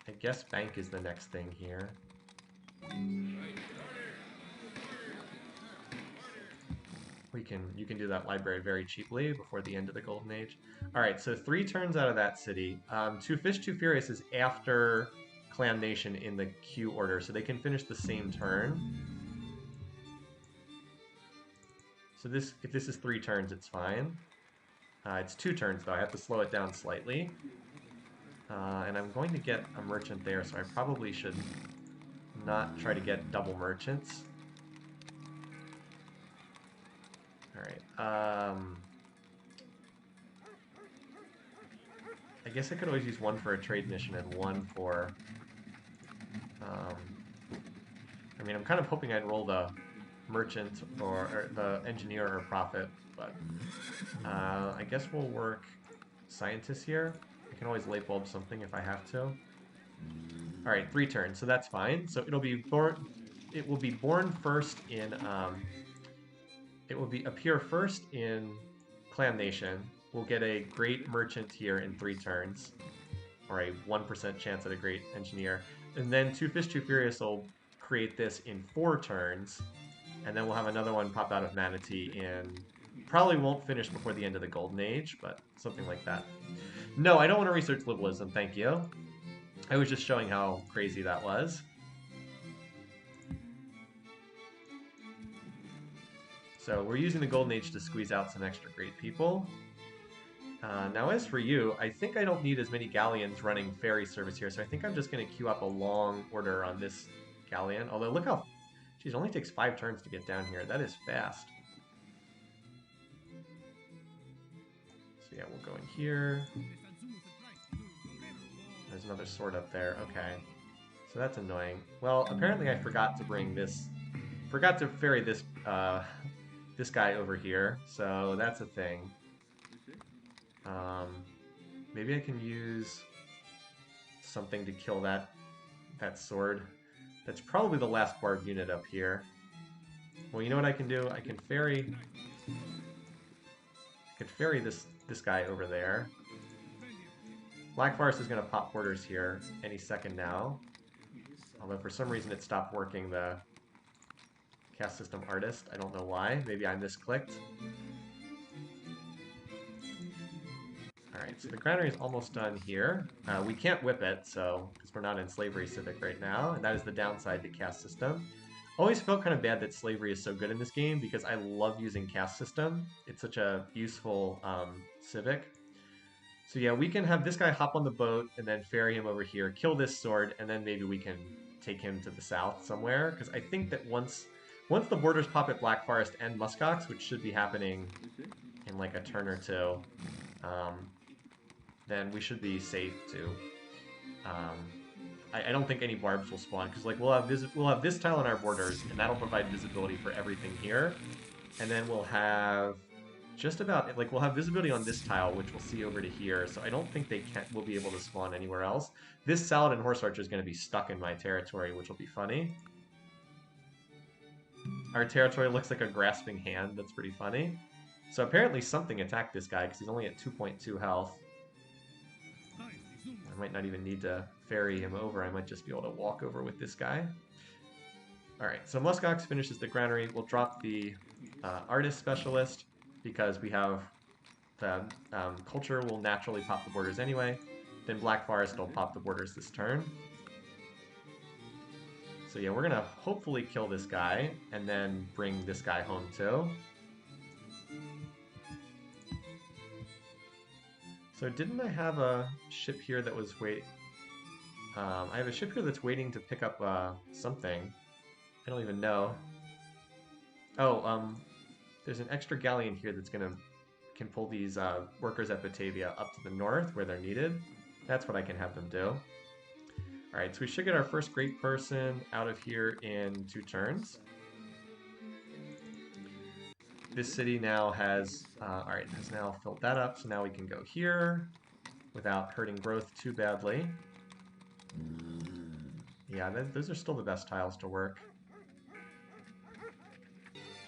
I guess bank is the next thing here. You can do that library very cheaply before the end of the Golden Age. Alright, so 3 turns out of that city. 2 Fish, 2 Furious is after Clan Nation in the queue order, so they can finish the same turn. So if this is 3 turns, it's fine. It's 2 turns, though. I have to slow it down slightly. And I'm going to get a merchant there, so I probably should not try to get double merchants. Alright. I guess I could always use 1 for a trade mission and 1 for... I mean, I'm kind of hoping I'd roll the merchant or the engineer or prophet, but I guess we'll work scientists here. I can always light bulb something if I have to. Alright, 3 turns, so that's fine. So it will be born first in appear first in Clan Nation. We'll get a great merchant here in 3 turns, or a 1% chance at a great engineer. And then 2 Fish, 2 Furious will create this in 4 turns, and then we'll have another one pop out of Manatee in... Probably won't finish before the end of the Golden Age, but something like that. No, I don't want to research liberalism, thank you. I was just showing how crazy that was. So we're using the Golden Age to squeeze out some extra great people. Now as for you, I think I don't need as many galleons running ferry service here, so I think I'm just going to queue up a long order on this galleon. Although look how... Geez, it only takes 5 turns to get down here. That is fast. So yeah, we'll go in here. There's another sword up there. Okay. So that's annoying. Well, apparently I forgot to bring this... Forgot to ferry this, this guy over here. So that's a thing. Maybe I can use something to kill that sword. That's probably the last barb unit up here. Well, you know what I can do? I can ferry this guy over there. Black Forest is going to pop borders here any second now. Although for some reason it stopped working the caste system artist. I don't know why. Maybe I misclicked. Alright, so the granary is almost done here. We can't whip it, so because we're not in slavery civic right now, and that is the downside to caste system. Always felt kind of bad that slavery is so good in this game because I love using caste system. It's such a useful civic. So yeah, we can have this guy hop on the boat and then ferry him over here, kill this sword, and then maybe we can take him to the south somewhere. Because I think that once the borders pop at Black Forest and Muskox, which should be happening in like a turn or two, then we should be safe too. I don't think any barbs will spawn because like we'll have this tile on our borders, and that'll provide visibility for everything here, and then we'll have just about like we'll have visibility on this tile, which we'll see over to here. So I don't think we'll be able to spawn anywhere else. This Salad and Horse Archer is going to be stuck in my territory, which will be funny. Our territory looks like a grasping hand. That's pretty funny. So apparently something attacked this guy because he's only at 2.2 health. I might not even need to ferry him over. I might just be able to walk over with this guy. Alright, so Muskox finishes the granary. We'll drop the artist specialist because we have the culture will naturally pop the borders anyway. Then Black Forest will pop the borders this turn. So yeah, we're going to hopefully kill this guy and then bring this guy home too. So didn't I have a ship here that was wait? I have a ship here that's waiting to pick up something. I don't even know. Oh, there's an extra galleon here that's can pull these workers at Batavia up to the north where they're needed. That's what I can have them do. Alright, so we should get our first great person out of here in 2 turns. This city now has, alright, has now filled that up, so now we can go here without hurting growth too badly. Yeah, those are still the best tiles to work.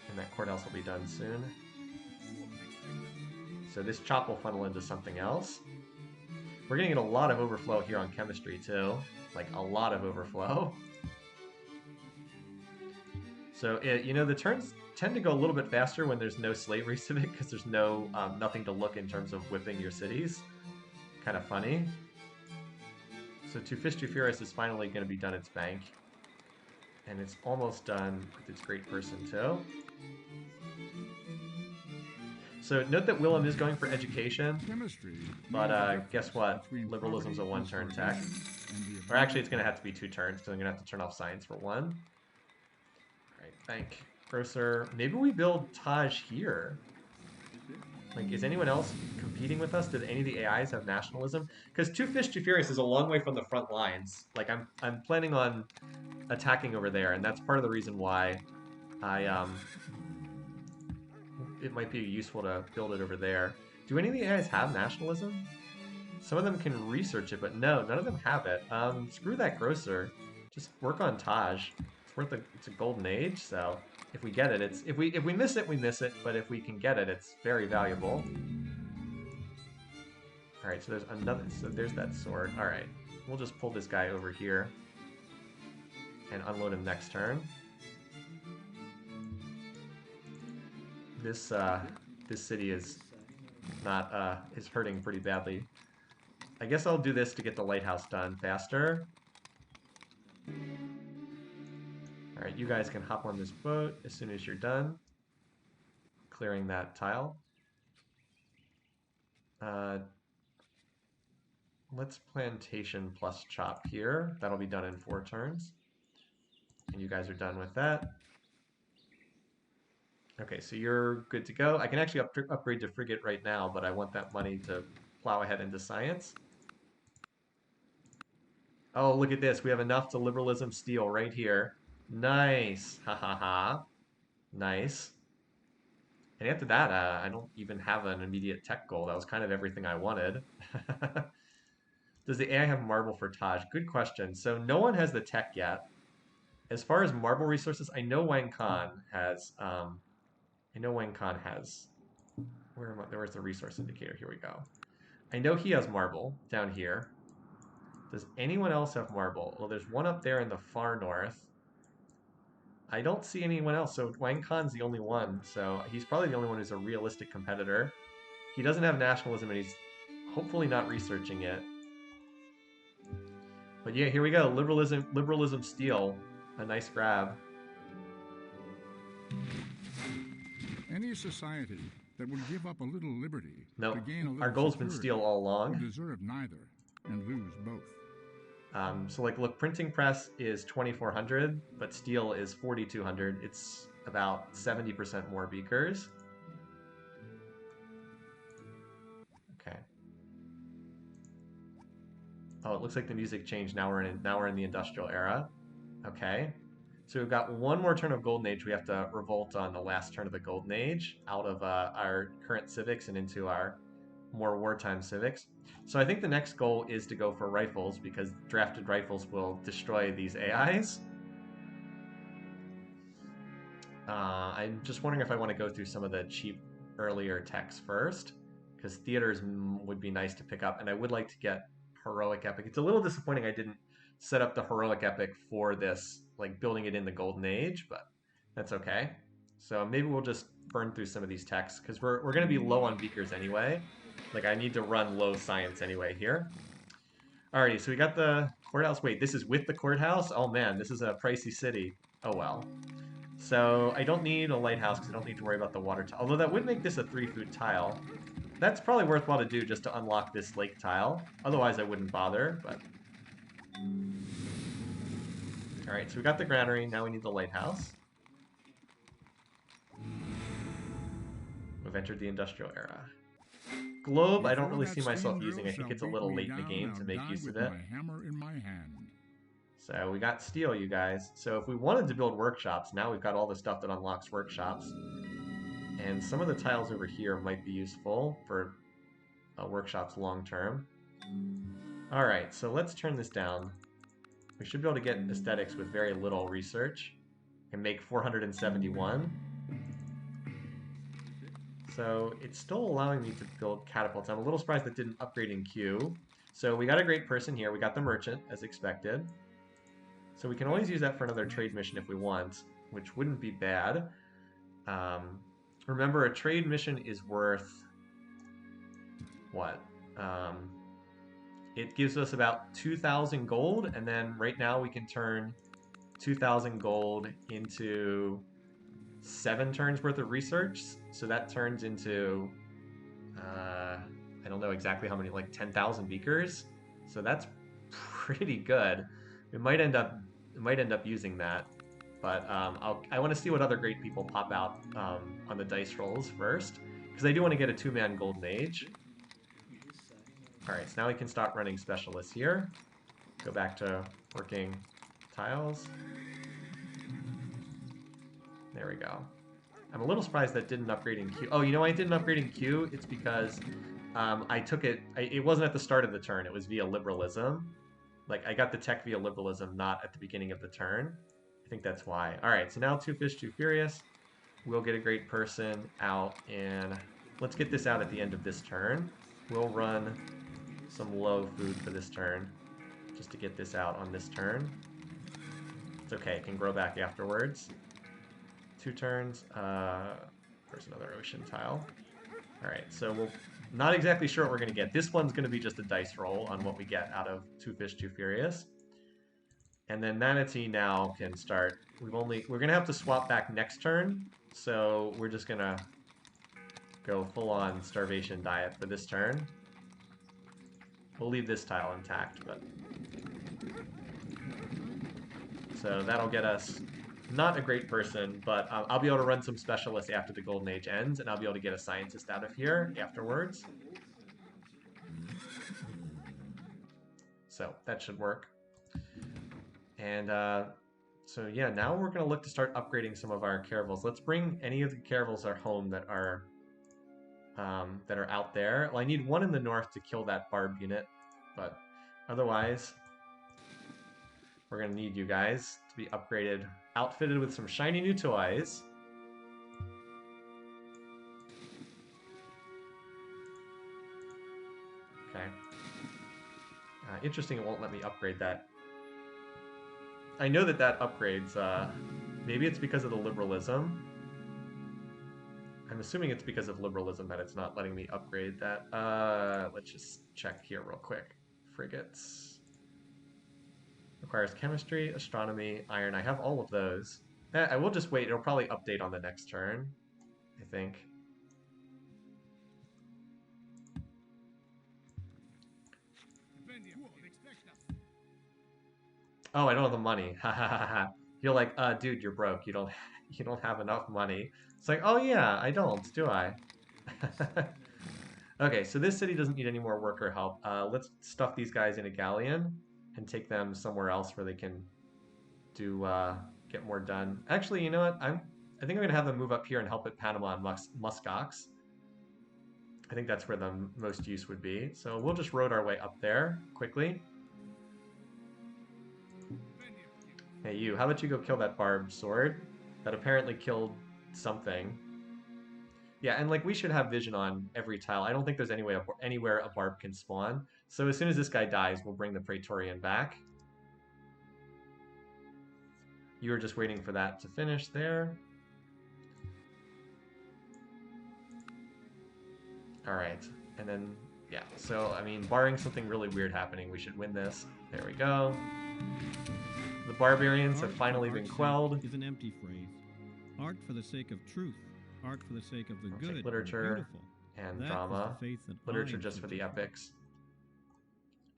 And that courthouse will be done soon. So this chop will funnel into something else. We're gonna get a lot of overflow here on chemistry too. Like a lot of overflow. So the turns tend to go a little bit faster when there's no slavery civic because there's no nothing to look in terms of whipping your cities. Kind of funny. So Two Fish, Two Furious is finally going to be done its bank. And it's almost done with its great person too. So note that Willem is going for education, but guess what? Liberalism's a one-turn tech. Or actually, it's going to have to be 2 turns, so I'm going to have to turn off science for 1. Alright, bank. Grocer. Maybe we build Taj here. Like, is anyone else competing with us? Did any of the AIs have nationalism? Because Two Fish, Two Furious is a long way from the front lines. Like, I'm planning on attacking over there, and that's part of the reason why it might be useful to build it over there. Do any of the AIs have nationalism? Some of them can research it, but no, none of them have it. Screw that grocer. Just work on Taj. It's a golden age, so if we get it, if we miss it, we miss it. But if we can get it, it's very valuable. All right, so there's another. So there's that sword. All right, we'll just pull this guy over here and unload him next turn. This city is not is hurting pretty badly. I guess I'll do this to get the lighthouse done faster. Alright, you guys can hop on this boat as soon as you're done clearing that tile. Let's plantation plus chop here. That'll be done in 4 turns. And you guys are done with that. Okay, so you're good to go. I can actually upgrade to frigate right now, but I want that money to plow ahead into science. Oh, look at this. We have enough to liberalism steal right here. Nice. Ha ha ha. Nice. And after that, I don't even have an immediate tech goal. That was kind of everything I wanted. Does the AI have marble for Taj? Good question. So no one has the tech yet. As far as marble resources, I know Wang Khan has... Where's the resource indicator? Here we go. I know he has marble down here. Does anyone else have marble? Well, there's one up there in the far north. I don't see anyone else, so Wang Khan's the only one. So he's probably the only one who's a realistic competitor. He doesn't have nationalism, and he's hopefully not researching it. But yeah, here we go. Liberalism steel. A nice grab. Any society that will give up a little liberty to gain a little our goal's been steel all along. Will deserve neither and lose both. So like, look, printing press is 2,400, but steel is 4,200. It's about 70% more beakers. Okay. Oh, it looks like the music changed. Now we're in the industrial era. Okay. So we've got one more turn of Golden Age. We have to revolt on the last turn of the Golden Age out of our current civics and into our more wartime civics. So I think the next goal is to go for rifles because drafted rifles will destroy these AIs. I'm just wondering if I want to go through some of the cheap earlier techs first because theaters would be nice to pick up, and I would like to get Heroic Epic. It's a little disappointing I didn't set up the Heroic Epic for this, like building it in the Golden Age, but that's okay. So maybe we'll just burn through some of these techs because we're going to be low on beakers anyway. Like I need to run low science anyway here. Alrighty, so we got the courthouse. Wait, this is with the courthouse? Oh man, this is a pricey city. Oh well. So I don't need a lighthouse because I don't need to worry about the water tile. Although that would make this a 3-food tile. That's probably worthwhile to do just to unlock this lake tile. Otherwise I wouldn't bother, but... Alright, so we got the granary, now we need the lighthouse. We've entered the industrial era. Globe, I don't really see myself using. I think it's a little late in the game to make use of it. My hammer in my hand. So we got steel, you guys. So if we wanted to build workshops, now we've got all the stuff that unlocks workshops. And some of the tiles over here might be useful for workshops long term. All right, so let's turn this down. We should be able to get aesthetics with very little research and make 471. So it's still allowing me to build catapults. I'm a little surprised that didn't upgrade in Q. So we got a great person here. We got the merchant, as expected. So we can always use that for another trade mission if we want, which wouldn't be bad. Remember, a trade mission is worth... what? It gives us about 2,000 gold, and then right now we can turn 2,000 gold into 7 turns worth of research. So that turns into, I don't know exactly how many, like 10,000 beakers. So that's pretty good. We might end up using that, but I want to see what other great people pop out on the dice rolls first, because I do want to get a 2-man golden age. Alright, so now we can stop running specialists here. Go back to working tiles. There we go. I'm a little surprised that didn't upgrade in Q. Oh, you know why it didn't upgrade in Q? It's because I took it... it wasn't at the start of the turn. It was via Liberalism. Like, I got the tech via Liberalism, not at the beginning of the turn. I think that's why. Alright, so now 2 Fish, 2 Furious. We'll get a great person out, and let's get this out at the end of this turn. We'll run some low food for this turn, just to get this out on this turn. It's okay, it can grow back afterwards. 2 turns, there's another ocean tile. Alright, so we'll not exactly sure what we're going to get. This one's going to be just a dice roll on what we get out of 2 Fish, 2 Furious. And then Manatee now can start. We're going to have to swap back next turn, so we're just going to go full-on starvation diet for this turn. We'll leave this tile intact, but... so that'll get us not a great person, but I'll be able to run some specialists after the Golden Age ends, and I'll be able to get a scientist out of here afterwards. So that should work. And so yeah, now we're going to look to start upgrading some of our caravels. Let's bring any of the caravels that are home that are out there. Well, I need 1 in the north to kill that barb unit, but otherwise we're going to need you guys to be upgraded, outfitted with some shiny new toys. Okay. Interesting, it won't let me upgrade that. I know that upgrades, maybe it's because of the Liberalism. I'm assuming it's because of Liberalism that it's not letting me upgrade that. Let's just check here real quick. Frigates. Requires chemistry, astronomy, iron. I have all of those. I will just wait. It'll probably update on the next turn, I think. Oh, I don't have the money. Ha ha ha ha. You're like, dude, you're broke. You don't have enough money. It's like, oh yeah, I don't, do I? Okay, so this city doesn't need any more worker help. Let's stuff these guys in a galleon and take them somewhere else where they can do get more done. Actually, you know what? I think I'm gonna have them move up here and help at Panama and Muskox. I think that's where the most use would be. So we'll just road our way up there quickly. Hey, you. How about you go kill that barbed sword that apparently killed something? Yeah, and like we should have vision on every tile. I don't think there's anywhere a barb can spawn. So as soon as this guy dies, we'll bring the Praetorian back. You were just waiting for that to finish there. All right, and then, yeah, so, I mean, barring something really weird happening, we should win this. There we go. The barbarians have finally been quelled. Is an empty phrase. Art for the sake of truth. Art for the sake of the good. Literature and drama. Literature just for the epics.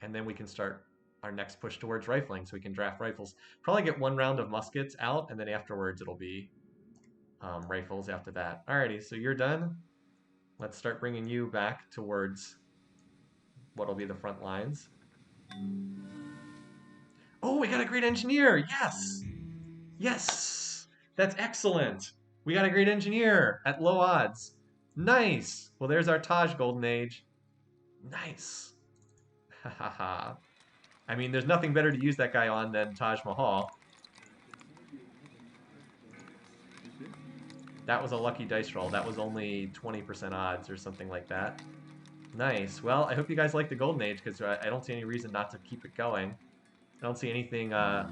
And then we can start our next push towards rifling, so we can draft rifles. Probably get 1 round of muskets out, and then afterwards it'll be rifles after that. Alrighty, so you're done. Let's start bringing you back towards what'll be the front lines. Oh, we got a great engineer. Yes. Yes. That's excellent. We got a great engineer at low odds. Nice. Well, there's our Taj Golden Age. Nice. Ha ha ha. I mean, there's nothing better to use that guy on than Taj Mahal. That was a lucky dice roll. That was only 20% odds or something like that. Nice. Well, I hope you guys like the Golden Age, because I don't see any reason not to keep it going. I don't see anything I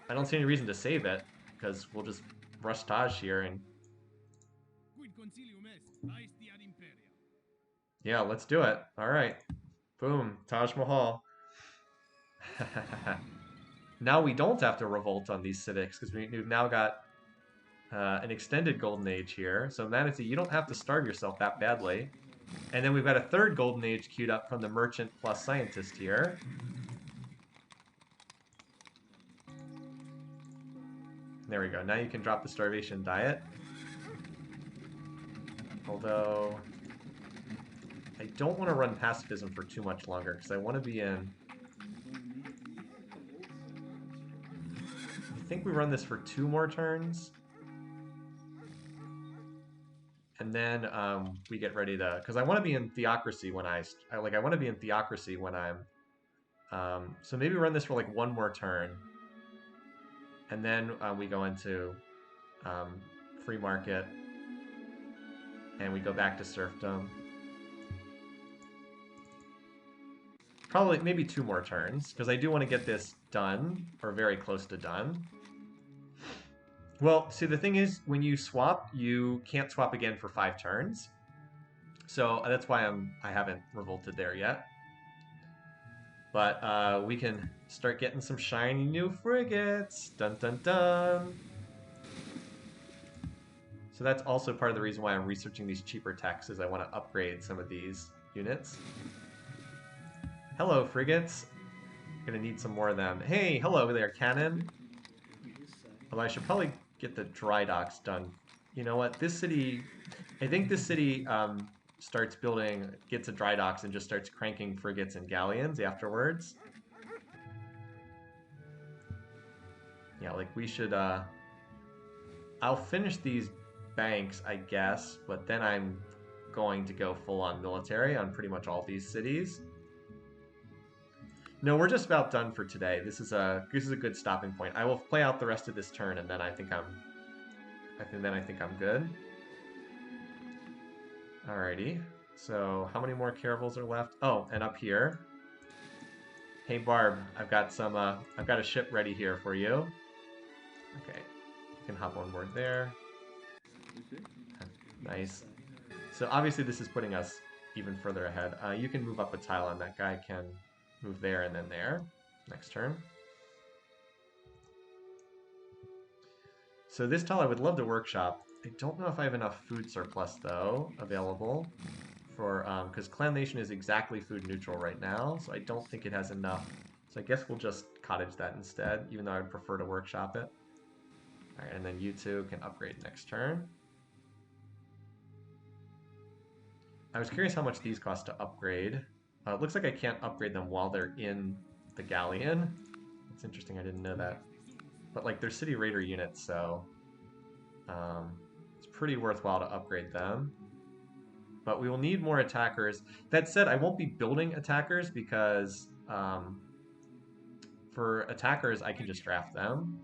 don't see any reason to save it, because we'll just rush Taj here and... Yeah, let's do it. All right. Boom. Taj Mahal. Now we don't have to revolt on these civics, because we've now got an extended Golden Age here. So Manatee, you don't have to starve yourself that badly. And then we've got a third Golden Age queued up from the Merchant plus Scientist here. There we go. Now you can drop the starvation diet. Although, I don't want to run pacifism for too much longer, because I want to be in... I think we run this for 2 more turns. And then we get ready to... Because I want to be in theocracy when I want to be in theocracy when I'm... so maybe run this for like 1 more turn. And then we go into free market. And we go back to serfdom. Probably, maybe 2 more turns, because I do want to get this done, or very close to done. Well, see, the thing is, when you swap, you can't swap again for 5 turns. So that's why I haven't revolted there yet. But we can start getting some shiny new frigates. Dun dun dun. So that's also part of the reason why I'm researching these cheaper techs, is I want to upgrade some of these units. Hello, frigates. Gonna need some more of them. Hey, hello there, cannon. Although I should probably get the dry docks done. You know what? This city... I think this city starts building... gets a dry docks and just starts cranking frigates and galleons afterwards. Yeah, like we should... I'll finish these banks, I guess, but then I'm going to go full-on military on pretty much all these cities. No, we're just about done for today. This is a good stopping point. I will play out the rest of this turn, and then I think I'm good. Alrighty. So how many more caravels are left? Oh, and up here. Hey Barb, I've got a ship ready here for you. Okay, you can hop on board there. Nice. So obviously this is putting us even further ahead. You can move up a tile, and that guy can move there and then there. Next turn. So this tile I would love to workshop. I don't know if I have enough food surplus, though, available for... because Clan Nation is exactly food neutral right now, so I don't think it has enough. So I guess we'll just cottage that instead, even though I'd prefer to workshop it. Alright, and then you two can upgrade next turn. I was curious how much these cost to upgrade. It looks like I can't upgrade them while they're in the galleon. It's interesting, I didn't know that. But like, they're city raider units, so it's pretty worthwhile to upgrade them. But we will need more attackers. That said, I won't be building attackers because for attackers, I can just draft them.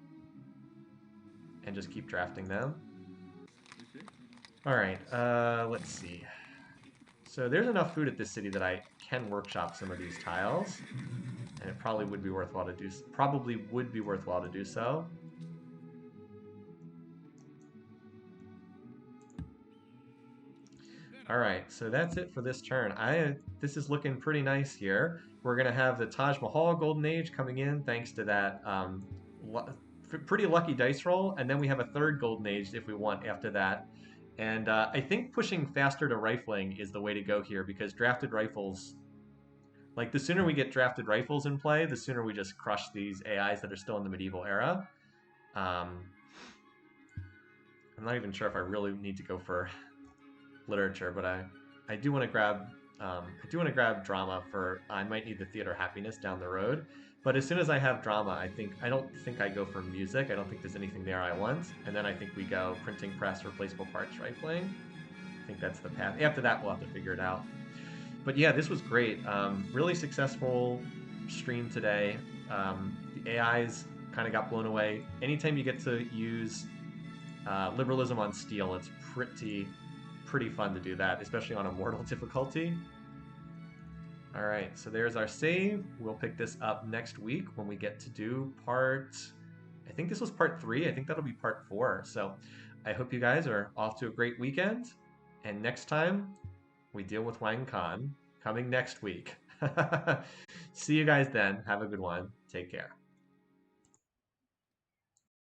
And just keep drafting them. Alright, let's see. So there's enough food at this city that I can workshop some of these tiles, and it probably would be worthwhile to do. So. All right, so that's it for this turn. This is looking pretty nice here. We're gonna have the Taj Mahal Golden Age coming in thanks to that pretty lucky dice roll, and then we have a third Golden Age if we want after that. And I think pushing faster to rifling is the way to go here, because drafted rifles, like the sooner we get drafted rifles in play, the sooner we just crush these AIs that are still in the medieval era. I'm not even sure if I really need to go for literature, but I do want to grab drama for... I might need the theater happiness down the road, But as soon as I have drama, I don't think I go for music. I don't think there's anything there I want. And then I think we go printing press, replaceable parts, rifling. I think that's the path. After that, we'll have to figure it out. But yeah, this was great. Really successful stream today. The AIs kind of got blown away. Anytime you get to use liberalism on steel, it's pretty fun to do that, especially on Immortal difficulty. All right, so there's our save. We'll pick this up next week when we get to do I think this was part 3. I think that'll be part 4. So I hope you guys are off to a great weekend. And next time, we deal with Wang Khan coming next week. See you guys then. Have a good one. Take care.